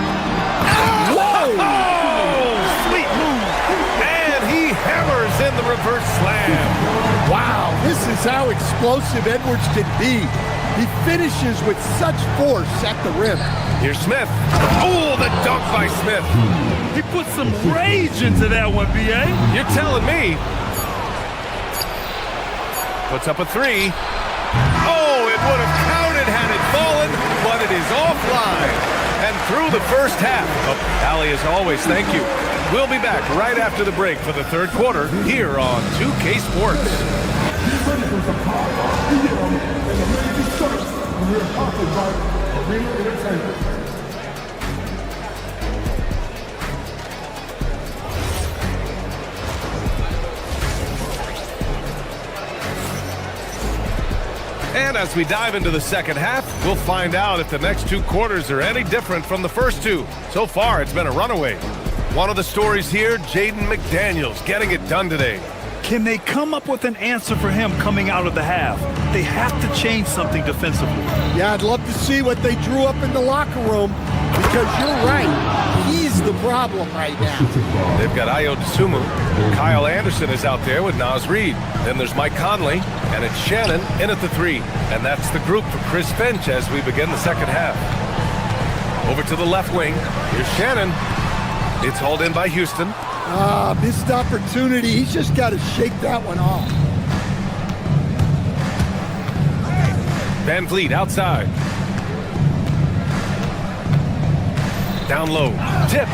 Whoa! Oh, sweet move. And he hammers in the reverse slam. Wow, this is how explosive Edwards can be. He finishes with such force at the rim. Here's Smith. Oh, the dunk by Smith. He put some rage into that one, B.A. You're telling me. Puts up a 3. Oh, it would have counted had it fallen, but it is offline. And through the first half. Oh, Allie, as always, thank you. We'll be back right after the break for the third quarter here on 2K Sports. And as we dive into the second half, we'll find out if the next 2 quarters are any different from the first 2. So far, it's been a runaway. One of the stories here, Jaden McDaniels getting it done today. Can they come up with an answer for him coming out of the half? They have to change something defensively. Yeah, I'd love to see what they drew up in the locker room, because you're right. He's the problem right now. They've got Ayo Dosunmu. Kyle Anderson is out there with Naz Reid. Then there's Mike Conley, and it's Shannon in at the 3. And that's the group for Chris Finch as we begin the second half. Over to the left wing. Here's Shannon. It's hauled in by Houston. Missed opportunity. He's just got to shake that one off. Van Vliet outside. Down low. Tipped.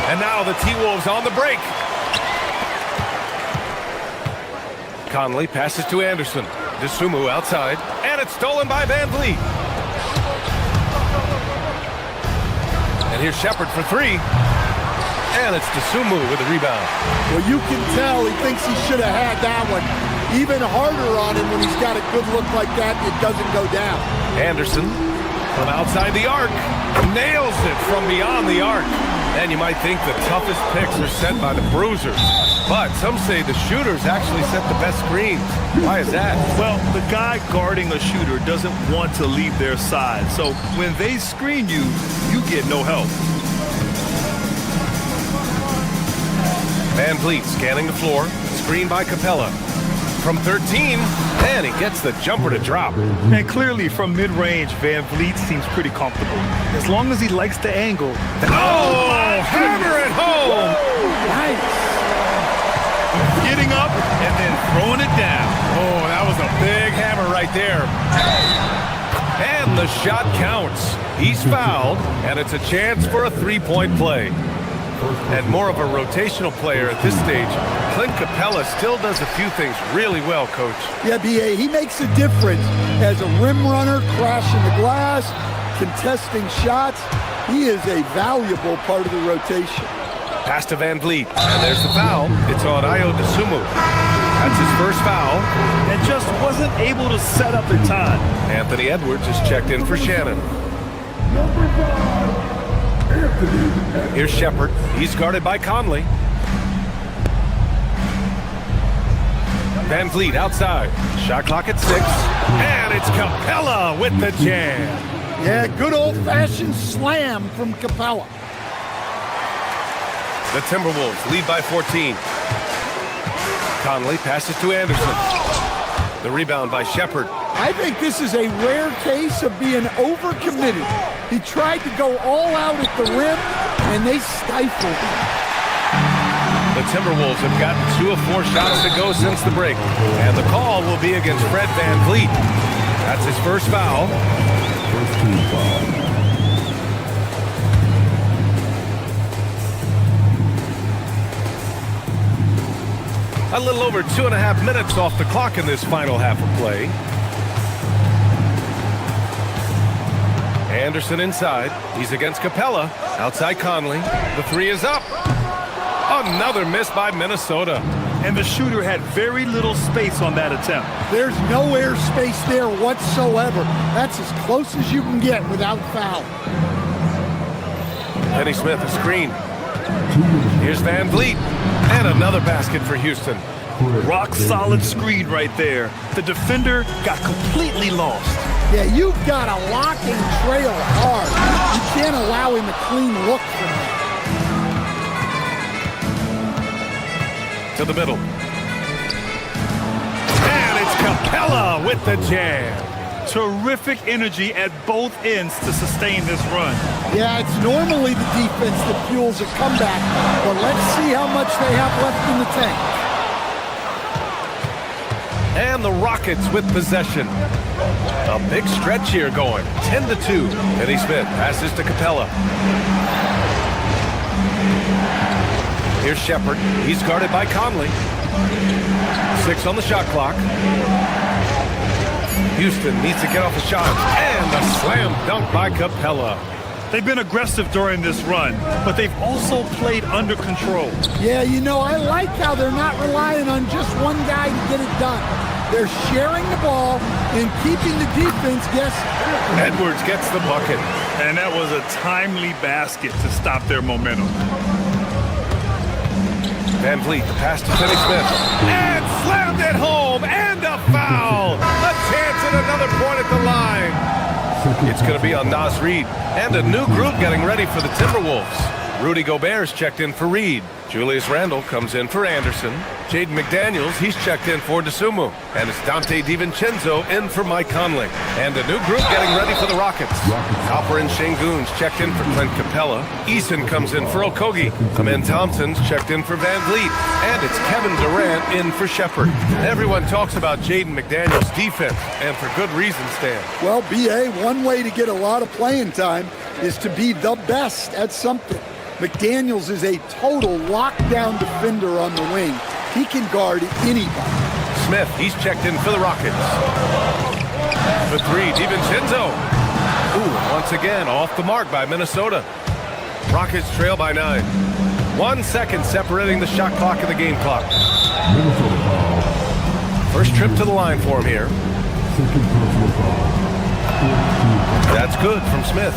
And now the T-Wolves on the break. Conley passes to Anderson. Dosunmu outside. And it's stolen by Van Vliet. And here's Shepard for 3. And it's Dosunmu with a rebound. Well, you can tell he thinks he should have had that one. Even harder on him when he's got a good look like that, it doesn't go down. Anderson from outside the arc. Nails it from beyond the arc. And you might think the toughest picks are set by the bruisers. But some say the shooters actually set the best screens. Why is that? Well, the guy guarding a shooter doesn't want to leave their side. So when they screen you, you get no help. Van Vliet scanning the floor. Screen by Capella. from 13, and he gets the jumper to drop. And clearly from mid-range, Van Vliet seems pretty comfortable. As long as he likes the angle. Oh, hammer it home! Nice. Getting up and then throwing it down. Oh, that was a big hammer right there. And the shot counts. He's fouled, and it's a chance for a three-point play. And more of a rotational player at this stage, Clint Capella still does a few things really well, Coach. Yeah, B.A., he makes a difference as a rim runner, crashing the glass, contesting shots. He is a valuable part of the rotation. Pass to Van Vliet, and there's the foul. It's on Ayo Dosunmu. That's his first foul. And just wasn't able to set up in time. Anthony Edwards is checked in for Shannon. Here's Shepard. He's guarded by Conley. Van Vliet outside. Shot clock at 6. And it's Capella with the jam. Yeah, good old-fashioned slam from Capella. The Timberwolves lead by 14. Conley passes to Anderson. The rebound by Shepard. I think this is a rare case of being overcommitted. He tried to go all out at the rim, and they stifled him. The Timberwolves have gotten 2 of 4 shots to go since the break. And the call will be against Fred Van Vliet. That's his first foul. First team foul. A little over 2.5 minutes off the clock in this final half of play. Anderson inside. He's against Capella. Outside Conley. The 3 is up. Another miss by Minnesota. And the shooter had very little space on that attempt. There's no air space there whatsoever. That's as close as you can get without foul. Penny Smith, a screen. Here's Van Vliet. And another basket for Houston. Rock solid screen right there. The defender got completely lost. Yeah, you've got to lock and trail hard. You can't allow him a clean look from that. To the middle. And it's Capella with the jam. Terrific energy at both ends to sustain this run. Yeah, it's normally the defense that fuels a comeback, but let's see how much they have left in the tank. And the Rockets with possession. A big stretch here going. 10-2. Penny Smith passes to Capella. Here's Shepard. He's guarded by Conley. 6 on the shot clock. Houston needs to get off the shot. And a slam dunk by Capella. They've been aggressive during this run, but they've also played under control. Yeah, you know, I like how they're not relying on just one guy to get it done. They're sharing the ball and keeping the defense guessing. Edwards gets the bucket. And that was a timely basket to stop their momentum. Van Vliet, the pass to Finney Smith. And slammed it home. And a foul. A chance at another point at the line. It's going to be on Naz Reid. And a new group getting ready for the Timberwolves. Rudy Gobert's checked in for Reid. Julius Randle comes in for Anderson. Jaden McDaniels, he's checked in for Dosunmu. And it's Dante DiVincenzo in for Mike Conley. And a new group getting ready for the Rockets. Alperen Şengün's checked in for Clint Capella. Eason comes in for Okogie. Amen Thompson's checked in for Van Vliet. And it's Kevin Durant in for Shepard. Everyone talks about Jaden McDaniels' defense, and for good reason, Stan. Well, B.A., one way to get a lot of playing time is to be the best at something. McDaniels is a total lockdown defender on the wing. He can guard anybody. Smith, he's checked in for the Rockets. For 3, DiVincenzo. Ooh, once again, off the mark by Minnesota. Rockets trail by 9. 1 second separating the shot clock and the game clock. First trip to the line for him here. That's good from Smith.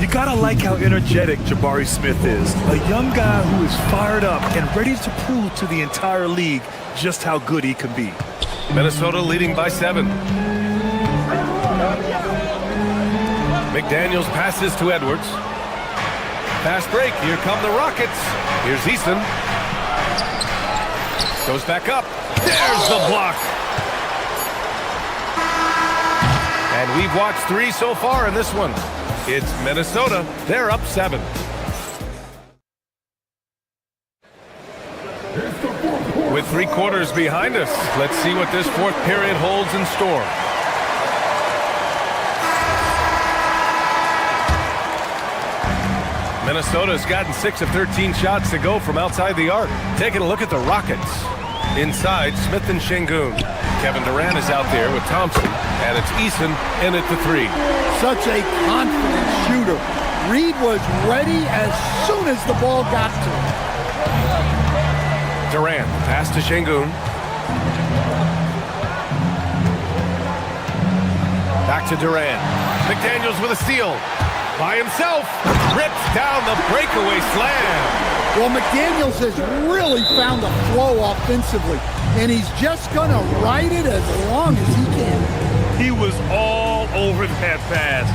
You gotta like how energetic Jabari Smith is. A young guy who is fired up and ready to prove to the entire league just how good he can be. Minnesota leading by 7. McDaniels passes to Edwards. Fast break. Here come the Rockets. Here's Eason. Goes back up. There's the block. And we've watched 3 so far in this one. It's Minnesota. They're up 7. With 3 quarters behind us, let's see what this 4th period holds in store. Minnesota's gotten 6 of 13 shots to go from outside the arc. Taking a look at the Rockets. Inside, Smith and Şengün. Kevin Durant is out there with Thompson, and it's Eason in at the 3. Such a confident shooter. Reed was ready as soon as the ball got to him. Durant, pass to Şengün. Back to Durant. McDaniels with a steal. By himself. Rips down the breakaway slam. Well, McDaniels has really found a flow offensively, and he's just going to ride it as long as he can. He was all over that pass.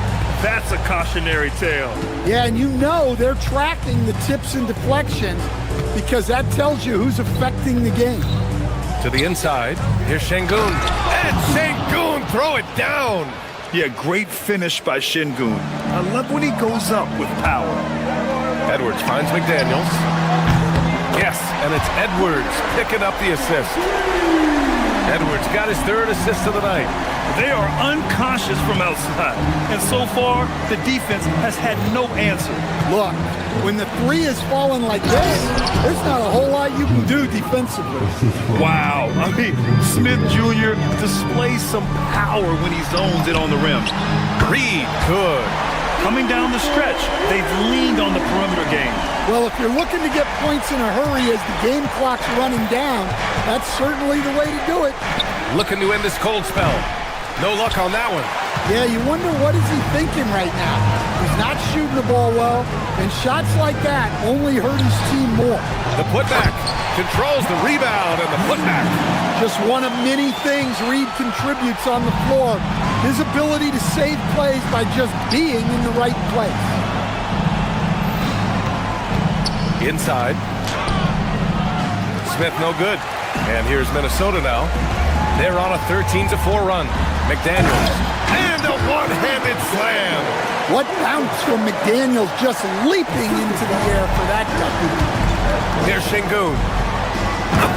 That's a cautionary tale. Yeah, and you know they're tracking the tips and deflections because that tells you who's affecting the game. To the inside. Here's Şengün. And Şengün throw it down. Yeah, great finish by Şengün. I love when he goes up with power. Edwards finds McDaniels. Yes, and it's Edwards picking up the assist. Edwards got his 3rd assist of the night. They are unconscious from outside, and so far, the defense has had no answer. Look, when the 3 is falling like this, there's not a whole lot you can do defensively. Wow. I mean, Smith Jr. displays some power when he zones it on the rim. Reed, good. Coming down the stretch, they've leaned on the perimeter game. Well, if you're looking to get points in a hurry as the game clock's running down, that's certainly the way to do it. Looking to end this cold spell. No luck on that one. Yeah, you wonder what is he thinking right now. He's not shooting the ball well, and shots like that only hurt his team more. The putback controls the rebound and the putback. Just one of many things Reed contributes on the floor. His ability to save plays by just being in the right place. Inside. Smith no good. And here's Minnesota now. They're on a 13-4 run. McDaniels. And a one-handed slam. What bounce from McDaniels just leaping into the air for that guy. Here's Şengün.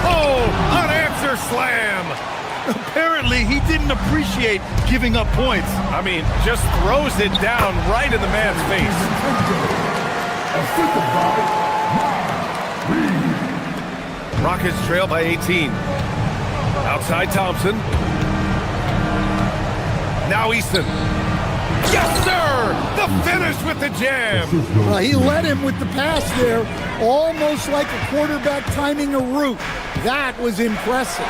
Oh, unanswered slam. Apparently, he didn't appreciate giving up points. I mean, just throws it down right in the man's face. Rockets trail by 18. Outside Thompson. Now Easton. Yes, sir! The finish with the jam. Well, he led him with the pass there, almost like a quarterback timing a route. That was impressive.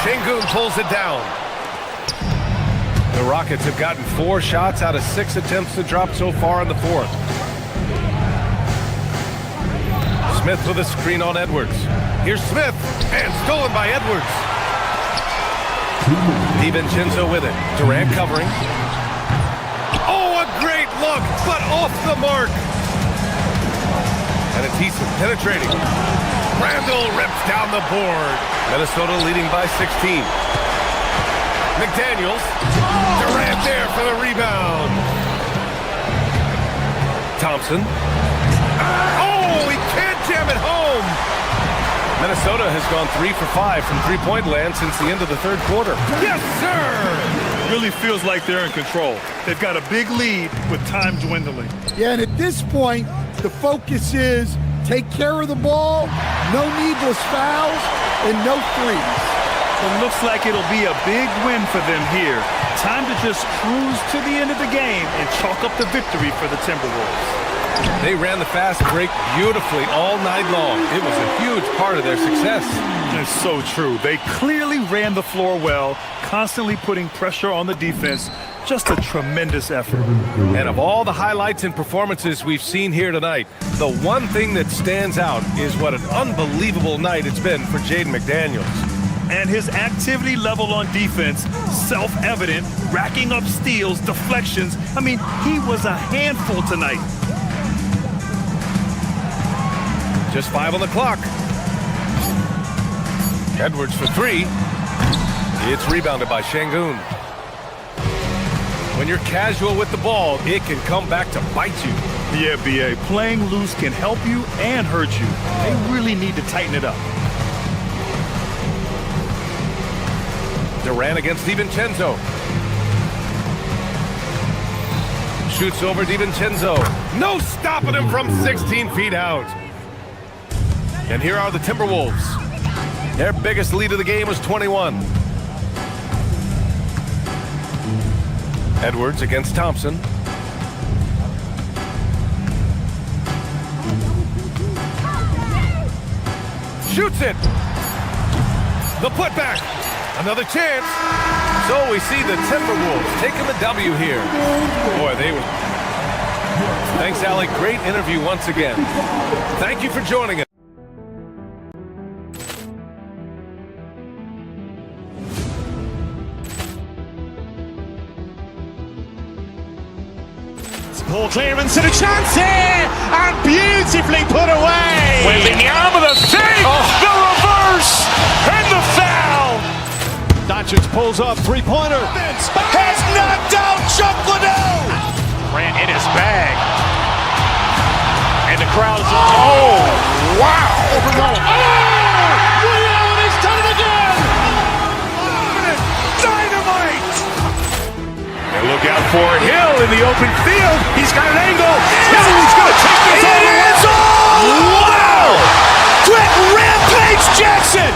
Şengün pulls it down. The Rockets have gotten 4 shots out of 6 attempts to drop so far in the 4th. Smith with a screen on Edwards. Here's Smith, and stolen by Edwards. DiVincenzo with it. Durant covering. Oh, a great look, but off the mark. And it's Eason penetrating. Randall rips down the board. Minnesota leading by 16. McDaniels. Durant there for the rebound. Thompson. Oh, he can't jam it home. Minnesota has gone 3 for 5 from three-point land since the end of the 3rd quarter. Yes, sir! Really feels like they're in control. They've got a big lead with time dwindling. Yeah, and at this point, the focus is take care of the ball, no needless fouls, and no threes. It looks like it'll be a big win for them here. Time to just cruise to the end of the game and chalk up the victory for the Timberwolves. They ran the fast break beautifully all night long. It was a huge part of their success. It's so true. They clearly ran the floor well, constantly putting pressure on the defense. Just a tremendous effort. And of all the highlights and performances we've seen here tonight, the one thing that stands out is what an unbelievable night it's been for Jaden McDaniels. And his activity level on defense, self-evident, racking up steals, deflections. I mean, he was a handful tonight. Just 5 on the clock. Edwards for 3. It's rebounded by Şengün. When you're casual with the ball, it can come back to bite you. Yeah, B.A. Playing loose can help you and hurt you. They really need to tighten it up. Durant against DiVincenzo. Shoots over DiVincenzo. No stopping him from 16 feet out. And here are the Timberwolves. Their biggest lead of the game was 21. Edwards against Thompson. Shoots it. The putback. Another chance. So we see the Timberwolves taking the W here. Boy, they were... Thanks, Allie. Great interview once again. Thank you for joining us. Poor clearance and a chance here, and beautifully put away. Wembanyama the save, the reverse, and the foul. Doncic pulls up, three-pointer. Has knocked out Chuck Liddell. Ran in his bag. And the crowd is... Oh, wow. He's done it again. Dynamite. And look out for Hill in the open field. He's got an angle. Hill's going to take this all the way. Wow! Quick Rampage Jackson.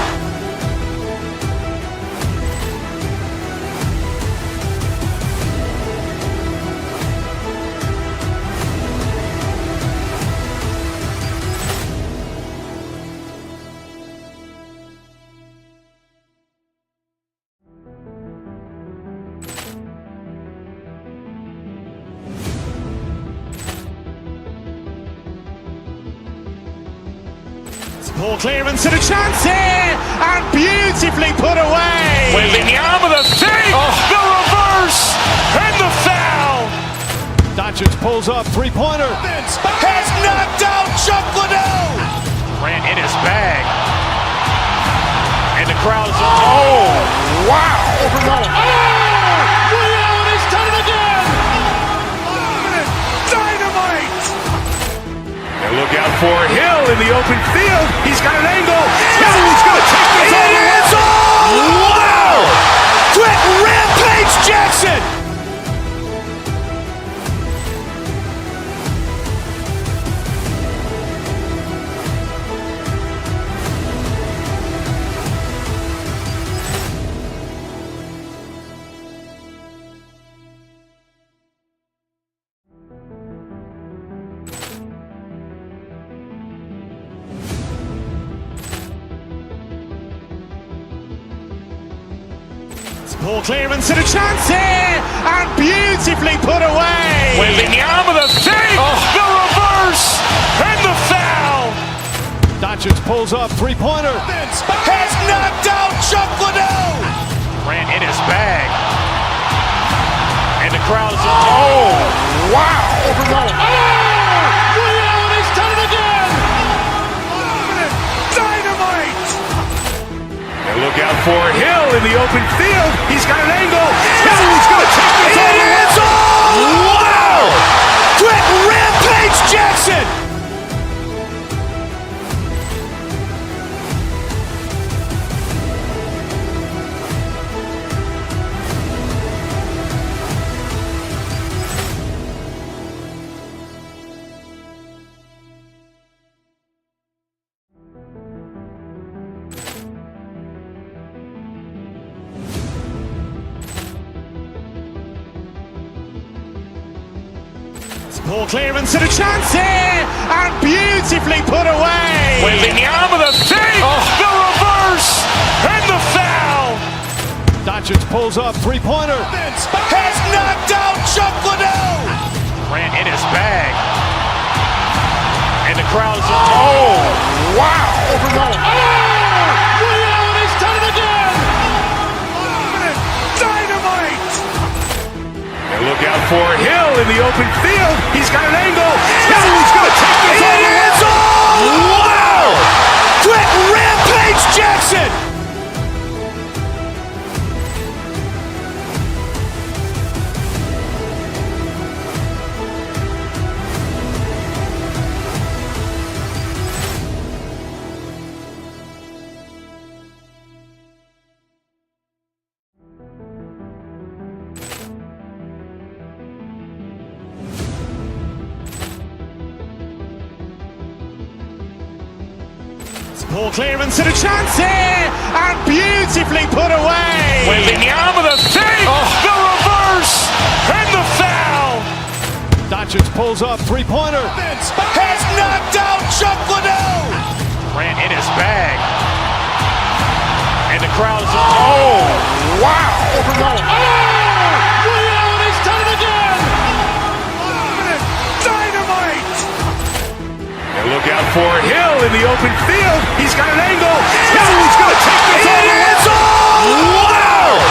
Poor clearance and a chance here, and beautifully put away. Wembanyama the save, the reverse, and the foul. Doncic pulls up, three-pointer. Has knocked out Chuck Liddell. Ran in his bag. And the crowd is... Oh, wow. He's done it again. Dynamite. And look out for Hill in the open field. He's got an angle. Hill's going to take this all the way. Wow! Quick Rampage Jackson. Poor clearance and a chance here, and beautifully put away. Wembanyama the save, the reverse, and the foul. Doncic pulls up, three-pointer. Has knocked out Chuck Liddell. Ran in his bag. And the crowd is... Oh, wow. He's done it again. Dynamite. And look out for Hill in the open field. He's got an angle. Hill's going to take this all the way. Wow! Quick Rampage Jackson. Poor clearance and a chance here, and beautifully put away. Wembanyama the save, the reverse, and the foul. Doncic pulls up, three-pointer. Has knocked out Chuck Liddell. Ran in his bag. And the crowd is... Oh, wow. He's done it again. Dynamite. And look out for Hill in the open field. He's got an angle. Hill's going to take this all the way. Wow! Quick Rampage Jackson. Ball clearance and a chance here, and beautifully put away. Wembanyama the save, the reverse, and the foul. Doncic pulls up, three-pointer. Has knocked out Chuck Liddell. Ran in his bag. And the crowd is, oh, wow. He's done it again. Dynamite. And look out for Hill in the open field. He's got an angle. Hill's going to take this all the way. Wow.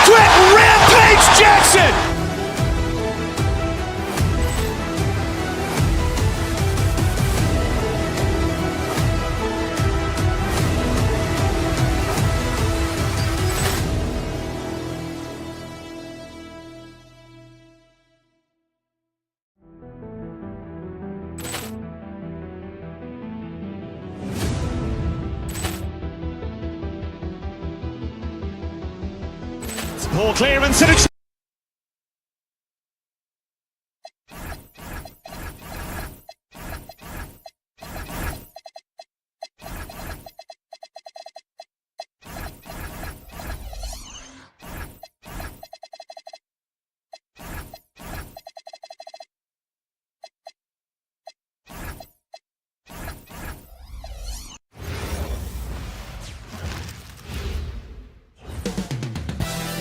Quick rampage Jackson. Ball clearance and a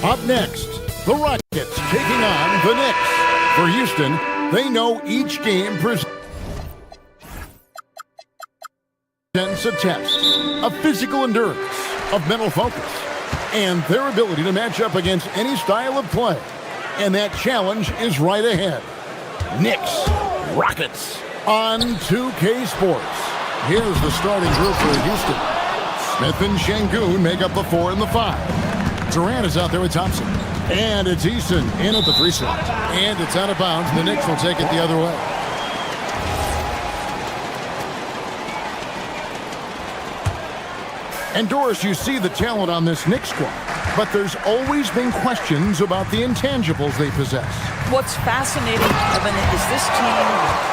Up next, the Rockets taking on the Knicks. For Houston, they know each game presents a test of physical endurance, of mental focus, and their ability to match up against any style of play. And that challenge is right ahead. Knicks, Rockets on 2K Sports. Here's the starting group for Houston. Smith and Şengün make up the 4 and the 5. Durant is out there with Thompson. And it's Eason in at the 3 slot. And it's out of bounds. The Knicks will take it the other way. And Doris, you see the talent on this Knicks squad. But there's always been questions about the intangibles they possess. What's fascinating, Kevin, is this team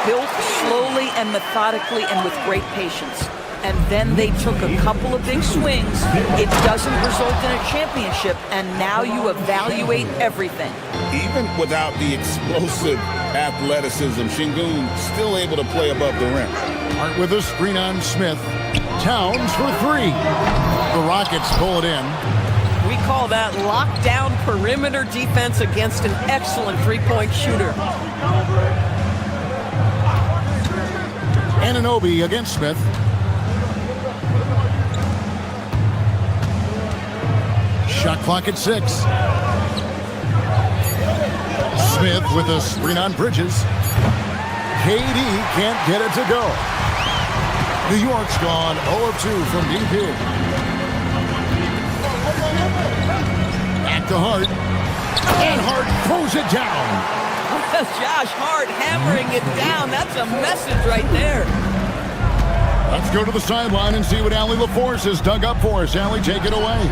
built slowly and methodically and with great patience. And then they took a couple of big swings. It doesn't result in a championship, and now you evaluate everything. Even without the explosive athleticism, Şengün still able to play above the rim. Hart with a screen on Smith. Towns for 3. The Rockets pull it in. We call that lockdown perimeter defense against an excellent three-point shooter. Anunoby against Smith. Shot clock at 6. Smith with a screen on Bridges. KD can't get it to go. New York's gone 0 of 2 from DP. Back to Hart. And Hart throws it down. Josh Hart hammering it down. That's a message right there. Let's go to the sideline and see what Allie LaForce has dug up for us. Allie, take it away.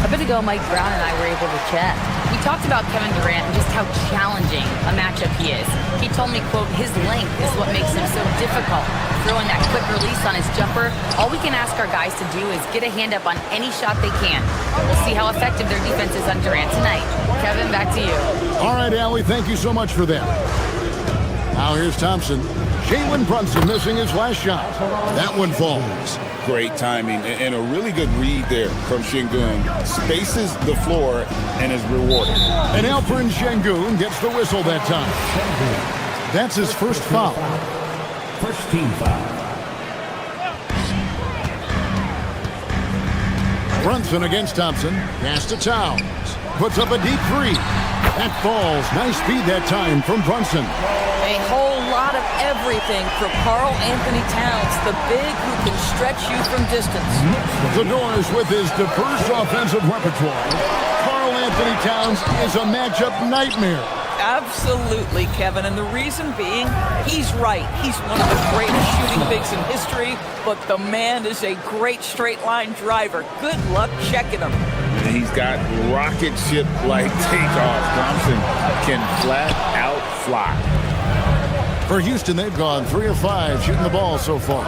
A bit ago, Mike Brown and I were able to chat. We talked about Kevin Durant and just how challenging a matchup he is. He told me, quote, his length is what makes him so difficult. Throwing that quick release on his jumper, all we can ask our guys to do is get a hand up on any shot they can. We'll see how effective their defense is on Durant tonight. Kevin, back to you. All right, Allie, thank you so much for that. Now here's Thompson. Jalen Brunson missing his last shot. That one falls. Great timing and a really good read there from Şengün. Spaces the floor and is rewarded. And Alperen Şengün gets the whistle that time. That's his first foul. First team foul. Brunson against Thompson. Pass to Towns. Puts up a deep 3. That falls. Nice speed that time from Brunson. A whole lot of everything for Karl Anthony Towns, the big who can stretch you from distance. The Doors with his diverse offensive repertoire. Karl Anthony Towns is a matchup nightmare. Absolutely, Kevin, and the reason being, he's right. He's one of the greatest shooting bigs in history, but the man is a great straight-line driver. Good luck checking him. He's got rocket ship-like takeoff. Thompson can flat out fly. For Houston, they've gone 3 of 5 shooting the ball so far.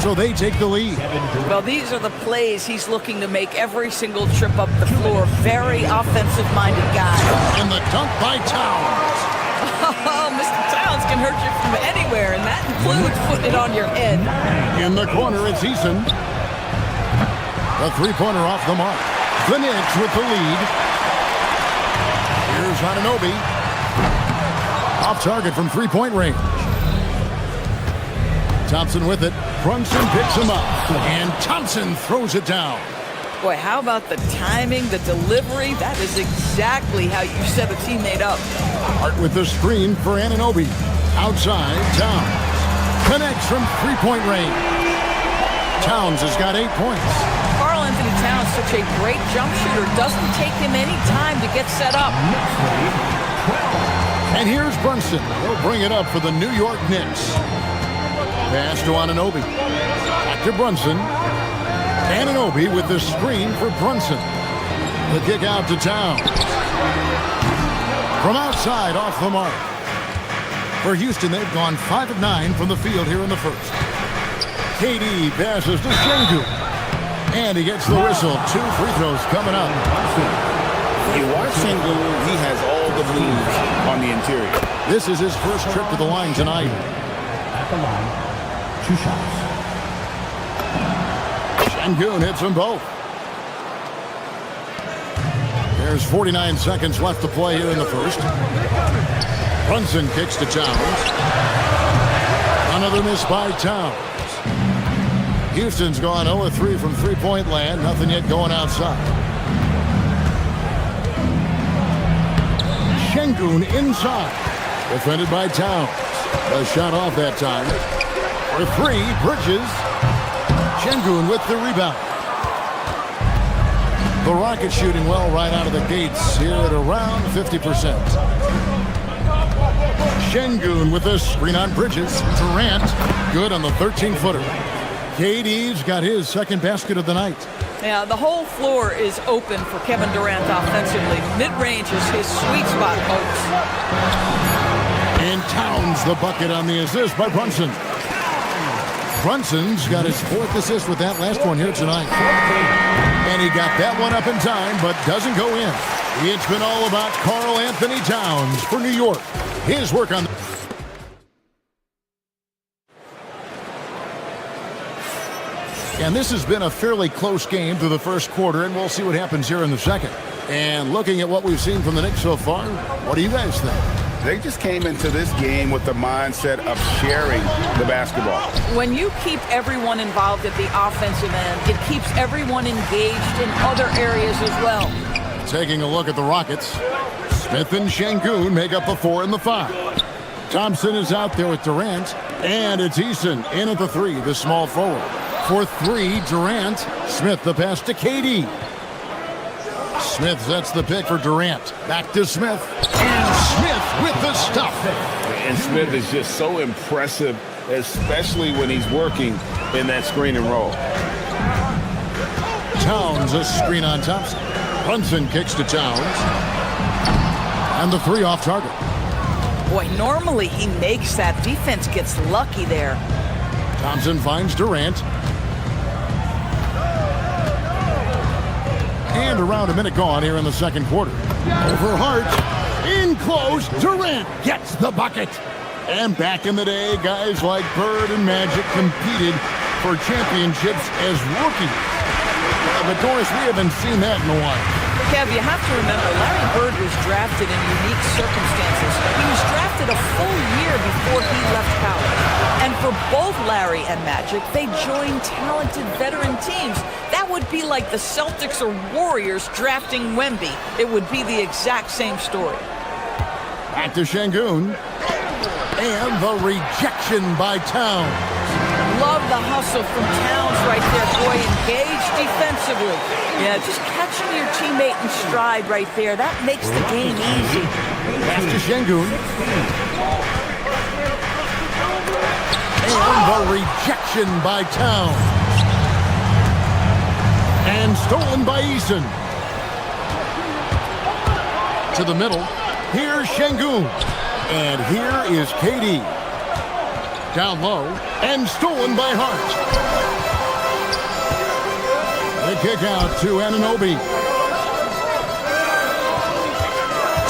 So they take the lead. Well, these are the plays he's looking to make every single trip up the floor. Very offensive-minded guy. And the dunk by Towns. Oh, Mr. Towns can hurt you from anywhere, and that includes putting it on your head. In the corner, it's Eason. A three-pointer off the mark. The Knicks with the lead. Here's Anunoby. Off target from three-point range. Thompson with it. Brunson picks him up. And Thompson throws it down. Boy, how about the timing, the delivery? That is exactly how you set a teammate up. Hart with the screen for Anunoby. Outside, Towns. Connects from three-point range. Towns has got 8 points. Karl-Anthony Towns, such a great jump shooter. Doesn't take him any time to get set up. And here's Brunson. He'll bring it up for the New York Knicks. Pass to Anunoby. Back to Brunson. Anunoby with the screen for Brunson. The kick out to Towns. From outside, off the mark. For Houston, they've gone 5 of 9 from the field here in the first. KD passes to Sengun. And he gets the whistle. 2 free throws coming up. You watch Sengun, he has all the moves on the interior. This is his first trip to the line tonight. At the line, 2 shots. Sengun hits them both. There's 49 seconds left to play here in the first. Brunson kicks to Towns. Another miss by Towns. Houston's gone 0-3 from three-point land. Nothing yet going outside. Sengun inside. Defended by Towns. A shot off that time. For 3, Bridges. Sengun with the rebound. The Rockets shooting well right out of the gates here at around 50%. Sengun with a screen on Bridges. Durant good on the 13-footer. KD's got his second basket of the night. Yeah, the whole floor is open for Kevin Durant offensively. Mid-range is his sweet spot, folks. And Towns the bucket on the assist by Brunson. Brunson's got his 4th assist with that last one here tonight. And he got that one up in time, but doesn't go in. It's been all about Karl-Anthony Towns for New York. His work on... And this has been a fairly close game through the first quarter, and we'll see what happens here in the second. And looking at what we've seen from the Knicks so far, what do you guys think? They just came into this game with the mindset of sharing the basketball. When you keep everyone involved at the offensive end, it keeps everyone engaged in other areas as well. Taking a look at the Rockets, Smith and Sengun make up the 4 and the 5. Thompson is out there with Durant, and it's Eason in at the 3, the small forward. For 3, Durant. Smith the pass to KD. Smith sets the pick for Durant. Back to Smith. And Smith with the stuff. And Smith is just so impressive, especially when he's working in that screen and roll. Towns a screen on Thompson. Brunson kicks to Towns. And the 3 off target. Boy, normally he makes that. Defense gets lucky there. Thompson finds Durant. And around a minute gone here in the second quarter. Over Hart. In close. Durant gets the bucket. And back in the day, guys like Bird and Magic competed for championships as rookies. But Doris, we haven't seen that in a while. Kev, you have to remember, Larry Bird was drafted in unique circumstances. He was drafted a full year before he left college. And for both Larry and Magic, they joined talented veteran teams. That would be like the Celtics or Warriors drafting Wemby. It would be the exact same story. Back to Sengun. And the rejection by Towns. Love the hustle from Towns right there, boy. Engaged defensively. Yeah, just catching your teammate in stride right there. That makes the game easy. Pass to Sengun. And the rejection by Towns. And stolen by Eason. To the middle. Here's Sengun. And here is KD. Down low and stolen by Hart. The kick out to Anunoby.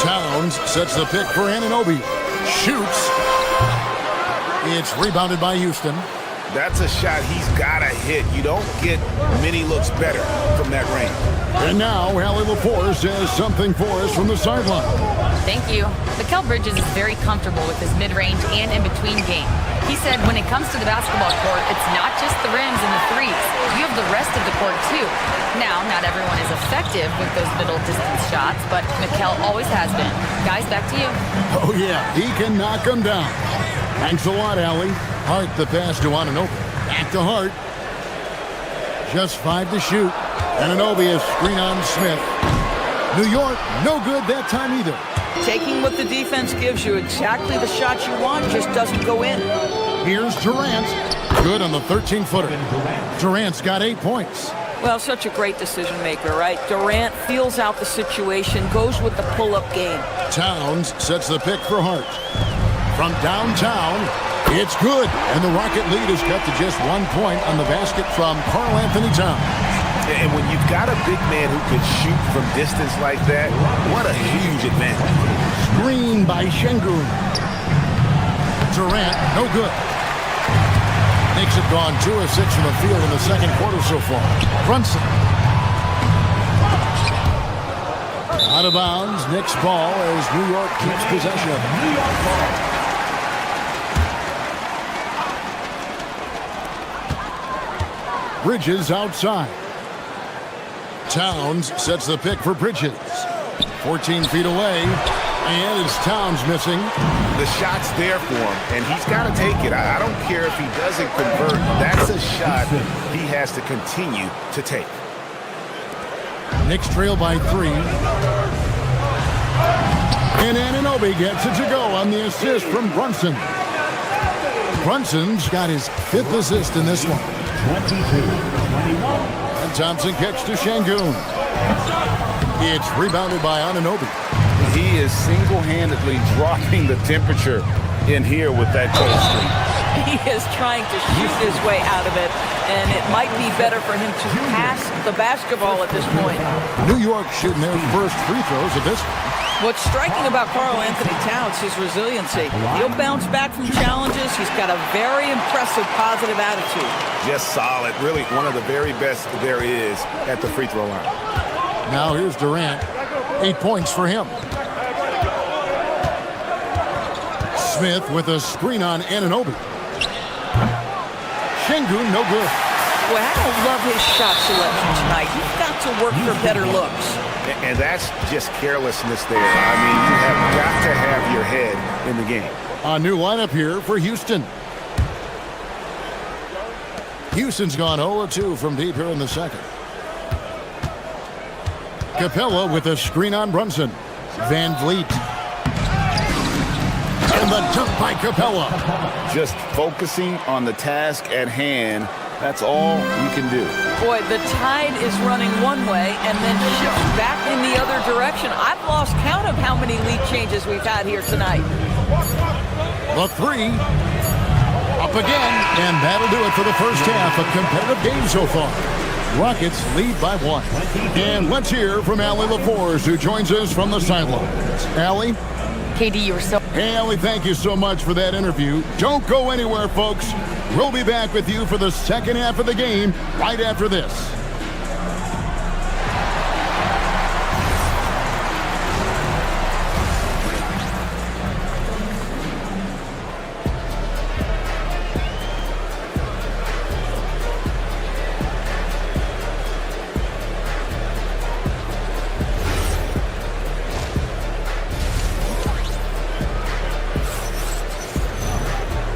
Towns sets the pick for Anunoby. Shoots. It's rebounded by Houston. That's a shot he's got to hit. You don't get many looks better from that range. And now, Allie LaForce says something for us from the sideline. Thank you. Mikal Bridges is very comfortable with his mid-range and in-between game. He said when it comes to the basketball court, it's not just the rims and the threes. You have the rest of the court, too. Now, not everyone is effective with those middle-distance shots, but Mikal always has been. Guys, back to you. Oh, yeah, he can knock them down. Thanks a lot, Allie. Hart the pass to Anunoby. Back to Hart. Just 5 to shoot. Anunoby is screen on Smith. New York, no good that time either. Taking what the defense gives you, exactly the shot you want, just doesn't go in. Here's Durant. Good on the 13-footer. Durant's got 8 points. Well, such a great decision maker, right? Durant feels out the situation, goes with the pull-up game. Towns sets the pick for Hart. From downtown, it's good. And the Rocket lead is cut to just 1 point on the basket from Karl Anthony Towns. And when you've got a big man who can shoot from distance like that, what a huge advantage. Screen by Şengün. Durant, no good. Knicks have gone 2 of 6 from the field in the second quarter so far. Brunson. Out of bounds, Knicks ball as New York keeps possession of it. New York ball. Bridges outside. Towns sets the pick for Bridges. 14 feet away, and it's Towns missing. The shot's there for him, and he's got to take it. I don't care if he doesn't convert. That's a shot he has to continue to take. Knicks trail by 3. And Anunoby gets it to go on the assist from Brunson. Brunson's got his 5th assist in this one. 22-21. And Thompson kicks to Şengün. It's rebounded by Anunoby. He is single-handedly dropping the temperature in here with that cold streak. He is trying to shoot his way out of it, and it might be better for him to pass the basketball at this point. New York shooting their first free throws of this one. What's striking about Karl Anthony Towns is resiliency. He'll bounce back from challenges. He's got a very impressive positive attitude. Just solid. Really one of the very best there is at the free throw line. Now here's Durant. 8 points for him. Smith with a screen on Anunoby. Şengün, no good. Boy, I don't love his shot selection tonight. He's got to work for better looks. And that's just carelessness there. I mean, you have got to have your head in the game. A new lineup here for Houston. Houston's gone 0-2 from deep here in the second. Capella with a screen on Brunson. Van Vliet. And the dunk by Capella. Just focusing on the task at hand. That's all you can do. Boy, the tide is running one way and then shifts back in the other direction. I've lost count of how many lead changes we've had here tonight. The 3. Up again. And that'll do it for the first half. A competitive game so far. Rockets lead by 1. And let's hear from Allie LaForce, who joins us from the sidelines. Allie? KD, you were so... Hey, Allie, thank you so much for that interview. Don't go anywhere, folks. We'll be back with you for the second half of the game right after this.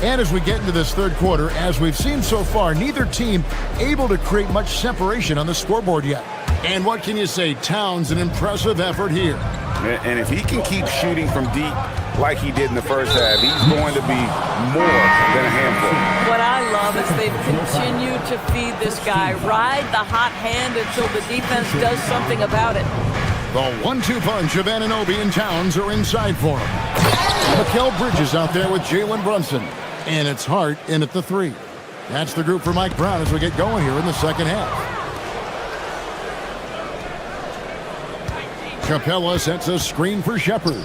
And as we get into this third quarter, as we've seen so far, neither team able to create much separation on the scoreboard yet. And what can you say? Towns, an impressive effort here. And if he can keep shooting from deep like he did in the first half, he's going to be more than a handful. What I love is they've continued to feed this guy, ride the hot hand until the defense does something about it. The 1-2 punch of Anunoby and Towns are inside for him. Mikal Bridges out there with Jalen Brunson. And it's Hart in at the 3. That's the group for Mike Brown as we get going here in the second half. Capella sets a screen for Shepard.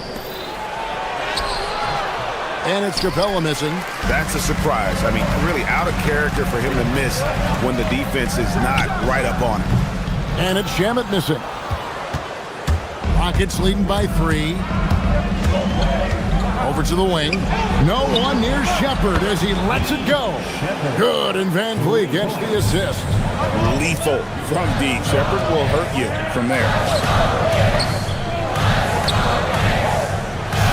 And it's Capella missing. That's a surprise. I mean, really out of character for him to miss when the defense is not right up on him. And it's Shamet missing. Rockets leading by 3. Over to the wing. No one near Shepard as he lets it go. Good, and Van Vliet gets the assist. Lethal from deep. Shepard will hurt you from there.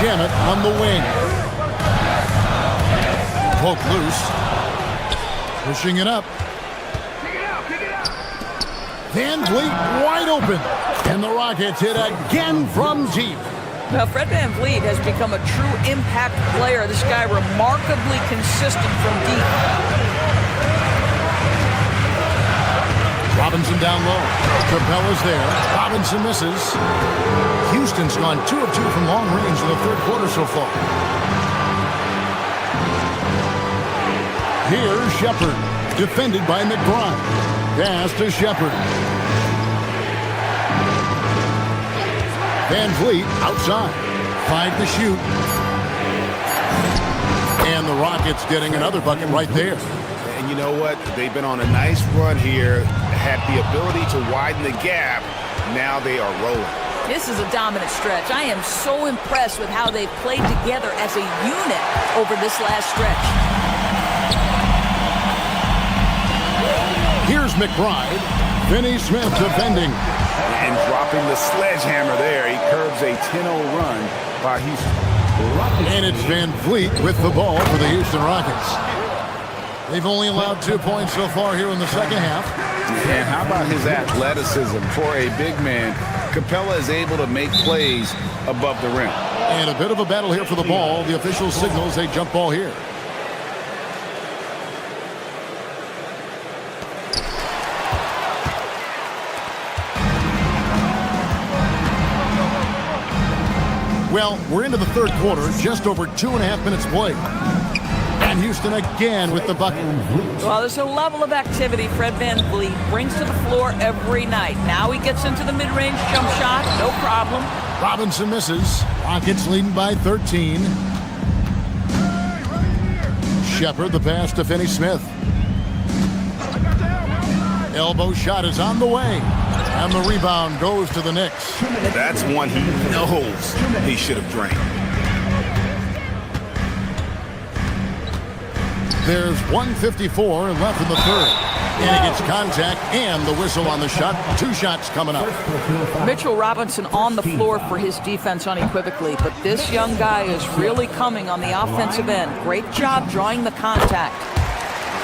Shamet on the wing. Poke loose. Pushing it up. Van Vliet wide open. And the Rockets hit again from deep. Now, Fred Van Vliet has become a true impact player. This guy remarkably consistent from deep. Robinson down low. Capella's there. Robinson misses. Houston's gone 2 of 2 from long range in the third quarter so far. Here's Shepard, defended by McBride. Pass to Shepard. Van Vliet outside. 5 to shoot. And the Rockets getting another bucket right there. And you know what? They've been on a nice run here. Had the ability to widen the gap. Now they are rolling. This is a dominant stretch. I am so impressed with how they've played together as a unit over this last stretch. Here's McBride. Finney Smith defending. And dropping the sledgehammer there. He curbs a 10-0 run by Houston. And it's Van Vliet with the ball for the Houston Rockets. They've only allowed 2 points so far here in the second half. And how about his athleticism for a big man? Capella is able to make plays above the rim. And a bit of a battle here for the ball. The official signals a jump ball here. Well, we're into the third quarter, just over 2.5 minutes played. And Houston again with the bucket. Well, there's a level of activity Fred Van Vliet brings to the floor every night. Now he gets into the mid-range jump shot, no problem. Robinson misses. Rockets leading by 13. Shepard, the pass to Finney Smith. Elbow shot is on the way. And the rebound goes to the Knicks. That's one he knows he should have drained. There's 1:54 left in the third. And he gets contact and the whistle on the shot. 2 shots coming up. Mitchell Robinson on the floor for his defense unequivocally, but this young guy is really coming on the offensive end. Great job drawing the contact.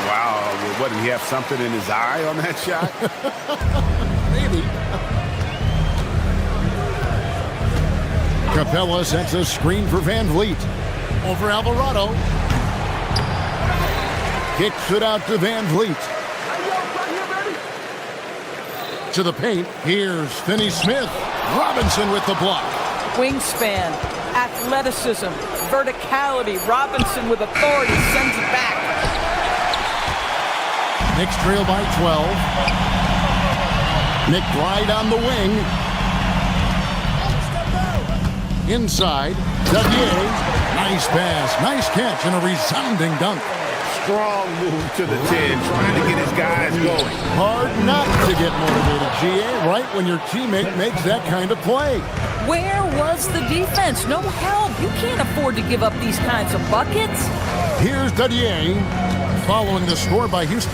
Wow, what, did he have something in his eye on that shot? Maybe. Capella sets a screen for Van Vliet. Over Alvarado. Kicks it out to Van Vliet. To the paint. Here's Finney Smith. Robinson with the block. Wingspan, athleticism, verticality. Robinson with authority sends it back. Knicks trail by 12. McBride on the wing. Inside. Davier. Nice pass. Nice catch and a resounding dunk. Strong move to the 10, trying to get his guys going. Hard not to get motivated, GA, right when your teammate makes that kind of play. Where was the defense? No help. You can't afford to give up these kinds of buckets. Here's Davier following the score by Houston.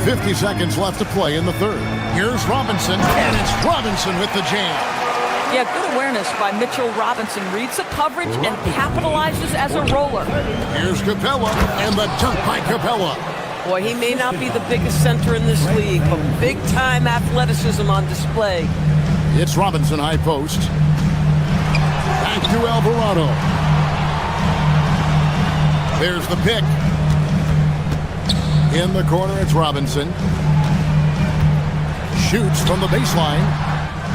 50 seconds left to play in the third. Here's Robinson, and it's Robinson with the jam. Yeah, good awareness by Mitchell Robinson. Reads the coverage and capitalizes as a roller. Here's Capella, and the dunk by Capella. Boy, he may not be the biggest center in this league, but big-time athleticism on display. It's Robinson high post. Back to Alvarado. There's the pick. In the corner, it's Robinson. Shoots from the baseline.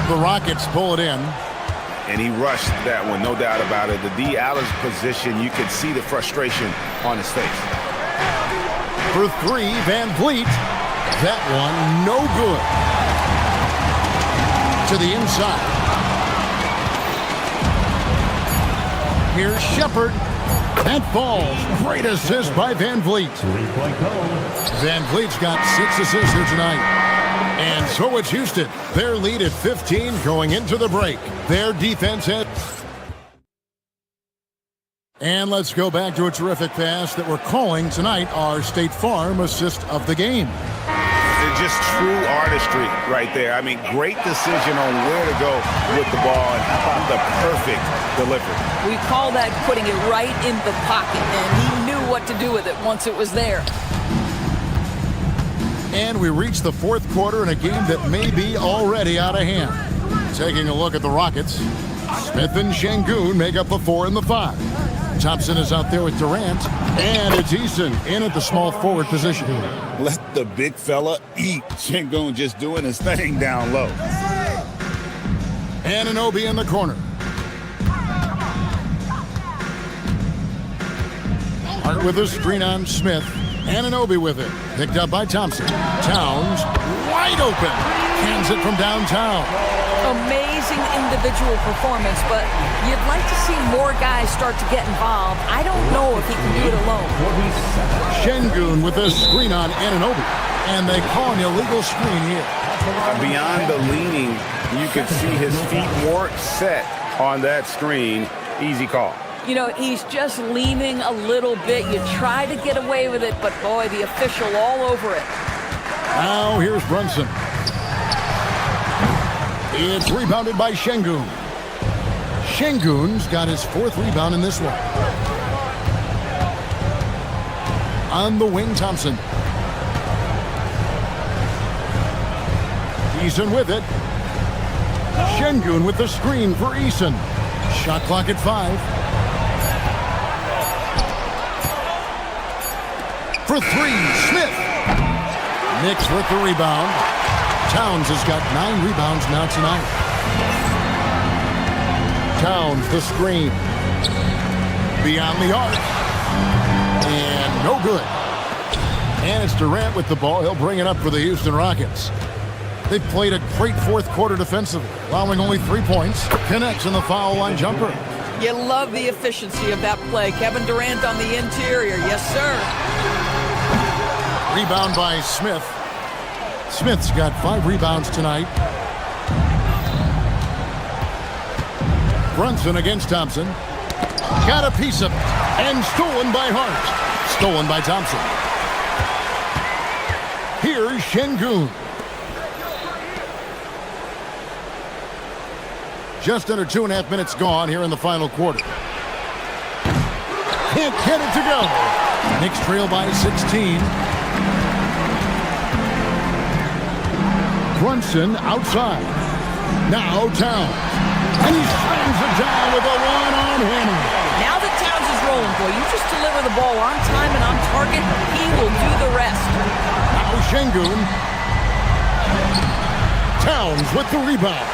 The Rockets pull it in. And he rushed that one, no doubt about it. The D. Allen's position, you could see the frustration on his face. For three, Van Vliet. That one, no good. To the inside. Here's Shepard. That falls. Great assist by Van Vliet. Van Vliet's got 6 assists here tonight. And so it's Houston. Their lead at 15 going into the break. Their defense has... And let's go back to a terrific pass that we're calling tonight our State Farm assist of the game. It's just true artistry right there. I mean, great decision on where to go with the ball, and how about the perfect delivery. We call that putting it right in the pocket, and he knew what to do with it once it was there. And we reach the fourth quarter in a game that may be already out of hand. Taking a look at the Rockets, Smith and Şengün make up the 4 and the 5. Thompson is out there with Durant, and it's Eason in at the small forward position. Let the big fella eat. Şengün just doing his thing down low. Anunoby in the corner. Hart with a screen on Smith. Anunoby with it. Picked up by Thompson. Towns wide open. Hands it from downtown. Amazing individual performance, but you'd like to see more guys start to get involved. I don't know if he can do it alone. Şengün with a screen on Anunoby. And they call an illegal screen here. Beyond the leaning, you could see his feet weren't set on that screen. Easy call. You know, he's just leaning a little bit. You try to get away with it, but boy, the official all over it. Now here's Brunson. It's rebounded by Şengün. Şengün's got his 4th rebound in this one. On the wing, Thompson. Eason with it. Şengün with the screen for Eason. Shot clock at 5. For 3, Smith. Knicks with the rebound. Towns has got 9 rebounds now tonight. Towns the screen. Beyond the arc. And no good. And it's Durant with the ball. He'll bring it up for the Houston Rockets. They've played a great fourth quarter defensively, allowing only 3 points. Connects in the foul line jumper. You love the efficiency of that play. Kevin Durant on the interior. Yes, sir. Rebound by Smith. Smith's got 5 rebounds tonight. Brunson against Thompson. Got a piece of it. And stolen by Hart. Stolen by Thompson. Here's Şengün. Just under 2.5 minutes gone here in the final quarter. Can't get it to go. Knicks trail by 16. Brunson outside. Now Towns. And he slams it down with a one-arm hammer. Now that Towns is rolling, boy, you just deliver the ball on time and on target, he will do the rest. Now Şengün. Towns with the rebound.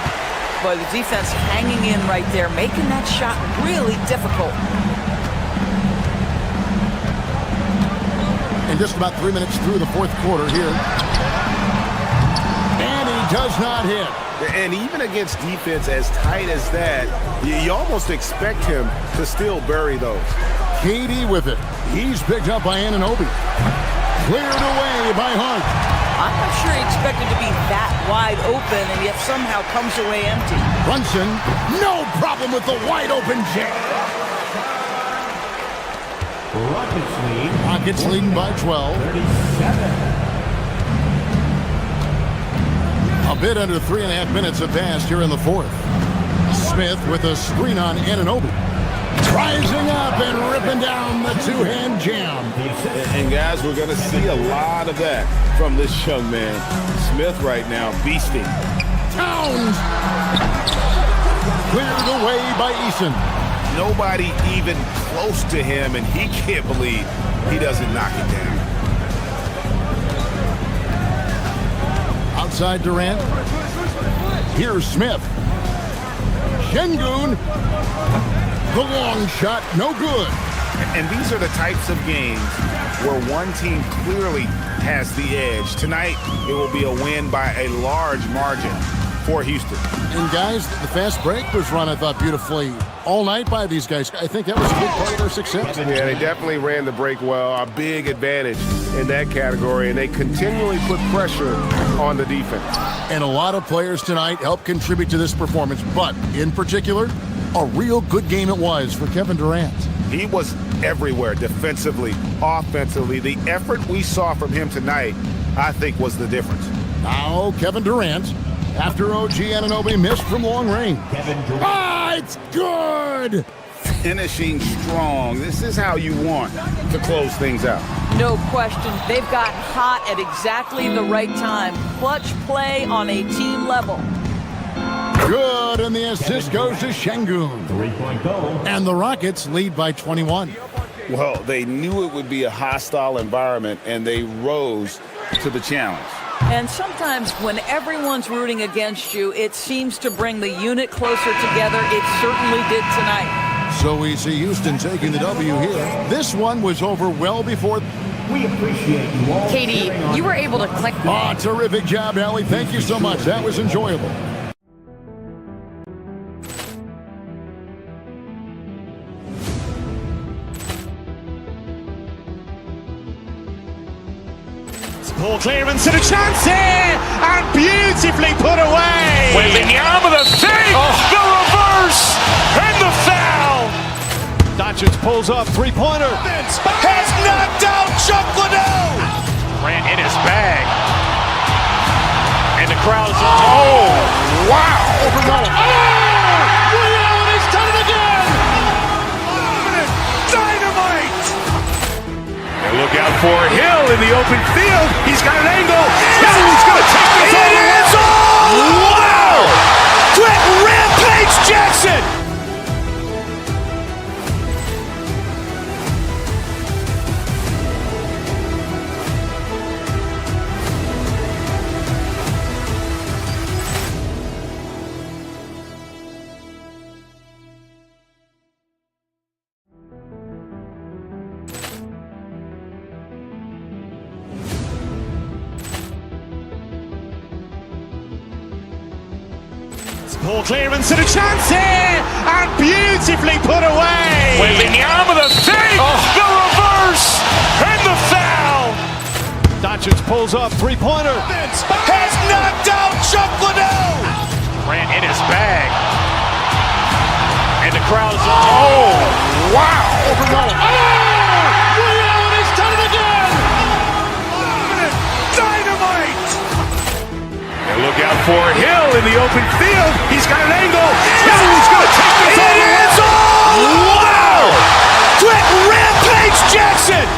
Boy, the defense hanging in right there, making that shot really difficult. And just about 3 minutes through the fourth quarter here. And he does not hit. And even against defense as tight as that, you almost expect him to still bury those. KD with it. He's picked up by Anunoby. Cleared away by Hart. I'm not sure he expected to be that wide open and yet somehow comes away empty. Brunson, no problem with the wide open jam. Rockets leading by 12. 37. A bit under 3.5 minutes have passed here in the fourth. Smith with a screen on Anunoby. Rising up and ripping down the two-hand jam. And guys, we're going to see a lot of that from this young man. Smith right now, beasting. Towns! Cleared away by Eason. Nobody even close to him, and he can't believe he doesn't knock it down. Outside Durant. Here's Smith. Şengün. The long shot, no good. And these are the types of games where one team clearly has the edge. Tonight, it will be a win by a large margin for Houston. And guys, the fast break was run, I thought, beautifully all night by these guys. I think that was a big part of their success. Yeah, they definitely ran the break well. A big advantage in that category, and they continually put pressure on the defense. And a lot of players tonight helped contribute to this performance, but in particular, a real good game it was for Kevin Durant. He was everywhere, defensively, offensively. The effort we saw from him tonight, I think, was the difference. Now, Kevin Durant, after OG Anunoby missed from long range. It's good! Finishing strong. This is how you want to close things out. No question. They've gotten hot at exactly the right time. Clutch play on a team level. Good, and the assist goes to Şengün. 3-point goal. And the Rockets lead by 21. Well, they knew it would be a hostile environment, and they rose to the challenge. And sometimes when everyone's rooting against you, it seems to bring the unit closer together. It certainly did tonight. So we see Houston taking the W here. This one was over well before. We appreciate you all. Katie, you were able to click. Terrific job, Allie. Thank you so much. That was enjoyable. Ball clearance and a chance here, and beautifully put away. Wembanyama the save, the reverse, and the foul. Doncic pulls up, three-pointer. Has knocked out Chuck Liddell. Grant in his bag. And the crowd is, oh, wow. Ray Allen has done it again. Dynamite. And look out for Hill in the open field. He's got an angle. He's going to take this all the way. Wow! Quick rampage Jackson. Ball clearance and a chance here, and beautifully put away. Wembanyama the save, the reverse, and the foul. Doncic pulls up, three-pointer. Has knocked out Chuck Liddell. Grant in his bag. And the crowd is, oh, wow. Ray Allen has done it again. Dynamite. And look out for Hill in the open field. He's got an angle. He's going to take this all the way. Wow! Quick rampage Jackson.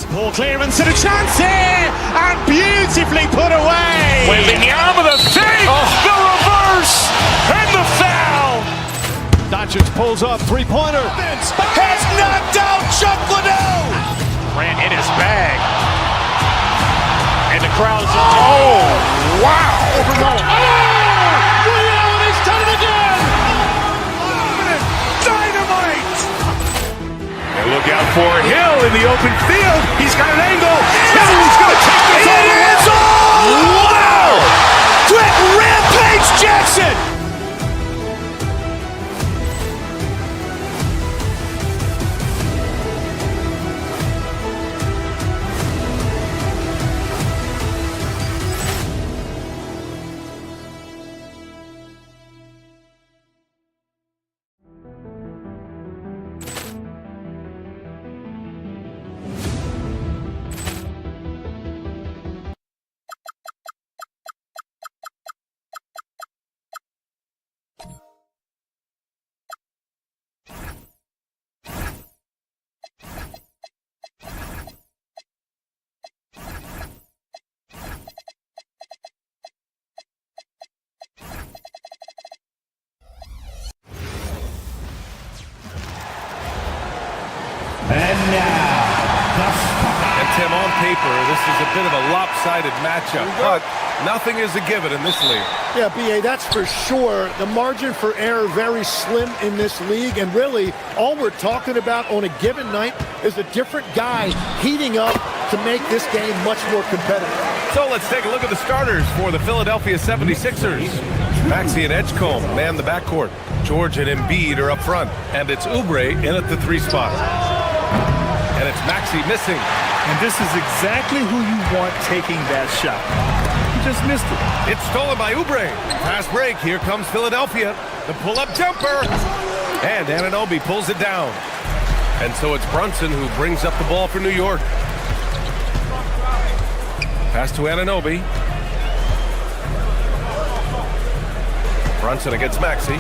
Ball clearance and a chance here, and beautifully put away. Wembanyama the save, the reverse, and the foul. Doncic pulls up, three-pointer. Has knocked out Chuck Liddell. Grant in his bag. And the crowd is, oh, wow. Ray Allen has done it again. Dynamite. And look out for Hill in the open field. He's got an angle. He's going to take this all the way. Wow! Quick rampage Jackson. paper, this is a bit of a lopsided matchup, but nothing is a given in this league. Yeah, B.A., that's for sure. The margin for error very slim in this league, and really all we're talking about on a given night is a different guy heating up to make this game much more competitive. So let's take a look at the starters for the Philadelphia 76ers. Maxey and Edgecombe man the backcourt. George and Embiid are up front, and it's Oubre in at the 3 spot. And it's Maxey missing. And this is exactly who you want taking that shot. He just missed it. It's stolen by Oubre. Fast break. Here comes Philadelphia. The pull-up jumper. And Anunoby pulls it down. And so it's Brunson who brings up the ball for New York. Pass to Anunoby. Brunson against Maxey.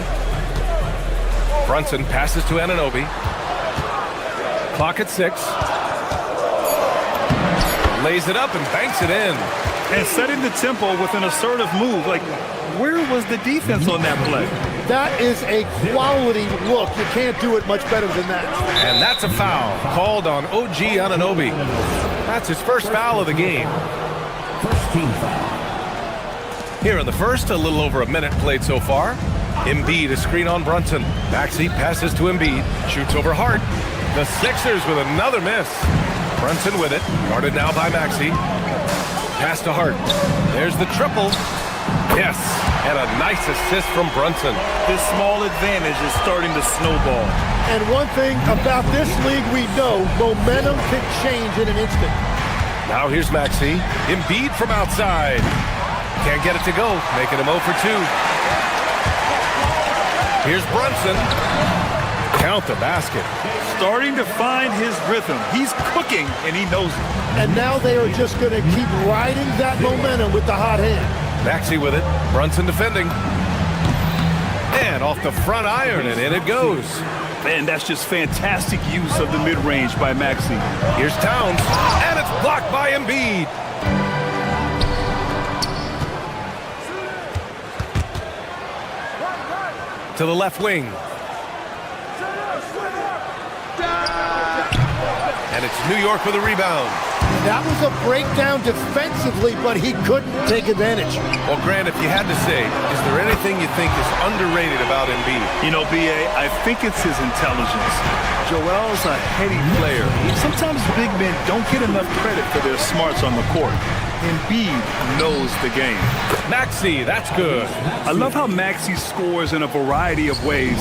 Brunson passes to Anunoby. Clock at 6. Lays it up and banks it in. And setting the tempo with an assertive move. Like, where was the defense on that play? That is a quality look. You can't do it much better than that. And that's a foul called on OG Anunoby. That's his first foul of the game. First team foul. Here in the first, a little over a minute played so far. Embiid, a screen on Brunson. Maxey passes to Embiid. Shoots over Hart. The Sixers with another miss. Brunson with it. Guarded now by Maxey. Pass to Hart. There's the triple. Yes, and a nice assist from Brunson. This small advantage is starting to snowball. And one thing about this league we know, momentum can change in an instant. Now here's Maxey. Embiid from outside. Can't get it to go. Making him 0 for 2. Here's Brunson. Count the basket. Starting to find his rhythm. He's cooking, and he knows it. And now they are just going to keep riding that momentum with the hot hand. Maxey with it. Brunson defending. And off the front iron, and in it goes. Man, that's just fantastic use of the mid-range by Maxey. Here's Towns, and it's blocked by Embiid. To the left wing. And it's New York with a rebound. That was a breakdown defensively, but he couldn't take advantage. Well, Grant, if you had to say, is there anything you think is underrated about Embiid? You know, B.A., I think it's his intelligence. Joel's a heady player. Sometimes big men don't get enough credit for their smarts on the court. Embiid knows the game. Maxey, that's good. I love how Maxey scores in a variety of ways.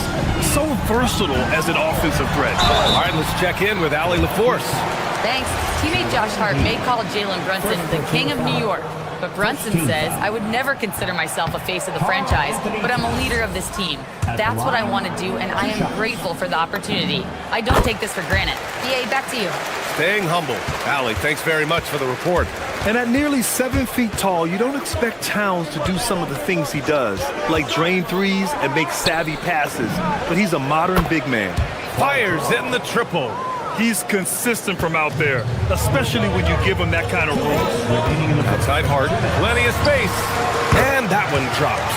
So versatile as an offensive threat. All right, let's check in with Allie LaForce. Thanks. Teammate Josh Hart may call Jalen Brunson the king of New York, but Brunson says, I would never consider myself a face of the franchise, but I'm a leader of this team. That's what I want to do, and I am grateful for the opportunity. I don't take this for granted. EA, back to you. Staying humble. Allie, thanks very much for the report. And at nearly 7 feet tall, you don't expect Towns to do some of the things he does, like drain threes and make savvy passes. But he's a modern big man. Fires in the triple. He's consistent from out there, especially when you give him that kind of room. Outside Hart, plenty of space. And that one drops.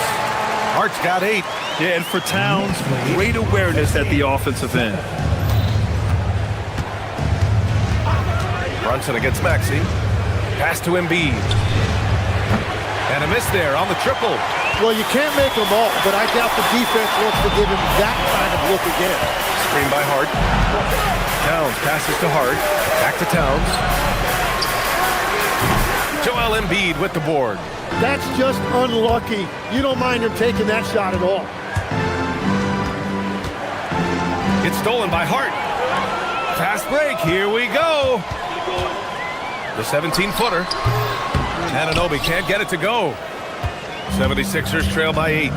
Hart's got 8. Yeah, and for Towns, great awareness at the offensive end. Brunson against Maxey. Pass to Embiid. And a miss there on the triple. Well, you can't make them all, but I doubt the defense wants to give him that kind of look again. Screen by Hart. Towns passes to Hart. Back to Towns. Joel Embiid with the board. That's just unlucky. You don't mind him taking that shot at all. It's stolen by Hart. Fast break. Here we go. The 17-footer. Anunoby can't get it to go. 76ers trail by 8.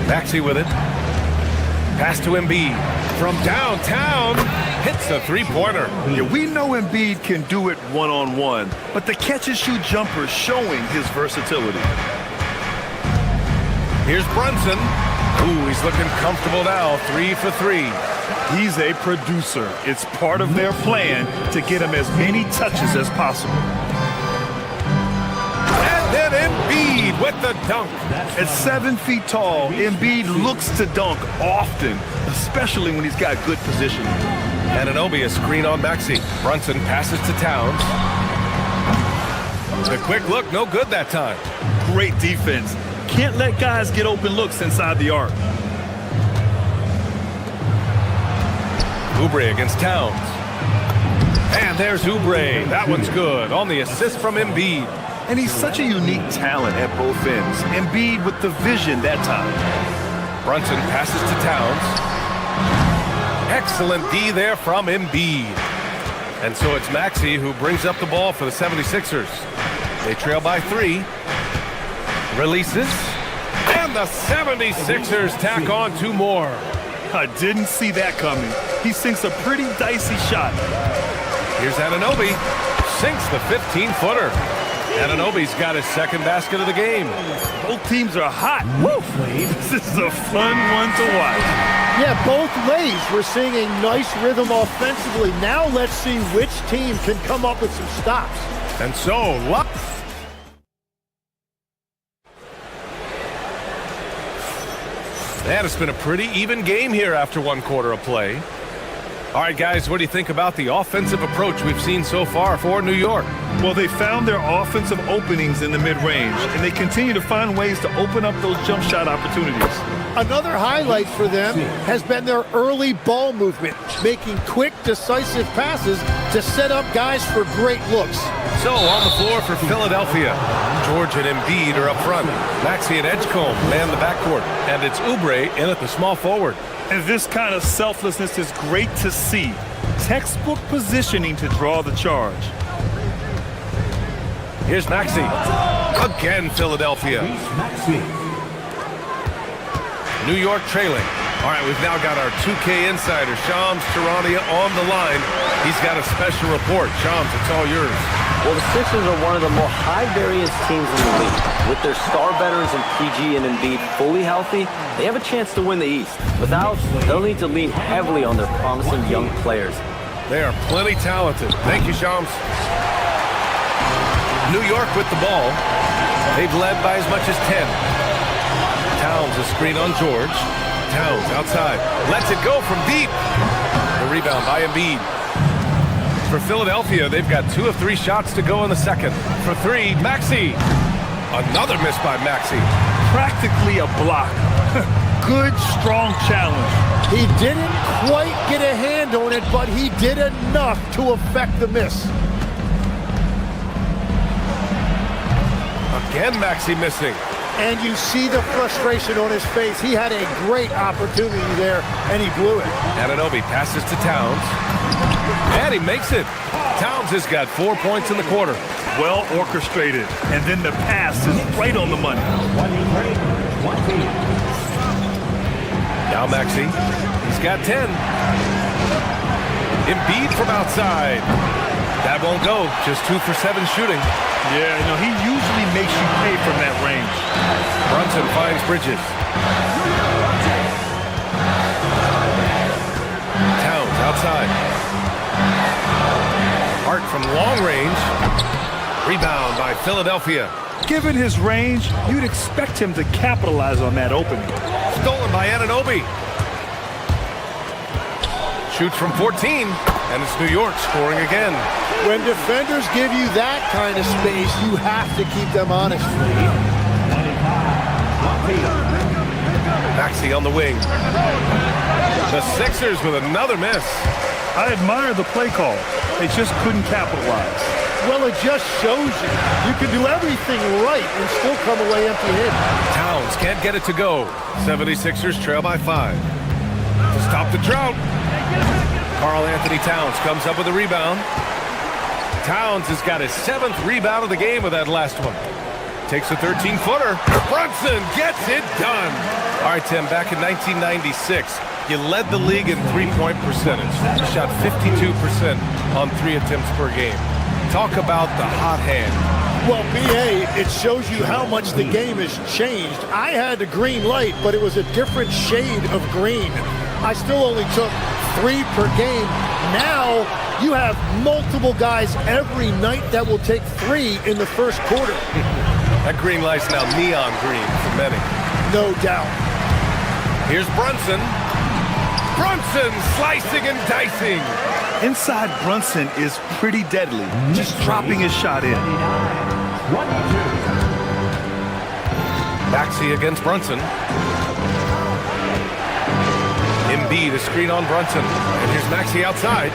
Maxey with it. Pass to Embiid. From downtown, hits a three-pointer. Yeah, we know Embiid can do it one-on-one, but the catch-and-shoot jumper showing his versatility. Here's Brunson. Ooh, he's looking comfortable now. 3 for 3. He's a producer. It's part of their plan to get him as many touches as possible. And then Embiid with the dunk. At 7 feet tall, Embiid looks to dunk often, especially when he's got good positioning. Anunoby, a screen on Maxey. Brunson passes to Towns. The quick look, no good that time. Great defense. Can't let guys get open looks inside the arc. Oubre against Towns. And there's Oubre. That one's good on the assist from Embiid. And he's such a unique talent at both ends. Embiid with the vision that time. Brunson passes to Towns. Excellent D there from Embiid. And so it's Maxey who brings up the ball for the 76ers. They trail by 3. Releases. And the 76ers tack on 2 more. I didn't see that coming. He sinks a pretty dicey shot. Here's Anunoby. Sinks the 15-footer. Anunoby's got his second basket of the game. Both teams are hot. Woo! This is a fun one to watch. Yeah, both ways. We're seeing a nice rhythm offensively. Now let's see which team can come up with some stops. And so, man, it's been a pretty even game here after 1 quarter of play. All right, guys, what do you think about the offensive approach we've seen so far for New York? Well, they found their offensive openings in the mid-range, and they continue to find ways to open up those jump shot opportunities. Another highlight for them has been their early ball movement, making quick, decisive passes to set up guys for great looks. So, on the floor for Philadelphia, George and Embiid are up front. Maxey and Edgecombe man the backcourt, and it's Oubre in at the small forward. And this kind of selflessness is great to see. Textbook positioning to draw the charge. Here's Maxey. Again, Philadelphia. New York trailing. All right, we've now got our 2K insider, Shams Charania, on the line. He's got a special report. Shams, it's all yours. Well, the Sixers are one of the more high-variance teams in the league. With their star veterans in PG and Embiid fully healthy, they have a chance to win the East. Without, they'll need to lean heavily on their promising young players. They are plenty talented. Thank you, Shams. New York with the ball. They've led by as much as 10. Towns a screen on George. Towns outside. Lets it go from deep. The rebound by Embiid. For Philadelphia, they've got 2 of 3 shots to go in the second. For 3, Maxey. Another miss by Maxey. Practically a block. Good, strong challenge. He didn't quite get a hand on it, but he did enough to affect the miss. Again, Maxey missing. And you see the frustration on his face. He had a great opportunity there, and he blew it. Anunoby passes to Towns. And he makes it. Towns has got 4 points in the quarter. Well orchestrated. And then the pass is right on the money. Now Maxey. He's got 10. Embiid from outside. That won't go. Just 2 for 7 shooting. Yeah, you know, he usually makes you pay from that range. Brunson finds Bridges. Towns outside. Hart from long range. Rebound by Philadelphia. Given his range, you'd expect him to capitalize on that opening. Stolen by Anunoby. Shoots from 14, and it's New York scoring again. When defenders give you that kind of space, you have to keep them honest. Maxey on the wing. The Sixers with another miss. I admire the play call. They just couldn't capitalize. Well, it just shows you can do everything right and still come away empty-handed. Towns can't get it to go. 76ers trail by 5. To stop the drought. Karl Anthony Towns comes up with a rebound. Towns has got his 7th rebound of the game with that last one. Takes a 13-footer. Brunson gets it done. All right, Tim, back in 1996, you led the league in three-point percentage. You shot 52% on 3 attempts per game. Talk about the hot hand. Well, B.A., it shows you how much the game has changed. I had the green light, but it was a different shade of green. I still only took 3 per game. Now you have multiple guys every night that will take 3 in the first quarter. That green light's now neon green for many. No doubt. Here's Brunson. Brunson slicing and dicing. Inside Brunson is pretty deadly, just dropping his shot in. Maxey against Brunson. Embiid, a screen on Brunson. And here's Maxey outside.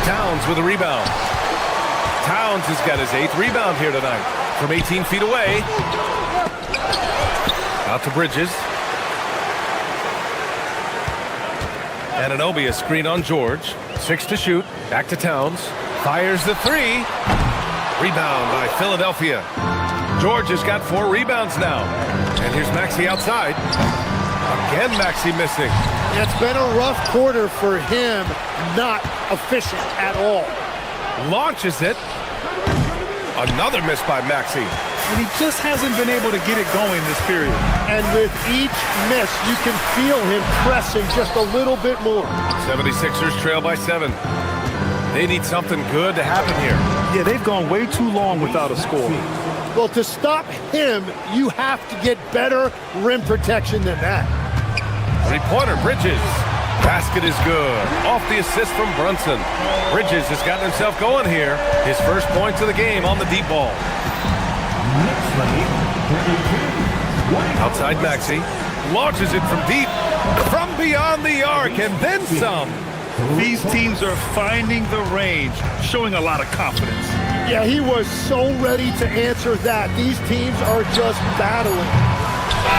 Towns with a rebound. Towns has got his 8th rebound here tonight. From 18 feet away. Out to Bridges. Anunoby, a screen on George. 6 to shoot. Back to Towns. Fires the 3. Rebound by Philadelphia. George has got 4 rebounds now. And here's Maxey outside. Again, Maxey missing. It's been a rough quarter for him, not efficient at all. Launches it. Another miss by Maxey. And he just hasn't been able to get it going this period. And with each miss, you can feel him pressing just a little bit more. 76ers trail by 7. They need something good to happen here. Yeah, they've gone way too long without a score. Well, to stop him, you have to get better rim protection than that. 3-pointer, Bridges. Basket is good. Off the assist from Brunson. Bridges has gotten himself going here. His first points of the game on the deep ball. Outside Maxey. Launches it from deep. From beyond the arc and then some. These teams are finding the range, showing a lot of confidence. Yeah, he was so ready to answer that. These teams are just battling.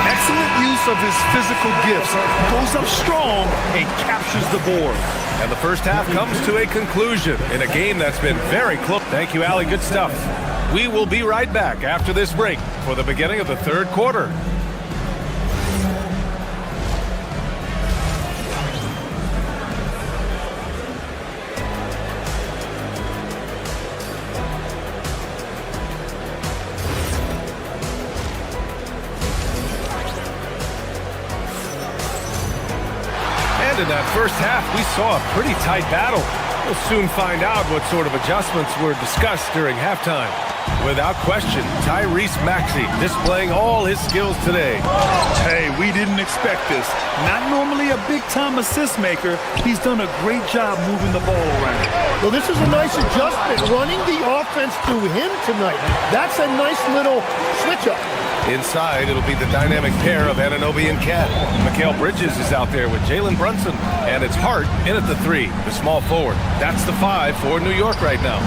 Excellent use of his physical gifts. Goes up strong and captures the board. And the first half comes to a conclusion in a game that's been very close. Thank you, Allie. Good stuff. We will be right back after this break for the beginning of the third quarter. In that first half, we saw a pretty tight battle. We'll soon find out what sort of adjustments were discussed during halftime. Without question, Tyrese Maxey displaying all his skills today. Hey, we didn't expect this. Not normally a big-time assist maker. He's done a great job moving the ball around. Well, this is a nice adjustment, running the offense through him tonight. That's a nice little switch-up. Inside, it'll be the dynamic pair of Anunoby and Cat. Mikal Bridges is out there with Jalen Brunson. And it's Hart in at the 3, the small forward. That's the 5 for New York right now.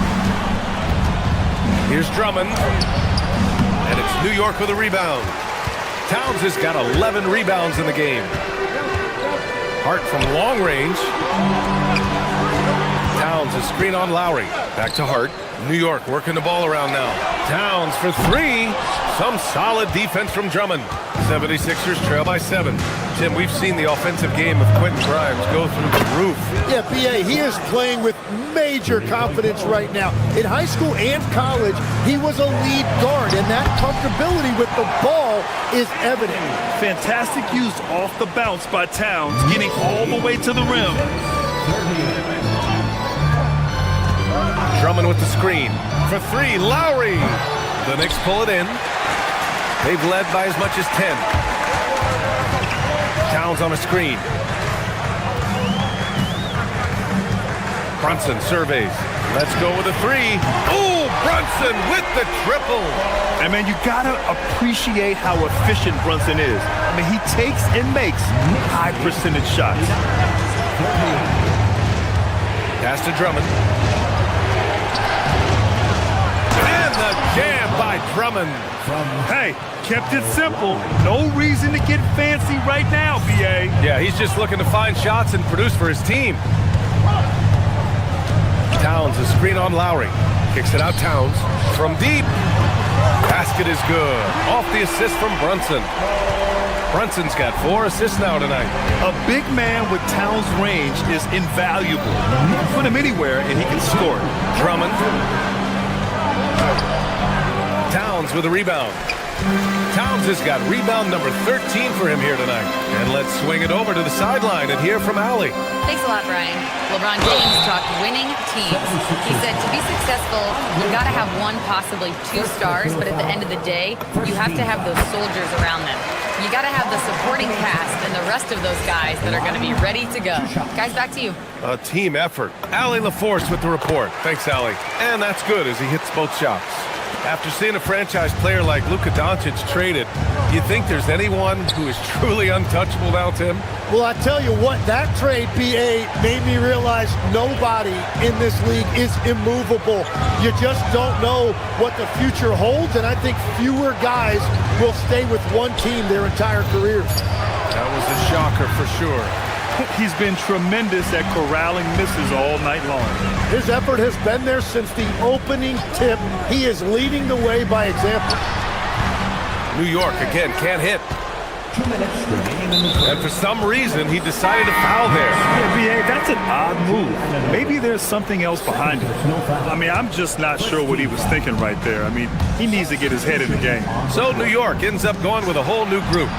Here's Drummond. And it's New York with a rebound. Towns has got 11 rebounds in the game. Hart from long range. Towns, a screen on Lowry. Back to Hart. New York working the ball around now. Towns for 3. Some solid defense from Drummond. 76ers trail by 7. Tim, we've seen the offensive game of Quentin Grimes go through the roof. Yeah, B.A., he is playing with major confidence right now. In high school and college, he was a lead guard, and that comfortability with the ball is evident. Fantastic use off the bounce by Towns, getting all the way to the rim. Drummond with the screen. For 3, Lowry. The Knicks pull it in. They've led by as much as 10. Towns on a screen. Brunson surveys. Let's go with a 3. Ooh, Brunson with the triple. And man, you gotta appreciate how efficient Brunson is. I mean, he takes and makes high percentage shots. Pass to Drummond. And the jam by Drummond. Hey, kept it simple. No reason to get fancy right now, B.A. Yeah, he's just looking to find shots and produce for his team. Towns, a screen on Lowry. Kicks it out, Towns. From deep. Basket is good. Off the assist from Brunson. Brunson's got 4 assists now tonight. A big man with Towns' range is invaluable. You can put him anywhere and he can score it. Drummond. Towns with a rebound. Towns has got rebound number 13 for him here tonight. And let's swing it over to the sideline and hear from Allie. Thanks a lot, Brian. LeBron James talked winning teams. He said to be successful, you got to have one, possibly two stars, but at the end of the day, you have to have those soldiers around them. You got to have the supporting cast and the rest of those guys that are going to be ready to go. Guys, back to you. A team effort. Allie LaForce with the report. Thanks, Allie. And that's good as he hits both shots. After seeing a franchise player like Luka Doncic traded, do you think there's anyone who is truly untouchable now, Tim? Well, I tell you what, that trade, PA, made me realize nobody in this league is immovable. You just don't know what the future holds, and I think fewer guys will stay with one team their entire careers. That was a shocker for sure. He's been tremendous at corralling misses all night long. His effort has been there since the opening tip. He is leading the way by example. New York, again, can't hit. And for some reason, he decided to foul there. Yeah, B.A., that's an odd move. Maybe there's something else behind it. I mean, I'm just not sure what he was thinking right there. I mean, he needs to get his head in the game. So New York ends up going with a whole new group.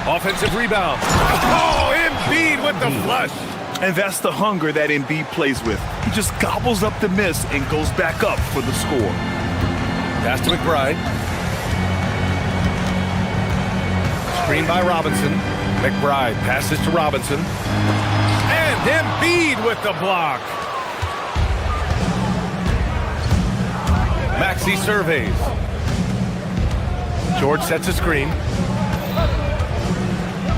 Offensive rebound. Oh, Embiid with the flush. And that's the hunger that Embiid plays with. He just gobbles up the miss and goes back up for the score. Pass to McBride. Screen by Robinson. McBride passes to Robinson. And Embiid with the block. Maxey surveys. George sets a screen.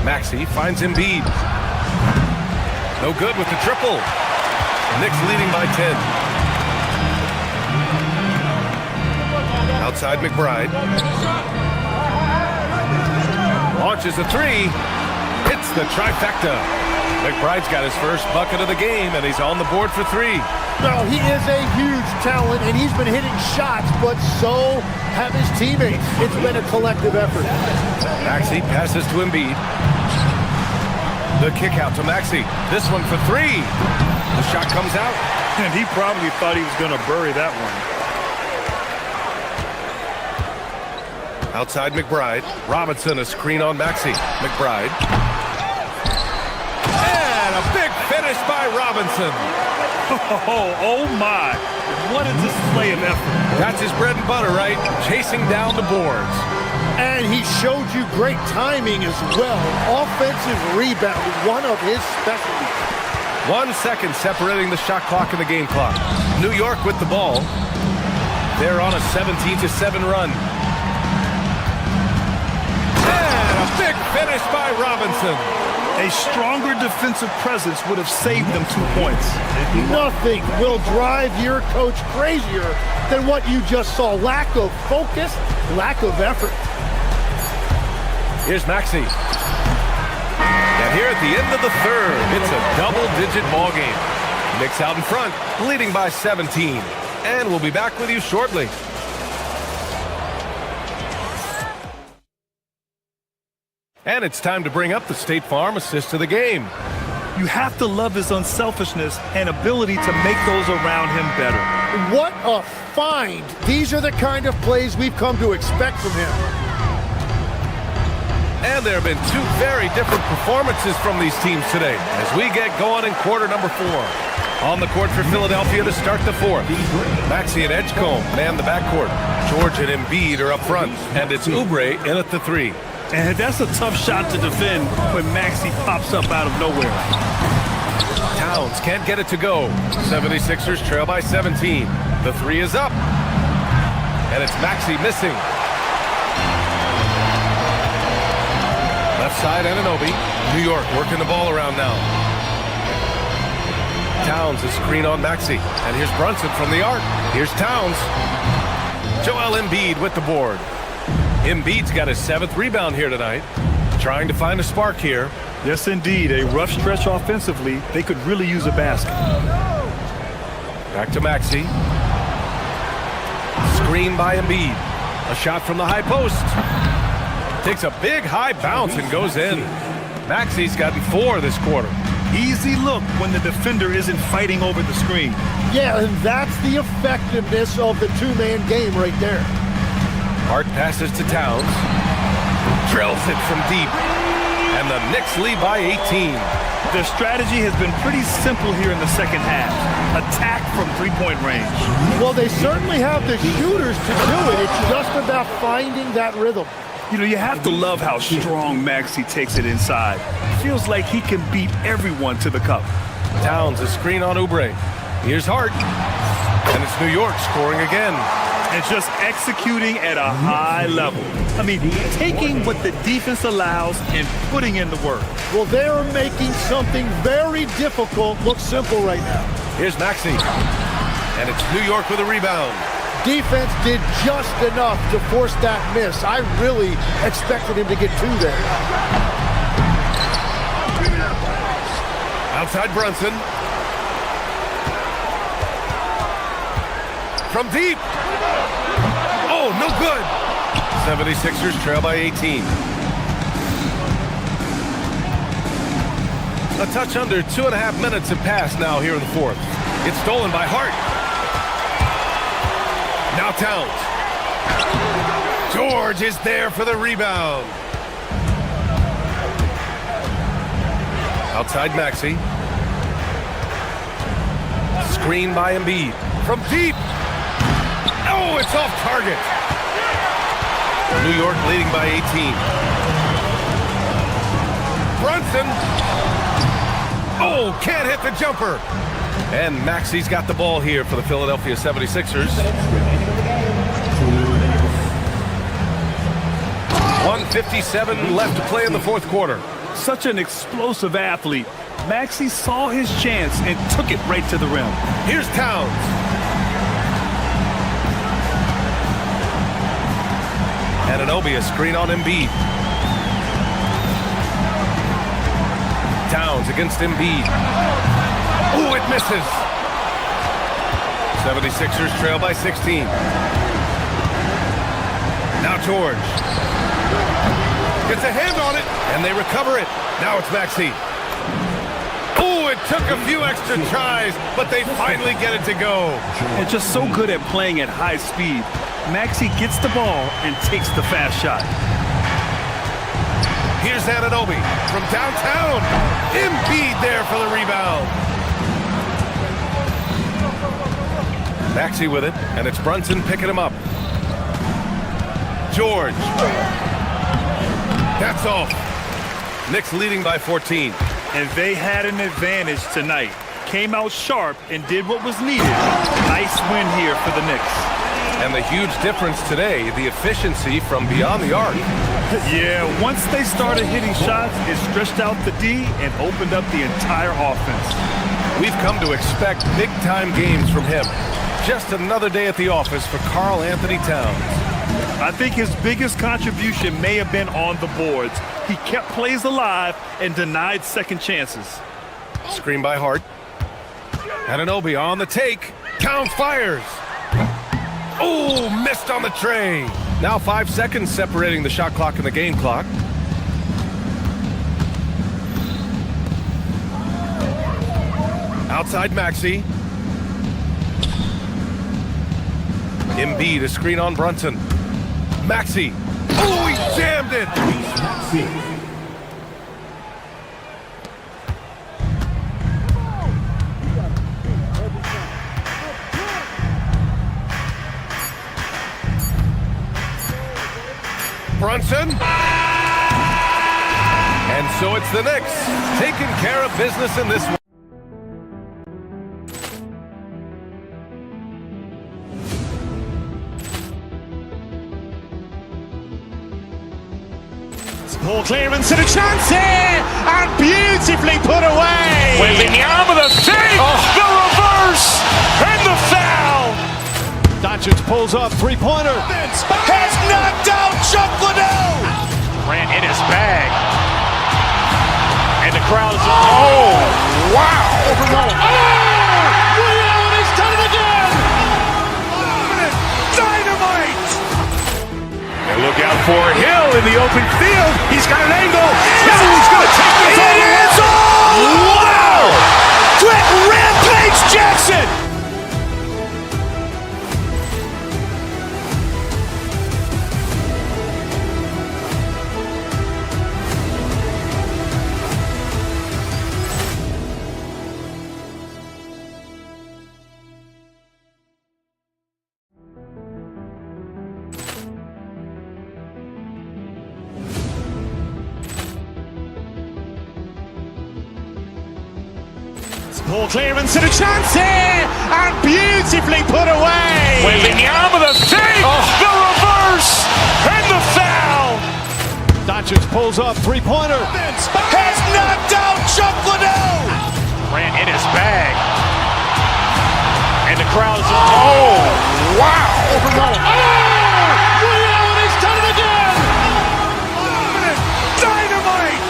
Maxey finds Embiid. No good with the triple. Knicks leading by 10. Outside McBride. Launches a three. Hits the trifecta. McBride's got his first bucket of the game, and he's on the board for three. Well, he is a huge talent, and he's been hitting shots, but so have his teammates. It's been a collective effort. Maxey passes to Embiid. The kick out to Maxey. This one for three. The shot comes out. And he probably thought he was going to bury that one. Outside McBride. Robinson, a screen on Maxey. McBride. And a big finish by Robinson. Oh my. What a display of effort. That's his bread and butter, right? Chasing down the boards. And he showed you great timing as well. Offensive rebound, one of his specialties. 1 second separating the shot clock and the game clock. New York with the ball. They're on a 17-7 run. And a big finish by Robinson. A stronger defensive presence would have saved them 2 points. Nothing will drive your coach crazier than what you just saw. Lack of focus, lack of effort. Here's Maxey. And here at the end of the third, it's a double-digit ball game. Knicks out in front, leading by 17. And we'll be back with you shortly. And it's time to bring up the State Farm assist of the game. You have to love his unselfishness and ability to make those around him better. What a find. These are the kind of plays we've come to expect from him. And there have been two very different performances from these teams today as we get going in quarter number 4. On the court for Philadelphia to start the fourth. Maxey and Edgecombe man the backcourt. George and Embiid are up front. And it's Oubre in at the 3. And that's a tough shot to defend when Maxey pops up out of nowhere. Towns can't get it to go. 76ers trail by 17. The 3 is up. And it's Maxey missing. Left side, Anunoby. New York working the ball around now. Towns, a screen on Maxey. And here's Brunson from the arc. Here's Towns. Joel Embiid with the board. Embiid's got his 7th rebound here tonight. Trying to find a spark here. Yes, indeed. A rough stretch offensively. They could really use a basket. Back to Maxey. Screen by Embiid. A shot from the high post. Takes a big high bounce and goes in. Maxey's gotten 4 this quarter. Easy look when the defender isn't fighting over the screen. Yeah, and that's the effectiveness of the two-man game right there. Hart passes to Towns. Drills it from deep. And the Knicks lead by 18. Their strategy has been pretty simple here in the second half. Attack from three-point range. Well, they certainly have the shooters to do it. It's just about finding that rhythm. You know, you have to love how strong Maxey takes it inside. Feels like he can beat everyone to the cup. Towns, a screen on Oubre. Here's Hart. And it's New York scoring again. And just executing at a high level. I mean, taking what the defense allows and putting in the work. Well, they are making something very difficult look simple right now. Here's Maxey. And it's New York with a rebound. Defense did just enough to force that miss. I really expected him to get two there. Outside Brunson. From deep. Oh, no good. 76ers trail by 18. A touch under 2.5 minutes have passed now here in the fourth. It's stolen by Hart. Now Towns. George is there for the rebound. Outside Maxey. Screen by Embiid. From deep. Oh, it's off target. New York leading by 18. Brunson. Oh, can't hit the jumper. And Maxey's got the ball here for the Philadelphia 76ers. 1:57 left to play in the fourth quarter. Such an explosive athlete. Maxey saw his chance and took it right to the rim. Here's Towns. Anunoby, a screen on Embiid. Towns against Embiid. Oh, it misses. 76ers trail by 16. Now George. Gets a hand on it, and they recover it. Now it's Maxey. Oh, it took a few extra tries, but they finally get it to go. And just so good at playing at high speed. Maxey gets the ball and takes the fast shot. Here's Anunoby from downtown. Embiid there for the rebound. Maxey with it, and it's Brunson picking him up. George. That's off. Knicks leading by 14. And they had an advantage tonight. Came out sharp and did what was needed. Nice win here for the Knicks. And the huge difference today, the efficiency from beyond the arc. Yeah, once they started hitting shots, it stretched out the D and opened up the entire offense. We've come to expect big-time games from him. Just another day at the office for Karl Anthony Towns. I think his biggest contribution may have been on the boards. He kept plays alive and denied second chances. Screen by Hart. Anunoby on the take. Towns fires. Oh, missed on the tray. Now 5 seconds separating the shot clock and the game clock. Outside Maxey. Embiid, a screen on Brunson. Maxey. Oh, he jammed it. Brunson. And so it's the Knicks taking care of business in this one. Ball clearance and a chance here, and beautifully put away. Wembanyama the fake, the reverse, and the foul. Doncic pulls up, three-pointer. Has knocked out Chuck Liddell. Ran in his bag. And the crowd is, oh, wow. Reality's done it again. Dynamite. And look out for Hill in the open field. He's got an angle. He's going to take this all the way. Wow. Quick rampage Jackson. Ball clearance and a chance here, and beautifully put away. Wembanyama the save, the reverse, and the foul. Doncic pulls up, three-pointer. Has knocked out Chuck Liddell. Grant in his bag. And the crowd's, oh, wow. Reality's done it again. Dynamite.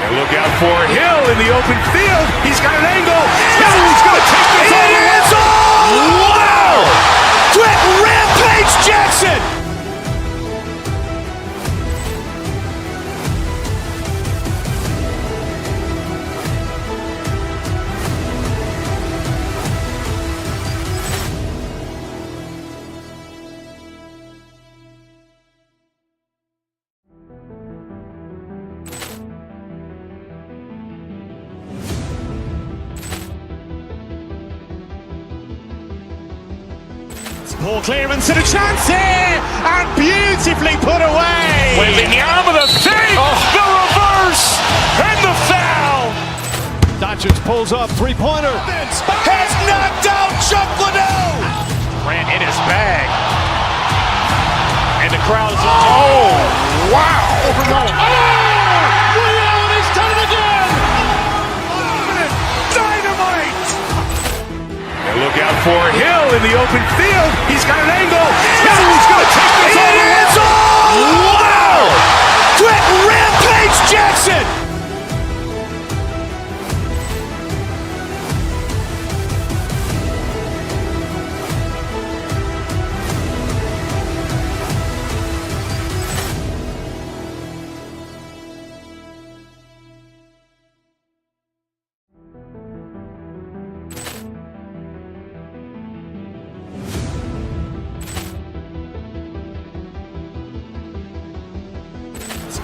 And look out for Hill in the open field. He's got an angle. He's going to take this all the way. Wow. Quick Rampage Jackson. Ball clearance and a chance here, and beautifully put away. Wembanyama the save, the reverse, and the foul. Doncic pulls up, three-pointer. Has knocked out Chuck Liddell. Grant in his bag. And the crowd's, oh, wow. Reality's done it again. Dynamite. And look out for Hill in the open field. He's got an angle. He's going to take this all the way. Wow. Quick Rampage Jackson.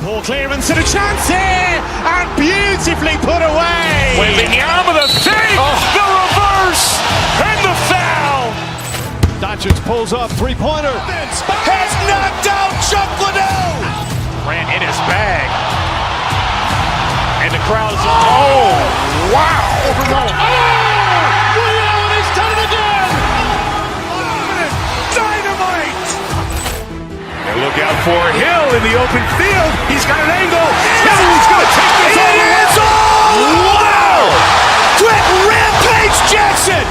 Ball clearance and a chance here, and beautifully put away. Wembanyama the save, the reverse, and the foul. Doncic pulls up, three-pointer. Has knocked out Chuck Liddell. Grant in his bag. And the crowd's, oh, wow. Reality's done it again. Dynamite. And look out for Hill in the open field. He's got an angle. He's going to take this all the way. Wow. Quick Rampage Jackson.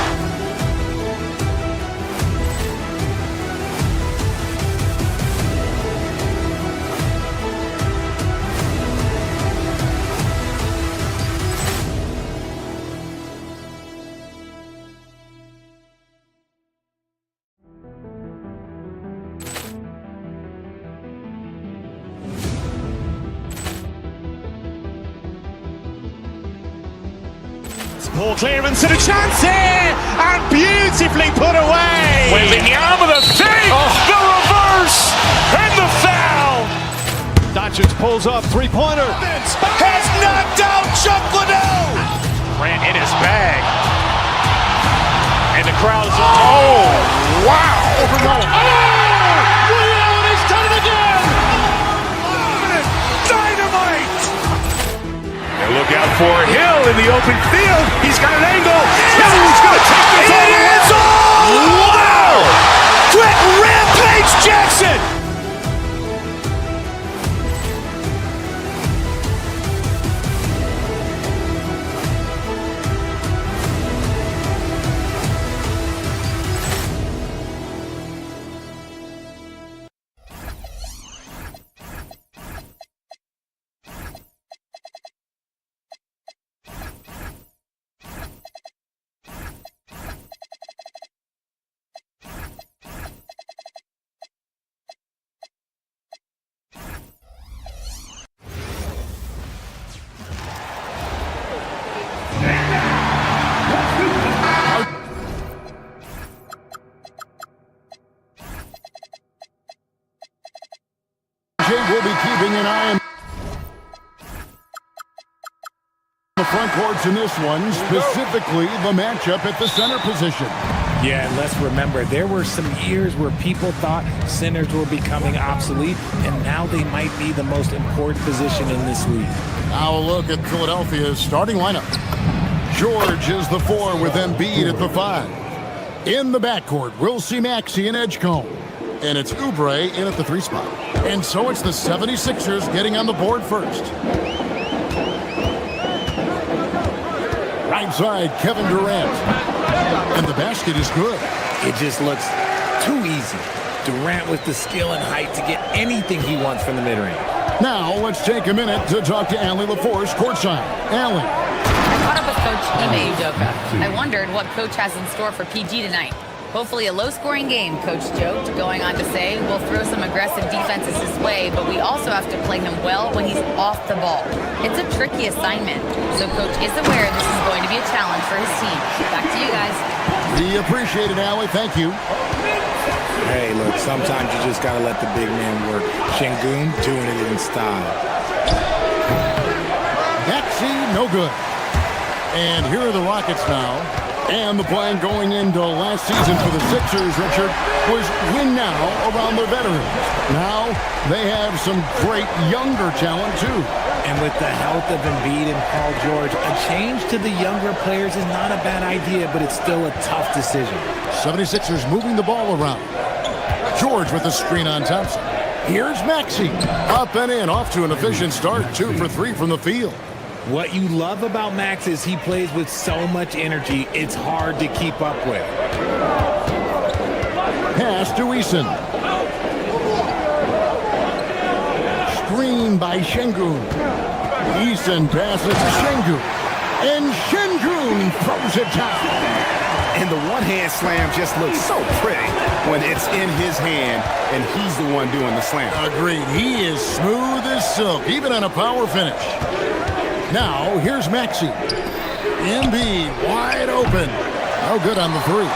Ball clearance and a chance here, and beautifully put away. Wembanyama the save, the reverse, and the foul. Doncic pulls up, three-pointer. Has knocked out Chuck Liddell. Grant in his bag. And the crowd's, oh, wow. Reality's done it again. Dynamite. And look out for Hill in the open field. He's got an angle. He's going to take this all the way. Wow. Quick Rampage Jackson. Will be keeping an eye on the front courts in this one, specifically the matchup at the center position. Yeah, and let's remember, there were some years where people thought centers were becoming obsolete, and now they might be the most important position in this league. Now a look at Philadelphia's starting lineup. George is the 4 with Embiid at the 5. In the backcourt, we'll see Maxey and Edgecombe. And it's Oubre in at the 3 spot. And so it's the 76ers getting on the board first. Right side, Kevin Durant. And the basket is good. It just looks too easy. Durant with the skill and height to get anything he wants from the mid-range. Now, let's take a minute to talk to Allie LaForce courtside. Allie. I caught up with Coach Ime Udoka. I wondered what Coach has in store for PG tonight. Hopefully a low-scoring game, Coach joked, going on to say, we'll throw some aggressive defenses his way, but we also have to play him well when he's off the ball. It's a tricky assignment, so Coach is aware this is going to be a challenge for his team. Back to you guys. We appreciate it, Allie. Thank you. Hey, look, sometimes you just got to let the big man work. Şengün doing it in style. Maxey, no good. And here are the Rockets now. And the plan going into last season for the Sixers, Richard, was win now around their veterans. Now they have some great younger talent, too. And with the health of Embiid and Paul George, a change to the younger players is not a bad idea, but it's still a tough decision. 76ers moving the ball around. George with the screen on Thompson. Here's Maxey. Up and in, off to an efficient start. 2 for 3 from the field. What you love about Max is he plays with so much energy, it's hard to keep up with. Pass to Eason. Screen by Şengün. Eason passes to Şengün. And Şengün throws it down. And the one-hand slam just looks so pretty when it's in his hand and he's the one doing the slam. Agreed. He is smooth as silk, even on a power finish. Now, here's Maxey. Embiid wide open. No good on the 3.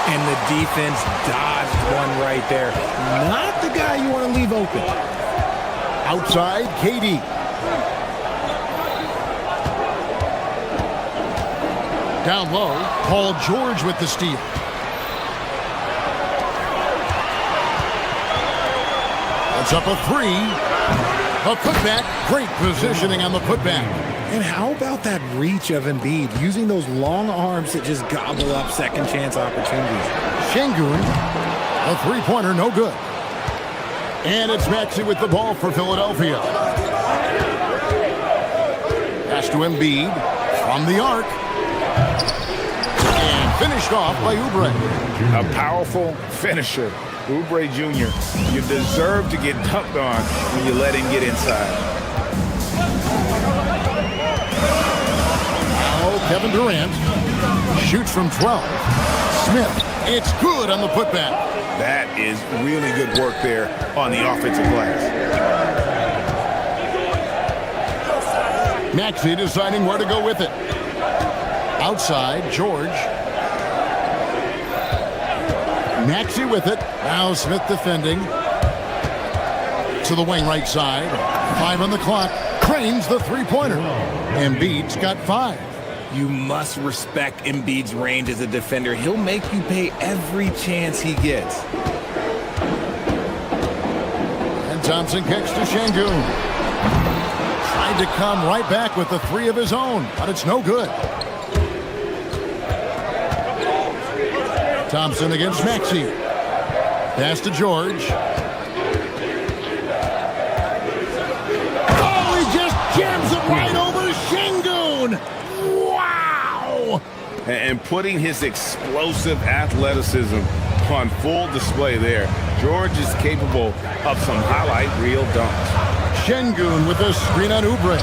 And the defense dodged one right there. Not the guy you want to leave open. Outside, KD. Down low, Paul George with the steal. That's up a 3. A putback. Great positioning on the putback. And how about that reach of Embiid, using those long arms that just gobble up second chance opportunities? Şengün, a 3-pointer, no good. And it's Maxey with the ball for Philadelphia. Pass to Embiid from the arc. And finished off by Oubre. A powerful finisher. Oubre Jr., you deserve to get dunked on when you let him get inside. Now Kevin Durant shoots from 12. Smith, it's good on the putback. That is really good work there on the offensive glass. Maxey deciding where to go with it. Outside, George. Maxey with it. Now Smith defending. To the wing right side. 5 on the clock. Cranes the 3-pointer. Embiid's got 5. You must respect Embiid's range as a defender. He'll make you pay every chance he gets. And Thompson kicks to Şengün. Tried to come right back with the 3 of his own, but it's no good. Thompson against Maxey. Pass to George. Oh, he just jams it right over Şengün. Wow! And putting his explosive athleticism on full display there. George is capable of some highlight reel dunks. Şengün with the screen on Oubre.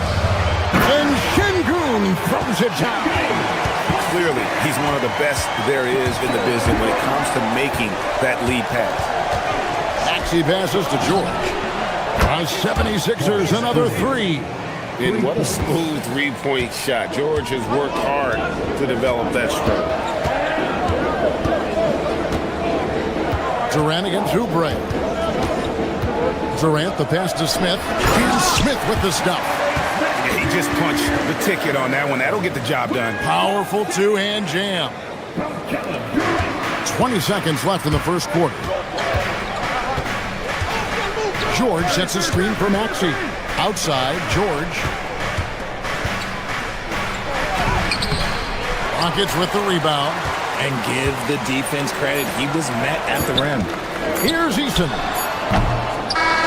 And Şengün throws it down. Clearly, he's one of the best there is in the business when it comes to making that lead pass. Maxey passes to George. The 76ers another 3. And what a smooth 3-point shot. George has worked hard to develop that stroke. Durant against Oubre. Durant the pass to Smith. And Smith with the stuff. Yeah, he just punched the ticket on that one. That'll get the job done. Powerful 2-hand jam. 20 seconds left in the first quarter. George sets a screen for Maxey. Outside, George. buckets with the rebound. And give the defense credit. He was met at the rim. Here's Eason.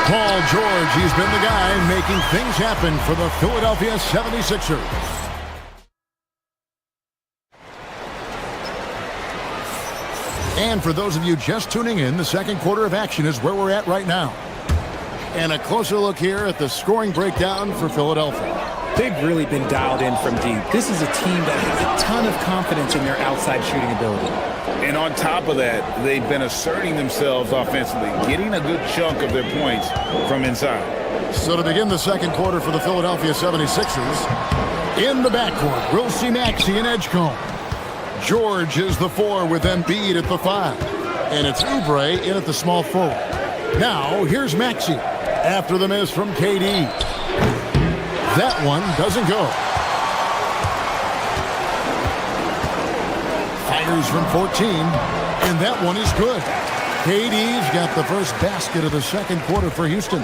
Paul George, he's been the guy making things happen for the Philadelphia 76ers. And for those of you just tuning in, the second quarter of action is where we're at right now. And a closer look here at the scoring breakdown for Philadelphia. They've really been dialed in from deep. This is a team that has a ton of confidence in their outside shooting ability. And on top of that, they've been asserting themselves offensively, getting a good chunk of their points from inside. So to begin the second quarter for the Philadelphia 76ers, in the backcourt, we'll see Maxey and Edgecombe. George is the 4 with Embiid at the 5. And it's Oubre in at the small forward. Now, here's Maxey after the miss from KD. That one doesn't go. Fires from 14, and that one is good. KD's got the first basket of the second quarter for Houston.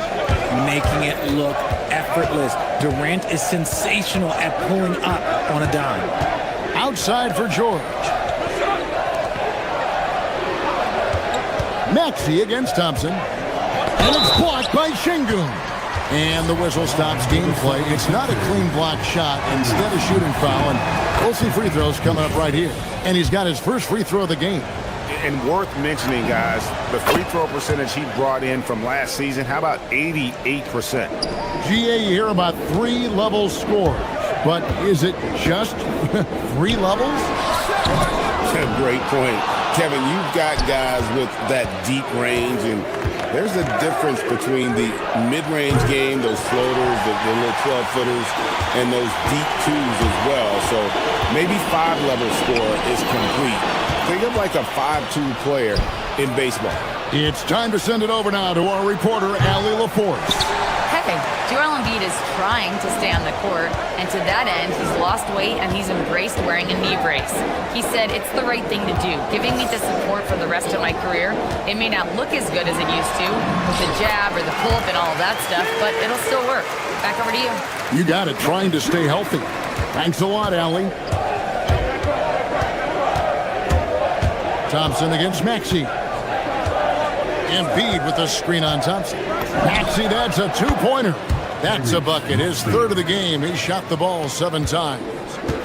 Making it look effortless. Durant is sensational at pulling up on a dime. Outside for George. Maxey against Thompson. And it's blocked by Şengün. And the whistle stops gameplay. It's not a clean block shot. Instead of shooting foul. And we'll see free throws coming up right here. And he's got his first free throw of the game. And worth mentioning, guys, the free throw percentage he brought in from last season, how about 88%? GA, you hear about 3 level scores. But is it just 3 levels? Great point. Kevin, you've got guys with that deep range, and there's a difference between the mid-range game, those floaters, the little 12-footers, and those deep twos as well. So maybe 5-level score is complete. Think of like a 5-2 player in baseball. It's time to send it over now to our reporter, Allie LaForce. Hey, Joel Embiid is trying to stay on the court, and to that end, he's lost weight and he's embraced wearing a knee brace. He said, "It's the right thing to do, giving me the support for the rest of my career. It may not look as good as it used to, with the jab or the pull-up and all of that stuff, but it'll still work." Back over to you. You got it, trying to stay healthy. Thanks a lot, Allie. Thompson against Maxey. Embiid with the screen on Thompson. Maxey, that's a 2-pointer. That's a bucket. His third of the game. He shot the ball 7 times.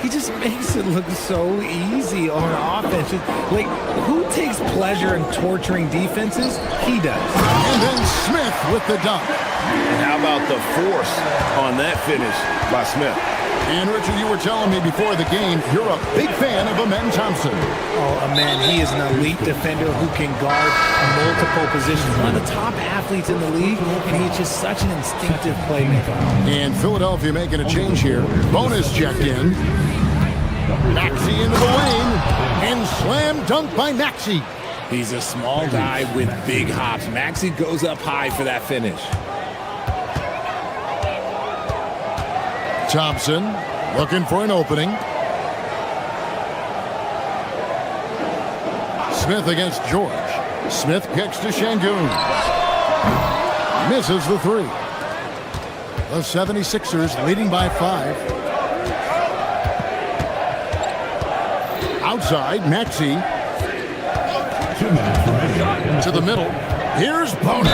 He just makes it look so easy on offense. Like, who takes pleasure in torturing defenses? He does. And then Smith with the dunk. And how about the force on that finish by Smith? And Richard, you were telling me before the game, you're a big fan of Amen Thompson. Oh, Amen, he is an elite defender who can guard multiple positions. One of the top athletes in the league, and he's just such an instinctive playmaker. And Philadelphia making a change here. Bonus checked in. Maxey into the lane. And slam dunk by Maxey. He's a small guy with big hops. Maxey goes up high for that finish. Thompson looking for an opening. Smith against George. Smith kicks to Şengün. Misses the 3. The 76ers leading by 5. Outside, Maxey. To the middle. Here's Boner.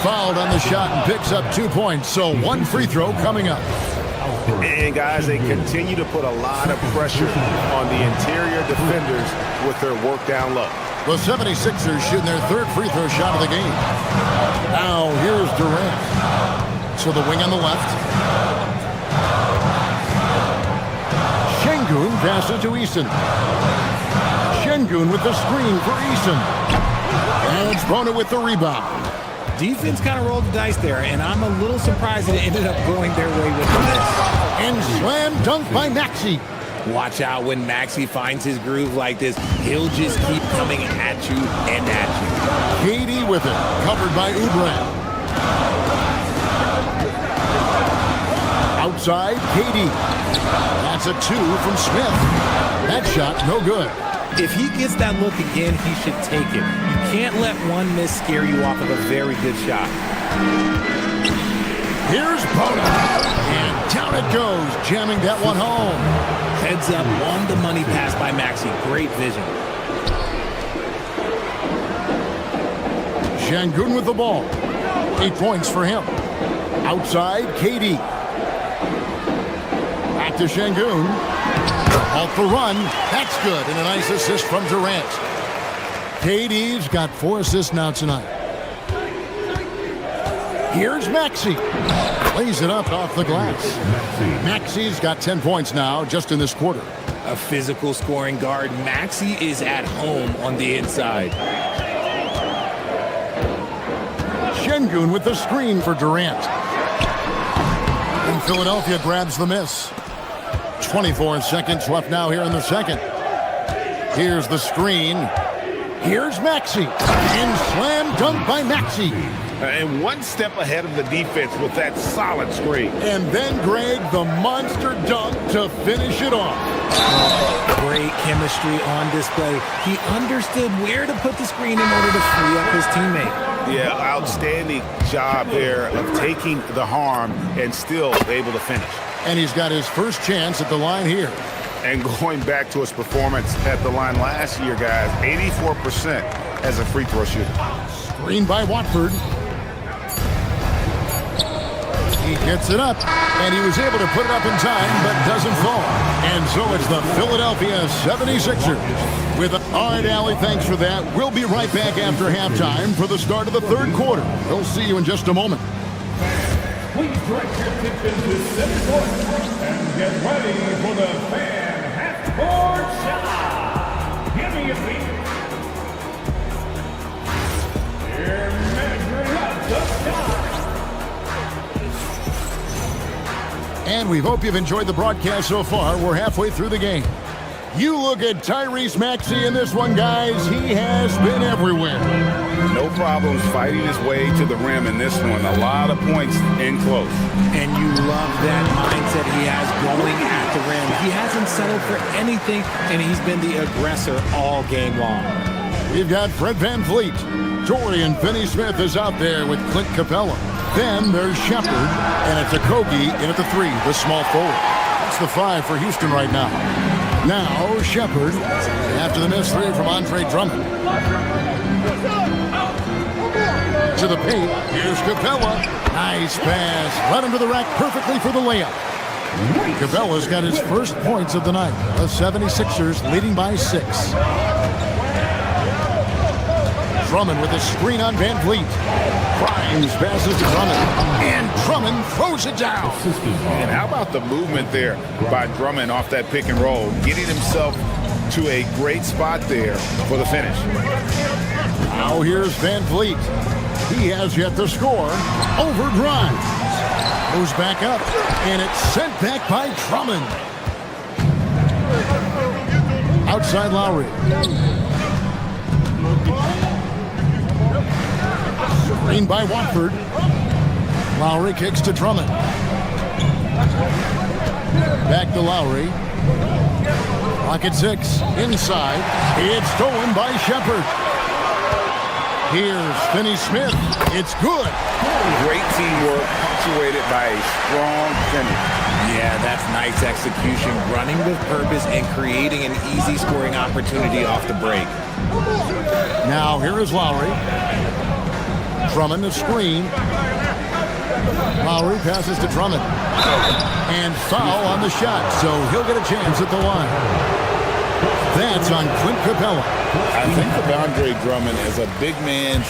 Fouled on the shot and picks up 2 points. So 1 free throw coming up. And guys, they continue to put a lot of pressure on the interior defenders with their work down low. The 76ers shooting their 3rd free throw shot of the game. Now here's Durant. So the wing on the left. Şengün passes to Eason. Şengün with the screen for Eason. And it's Bona with the rebound. Defense kind of rolled the dice there, and I'm a little surprised that it ended up going their way with this. And slam dunk by Maxey. Watch out when Maxey finds his groove like this. He'll just keep coming at you and at you. KD with it, covered by Oubre. Outside, KD. That's a 2 from Smith. That shot, no good. If he gets that look again, he should take it. You can't let one miss scare you off of a very good shot. Here's Bono. And down it goes, jamming that one home. Heads up, on the money pass by Maxey. Great vision. Şengün with the ball. 8 points for him. Outside, KD. Back to Şengün. Off the run. That's good. And a nice assist from Durant. KD's got 4 assists now tonight. Here's Maxey. Plays it up off the glass. Maxey's got 10 points now just in this quarter. A physical scoring guard. Maxey is at home on the inside. Şengün with the screen for Durant. And Philadelphia grabs the miss. 24 seconds left now here in the second. Here's the screen. Here's Maxey. And slam dunk by Maxey. And one step ahead of the defense with that solid screen. And then, Greg, the monster dunk to finish it off. Great chemistry on display. He understood where to put the screen in order to free up his teammate. Yeah, outstanding job there of taking the harm and still able to finish. And he's got his first chance at the line here. And going back to his performance at the line last year, guys, 84% as a free throw shooter. Screen by Watford. He gets it up, and he was able to put it up in time, but doesn't fall. And so it's the Philadelphia 76ers. With all right, Allie, thanks for that. We'll be right back after halftime for the start of the third quarter. We'll see you in just a moment. Please direct your attention to center court and get ready for the fan half-court shot. Give me a beat. Here, measuring up the shot. And we hope you've enjoyed the broadcast so far. We're halfway through the game. You look at Tyrese Maxey in this one, guys. He has been everywhere. No problems fighting his way to the rim in this one. A lot of points in close. And you love that mindset he has going at the rim. He hasn't settled for anything, and he's been the aggressor all game long. We've got Fred VanVleet. Dorian Finney-Smith is out there with Clint Capella. Then there's Shepard, and it's Okogie in at the 3, the small forward. That's the 5 for Houston right now. Now Shepard, after the missed 3 from Andre Drummond. To the paint, here's Capella. Nice pass, led him to the rack perfectly for the layup. Capella's got his first points of the night. The 76ers leading by 6. Drummond with a screen on VanVleet. Grimes passes to Drummond. And Drummond throws it down. And how about the movement there by Drummond off that pick and roll, getting himself to a great spot there for the finish. Now here's VanVleet. He has yet to score. Over Grimes. Goes back up. And it's sent back by Drummond. Outside Lowry. Screen by Watford. Lowry kicks to Drummond. Back to Lowry. Clock at 6. Inside. It's stolen by Shepard. Here's Finney-Smith. It's good. Great teamwork punctuated by a strong finish. Yeah, that's nice execution. Running with purpose and creating an easy scoring opportunity off the break. Now here is Lowry. Drummond the screen. Lowry passes to Drummond. And foul on the shot, so he'll get a chance at the line. That's on Clint Capella. I think of Andre Drummond as a big man.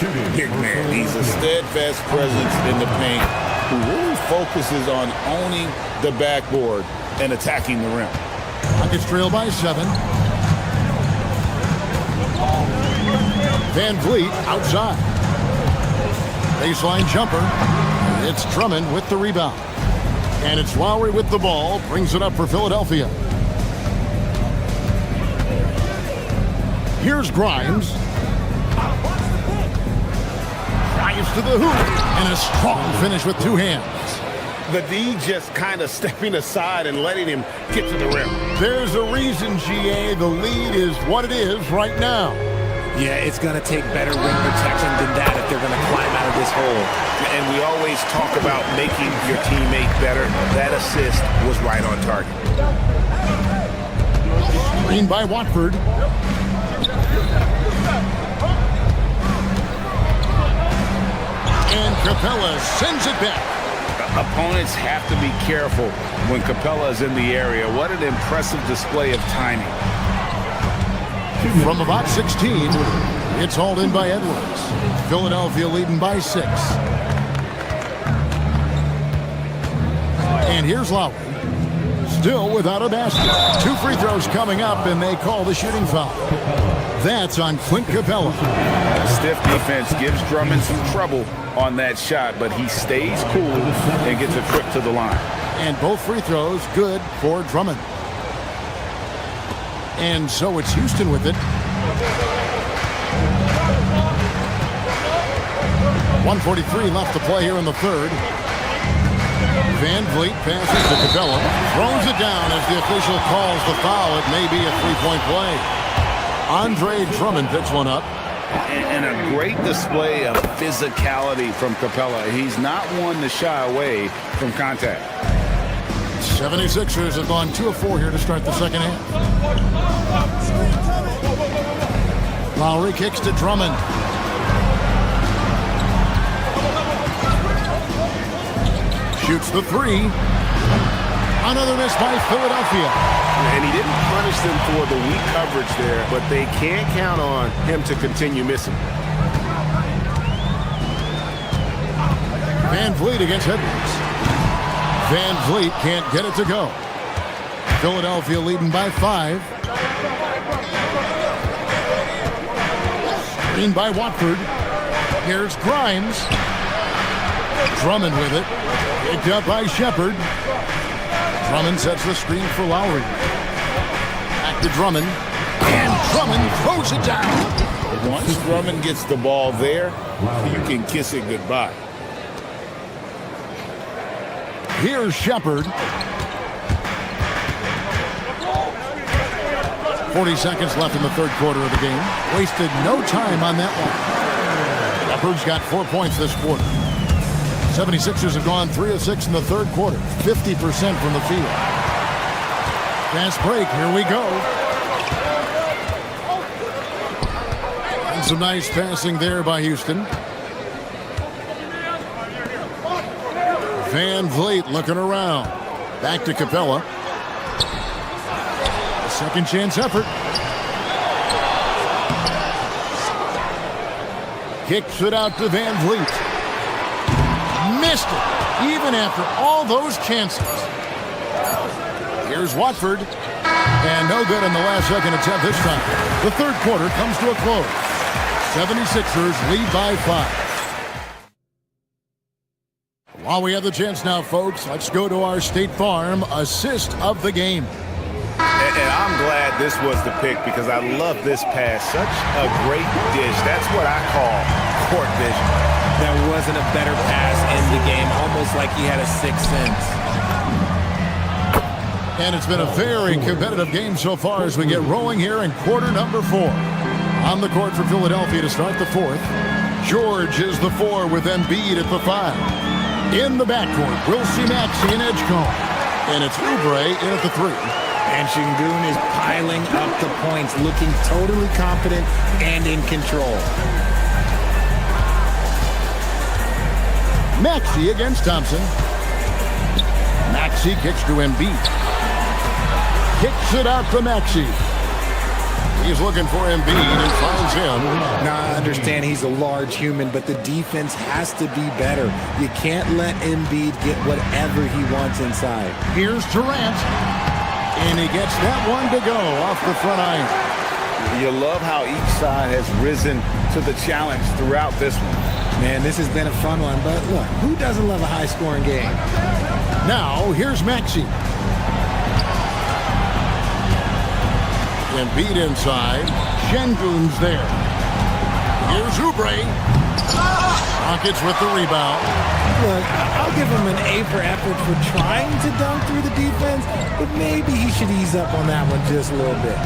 He's a steadfast presence in the paint who really focuses on owning the backboard and attacking the rim. Rockets trail by 7. VanVleet outside. Baseline jumper. It's Drummond with the rebound. And it's Lowry with the ball. Brings it up for Philadelphia. Here's Grimes. Drives to the hoop. And a strong finish with 2 hands. The D just kind of stepping aside and letting him get to the rim. There's a reason, GA. The lead is what it is right now. Yeah, it's going to take better rim protection than that if they're going to climb out of this whole. And we always talk about making your teammate better. That assist was right on target. Screen by Watford. And Capella sends it back. Opponents have to be careful when Capella is in the area. What an impressive display of timing. From about 16, it's hauled in by Edwards. Philadelphia leading by 6. And here's Lowry. Still without a basket. 2 free throws coming up, and they call the shooting foul. That's on Clint Capella. Stiff defense gives Drummond some trouble on that shot, but he stays cool and gets a trip to the line. And both free throws good for Drummond. And so it's Houston with it. 1:43 left to play here in the third. Van Vliet passes to Capella. Throws it down as the official calls the foul. It may be a three-point play. Andre Drummond picks one up. And a great display of physicality from Capella. He's not one to shy away from contact. 76ers have gone 2 of 4 here to start the second half. Lowry kicks to Drummond. Shoots the 3. Another miss by Philadelphia. And he didn't punish them for the weak coverage there, but they can't count on him to continue missing. Van Vliet against Edwards. Van Vliet can't get it to go. Philadelphia leading by 5. Screen by Watford. Here's Grimes. Drummond with it. Picked up by Shepard. Drummond sets the screen for Lowry. Back to Drummond. And Drummond throws it down. Once Drummond gets the ball there, you can kiss it goodbye. Here's Shepard. 40 seconds left in the third quarter of the game. Wasted no time on that one. Shepard's got 4 points this quarter. 76ers have gone 3 of 6 in the third quarter. 50% from the field. Fast break. Here we go. And some nice passing there by Houston. Van Vliet looking around. Back to Capella. A second chance effort. Kicks it out to Van Vliet. Missed it, even after all those chances. Here's Watford. And no good in the last second attempt this time. The third quarter comes to a close. 76ers lead by 5. While we have the chance now, folks, let's go to our State Farm assist of the game. And I'm glad this was the pick because I love this pass. Such a great dish. That's what I call court vision. There wasn't a better pass in the game, almost like he had a sixth sense. And it's been a very competitive game so far as we get rolling here in quarter number 4. On the court for Philadelphia to start the fourth. George is the 4 with Embiid at the 5. In the backcourt, we'll see Maxey and Edgecombe. And it's Oubre in at the 3. And Şengün is piling up the points, looking totally confident and in control. Maxey against Thompson. Maxey kicks to Embiid. Kicks it out to Maxey. He's looking for Embiid and finds him. Now, I understand he's a large human, but the defense has to be better. You can't let Embiid get whatever he wants inside. Here's Durant. And he gets that one to go off the front iron. You love how each side has risen to the challenge throughout this one. Man, this has been a fun one, but look, who doesn't love a high-scoring game? Now, here's Maxey. Embiid inside. Şengün's there. Here's Oubre. Rockets with the rebound. Look, I'll give him an A for effort for trying to dunk through the defense, but maybe he should ease up on that one just a little bit.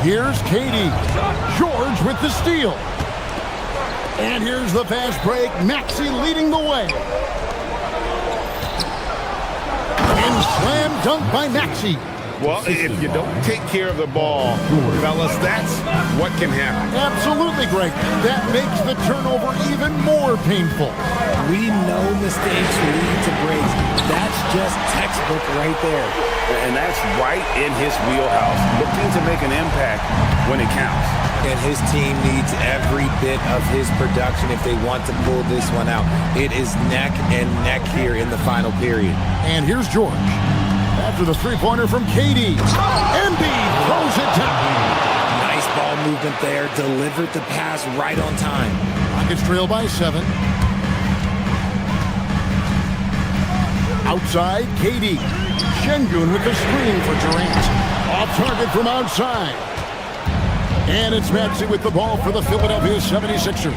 Here's KD. George with the steal. And here's the fast break. Maxey leading the way. And slam dunk by Maxey. Well, if you don't take care of the ball, fellas, that's what can happen. Absolutely, Greg. That makes the turnover even more painful. We know mistakes lead to breaks. That's just textbook right there. And that's right in his wheelhouse, looking to make an impact when it counts. And his team needs every bit of his production if they want to pull this one out. It is neck and neck here in the final period. And here's George. After the three-pointer from KD. Embiid throws it down. Nice ball movement there. Delivered the pass right on time. Rockets trail by 7. Outside, KD. Şengün with the screen for Durant. Off target from outside. And it's Maxey with the ball for the Philadelphia 76ers.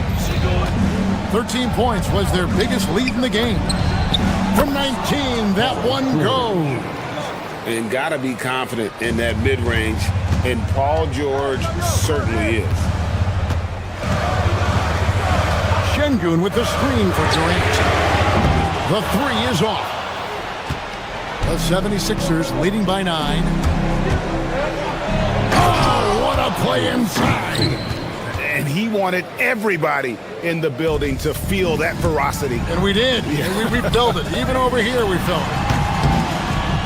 13 points was their biggest lead in the game. From 19, that one goes. And got to be confident in that mid-range, and Paul George certainly is. Şengün with the screen for Durant. The three is off. The 76ers leading by 9. Oh, what a play inside. And he wanted everybody in the building to feel that ferocity. And we did. Yeah. We felt it. Even over here, we felt it.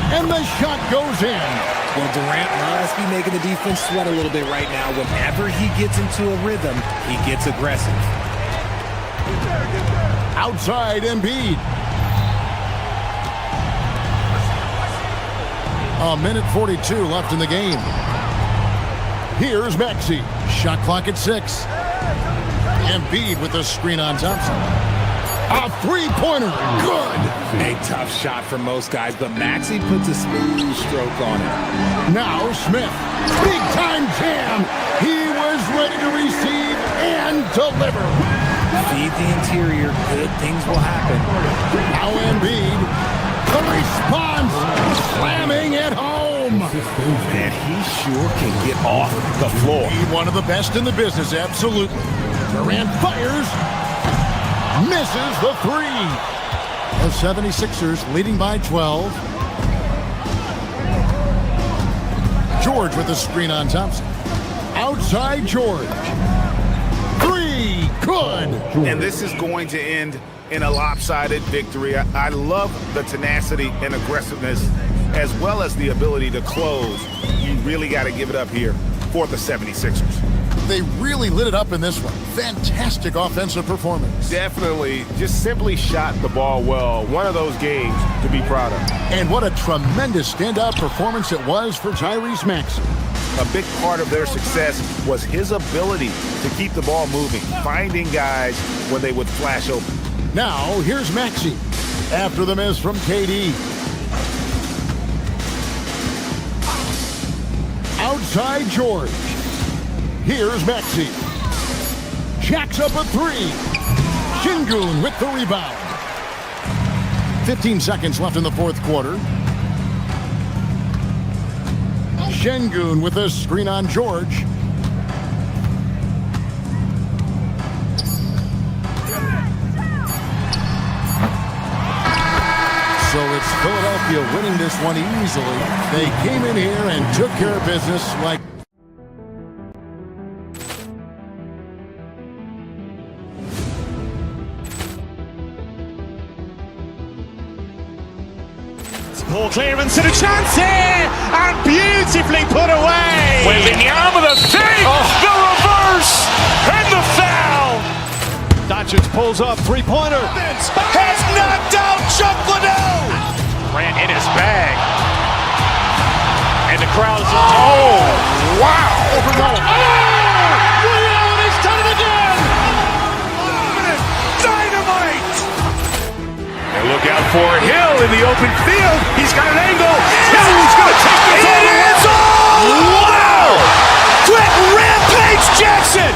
And the shot goes in. Well, Durant must be making the defense sweat a little bit right now. Whenever he gets into a rhythm, he gets aggressive. Outside, Embiid. A minute 42 left in the game. Here's Maxey. Shot clock at 6. Embiid with the screen on Thompson. A three-pointer. Good. A tough shot for most guys, but Maxey puts a smooth stroke on it. Now Smith. Big-time jam. He was ready to receive and deliver. Feed the interior. Good things will happen. Now Embiid. The response. Slamming at home. Man, he sure can get off the floor. He's one of the best in the business, absolutely. Durant fires. Misses the three. The 76ers leading by 12. George with the screen on Thompson. Outside George. Three. Good. And this is going to end in a lopsided victory. I love the tenacity and aggressiveness as well as the ability to close. You really got to give it up here for the 76ers. They really lit it up in this one. Fantastic offensive performance. Definitely. Just simply shot the ball well. One of those games to be proud of. And what a tremendous standout performance it was for Tyrese Maxey. A big part of their success was his ability to keep the ball moving, finding guys when they would flash open. Now, here's Maxey after the miss from KD. Outside George. Here's Maxey. Jacks up a three. Şengün with the rebound. 15 seconds left in the fourth quarter. Şengün with a screen on George. So it's Philadelphia winning this one easily. They came in here and took care of business like... Ball clearance and a chance here, and beautifully put away. Wembanyama the fake, the reverse, and the foul. Doncic pulls up, three-pointer. Has knocked out Chuck Liddell. Ran in his bag. And the crowd is, oh, wow. Overruled. Oh, he's done it again. Dynamite. And look out for Hill in the open field. He's got an angle. Hill's going to take this all the way. Wow. Quick rampage Jackson.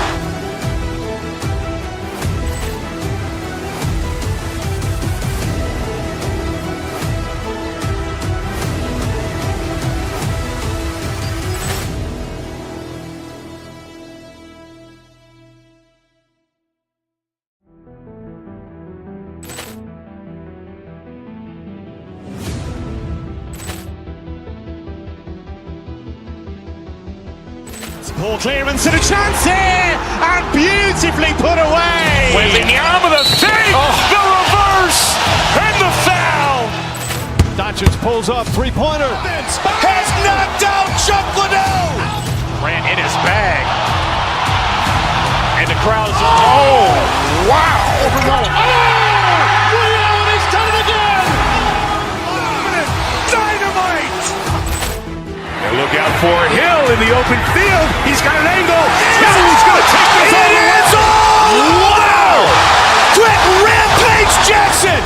Ball clearance and a chance here, and beautifully put away. Wembanyama the fake, the reverse, and the foul. Doncic pulls up, three-pointer. Has knocked out Chuck Liddell. Grant in his bag. And the crowd's, oh, wow. He's done it again. Dynamite. And look out for Hill in the open field. He's got an angle. He's going to take this all the way. Wow. Quick rampage Jackson.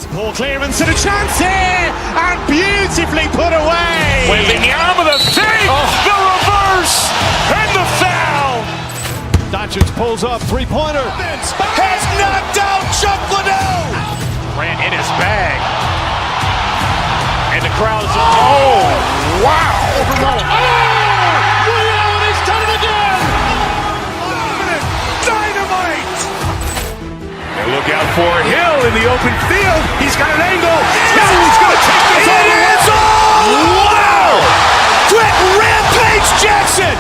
Ball clearance and a chance here, and beautifully put away. Wembanyama the fake, the reverse, and the foul. Doncic pulls up, three-pointer. Has knocked out Chuck Liddell. Grant in his bag. And the crowd's, oh, wow. He's done it again. Dynamite. And look out for Hill in the open field. He's got an angle. He's going to take this all the way. Wow. Quick rampage Jackson.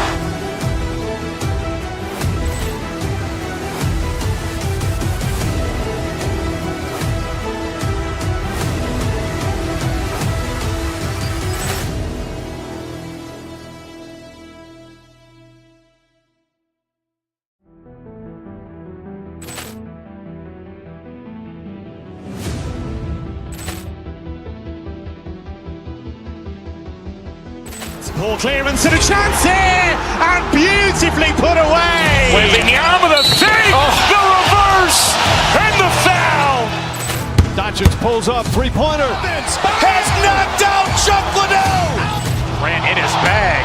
Ball clearance and a chance here, and beautifully put away. Wembanyama the fake, the reverse, and the foul. Doncic pulls up, three-pointer. Has knocked out Chuck Liddell. Grant in his bag.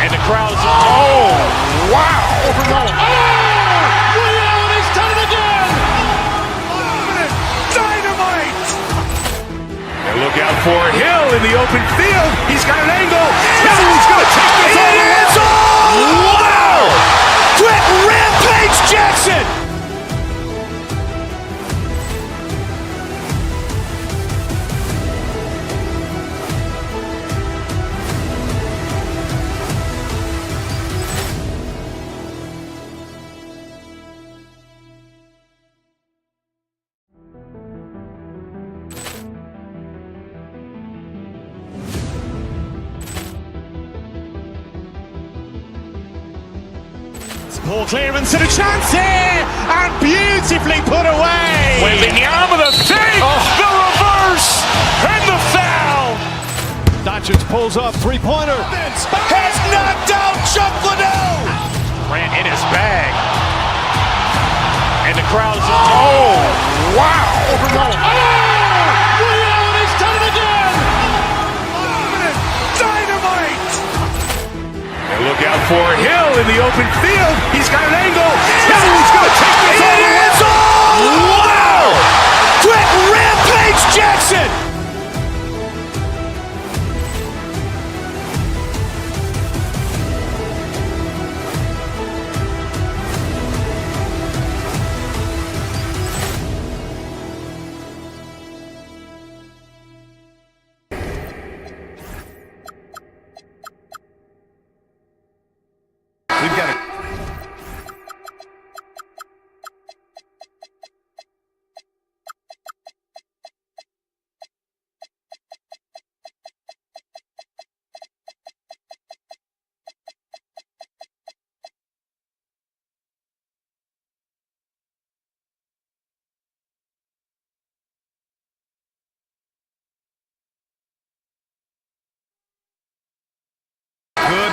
And the crowd's, oh, wow. He's done it again. Dynamite. And look out for Hill in the open field. He's got an angle. He's going to take this all the way. Wow. Quick rampage Jackson. Ball clearance and a chance here, and beautifully put away. Wembanyama the fake, the reverse, and the foul. Doncic pulls up, three-pointer. Has knocked out Chuck Liddell. Grant in his bag. And the crowd's, oh, wow. He's done it again. Dynamite. And look out for Hill in the open field. He's got an angle. He's going to take this all the way. Wow. Quick rampage Jackson. We've got it.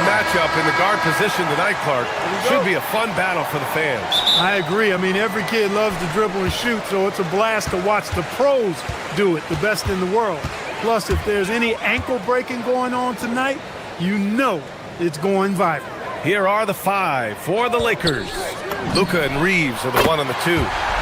Matchup in the guard position tonight, Clark. Should be a fun battle for the fans. I agree. I mean, every kid loves to dribble and shoot, so it's a blast to watch the pros do it, the best in the world. Plus, if there's any ankle breaking going on tonight, you know it's going viral. Here are the 5 for the Lakers. Luka and Reeves are the 1 and the 2.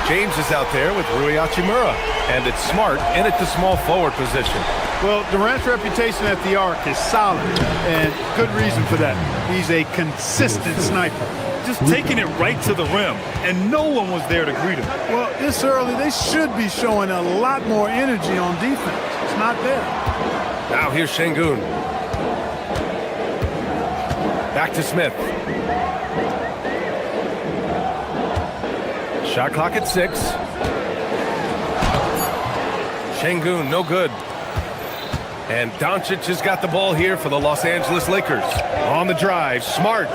James is out there with Rui Hachimura. And it's Smart in at the small forward position. Well, Durant's reputation at the arc is solid, and good reason for that. He's a consistent sniper. Just taking it right to the rim, and no one was there to greet him. Well, this early, they should be showing a lot more energy on defense. It's not there. Now here's Şengün. Back to Smith. Shot clock at 6. Şengün, no good. And Doncic has got the ball here for the Los Angeles Lakers. On the drive, Smart.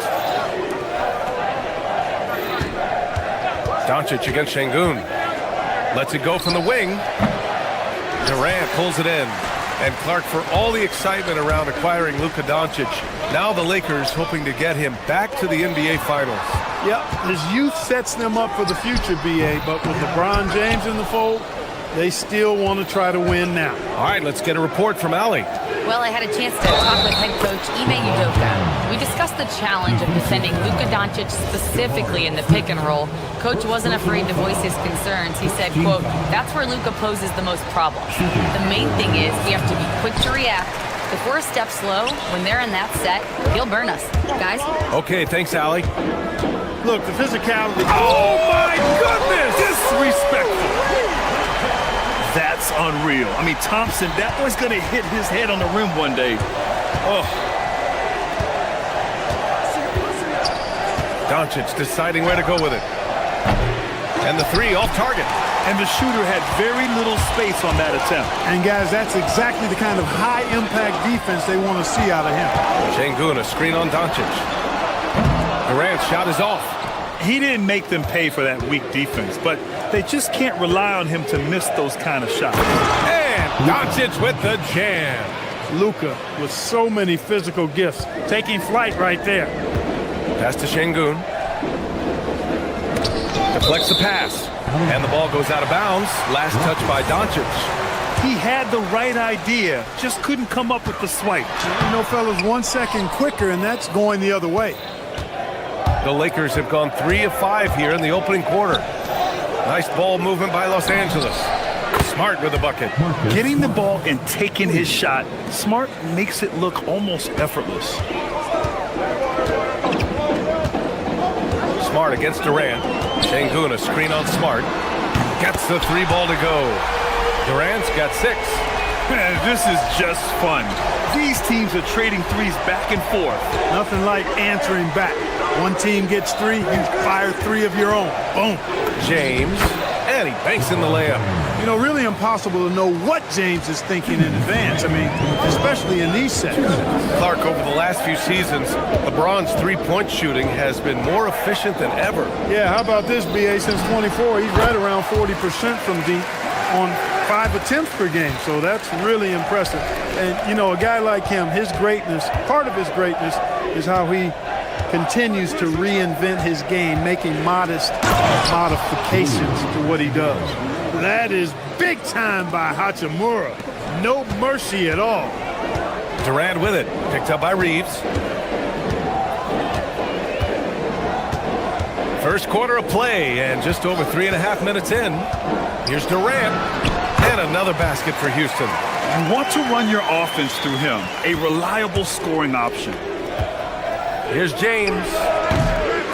Doncic against Şengün. Lets it go from the wing. Durant pulls it in. And Clark, for all the excitement around acquiring Luka Doncic, now the Lakers hoping to get him back to the NBA Finals. Yep, his youth sets them up for the future, B.A., but with LeBron James in the fold, they still want to try to win now. All right, let's get a report from Allie. Well, I had a chance to talk with head coach Ime Udoka. We discussed the challenge of defending Luka Doncic specifically in the pick and roll. Coach wasn't afraid to voice his concerns. He said, quote, that's where Luka poses the most problems. The main thing is we have to be quick to react. If we're a step slow, when they're in that set, he'll burn us. Guys? Okay, thanks, Allie. Look, the physicality. Oh, my goodness! Disrespectful. That's unreal. I mean, Thompson, that boy's going to hit his head on the rim one day. Oh. Doncic deciding where to go with it. And the 3 off target. And the shooter had very little space on that attempt. And, guys, that's exactly the kind of high-impact defense they want to see out of him. Şengün, a screen on Doncic. Durant's shot is off. He didn't make them pay for that weak defense, but they just can't rely on him to miss those kind of shots. And Doncic with the jam. Luka with so many physical gifts, taking flight right there. Pass to Şengün. Deflects the pass. And the ball goes out of bounds. Last touch by Doncic. He had the right idea, just couldn't come up with the swipe. You know, fellas, 1 second quicker, and that's going the other way. The Lakers have gone 3 of 5 here in the opening quarter. Nice ball movement by Los Angeles. Smart with the bucket. Getting the ball and taking his shot, Smart makes it look almost effortless. Smart against Durant. Şengün, a screen on Smart. Gets the 3 ball to go. Durant's got 6. Man, this is just fun. These teams are trading threes back and forth. Nothing like answering back. One team gets 3, you fire 3 of your own. Boom. James, and he banks in the layup. You know, really impossible to know what James is thinking in advance. I mean, especially in these sets. Clark, over the last few seasons, LeBron's three-point shooting has been more efficient than ever. Yeah, how about this, B.A.? Since 24, he's right around 40% from deep on 5 attempts per game. So that's really impressive. And, you know, a guy like him, his greatness, part of his greatness is how he continues to reinvent his game, making modest modifications to what he does. That is big time by Hachimura. No mercy at all. Durant with it, picked up by Reeves. First quarter of play, and just over 3.5 minutes in. Here's Durant, and another basket for Houston. You want to run your offense through him, a reliable scoring option. Here's James.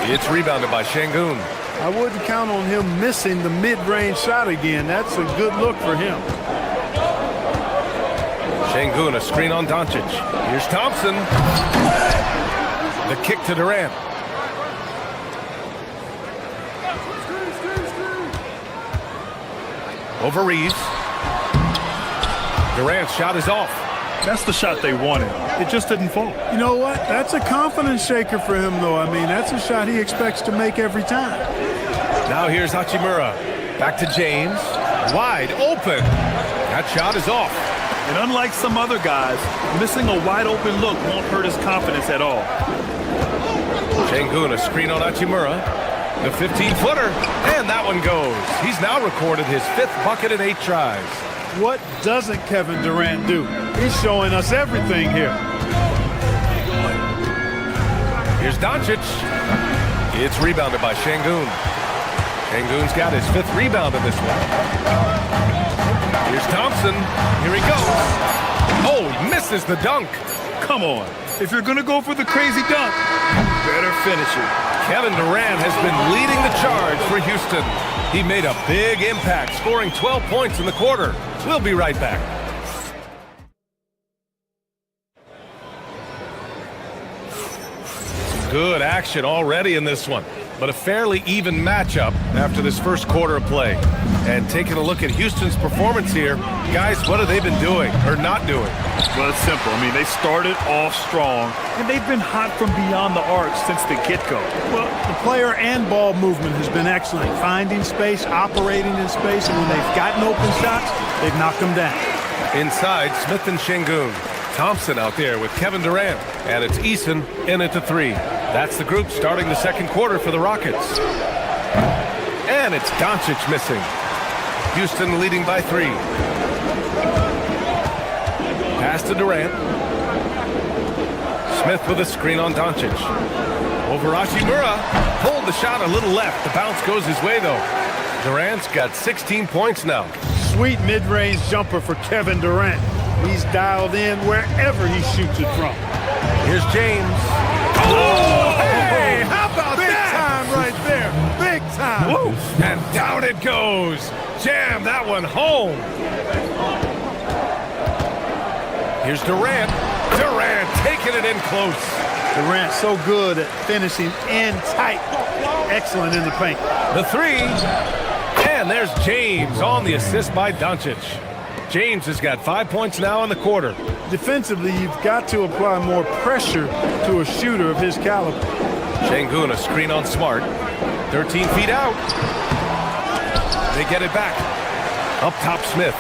It's rebounded by Şengün. I wouldn't count on him missing the mid-range shot again. That's a good look for him. Şengün, a screen on Doncic. Here's Thompson. The kick to Durant. Over Reeves. Durant's shot is off. That's the shot they wanted. It just didn't fall. You know what? That's a confidence shaker for him, though. I mean, that's a shot he expects to make every time. Now here's Hachimura. Back to James. Wide open. That shot is off. And unlike some other guys, missing a wide open look won't hurt his confidence at all. Şengün, a screen on Hachimura. The 15-footer. And that one goes. He's now recorded his 5th bucket in 8 tries. What doesn't Kevin Durant do? He's showing us everything here. Here's Doncic. It's rebounded by Şengün. Şengün's got his 5th rebound in this one. Here's Thompson. Here he goes. Oh, he misses the dunk. Come on. If you're going to go for the crazy dunk, better finish it. Kevin Durant has been leading the charge for Houston. He made a big impact, scoring 12 points in the quarter. We'll be right back. Some good action already in this one, but a fairly even matchup after this first quarter of play. And taking a look at Houston's performance here, guys, what have they been doing or not doing? Well, it's simple. I mean, they started off strong, and they've been hot from beyond the arc since the get-go. Well, the player and ball movement has been excellent. Finding space, operating in space, and when they've gotten open shots, they've knocked them down. Inside, Smith and Şengün. Thompson out there with Kevin Durant, and it's Eason in at the 3. That's the group starting the second quarter for the Rockets. And it's Doncic missing. Houston leading by 3. Pass to Durant. Smith with a screen on Doncic. Over Hachimura. Pulled the shot a little left. The bounce goes his way, though. Durant's got 16 points now. Sweet mid-range jumper for Kevin Durant. He's dialed in wherever he shoots it from. Here's James. Oh, hey, how about that? Big time right there. Big time. Woo. And down it goes. Jam that one home. Here's Durant. Durant taking it in close. Durant so good at finishing in tight. Excellent in the paint. The 3. And there's James on the assist by Doncic. James has got 5 points now in the quarter. Defensively, you've got to apply more pressure to a shooter of his caliber. Şengün, a screen on Smart. 13 feet out. They get it back. Up top, Smith.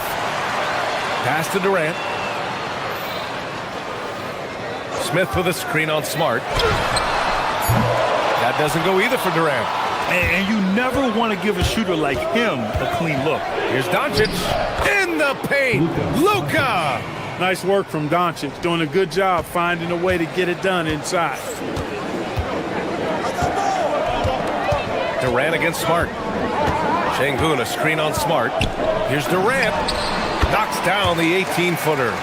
Pass to Durant. Smith with a screen on Smart. That doesn't go either for Durant. And you never want to give a shooter like him a clean look. Here's Doncic in the paint. Luka! Nice work from Doncic, doing a good job finding a way to get it done inside. Durant against Smart. Şengün, a screen on Smart. Here's Durant. Knocks down the 18-footer.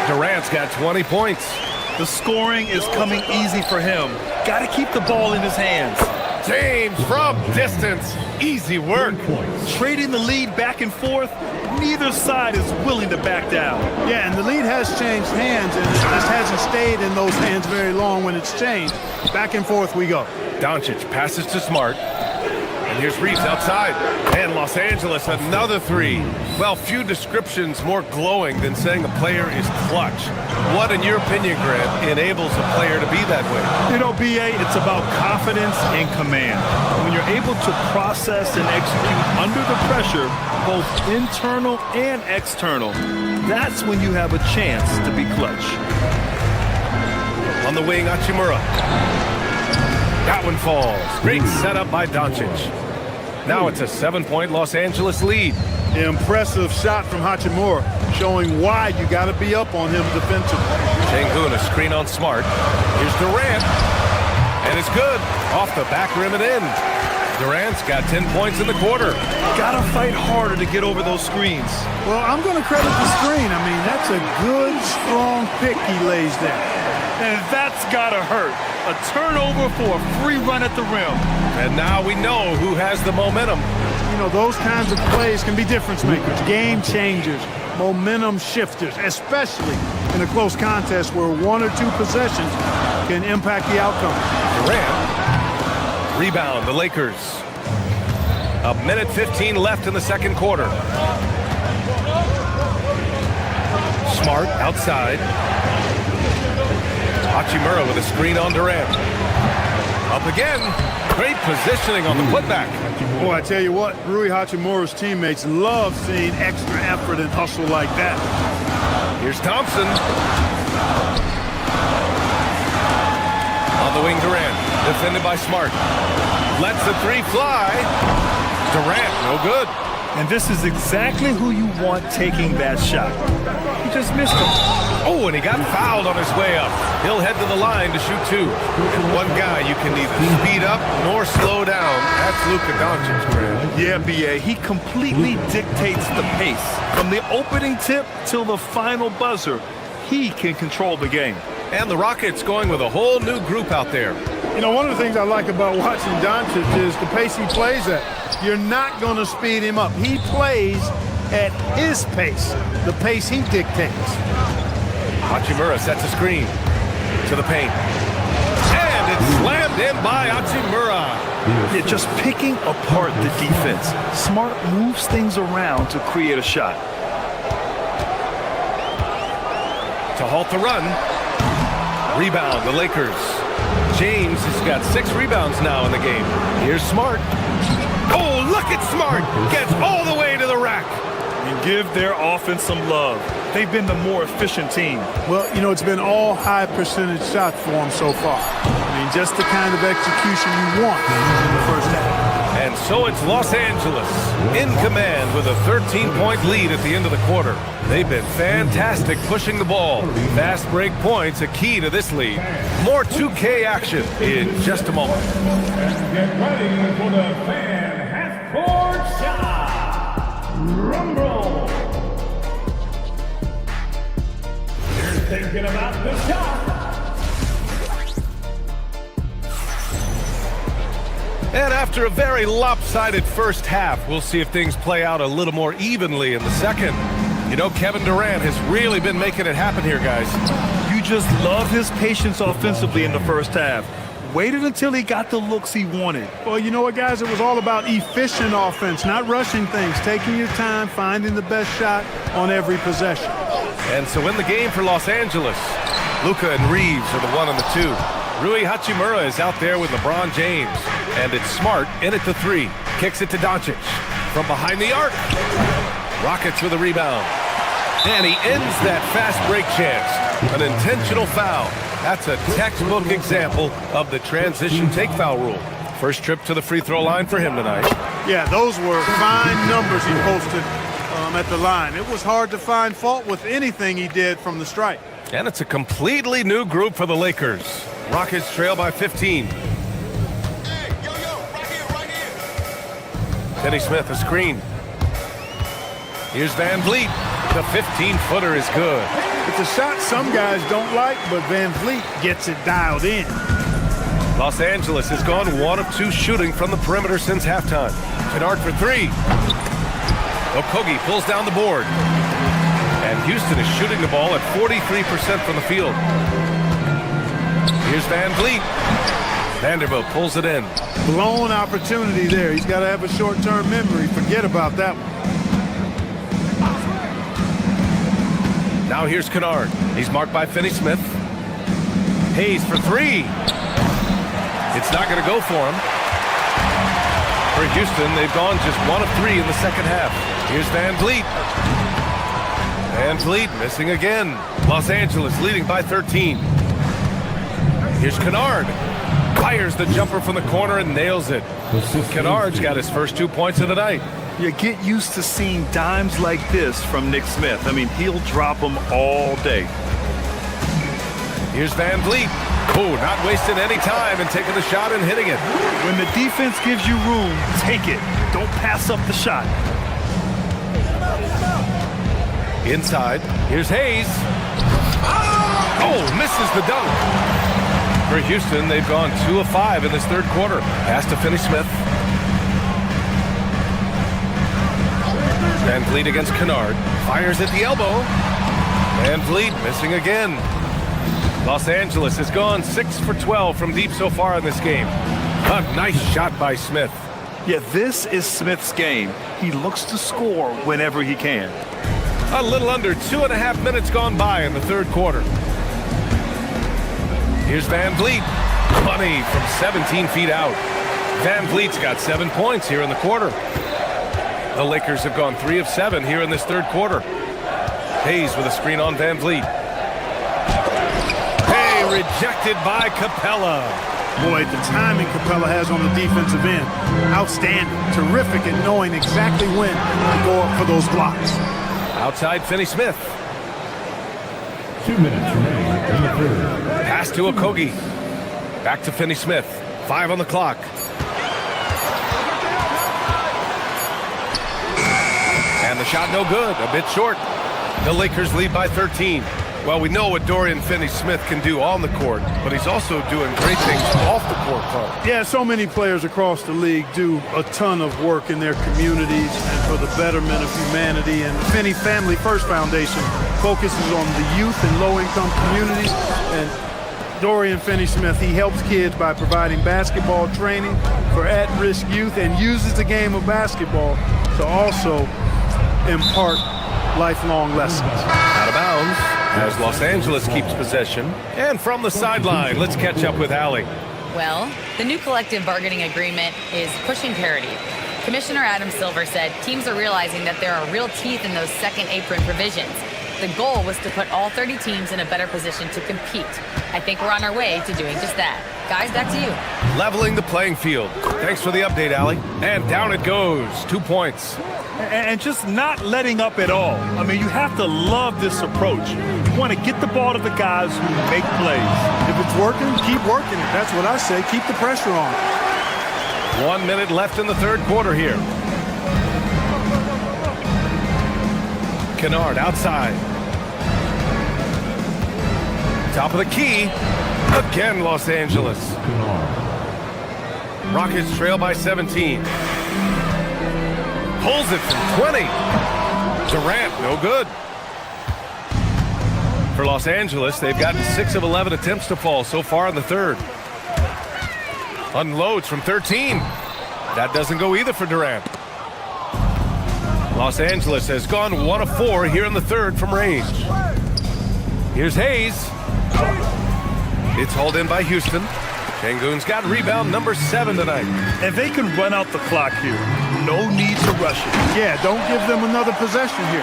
Durant's got 20 points. The scoring is coming easy for him. Got to keep the ball in his hands. James from distance. Easy work. Trading the lead back and forth, neither side is willing to back down. Yeah, and the lead has changed hands, and it just hasn't stayed in those hands very long when it's changed. Back and forth we go. Doncic passes to Smart. And here's Reeves outside. And Los Angeles, another 3. Well, few descriptions more glowing than saying a player is clutch. What, in your opinion, Grant, enables a player to be that way? You know, B.A., it's about confidence and command. When you're able to process and execute under the pressure, both internal and external, that's when you have a chance to be clutch. On the wing, Hachimura. That one falls. Great setup by Doncic. Now it's a 7-point Los Angeles lead. Impressive shot from Hachimura, showing why you got to be up on him defensively. Şengün, a screen on Smart. Here's Durant. And it's good. Off the back rim and in. Durant's got 10 points in the quarter. Got to fight harder to get over those screens. Well, I'm going to credit the screen. I mean, that's a good, strong pick he lays there. And that's got to hurt. A turnover for a free run at the rim. And now we know who has the momentum. You know, those kinds of plays can be difference makers, game changers, momentum shifters, especially in a close contest where 1 or 2 possessions can impact the outcome. Durant. Rebound, the Lakers. 1:15 left in the second quarter. Smart outside. Hachimura with a screen on Durant. Up again. Great positioning on the putback. Boy, I tell you what, Rui Hachimura's teammates love seeing extra effort and hustle like that. Here's Thompson. On the wing, Durant. Defended by Smart. Lets the 3 fly. Durant, no good. And this is exactly who you want taking that shot. He just missed him. Oh, and he got fouled on his way up. He'll head to the line to shoot two. And one guy you can neither speed up nor slow down. That's Luka Doncic, Grant. Yeah, B.A. He completely dictates the pace. From the opening tip till the final buzzer, he can control the game. And the Rockets going with a whole new group out there. You know, one of the things I like about watching Doncic is the pace he plays at. You're not going to speed him up. He plays at his pace, the pace he dictates. Hachimura sets a screen to the paint. And it's slammed in by Hachimura. Yeah, just picking apart the defense. Smart moves things around to create a shot. To halt the run. Rebound, the Lakers. James has got 6 rebounds now in the game. Here's Smart. Oh, look at Smart. Gets all the way to the rack. And give their offense some love. They've been the more efficient team. Well, you know, it's been all high percentage shots for him so far. I mean, just the kind of execution you want in the first half. And so it's Los Angeles in command with a 13-point lead at the end of the quarter. They've been fantastic pushing the ball. Fast break points, a key to this lead. More 2K action in just a moment. And get ready for the fan half-court shot. Rumble. You're thinking about the shot. And after a very lopsided first half, we'll see if things play out a little more evenly in the second. You know, Kevin Durant has really been making it happen here, guys. You just love his patience offensively in the first half. Waited until he got the looks he wanted. Well, you know what, guys? It was all about efficient offense, not rushing things, taking your time, finding the best shot on every possession. And so in the game for Los Angeles, Luka and Reeves are the 1 and the 2. Rui Hachimura is out there with LeBron James. And it's Smart in at the 3. Kicks it to Doncic. From behind the arc. Rockets with a rebound. And he ends that fast break chance. An intentional foul. That's a textbook example of the transition take foul rule. First trip to the free throw line for him tonight. Yeah, those were fine numbers he posted at the line. It was hard to find fault with anything he did from the stripe. And it's a completely new group for the Lakers. Rockets trail by 15. Kenny Smith, a screen. Here's Van Vliet. The 15-footer is good. It's a shot some guys don't like, but Van Vliet gets it dialed in. Los Angeles has gone 1 of 2 shooting from the perimeter since halftime. Kennard for 3. Okogie pulls down the board. And Houston is shooting the ball at 43% from the field. Here's Van Vliet. Vanderbilt pulls it in. Blown opportunity there. He's got to have a short-term memory. Forget about that one. Now here's Kennard. He's marked by Finney Smith. Hayes for 3. It's not going to go for him. For Houston, they've gone just 1 of 3 in the second half. Here's Van Vliet. Van Vliet missing again. Los Angeles leading by 13. Here's Kennard. Fires the jumper from the corner and nails it. Kennard's got his first 2 points of the night. You get used to seeing dimes like this from Nick Smith. I mean, he'll drop them all day. Here's Van Vliet. Oh, not wasting any time and taking the shot and hitting it. When the defense gives you room, take it. Don't pass up the shot. Inside, here's Hayes. Oh, misses the dunk. For Houston, they've gone 2 of 5 in this third quarter. Pass to Finney Smith. Van Vliet against Kennard. Fires at the elbow. Van Vliet missing again. Los Angeles has gone 6 for 12 from deep so far in this game. A nice shot by Smith. Yeah, this is Smith's game. He looks to score whenever he can. A little under 2.5 minutes gone by in the third quarter. Here's Van Vliet. Money from 17 feet out. Van Vliet's got 7 points here in the quarter. The Lakers have gone 3 of 7 here in this third quarter. Hayes with a screen on Van Vliet. Hey, rejected by Capella. Boy, the timing Capella has on the defensive end, outstanding. Terrific at knowing exactly when to go up for those blocks. Outside Finney Smith. 2 minutes remaining in the third. Pass to Okogie. Back to Finney Smith. 5 on the clock. And the shot no good, a bit short. The Lakers lead by 13. Well, we know what Dorian Finney-Smith can do on the court, but he's also doing great things off the court, Carl. Yeah, so many players across the league do a ton of work in their communities and for the betterment of humanity. And the Finney Family First Foundation focuses on the youth and low-income communities. And Dorian Finney-Smith, he helps kids by providing basketball training for at-risk youth and uses the game of basketball to also impart lifelong lessons. Out of bounds as Los Angeles keeps possession. And from the sideline, let's catch up with Allie. Well, the new collective bargaining agreement is pushing parity. Commissioner Adam Silver said teams are realizing that there are real teeth in those second apron provisions. The goal was to put all 30 teams in a better position to compete. I think we're on our way to doing just that. Guys, back to you. Leveling the playing field. Thanks for the update, Allie. And down it goes. 2 points. And just not letting up at all. I mean, you have to love this approach. You want to get the ball to the guys who make plays. If it's working, keep working it. That's what I say. Keep the pressure on. 1 minute left in the third quarter here. Kennard outside. Top of the key. Again, Los Angeles. Rockets trail by 17. Pulls it from 20. Durant, no good. For Los Angeles, they've gotten 6 of 11 attempts to fall so far in the third. Unloads from 13. That doesn't go either for Durant. Los Angeles has gone 1 of 4 here in the third from range. Here's Hayes. It's hauled in by Houston. Şengün's got rebound number 7 tonight. And they can run out the clock here. No need to rush it. Yeah, don't give them another possession here.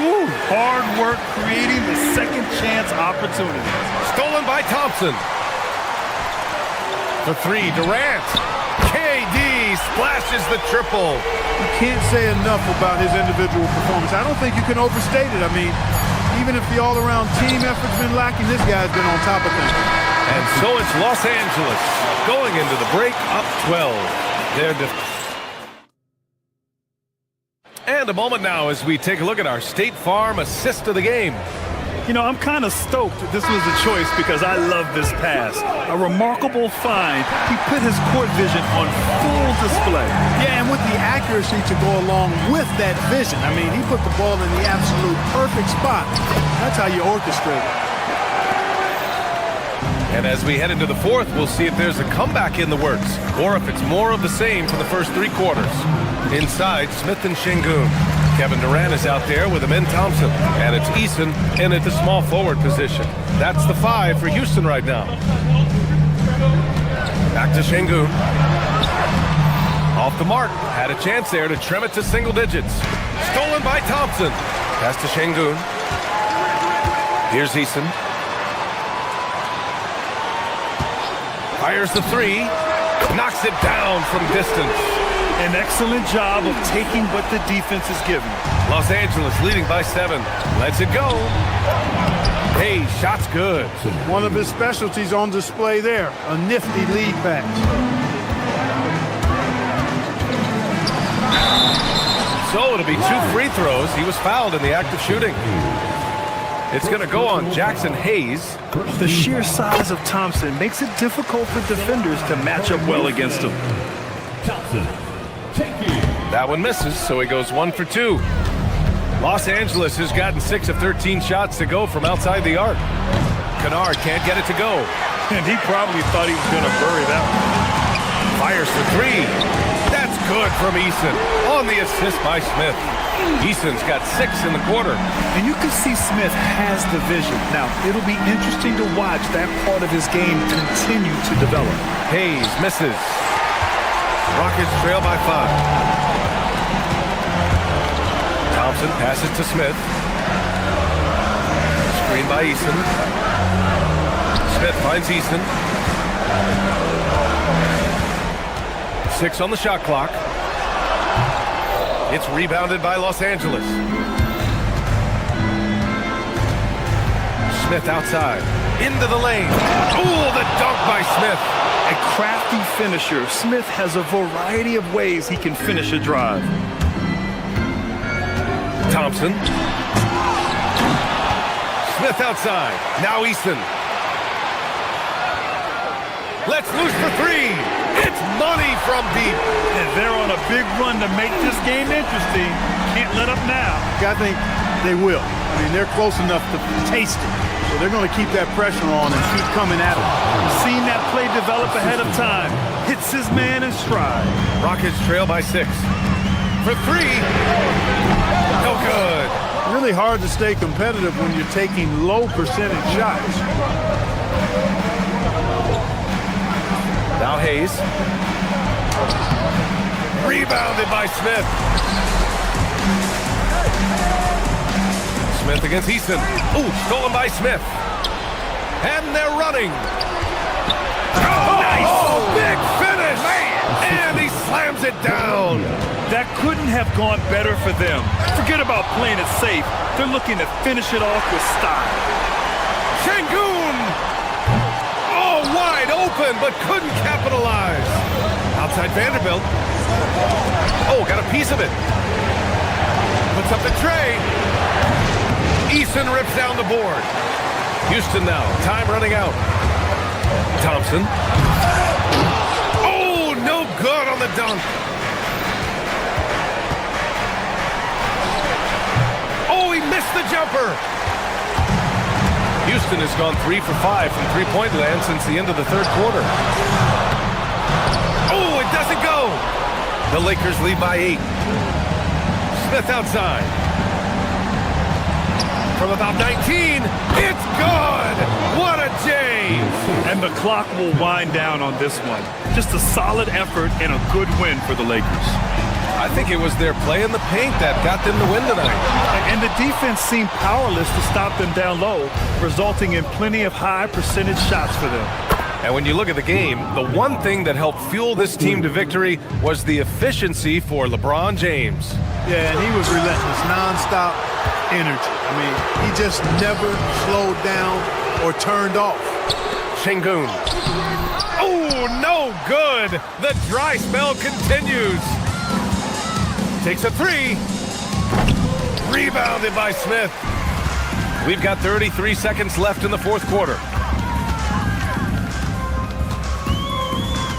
Ooh, hard work creating the second chance opportunity. Stolen by Thompson. For 3, Durant. KD splashes the triple. You can't say enough about his individual performance. I don't think you can overstate it. I mean, even if the all-around team effort's been lacking, this guy's been on top of things. And so it's Los Angeles going into the break up 12. And a moment now as we take a look at our State Farm assist of the game. You know, I'm kind of stoked this was a choice because I love this pass. A remarkable find. He put his court vision on full display. Yeah, and with the accuracy to go along with that vision. I mean, he put the ball in the absolute perfect spot. That's how you orchestrate it. And as we head into the fourth, we'll see if there's a comeback in the works or if it's more of the same for the first 3 quarters. Inside, Smith and Şengün. Kevin Durant is out there with Amin Thompson. And it's Eason in at the small forward position. That's the 5 for Houston right now. Back to Şengün. Off the mark. Had a chance there to trim it to single digits. Stolen by Thompson. Pass to Şengün. Here's Eason. Fires the 3. Knocks it down from distance. An excellent job of taking what the defense is giving. Los Angeles leading by 7. Lets it go. Hey, shot's good. One of his specialties on display there. A nifty lead pass. So it'll be 2 free throws. He was fouled in the act of shooting. It's going to go on Jackson Hayes. The sheer size of Thompson makes it difficult for defenders to match up well against him. That one misses, so he goes 1 for 2. Los Angeles has gotten 6 of 13 shots to go from outside the arc. Kennard can't get it to go. And he probably thought he was going to bury that one. Fires for 3. That's good from Eason on the assist by Smith. Eason's got 6 in the quarter. And you can see Smith has the vision. Now, it'll be interesting to watch that part of his game continue to develop. Hayes misses. Rockets trail by 5. Thompson passes to Smith. Screen by Eason. Smith finds Eason. 6 on the shot clock. It's rebounded by Los Angeles. Smith outside. Into the lane. Oh, the dunk by Smith. A crafty finisher. Smith has a variety of ways he can finish a drive. Thompson. Smith outside. Now Easton. Let's loose for 3. It's money from deep. And they're on a big run to make this game interesting. Can't let up now. I think they will. I mean, they're close enough to taste it. So they're going to keep that pressure on and keep coming at him. Seen that play develop ahead of time. Hits his man in stride. Rockets trail by 6. For 3. No good. Really hard to stay competitive when you're taking low percentage shots. Now Hayes. Rebounded by Smith. Smith against Easton. Ooh, stolen by Smith. And they're running. Oh, nice! Big finish! And he slams it down. That couldn't have gone better for them. Forget about playing it safe. They're looking to finish it off with style. Şengün! Oh, wide open, but couldn't capitalize. Outside Vanderbilt. Oh, got a piece of it. Puts up the tray. Easton rips down the board. Houston now. Time running out. Thompson. Oh, no good on the dunk. Oh, he missed the jumper. Houston has gone 3 for 5 from three-point land since the end of the third quarter. Oh, it doesn't go. The Lakers lead by 8. Smith outside. From about 19, it's good! What a day! And the clock will wind down on this one. Just a solid effort and a good win for the Lakers. I think it was their play in the paint that got them the win tonight. And the defense seemed powerless to stop them down low, resulting in plenty of high percentage shots for them. And when you look at the game, the one thing that helped fuel this team to victory was the efficiency for LeBron James. Yeah, and he was relentless, nonstop energy. I mean, he just never slowed down or turned off. Şengün. Oh, no good. The dry spell continues. Takes a 3. Rebounded by Smith. We've got 33 seconds left in the fourth quarter.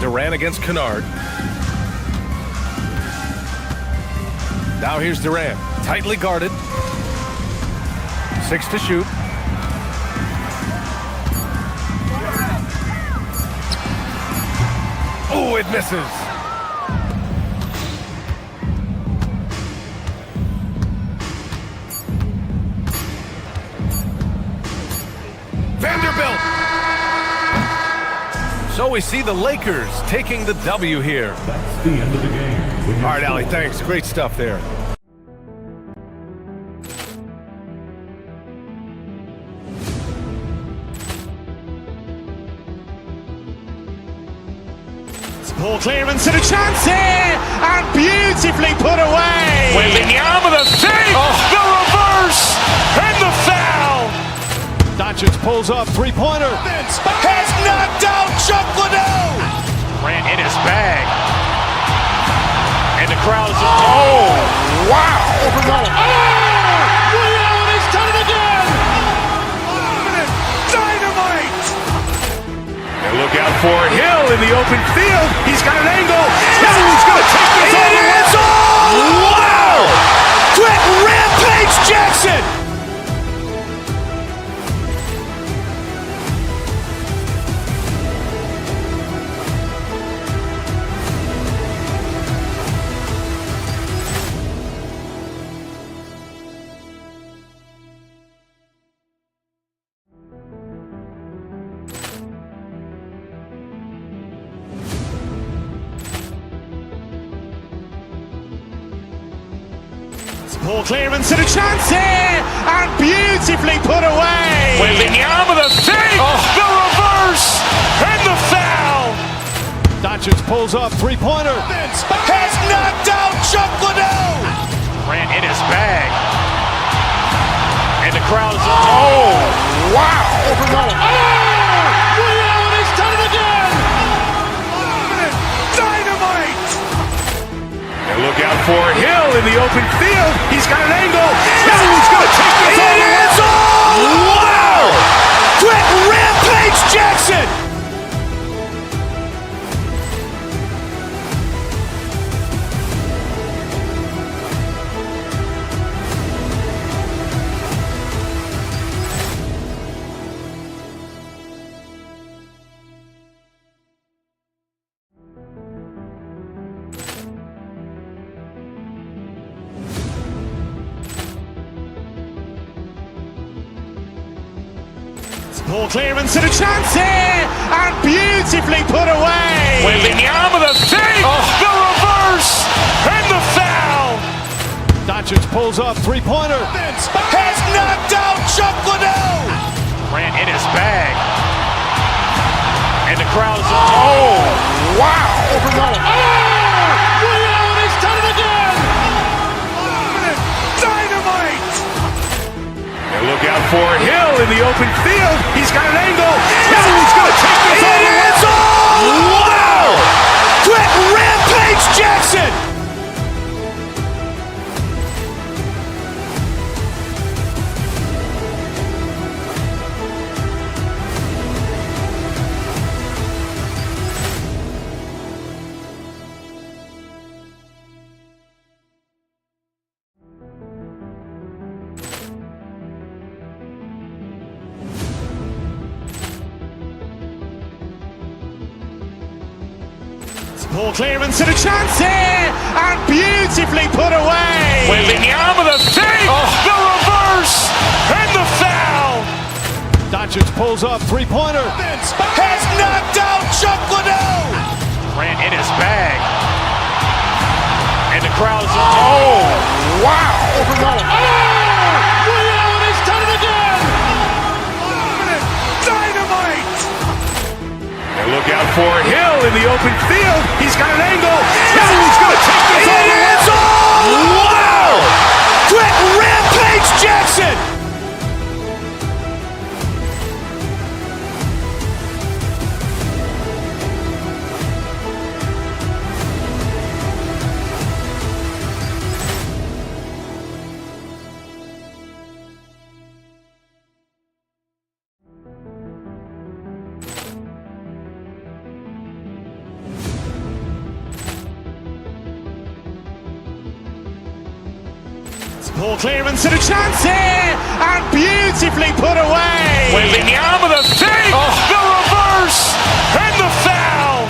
Durant against Kennard. Now here's Durant. Tightly guarded. 6 to shoot. Oh, it misses. Vanderbilt. So we see the Lakers taking the W here. That's the end of the game. All right, Allie, thanks. Great stuff there. Ball clearance and a chance here, and beautifully put away. Wembanyama the save, the reverse, and the foul. Doncic pulls up, three-pointer. Has knocked out Chuck Liddell. Ran in his bag. And the crowd is... Oh, wow. He's done it again. Dynamite. And look out for Hill in the open field. He's got an angle. Hill's going to take this all the way. Wow. Quick rampage Jackson. Ball clearance and a chance here, and beautifully put away. Wembanyama the save, the reverse, and the foul. Doncic Doncic pulls up, three-pointer. Has knocked out Chuck Liddell. Grant in his bag. And the crowd is... Oh, wow. Over Nolan. Ray Allen has done it again. Dynamite. And look out for Hill in the open field. He's got an angle. He's going to take this all the way. Wow. Quick Rampage Jackson. Ball clearance and a chance here, and beautifully put away. Wembanyama the fake, the reverse, and the foul. Doncic pulls up, three-pointer. Has knocked out Chuck Liddell. Grant in his bag. And the crowd is... Oh, wow. Over Nolan. Ray Allen has done it again. Dynamite. And look out for Hill in the open field. He's got an angle. He's going to take this all the way. Wow. Quick Rampage Jackson. Ball clearance and a chance here, and beautifully put away. Wembanyama the fake, the reverse, and the foul. Doncic pulls up, three-pointer. Has knocked out Chuck Liddell. Grant in his bag. And the crowd is... Oh, wow. Over Nolan. Ray Allen has done it again. Dynamite. And look out for Hill in the open field. He's got an angle. He's going to take this all the way. Wow. Quick Rampage Jackson. Ball clearance and a chance here, and beautifully put away. Wembanyama the fake, the reverse, and the foul.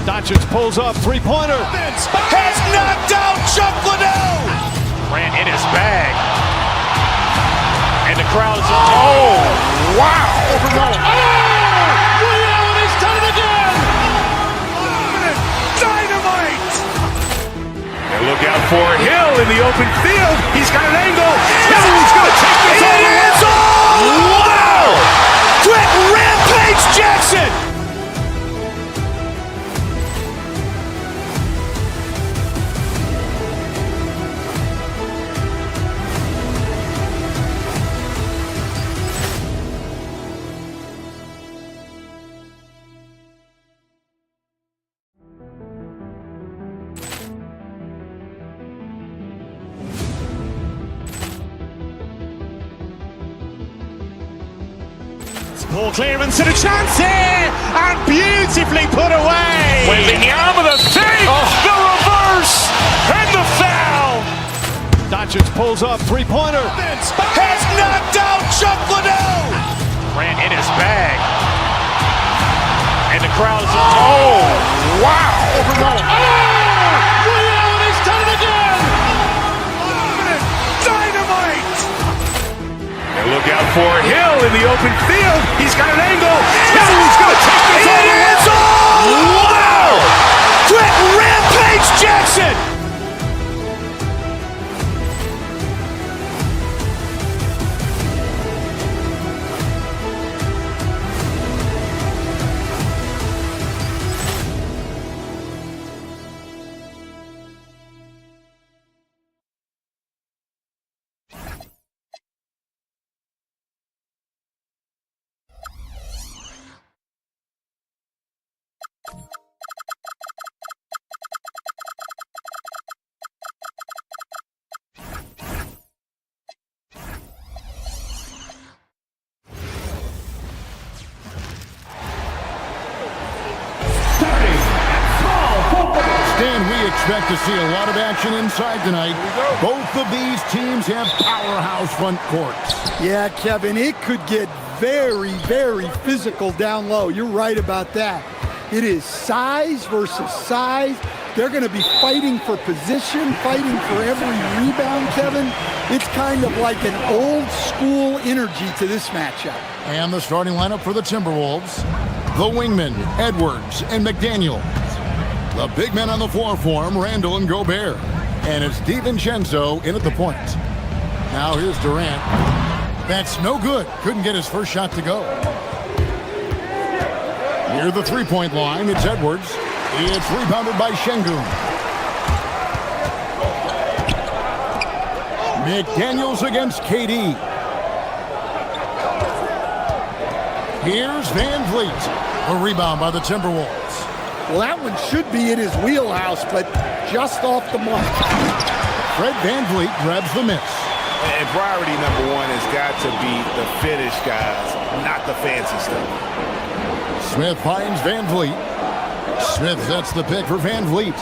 Doncic pulls up, three-pointer. Has knocked out Chuck Liddell. Grant in his bag. And the crowd is... Oh, wow. Over Nolan. Ray Allen has done it again. Dynamite. And look out for Hill in the open field. He's got an angle. He's going to take this all the way. Wow. Quick Rampage Jackson. Ball clearance and a chance here, and beautifully put away. Wembanyama the fake, the reverse, and the foul. Doncic pulls up, three-pointer. Has knocked out Chuck Liddell. Grant in his bag. And the crowd is... Oh, wow. Over Nolan. Ray Allen has done it again. Dynamite. And look out for Hill in the open field. He's got an angle. He's going to take this all the way. Wow. Quick Rampage Jackson. expect to see a lot of action inside tonight. Both of these teams have powerhouse front courts. Yeah, Kevin, it could get very, very physical down low. You're right about that. It is size versus size. They're going to be fighting for position, fighting for every rebound, Kevin. It's kind of like an old school energy to this matchup. And the starting lineup for the Timberwolves. The wingmen, Edwards and McDaniel. The big men on the floor for him, Randall and Gobert. And it's DiVincenzo in at the point. Now here's Durant. That's no good. Couldn't get his first shot to go. Near the three-point line, it's Edwards. It's rebounded by Şengün. McDaniels against KD. Here's Van Vliet. A rebound by the Timberwolves. Well, that one should be in his wheelhouse, but just off the mark. Fred Van Vliet grabs the miss. And priority number one has got to be the finish, guys, not the fancy stuff. Smith finds Van Vliet. Smith sets the pick for Van Vliet.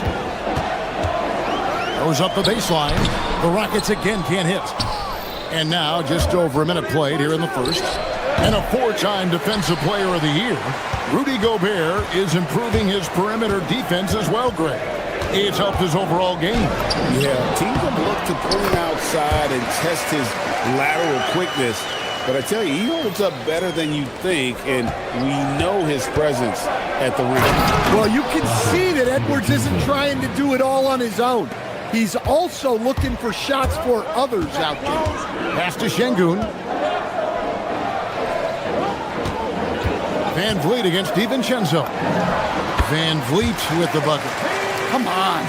Goes up the baseline. The Rockets again can't hit. And now just over a minute played here in the first. And a four-time Defensive Player of the Year, Rudy Gobert is improving his perimeter defense as well, Greg. It's helped his overall game. Yeah, teams have looked to pull him outside and test his lateral quickness. But I tell you, he holds up better than you think, and we know his presence at the rim. Well, you can see that Edwards isn't trying to do it all on his own. He's also looking for shots for others out there. Pass to Şengün. Van Vliet against DiVincenzo. Van Vliet with the bucket. Come on.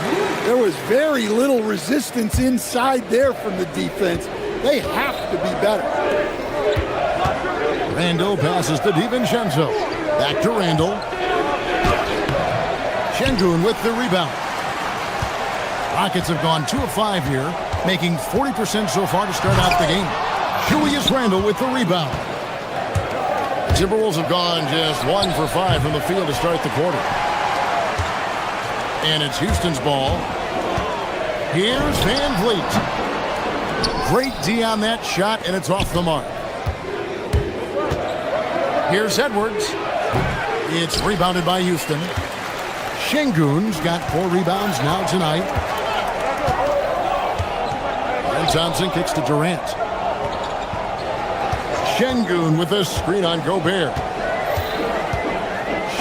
There was very little resistance inside there from the defense. They have to be better. Randall passes to DiVincenzo. Back to Randall. Şengün with the rebound. Rockets have gone 2 of 5 here, making 40% so far to start out the game. Julius Randle with the rebound. Timberwolves have gone just 1 for 5 from the field to start the quarter. And it's Houston's ball. Here's Van Vliet. Great D on that shot, and it's off the mark. Here's Edwards. It's rebounded by Houston. Şengün's got 4 rebounds now tonight. And Thompson kicks to Durant. Şengün with a screen on Gobert.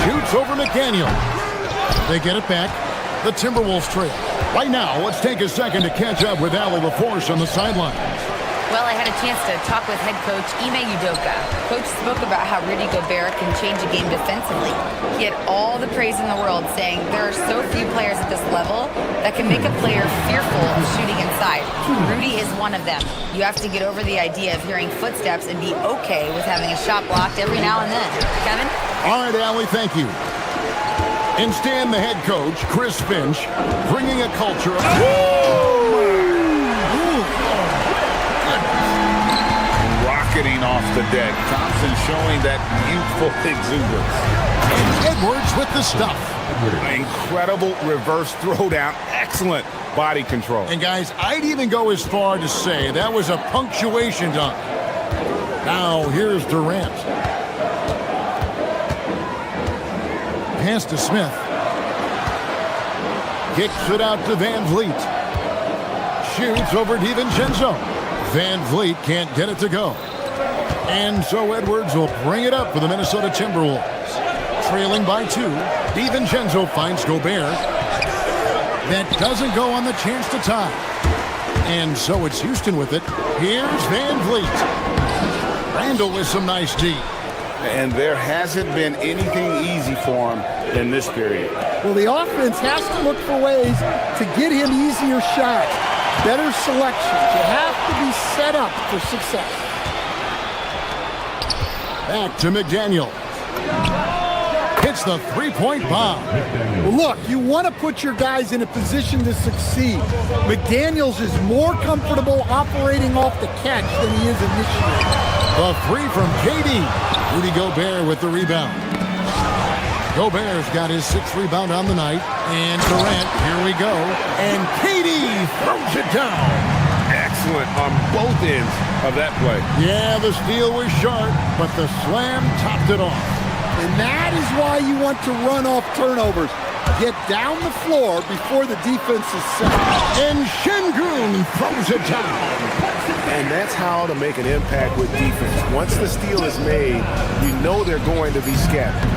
Shoots over McDaniel. They get it back. The Timberwolves trail. Right now, let's take a second to catch up with Allie LaForce on the sidelines. Well, I had a chance to talk with head coach Ime Udoka. Coach spoke about how Rudy Gobert can change a game defensively. He had all the praise in the world, saying there are so few players at this level that can make a player fearful of shooting inside. Rudy is one of them. You have to get over the idea of hearing footsteps and be okay with having a shot blocked every now and then. Kevin? All right, Allie, thank you. And Stan, the head coach, Chris Finch, bringing a culture of... Rocketing off the deck. Thompson showing that youthful exuberance. And Edwards with the stuff. Incredible reverse throwdown. Excellent body control. And guys, I'd even go as far to say that was a punctuation dunk. Now here's Durant. Pass to Smith. Kicks it out to Van Vliet. Shoots over DiVincenzo. Van Vliet can't get it to go. And so Edwards will bring it up for the Minnesota Timberwolves. Trailing by 2. DiVincenzo finds Gobert. That doesn't go on the chance to tie. And so it's Houston with it. Here's Van Vliet. Randall with some nice D. And there hasn't been anything easy for him in this period. Well, the offense has to look for ways to get him easier shots, better selections. You have to be set up for success. Back to McDaniel. Hits the three-point bomb. Well, look, you want to put your guys in a position to succeed. McDaniels is more comfortable operating off the catch than he is initiating. The 3 from KD. Rudy Gobert with the rebound. Gobert's got his 6th rebound on the night. And Durant, here we go. And KD throws it down. Excellent on both ends of that play. Yeah, the steal was sharp, but the slam topped it off. And that is why you want to run off turnovers. Get down the floor before the defense is set. And Şengün throws it down. And that's how to make an impact with defense. Once the steal is made, you know they're going to be scattered.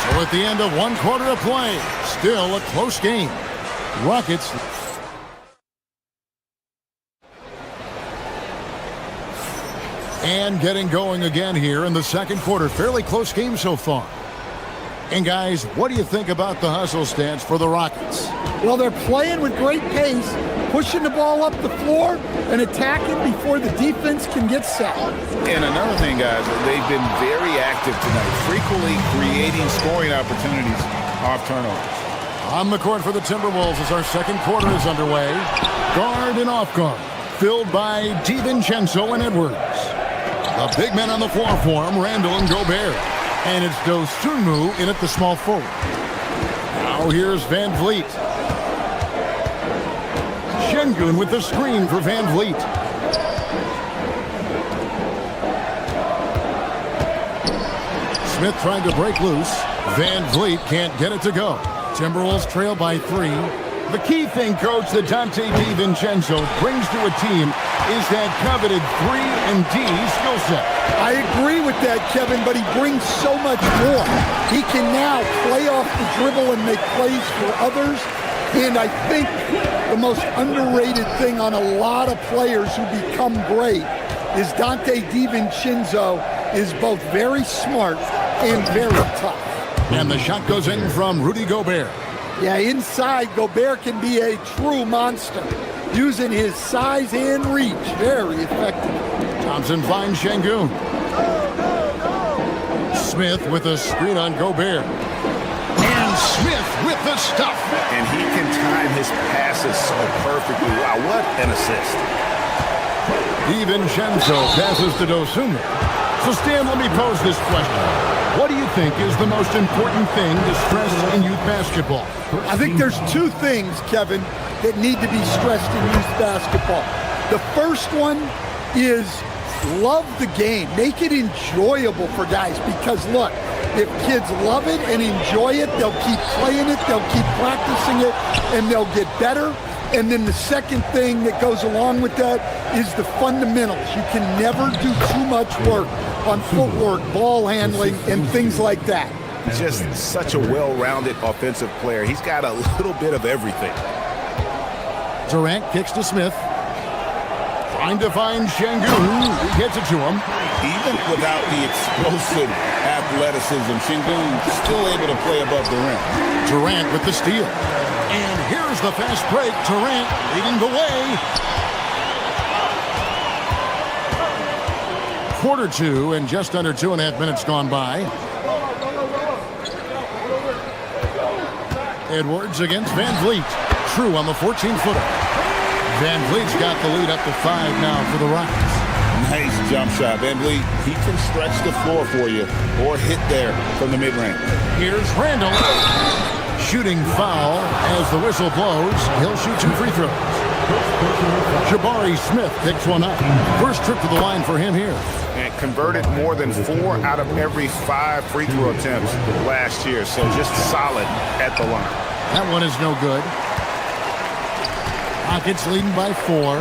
So at the end of 1 quarter of play, still a close game. Rockets. And getting going again here in the second quarter. Fairly close game so far. And guys, what do you think about the hustle stance for the Rockets? Well, they're playing with great pace, pushing the ball up the floor and attacking before the defense can get set. And another thing, guys, they've been very active tonight, frequently creating scoring opportunities off turnovers. On the court for the Timberwolves as our second quarter is underway. Guard and off guard, filled by DiVincenzo and Edwards. The big men on the floor for him, Randall and Gobert. And it's Dosunmu in at the small forward. Now here's Van Vliet. Şengün with the screen for Van Vliet. Smith trying to break loose. Van Vliet can't get it to go. Timberwolves trail by 3. The key thing, coach, that Dante DiVincenzo brings to a team is that coveted 3-and-D skill set. I agree with that, Kevin, but he brings so much more. He can now play off the dribble and make plays for others. And I think the most underrated thing on a lot of players who become great is Dante DiVincenzo is both very smart and very tough. And the shot goes in from Rudy Gobert. Yeah, inside, Gobert can be a true monster, using his size and reach. Very effective. Thompson finds Şengün. Smith with a screen on Gobert. And Smith with the stuff. And he can time his passes so perfectly. Wow, what an assist. DiVincenzo passes to Dosunmu. So, Stan, let me pose this question. What do you think is the most important thing to stress in youth basketball? I think there's 2 things, Kevin, that need to be stressed in youth basketball. The first one is love the game. Make it enjoyable for guys because, look, if kids love it and enjoy it, they'll keep playing it, they'll keep practicing it, and they'll get better. And then the second thing that goes along with that is the fundamentals. You can never do too much work on footwork, ball handling, and things like that. Just such a well-rounded offensive player. He's got a little bit of everything. Durant kicks to Smith. Trying to find Şengün. He gets it to him. Even without the explosive athleticism, Şengün still able to play above the rim. Durant with the steal. And here's the fast break. Durant leading the way. Quarter 2 and just under 2.5 minutes gone by. Edwards against Van Vliet. True on the 14-footer. Van Vliet's got the lead up to 5 now for the Rockets. Nice jump shot. Van Vliet, he can stretch the floor for you or hit there from the mid-range. Here's Randall. Shooting foul as the whistle blows. He'll shoot 2 free throws. Jabari Smith picks one up. First trip to the line for him here. And converted more than 4 out of every 5 free throw attempts last year. So just solid at the line. That one is no good. Rockets leading by 4.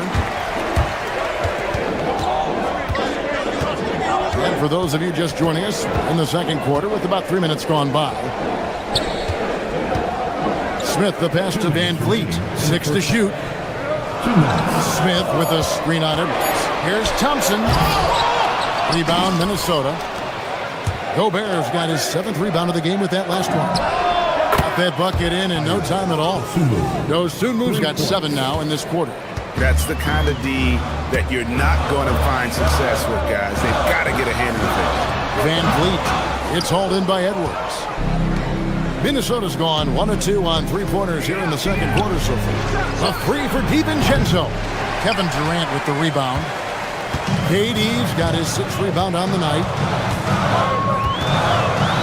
And for those of you just joining us in the second quarter with about 3 minutes gone by. Smith the pass to Van Vliet. 6 to shoot. Smith with a screen on Edwards. Here's Thompson. Rebound, Minnesota. Gobert's got his 7th rebound of the game with that last one. Got that bucket in no time at all. Dosunmu's got 7 now in this quarter. That's the kind of D that you're not going to find success with, guys. They've got to get a hand in the thing. Van Vliet. It's hauled in by Edwards. Minnesota's gone 1 of 2 on 3-pointers here in the second quarter so far. A 3 for DiVincenzo. Kevin Durant with the rebound. KD's got his 6th rebound on the night.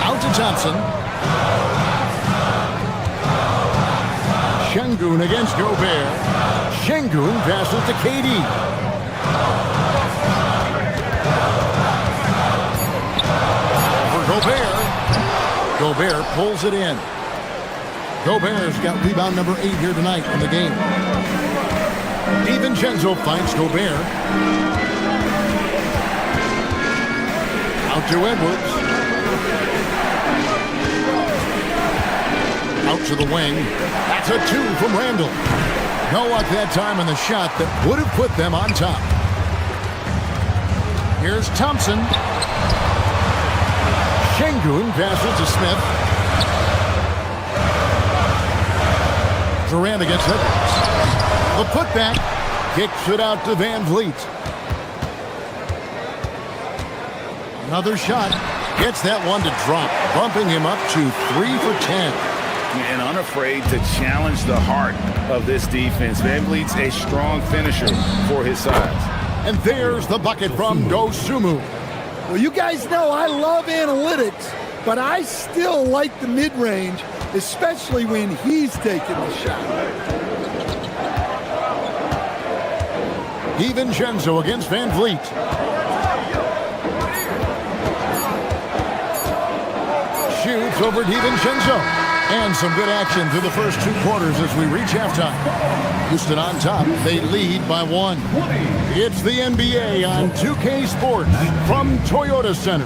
Out to Thompson. Şengün against Gobert. Şengün passes to KD. For Gobert. Gobert pulls it in. Gobert's got rebound number 8 here tonight in the game. DiVincenzo finds Gobert. Out to Edwards. Out to the wing. That's a 2 from Randall. No luck that time on the shot that would have put them on top. Here's Thompson. Şengün passes to Smith. Durant against Edwards. The putback kicks it out to Van Vliet. Another shot. Gets that one to drop, bumping him up to 3 for 10. And unafraid to challenge the heart of this defense. Van Vliet's a strong finisher for his size. And there's the bucket from Dosunmu. Well, you guys know I love analytics, but I still like the mid-range, especially when he's taking the shot. DiVincenzo against Van Vliet. Shoots over DiVincenzo. And some good action through the first 2 quarters as we reach halftime. Houston on top. They lead by 1. It's the NBA on 2K Sports from Toyota Center.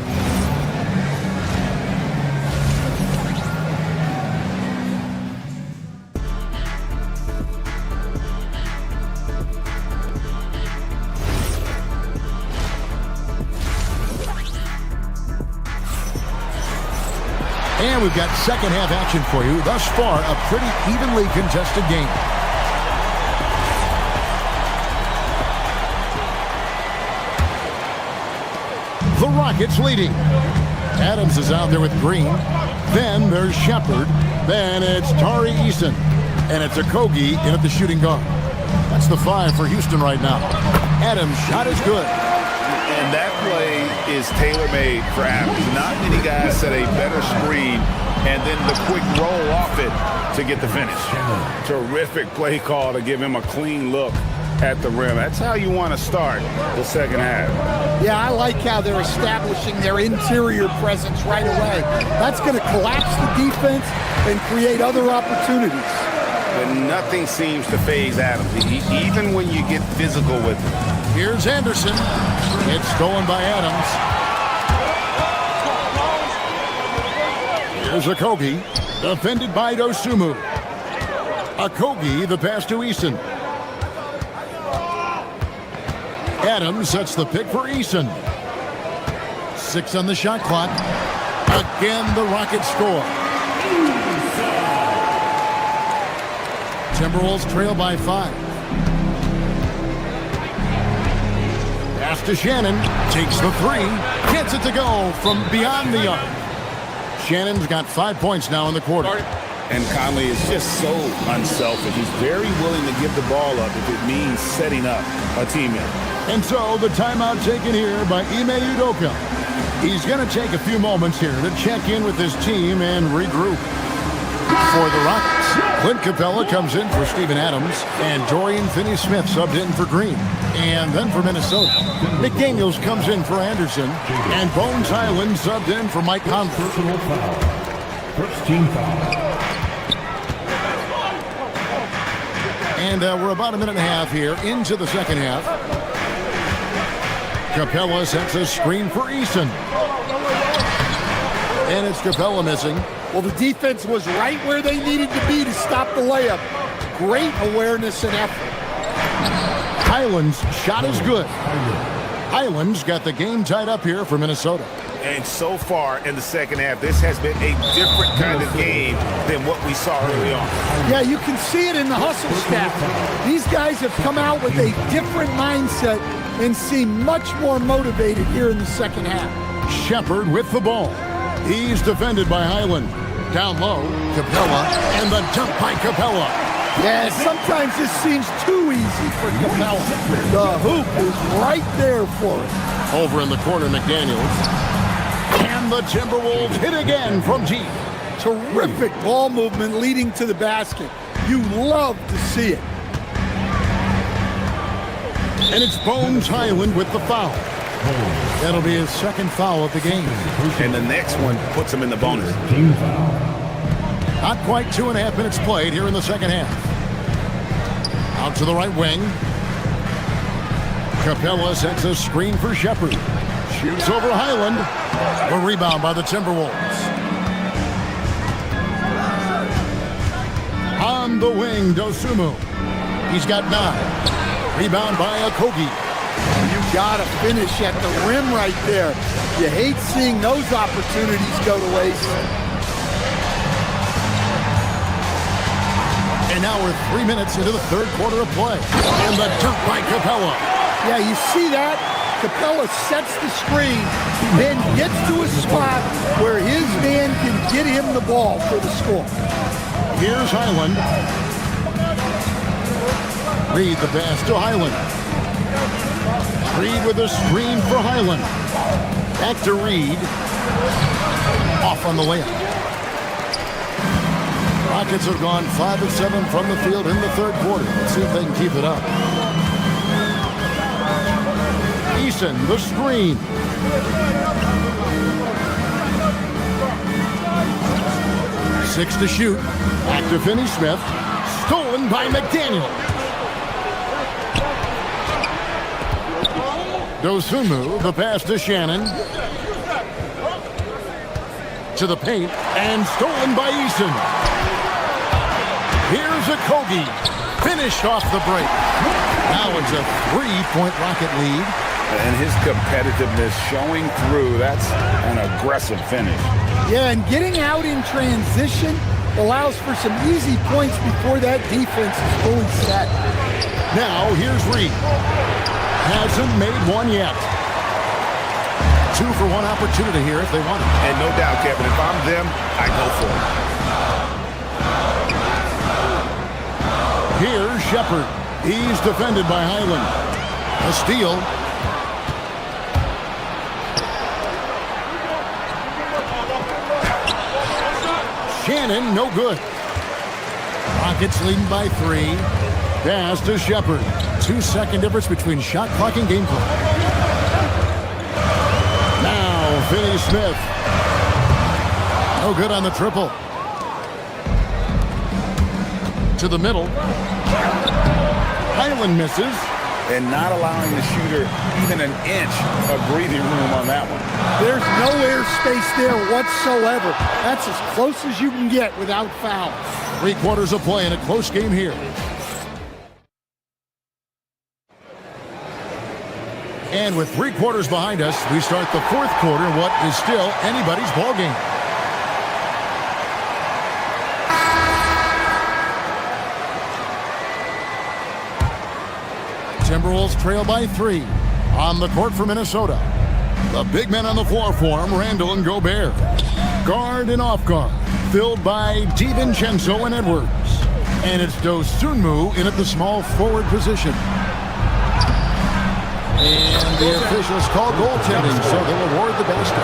And we've got second half action for you. Thus far, a pretty evenly contested game. The Rockets leading. Adams is out there with Green. Then there's Shepard. Then it's Tari Eason. And it's Okogie in at the shooting guard. That's the 5 for Houston right now. Adams' shot is good. And that play is tailor-made for Adams. Not many guys set a better screen and then the quick roll off it to get the finish. Terrific play call to give him a clean look at the rim. That's how you want to start the second half. Yeah, I like how they're establishing their interior presence right away. That's going to collapse the defense and create other opportunities. But nothing seems to faze Adams, even when you get physical with him. Here's Anderson. It's stolen by Adams. Here's Okogie. Defended by Dosunmu. Okogie, the pass to Eason. Adams sets the pick for Eason. 6 on the shot clock. Again, the Rockets score. Timberwolves trail by 5. Pass to Shannon. Takes the 3. Gets it to go from beyond the arc. Shannon's got 5 points now in the quarter. And Conley is just so unselfish. He's very willing to give the ball up if it means setting up a teammate. And so the timeout taken here by Ime Udoka. He's going to take a few moments here to check in with his team and regroup. For the Rockets, Clint Capella comes in for Steven Adams, and Dorian Finney-Smith subbed in for Green. And then for Minnesota, McDaniels comes in for Anderson, and Bones Highland subbed in for Mike Conley. Personal foul. First team foul. And we're about a minute and a half here into the second half. Capella sets a screen for Eason. And it's Capella missing. Well, the defense was right where they needed to be to stop the layup. Great awareness and effort. Highland's shot is good. Highland's got the game tied up here for Minnesota. And so far in the second half, this has been a different kind of game than what we saw early on. Yeah, you can see it in the hustle staff. These guys have come out with a different mindset and seem much more motivated here in the second half. Shepard with the ball. He's defended by Highland. Down low, Capella, and the dunk by Capella. Yeah, sometimes this seems too easy for Capella. The hoop is right there for him. Over in the corner, McDaniels. And the Timberwolves hit again from deep. Terrific ball movement leading to the basket. You love to see it. And it's Bones Highland with the foul. That'll be his second foul of the game. And the next one puts him in the bonus. Not quite 2.5 minutes played here in the second half. Out to the right wing. Capella sets a screen for Shepard. Shoots over Highland. A rebound by the Timberwolves. On the wing, Dosunmu. He's got 9. Rebound by Okogie. You gotta finish at the rim right there. You hate seeing those opportunities go to waste. And now we're 3 minutes into the third quarter of play. And the dunk by Capella. Yeah, you see that? Capella sets the screen, then gets to a spot where his man can get him the ball for the score. Here's Highland. Reed the pass to Highland. Reed with a screen for Highland. Back to Reed. Off on the layup. Rockets have gone 5 of 7 from the field in the third quarter. Let's see if they can keep it up. Eason, the screen. Six to shoot. Back to Finney-Smith. Stolen by McDaniel. Dosunmu, the pass to Shannon. To the paint, and stolen by Eason. Here's Okogie. Finished off the break. Now it's a 3-point Rocket lead. And his competitiveness showing through. That's an aggressive finish. Yeah, and getting out in transition allows for some easy points before that defense is fully set. Now here's Reed. Hasn't made one yet. 2 for 1 opportunity here if they want it. And no doubt, Kevin, if I'm them, I go for it. Here's Shepard. He's defended by Highland. A steal. Shannon, no good. Rockets leading by 3. Pass to Shepard. 2-second difference between shot clock and game clock. Now, Finney-Smith. No good on the triple. To the middle. Highland misses. And not allowing the shooter even an inch of breathing room on that one. There's no air space there whatsoever. That's as close as you can get without fouls. 3 quarters of play in a close game here. And with 3 quarters behind us, we start the fourth quarter in what is still anybody's ball game. Timberwolves trail by 3. On the court for Minnesota. The big men on the floor for him, Randall and Gobert. Guard and off guard, filled by DiVincenzo and Edwards. And it's Dosunmu in at the small forward position. And the officials call goaltending, so they'll award the basket.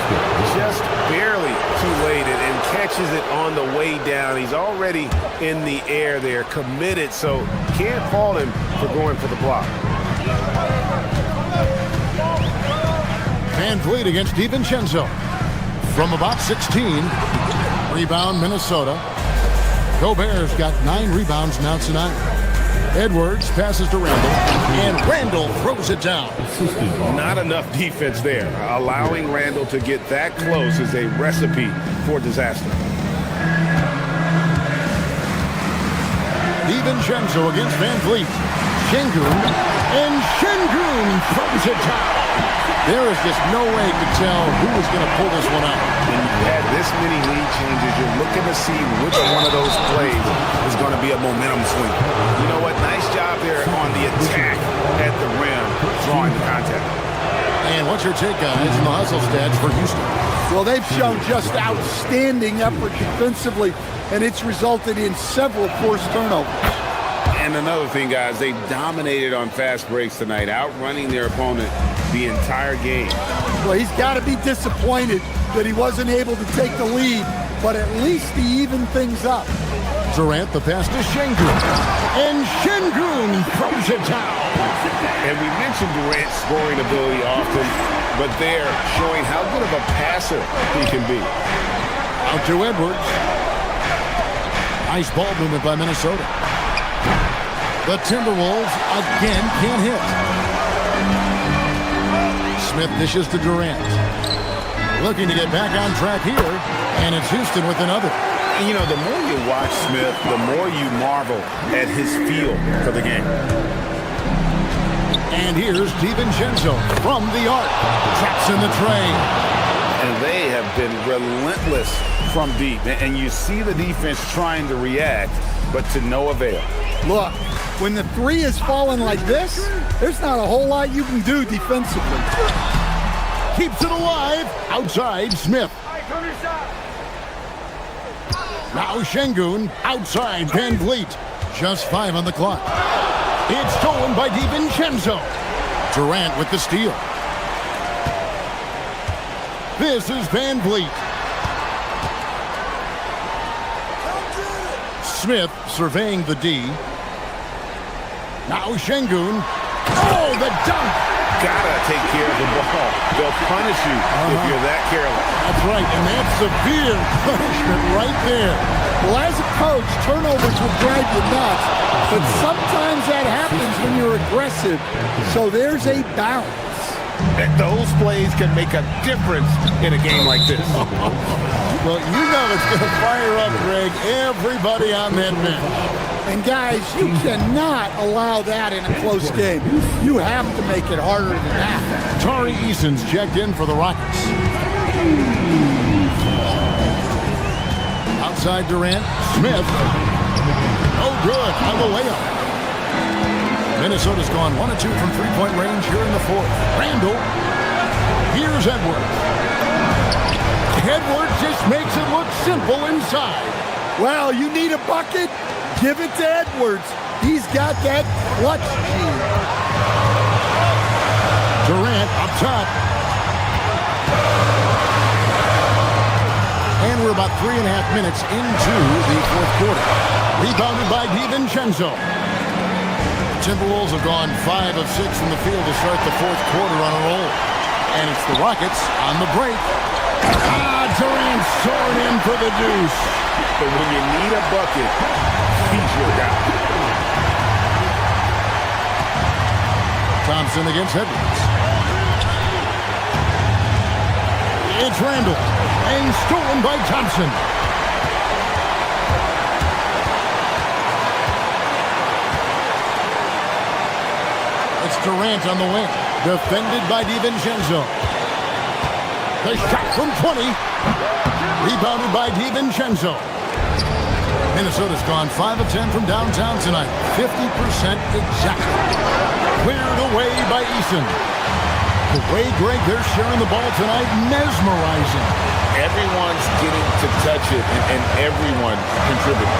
Just barely too late and catches it on the way down. He's already in the air there, committed, so can't fault him for going for the block. Van Vliet against DiVincenzo. From about 16, rebound Minnesota. Gobert's got 9 rebounds now tonight. Edwards passes to Randall, and Randall throws it down. Not enough defense there. Allowing Randall to get that close is a recipe for disaster. DiVincenzo against Van Vliet. Şengün, and Şengün throws it down. There is just no way to tell who is going to pull this one out. When you had this many lead changes, you're looking to see which one of those plays is going to be a momentum swing. You know what? Nice job there on the attack at the rim, drawing the contact. And what's your take, guys, in the hustle stats for Houston? Well, they've shown just outstanding effort defensively, and it's resulted in several forced turnovers. And another thing, guys, they dominated on fast breaks tonight, outrunning their opponent the entire game. Well, he's got to be disappointed that he wasn't able to take the lead, but at least he evened things up. Durant, the pass to Şengün. And Şengün throws it down. And we mentioned Durant's scoring ability often, but they're showing how good of a passer he can be. Out to Edwards. Nice ball movement by Minnesota. The Timberwolves again can't hit. Smith dishes to Durant. Looking to get back on track here, and it's Houston with another. You know, the more you watch Smith, the more you marvel at his feel for the game. And here's DiVincenzo from the arc. Traps in the tray. And they have been relentless from deep. And you see the defense trying to react, but to no avail. Look, when the three is falling like this, there's not a whole lot you can do defensively. Keeps it alive. Outside, Smith. Now Şengün outside Van Vliet. Just 5 on the clock. It's stolen by DiVincenzo. Durant with the steal. This is Van Vliet. Smith surveying the D. Now Şengün. Oh, the dunk! Gotta take care of the ball. They'll punish you if you're that careless. That's right, and that's severe punishment right there. Well, as a coach, turnovers will drive you nuts, but sometimes that happens when you're aggressive. So there's a balance. And those plays can make a difference in a game like this. Well, you know it's going to fire up, Greg, everybody on that bench. And guys, you cannot allow that in a close game. You have to make it harder than that. Tari Eason's checked in for the Rockets. Outside Durant, Smith. No good on the layup. Minnesota's gone 1 of 2 from three-point range here in the fourth. Randall. Here's Edwards. Edwards just makes it look simple inside. Well, you need a bucket? Give it to Edwards. He's got that clutch gene. Durant up top. And we're about 3.5 minutes into the fourth quarter. Rebounded by DiVincenzo. Timberwolves have gone 5 of 6 from the field to start the fourth quarter on a roll. And it's the Rockets on the break. Durant soaring in for the deuce. But when you need a bucket, he's your guy. Thompson against Edwards. It's Randall. And stolen by Thompson. It's Durant on the wing. Defended by DiVincenzo. The shot from 20. Rebounded by DiVincenzo. Minnesota's gone 5 of 10 from downtown tonight. 50% exactly. Cleared away by Eason. The way, Greg, they're sharing the ball tonight, mesmerizing. Everyone's getting to touch it, and everyone contributing.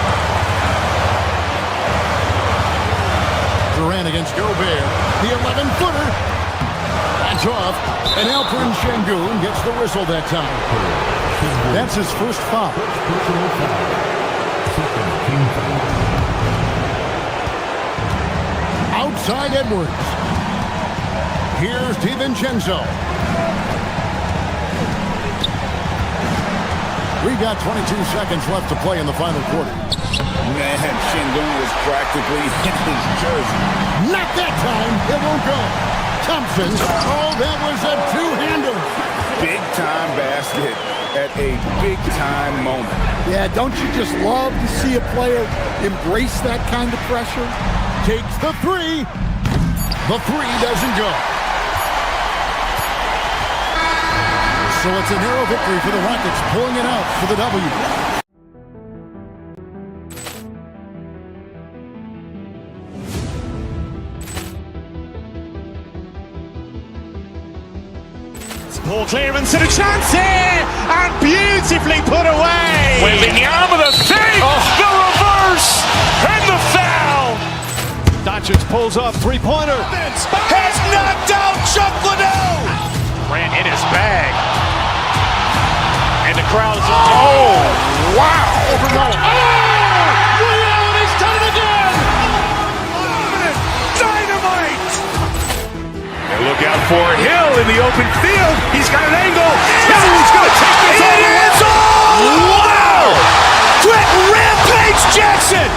Durant against Gobert. The 11-footer. That's off. And Alperen Şengün gets the whistle that time. That's his first foul. Outside Edwards. Here's DiVincenzo. We got 22 seconds left to play in the final quarter. Man, Şengün was practically in his jersey. Not that time. It won't go. Thompson. Oh, that was a two-hander. Big-time basket at a big-time moment. Yeah, don't you just love to see a player embrace that kind of pressure? Takes the three. The three doesn't go. So it's a narrow victory for the Rockets, pulling it out for the W. Poor clearance and a chance here, and beautifully put away. Wembanyama the save, the reverse, and the foul. Doncic pulls up, three-pointer. Has knocked out Chuck Liddell. Grant in his bag. And the crowd is... Oh, wow. Over Nolan. Liddell, he's done it again. Dynamite. And look out for Hill in the open field. He's got an angle. Hill's going to take this all the way. Wow. Quick Rampage Jackson.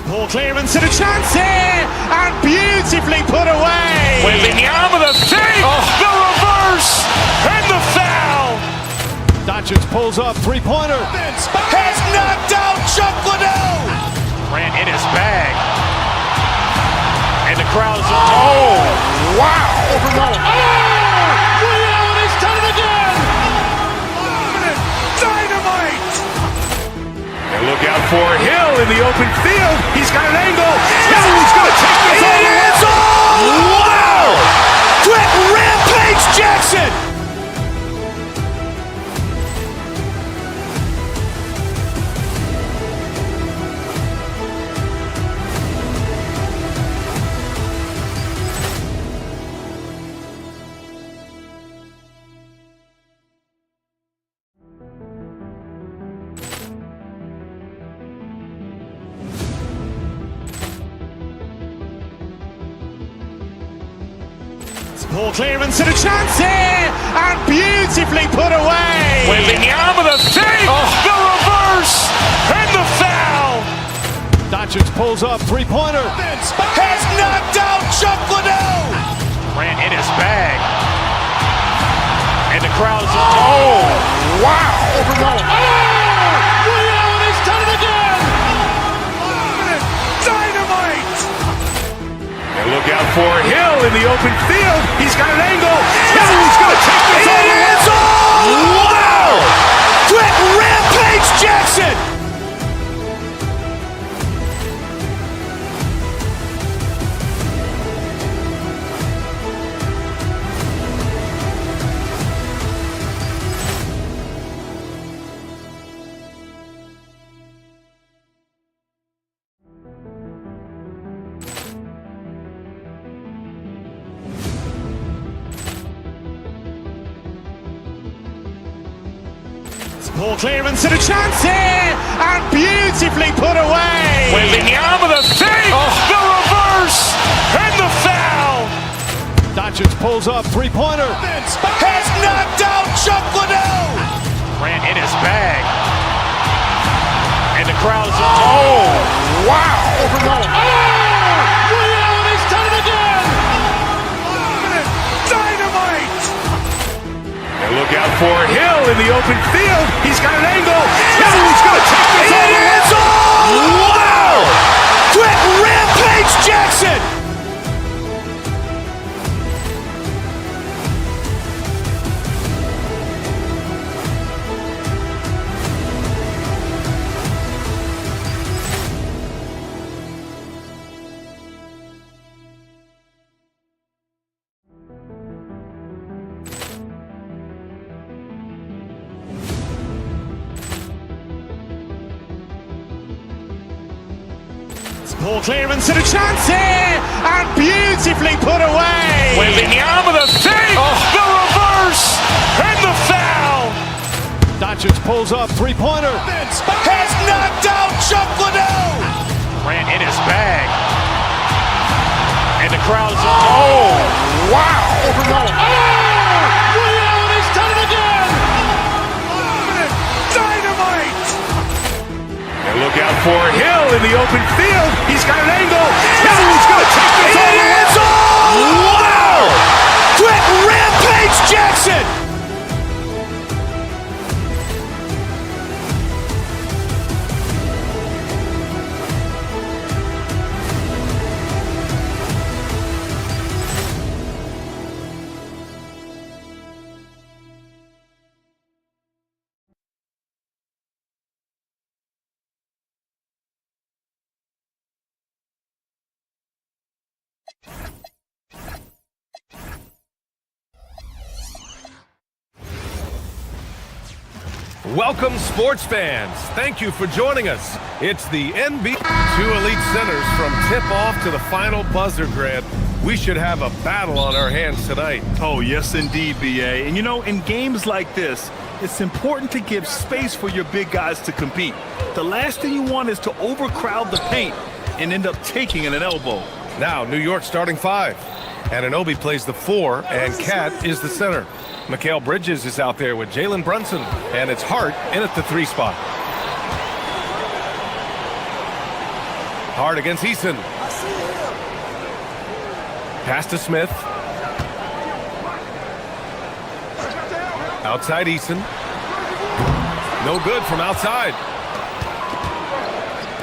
Ball clearance and a chance here, and beautifully put away. Wembanyama the fake, the reverse, and the foul. Doncic pulls up, three-pointer. Has knocked out Chuck Liddell. Grant in his bag. And the crowd is... Oh, wow. Over Nolan. Liddell, he's done it again. Dynamite. And look out for Hill in the open field. He's got an angle. Hill's going to take this all the way. Wow. Quick Rampage Jackson. Ball clearance and a chance here, and beautifully put away. Wembanyama the fake, the reverse, and the foul. Doncic pulls up, three-pointer. Has knocked out Chuck Liddell. Grant in his bag. And the crowd is... Oh, wow. Over Nolan. Liddell, he's done it again. Dynamite. And look out for Hill in the open field. He's got an angle. Hill's going to take this all the way. Wow. Quick Rampage Jackson. Ball clearance and a chance here, and beautifully put away. Wembanyama the fake, the reverse, and the foul. Doncic pulls up, three-pointer. Has knocked out Chuck Liddell. Grant in his bag. And the crowd is... Oh, wow. Over Nolan. Liddell, he's done it again. Dynamite. And look out for Hill in the open field. He's got an angle. Hill's going to take this all the way. Wow. Quick Rampage Jackson. Ball clearance and a chance here, and beautifully put away. Wembanyama the fake, the reverse, and the foul. Doncic pulls up, three-pointer. Has knocked out Chuck Liddell. Grant in his bag. And the crowd is... Oh, wow. Over Nolan. Liddell, he's done it again. Dynamite. And look out for Hill in the open field. He's got an angle. Hill's going to take this all the way. Wow. Quick Rampage Jackson. Welcome, sports fans. Thank you for joining us. It's the NBA. Two elite centers from tip-off to the final buzzer, Grant. We should have a battle on our hands tonight. Oh, yes, indeed, B.A. And, you know, in games like this, it's important to give space for your big guys to compete. The last thing you want is to overcrowd the paint and end up taking an elbow. Now, New York starting five. Anunoby plays the 4, and Cat is the center. Mikal Bridges is out there with Jalen Brunson, and it's Hart in at the 3 spot. Hart against Eason. Pass to Smith. Outside Eason. No good from outside.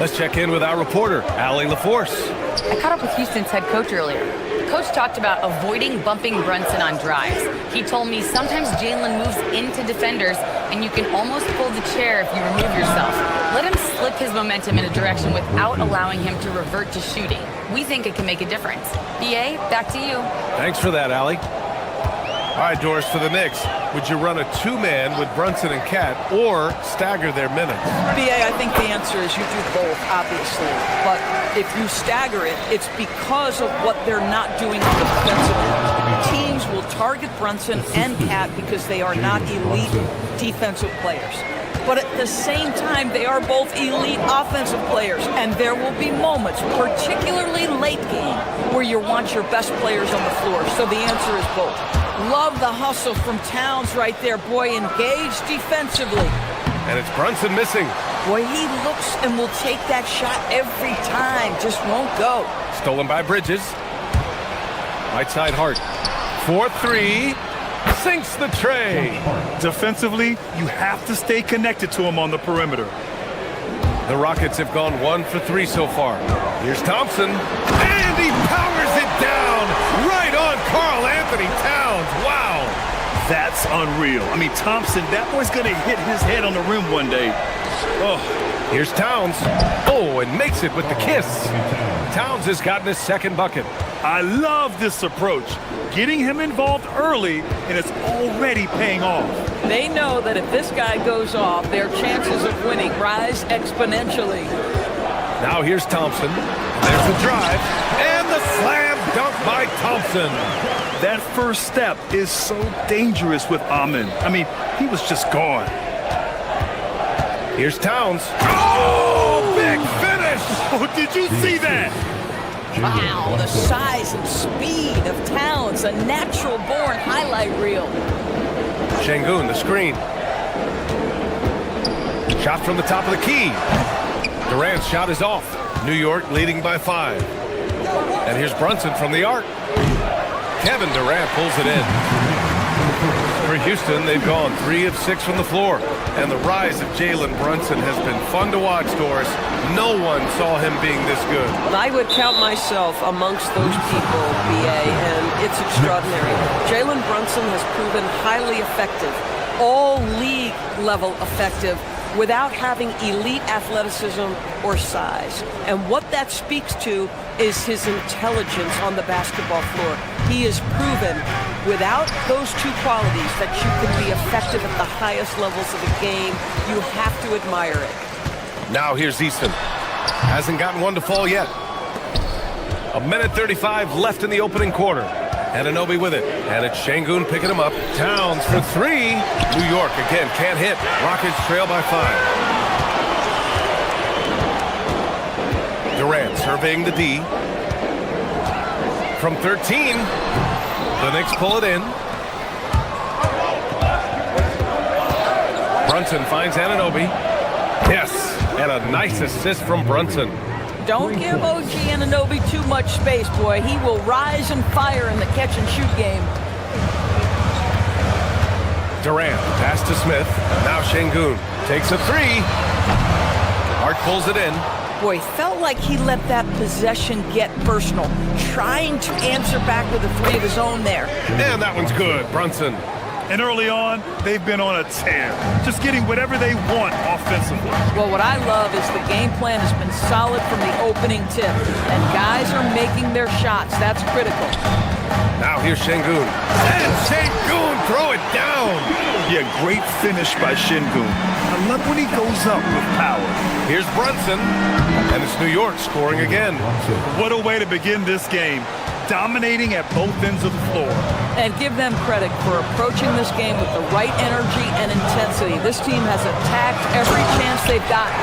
Let's check in with our reporter, Allie LaForce. I caught up with Houston's head coach earlier. Coach talked about avoiding bumping Brunson on drives. He told me sometimes Jalen moves into defenders and you can almost pull the chair if you remove yourself. Let him slip his momentum in a direction without allowing him to revert to shooting. We think it can make a difference. B.A., back to you. Thanks for that, Allie. All right, Doris, for the Knicks, would you run a 2-man with Brunson and Cat or stagger their minutes? B.A., I think the answer is you do both, obviously. But if you stagger it, it's because of what they're not doing on the defensive end. Teams will target Brunson and Cat because they are not elite defensive players. But at the same time, they are both elite offensive players. And there will be moments, particularly late game, where you want your best players on the floor. So the answer is both. Love the hustle from Towns right there. Boy, engaged defensively. And it's Brunson missing. Boy, he looks and will take that shot every time. Just won't go. Stolen by Bridges. Right side Hart. 4-3. Sinks the tray. Defensively, you have to stay connected to him on the perimeter. The Rockets have gone 1 for 3 so far. Here's Thompson. And he powers it down. Right on Karl Anthony Towns. Wow. That's unreal. I mean, Thompson, that boy's going to hit his head on the rim one day. Oh. Here's Towns. Oh, and makes it with the kiss. Towns has gotten his second bucket. I love this approach. Getting him involved early, and it's already paying off. They know that if this guy goes off, their chances of winning rise exponentially. Now here's Thompson. There's the drive. And the slam dunk by Thompson. That first step is so dangerous with Amin. I mean, he was just gone. Here's Towns. Oh, big finish! Oh, did you see that? Wow, the size and speed of Towns, a natural-born highlight reel. Şengün, the screen. Shot from the top of the key. Durant's shot is off. New York leading by 5. And here's Brunson from the arc. Kevin Durant pulls it in. For Houston, they've gone 3 of 6 from the floor. And the rise of Jalen Brunson has been fun to watch, Doris. No one saw him being this good. I would count myself amongst those people, B.A., and it's extraordinary. Jalen Brunson has proven highly effective, all-league level effective, without having elite athleticism or size. And what that speaks to is his intelligence on the basketball floor. He has proven without those two qualities that you can be effective at the highest levels of the game. You have to admire it. Now here's Easton. Hasn't gotten one to fall yet. 1:35 left in the opening quarter. Anunoby with it. And it's Şengün picking him up. Towns for 3. New York again can't hit. Rockets trail by 5. Durant surveying the D. From 13. The Knicks pull it in. Brunson finds Anunoby. Yes, and a nice assist from Brunson. Don't give OG Anunoby too much space, boy. He will rise and fire in the catch-and-shoot game. Durant, pass to Smith. Now Şengün takes a 3. Hart pulls it in. Boy, felt like he let that possession get personal, trying to answer back with a 3 of his own there. And that one's good, Brunson. And early on, they've been on a tear, just getting whatever they want offensively. Well, what I love is the game plan has been solid from the opening tip, and guys are making their shots. That's critical. Now here's Şengün. And Şengün throw it down. Yeah, great finish by Şengün. I love when he goes up with power. Here's Brunson, and it's New York scoring again. What a way to begin this game. Dominating at both ends of the floor. And give them credit for approaching this game with the right energy and intensity. This team has attacked every chance they've gotten.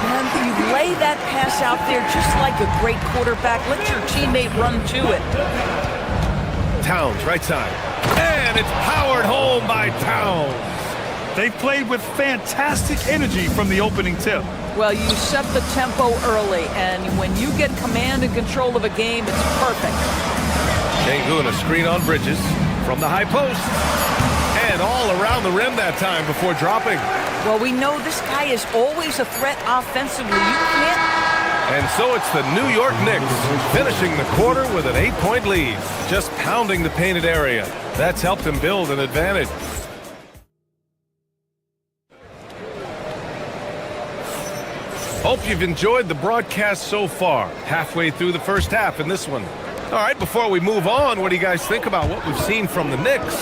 And you lay that pass out there just like a great quarterback. Let your teammate run to it. Towns, right side. And it's powered home by Towns. They played with fantastic energy from the opening tip. Well, you set the tempo early, and when you get command and control of a game, it's perfect. Şengün, a screen on Bridges from the high post. And all around the rim that time before dropping. Well, we know this guy is always a threat offensively. You can't... And so it's the New York Knicks finishing the quarter with an 8-point lead. Just pounding the painted area. That's helped them build an advantage. Hope you've enjoyed the broadcast so far. Halfway through the first half in this one. All right, before we move on, what do you guys think about what we've seen from the Knicks?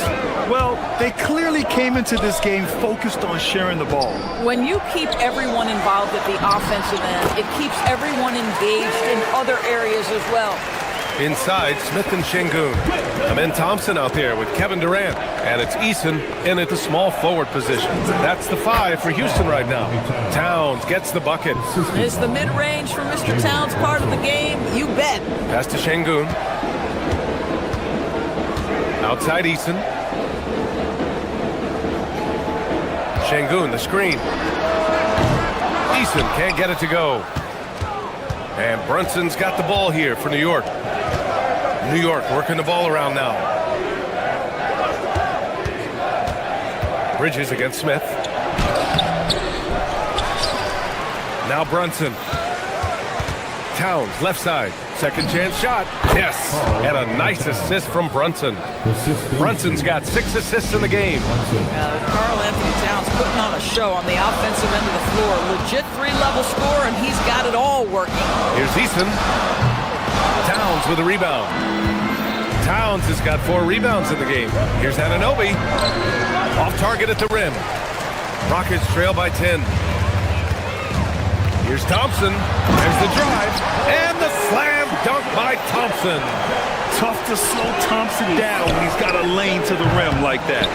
Well, they clearly came into this game focused on sharing the ball. When you keep everyone involved at the offensive end, it keeps everyone engaged in other areas as well. Inside, Smith and Şengün. Amen Thompson out there with Kevin Durant. And it's Eason in at the small forward position. That's the 5 for Houston right now. Towns gets the bucket. Is the mid-range for Mr. Towns part of the game? You bet. Pass to Şengün. Outside Eason. Şengün, the screen. Eason can't get it to go. And Brunson's got the ball here for New York. New York working the ball around now. Bridges against Smith. Now Brunson. Towns, left side. Second chance shot. Yes. And a nice assist from Brunson. Brunson's got 6 assists in the game. Karl Anthony Towns putting on a show on the offensive end of the floor. Legit 3-level score, and he's got it all working. Here's Eason. Towns with a rebound. Towns has got 4 rebounds in the game. Here's Anunoby. Off target at the rim. Rockets trail by 10. Here's Thompson. There's the drive. And the slam dunk by Thompson. Tough to slow Thompson down when he's got a lane to the rim like that.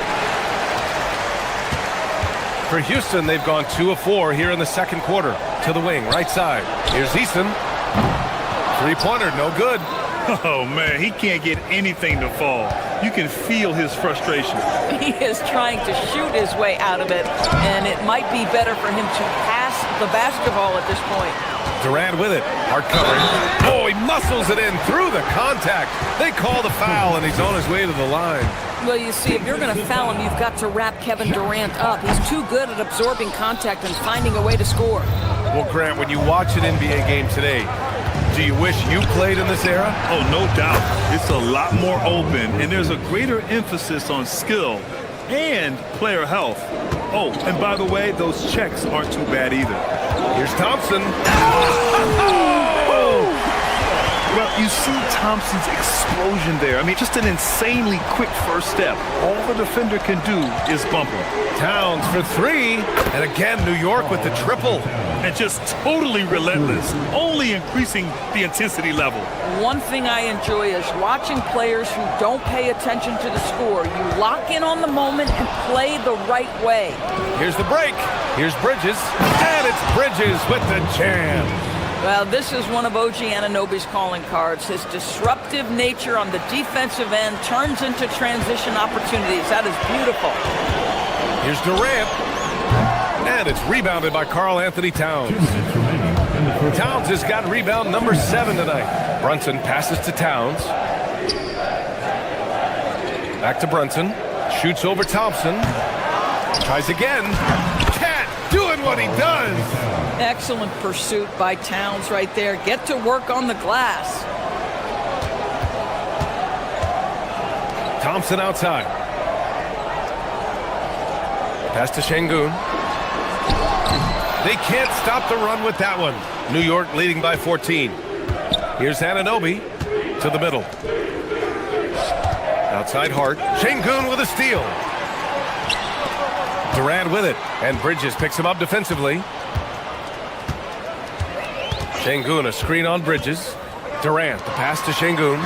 For Houston, they've gone 2 of 4 here in the second quarter. To the wing, right side. Here's Eason. 3-pointer, no good. Oh, man, he can't get anything to fall. You can feel his frustration. He is trying to shoot his way out of it, and it might be better for him to pass the basketball at this point. Durant with it. Hard covering. Oh, he muscles it in through the contact. They call the foul, and he's on his way to the line. Well, you see, if you're going to foul him, you've got to wrap Kevin Durant up. He's too good at absorbing contact and finding a way to score. Well, Grant, when you watch an NBA game today, do you wish you played in this era? Oh, no doubt. It's a lot more open, and there's a greater emphasis on skill and player health. Oh, and by the way, those checks aren't too bad either. Here's Thompson. Well, you see Thompson's explosion there. I mean, just an insanely quick first step. All the defender can do is bump him. Towns for 3. And again, New York with the triple. And just totally relentless, only increasing the intensity level. One thing I enjoy is watching players who don't pay attention to the score. You lock in on the moment and play the right way. Here's the break. Here's Bridges. And it's Bridges with the jam. Well, this is one of OG Anunoby's calling cards. His disruptive nature on the defensive end turns into transition opportunities. That is beautiful. Here's Durant. And it's rebounded by Karl Anthony Towns. Towns has got rebound number 7 tonight. Brunson passes to Towns. Back to Brunson. Shoots over Thompson. Tries again. Cat doing what he does. Excellent pursuit by Towns right there. Get to work on the glass. Thompson outside. Pass to Şengün. They can't stop the run with that one. New York leading by 14. Here's Anunoby to the middle. Outside Hart. Şengün with a steal. Durant with it, and Bridges picks him up defensively. Şengün, a screen on Bridges. Durant, the pass to Şengün.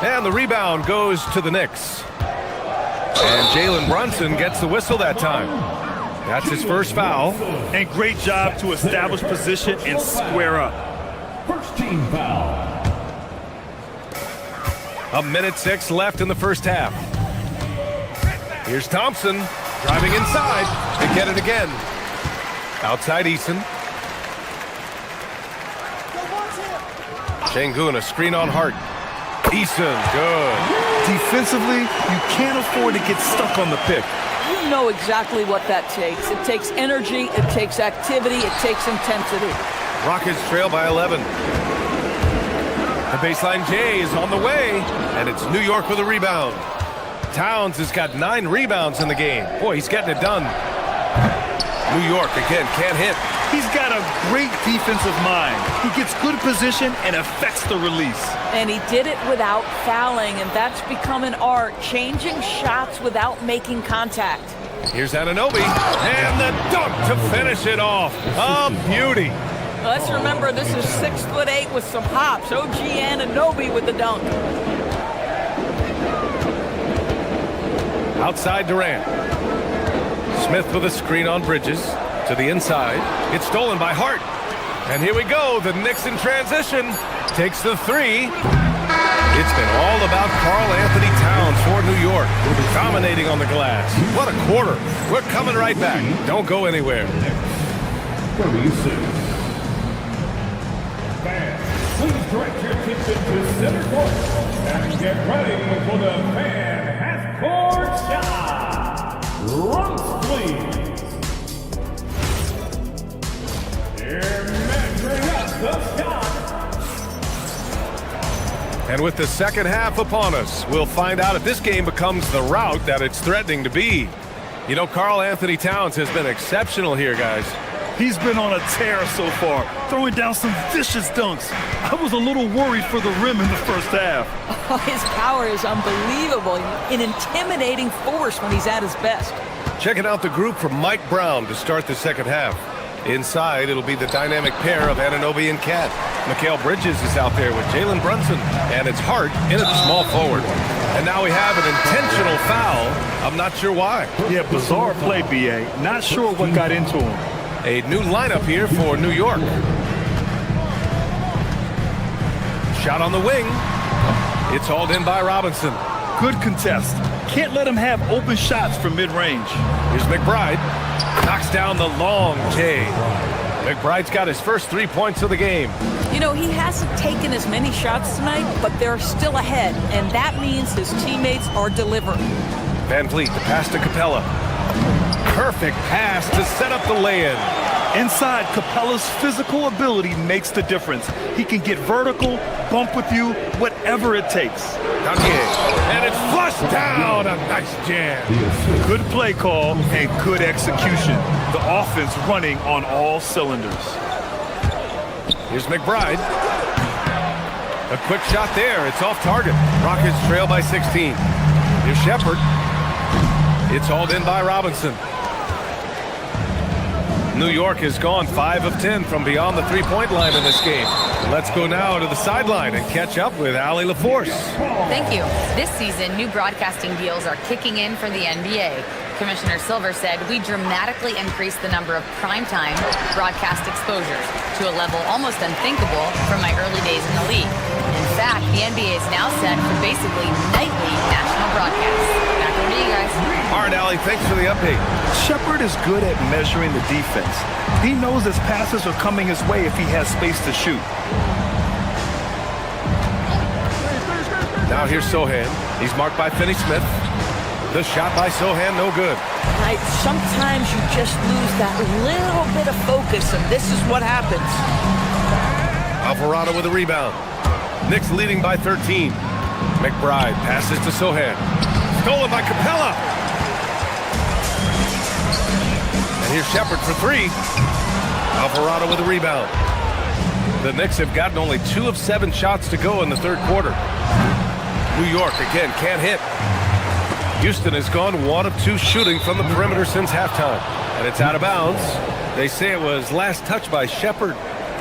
And the rebound goes to the Knicks. And Jalen Brunson gets the whistle that time. That's his first foul. And great job to establish position and square up. First team foul. 1:06 left in the first half. Here's Thompson driving inside to get it again. Outside Eason. Şengün, a screen on Hart. Eason, good. Defensively, you can't afford to get stuck on the pick. You know exactly what that takes. It takes energy, it takes activity, it takes intensity. Rockets trail by 11. The baseline J is on the way, and it's New York with a rebound. Towns has got 9 rebounds in the game. Boy, he's getting it done. New York, again, can't hit. He's got a great defensive mind. He gets good position and affects the release. And he did it without fouling, and that's become an art, changing shots without making contact. Here's Anunoby, and the dunk to finish it off. A beauty. Let's remember, this is 6'8" with some hops. OG Anunoby with the dunk. Outside Durant. Smith with a screen on Bridges. To the inside. It's stolen by Hart. And here we go. The Knicks in transition. Takes the 3. It's been all about Karl Anthony Towns for New York. Dominating on the glass. What a quarter. We're coming right back. Don't go anywhere. 36. Fans, please direct your attention to center court and get ready for the fan half-court shot. Runs, please. Here measuring up the shot. And with the second half upon us, we'll find out if this game becomes the rout that it's threatening to be. You know, Karl Anthony Towns has been exceptional here, guys. He's been on a tear so far, throwing down some vicious dunks. I was a little worried for the rim in the first half. Oh, his power is unbelievable, an intimidating force when he's at his best. Checking out the group from Mike Brown to start the second half. Inside, it'll be the dynamic pair of Anunoby and Cat. Mikal Bridges is out there with Jalen Brunson, and it's Hart in at small forward. And now we have an intentional foul. I'm not sure why. Yeah, bizarre play, B.A. Not sure what got into him. A new lineup here for New York. Shot on the wing. It's hauled in by Robinson. Good contest. Can't let him have open shots from mid-range. Here's McBride. Knocks down the long J. McBride's got his first 3 points of the game. You know, he hasn't taken as many shots tonight, but they're still ahead, and that means his teammates are delivering. Van Vliet, the pass to Capella. Perfect pass to set up the lay-in. Inside, Capella's physical ability makes the difference. He can get vertical, bump with you, whatever it takes. And it's flushed down. A nice jam. Good play call and good execution. The offense running on all cylinders. Here's McBride. A quick shot there. It's off target. Rockets trail by 16. Here's Shepard. It's hauled in by Robinson. New York has gone 5 of 10 from beyond the three-point line in this game. Let's go now to the sideline and catch up with Allie LaForce. Thank you. This season, new broadcasting deals are kicking in for the NBA. Commissioner Silver said we dramatically increased the number of primetime broadcast exposures to a level almost unthinkable from my early days in the league. In fact, the NBA is now set for basically nightly national broadcasts. Back over to you guys. All right, Allie, thanks for the update. Shepard is good at measuring the defense. He knows his passes are coming his way if he has space to shoot. Now here's Sohan. He's marked by Finney-Smith. The shot by Sohan, no good. Right, sometimes you just lose that little bit of focus, and this is what happens. Alvarado with a rebound. Knicks leading by 13. McBride passes to Sohan. Stolen by Capella. And here's Shepard for 3. Alvarado with a rebound. The Knicks have gotten only 2 of 7 shots to go in the third quarter. New York again can't hit. Houston has gone 1 of 2 shooting from the perimeter since halftime. And it's out of bounds. They say it was last touched by Shepherd.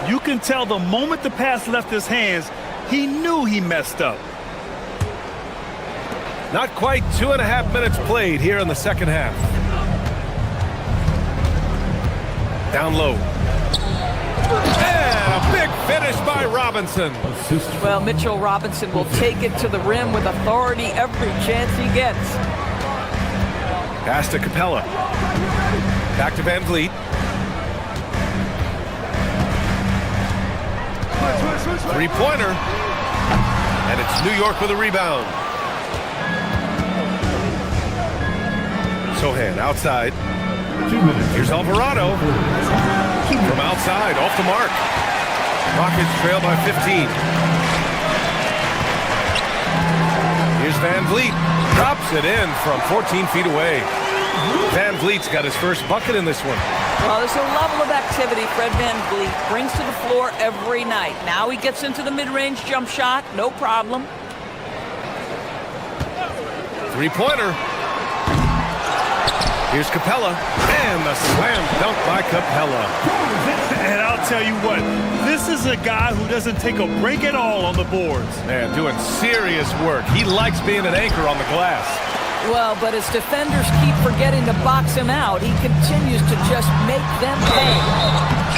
You can tell the moment the pass left his hands, he knew he messed up. Not quite 2.5 minutes played here in the second half. Down low. And a big finish by Robinson. Well, Mitchell Robinson will take it to the rim with authority every chance he gets. Pass to Capella. Back to Van Vliet. Three-pointer. And it's New York with a rebound. Sohan outside. Here's Alvarado. From outside, off the mark. Rockets trail by 15. Here's Van Vliet. Drops it in from 14 feet away. Van Vliet's got his first bucket in this one. Well, there's a level of activity Fred Van Vliet brings to the floor every night. Now he gets into the mid-range jump shot, no problem. Three-pointer. Here's Capella, and the slam dunk by Capella. And I'll tell you what, this is a guy who doesn't take a break at all on the boards. Man, doing serious work. He likes being an anchor on the glass. Well, but as defenders keep forgetting to box him out, he continues to just make them pay.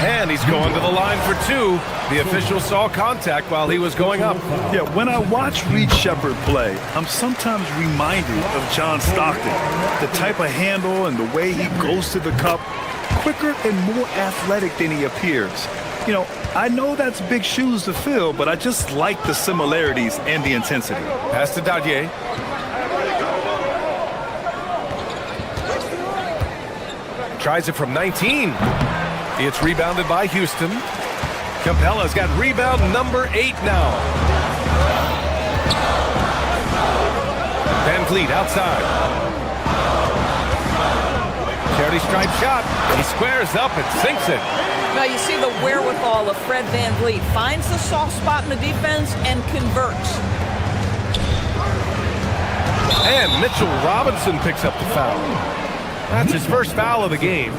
And he's going to the line for 2. The official saw contact while he was going up. Yeah, when I watch Reed Shepherd play, I'm sometimes reminded of John Stockton. The type of handle and the way he goes to the cup, quicker and more athletic than he appears. You know, I know that's big shoes to fill, but I just like the similarities and the intensity. Pass to Dadier. Tries it from 19. It's rebounded by Houston. Capella's got rebound number 8 now. Van Vliet outside. Charity stripe shot. He squares up and sinks it. Now you see the wherewithal of Fred Van Vliet. Finds the soft spot in the defense and converts. And Mitchell Robinson picks up the foul. That's his first foul of the game.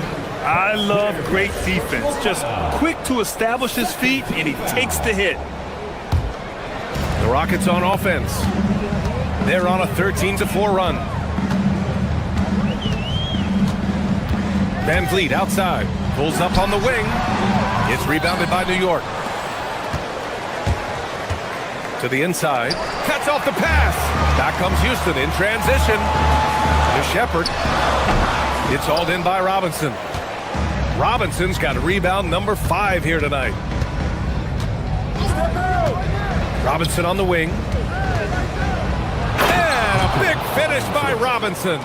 I love great defense. Just quick to establish his feet, and he takes the hit. The Rockets on offense. They're on a 13-4 run. Van Vliet outside. Pulls up on the wing. It's rebounded by New York. To the inside. Cuts off the pass. Back comes Houston in transition. To Shepherd. It's hauled in by Robinson. Robinson's got a rebound number 5 here tonight. Robinson on the wing. And a big finish by Robinson.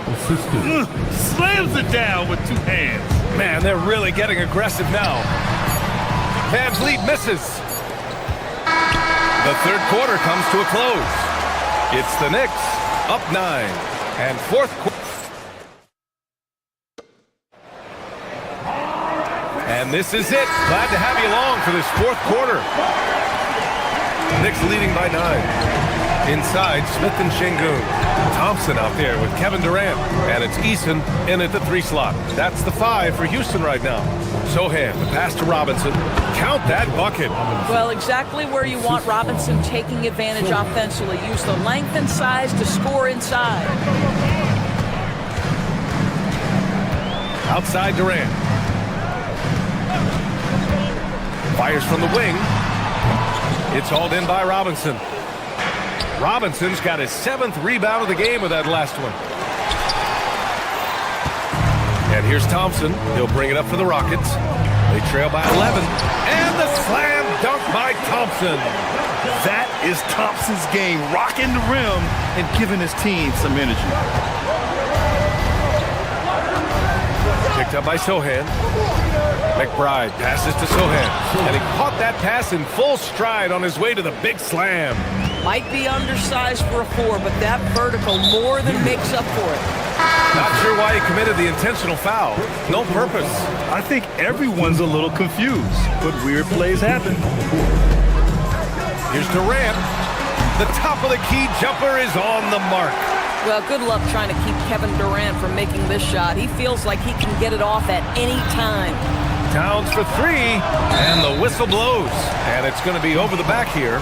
Slams it down with 2 hands. Man, they're really getting aggressive now. Van Vliet misses. The third quarter comes to a close. It's the Knicks up 9. And fourth quarter. And this is it. Glad to have you along for this fourth quarter. Knicks leading by 9. Inside, Smith and Şengün. Thompson out there with Kevin Durant. And it's Eason in at the 3 slot. That's the 5 for Houston right now. Sohan, the pass to Robinson. Count that bucket. Well, exactly where you want Robinson taking advantage offensively. Use the length and size to score inside. Outside Durant. Fires from the wing. It's hauled in by Robinson. Robinson's got his 7th rebound of the game with that last one. And here's Thompson. He'll bring it up for the Rockets. They trail by 11. And the slam dunk by Thompson. That is Thompson's game, rocking the rim and giving his team some energy. Picked up by Sohan. McBride passes to Sohan. And he caught that pass in full stride on his way to the big slam. Might be undersized for a 4, but that vertical more than makes up for it. Not sure why he committed the intentional foul. No purpose. I think everyone's a little confused, but weird plays happen. Here's Durant. The top of the key jumper is on the mark. Well, good luck trying to keep Kevin Durant from making this shot. He feels like he can get it off at any time. Towns for three, and the whistle blows. And it's going to be over the back here.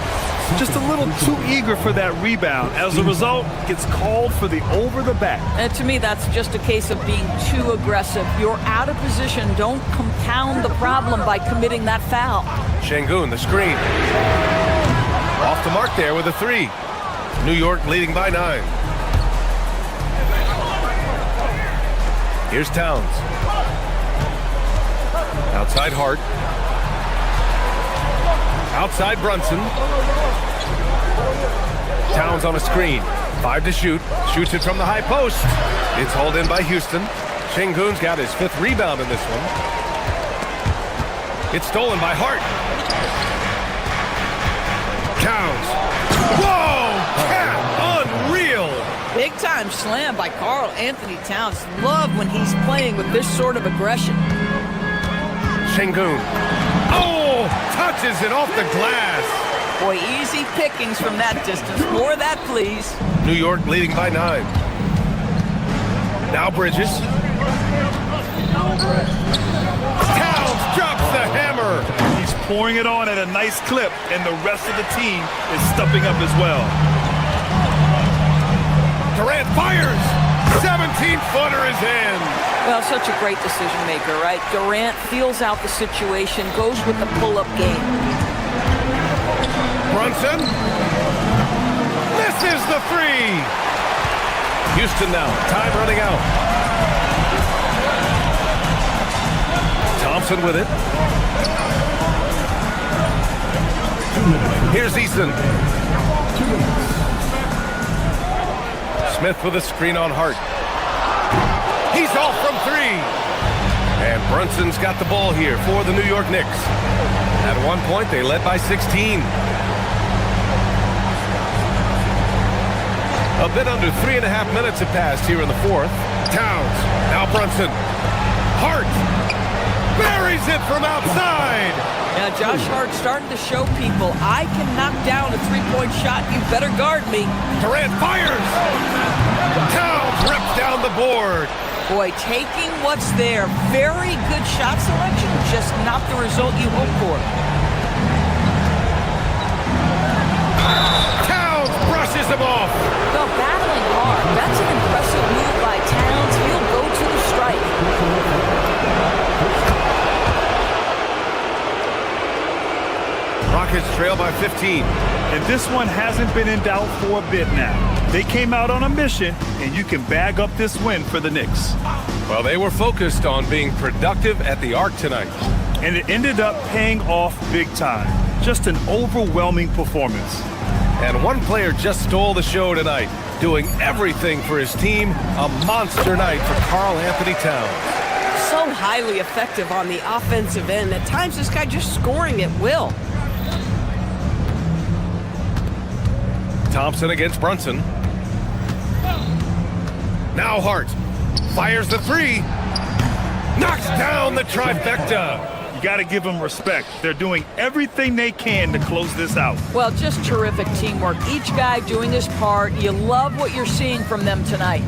Just a little too eager for that rebound. As a result, gets called for the over the back. And to me, that's just a case of being too aggressive. You're out of position. Don't compound the problem by committing that foul. Şengün, the screen. Off the mark there with a three. New York leading by 9. Here's Towns. Outside Hart. Outside Brunson. Towns on a screen. 5 to shoot. Shoots it from the high post. It's hauled in by Houston. Şengün's got his 5th rebound in this one. It's stolen by Hart. Towns. Whoa! Unreal! Big time slam by Karl Anthony Towns. Love when he's playing with this sort of aggression. Şengün. Oh! Touches it off the glass. Boy, easy pickings from that distance. More of that, please. New York leading by 9. Now Bridges. Towns drops the hammer. He's pouring it on at a nice clip, and the rest of the team is stepping up as well. Durant fires. 17-footer is in. Well, such a great decision maker, right? Durant feels out the situation, goes with the pull-up game. Brunson. Misses the three. Houston now. Time running out. Thompson with it. Here's Eason. Smith with a screen on Hart. He's off from 3. And Brunson's got the ball here for the New York Knicks. At one point, they led by 16. A bit under 3.5 minutes have passed here in the 4th. Towns. Now Brunson. Hart. Buries it from outside. Now Josh Hart starting to show people, I can knock down a three-point shot. You better guard me. Durant fires. Towns rips down the board. Boy, taking what's there. Very good shot selection, just not the result you hope for. Towns brushes him off. Well, battling hard. That's an impressive move by Towns. He'll go to the strike. Rockets trail by 15. And this one hasn't been in doubt for a bit now. They came out on a mission, and you can bag up this win for the Knicks. Well, they were focused on being productive at the arc tonight. And it ended up paying off big time. Just an overwhelming performance. And one player just stole the show tonight, doing everything for his team. A monster night for Karl Anthony Towns. So highly effective on the offensive end. At times, this guy just scoring at will. Thompson against Brunson. Now Hart fires the three. Knocks down the trifecta. You got to give them respect. They're doing everything they can to close this out. Well, just terrific teamwork. Each guy doing his part. You love what you're seeing from them tonight.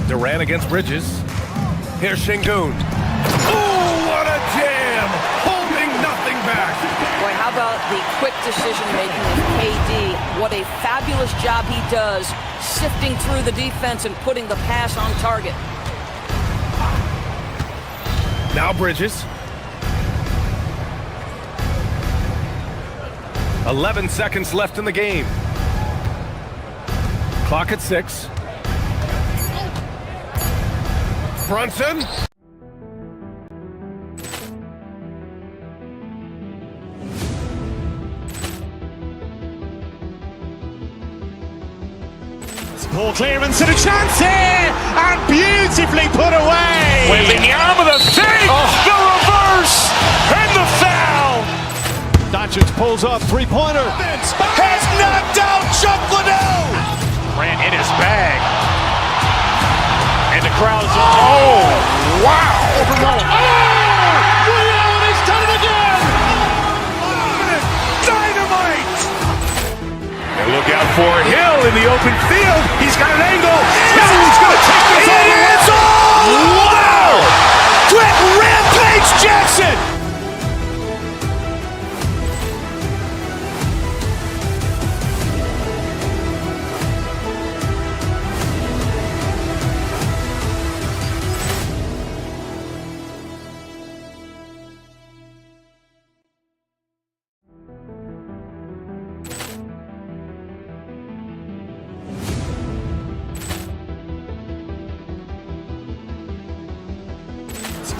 Durant against Bridges. Here's Şengün. Oh, what a jam! Holding nothing back. Boy, how about the quick decision-making of KD? What a fabulous job he does sifting through the defense and putting the pass on target. Now Bridges. 11 seconds left in the game. Clock at 6. Brunson. Ball clearance and a chance here, and beautifully put away. Wembanyama with a fake, the reverse, and the foul. Doncic pulls up, three-pointer. Has knocked out Chuck Liddell. Ran in his bag. And the crowd is... Oh, wow. Liddell, and he's done it again. Dynamite. And look for Hill in the open field. He's got an angle. He's going to take this all the way. Wow! Quick rampage Jackson!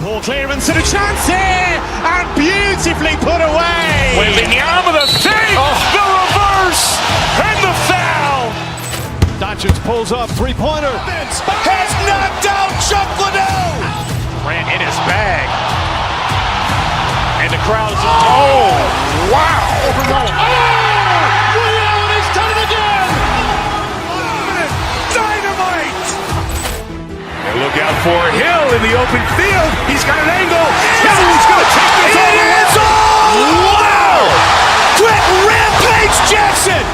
Poor clearance and a chance here, and beautifully put away. Wembanyama the save, the reverse, and the foul. Doncic pulls up, three-pointer. Has knocked out Chuck Liddell. Grant in his bag. And the crowd is, oh, wow. He's done it again. Dynamite. And look out for Hill in the open field. He's got an angle. He's going to take this all the way. Wow! Quick rampage Jackson.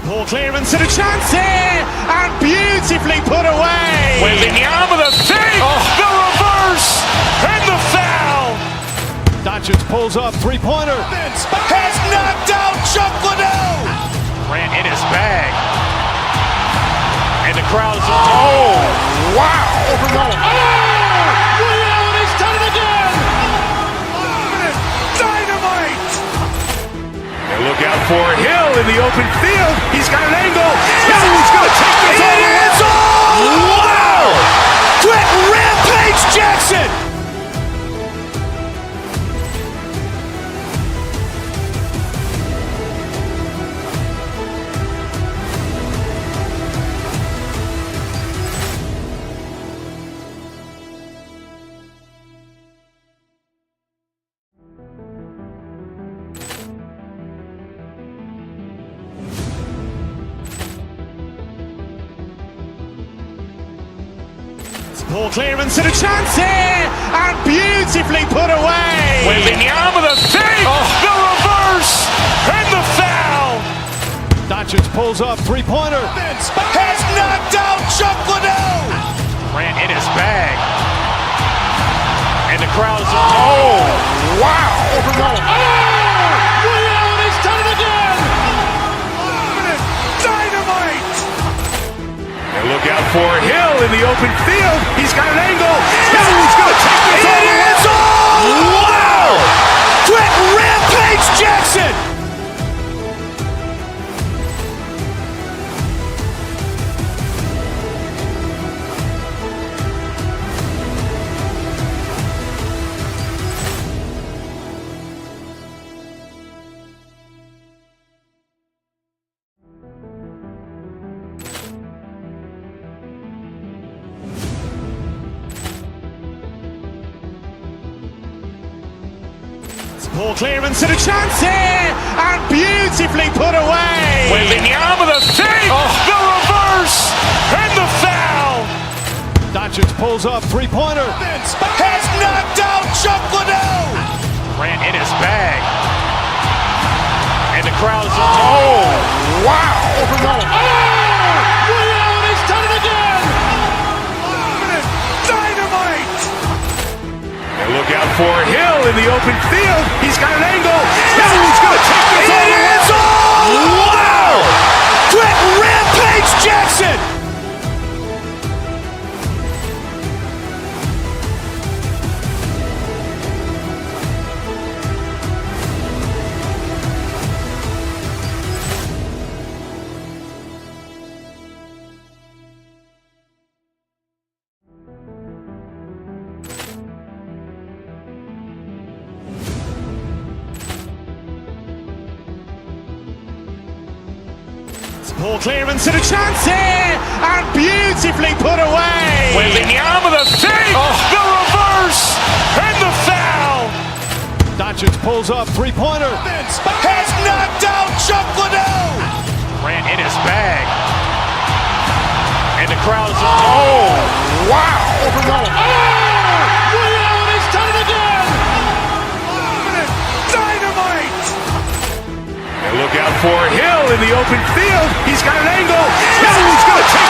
Poor clearance and a chance here, and beautifully put away. Wembanyama the save, the reverse, and the foul. Doncic pulls up, three-pointer. Has knocked out Chuck Liddell. Grant in his bag. And the crowd is, oh, wow. He's done it again. Dynamite. And look out for Hill in the open field. He's got an angle. He's going to take this all the way. Wow! Quick rampage Jackson. Poor clearance and a chance here, and beautifully put away. Wembanyama the save, the reverse, and the foul. Doncic pulls up, three-pointer. Has knocked out Chuck Liddell. Grant in his bag. And the crowd is, oh, wow. He's done it again. Dynamite. And look out for Hill in the open field. He's got an angle. He's going to take this all the way. Wow! Quick rampage Jackson. Poor clearance and a chance here, and beautifully put away. Wembanyama the save, the reverse, and the foul. Doncic pulls up, three-pointer. Has knocked out Chuck Liddell. Grant in his bag. And the crowd is, oh, wow. He's done it again. Dynamite. And look out for Hill in the open field. He's got an angle. He's going to take this all the way. Wow! Quick rampage Jackson. Ball clearance and a chance here, and beautifully put away. Wembanyama the save, the reverse, and the foul. Doncic pulls up, three-pointer. Has knocked out Chuck Liddell. Ran in his bag. And the crowd is, oh, wow. Ray Allen has done it again. Dynamite. And look out for Hill in the open field. He's got an angle. Hill is going to take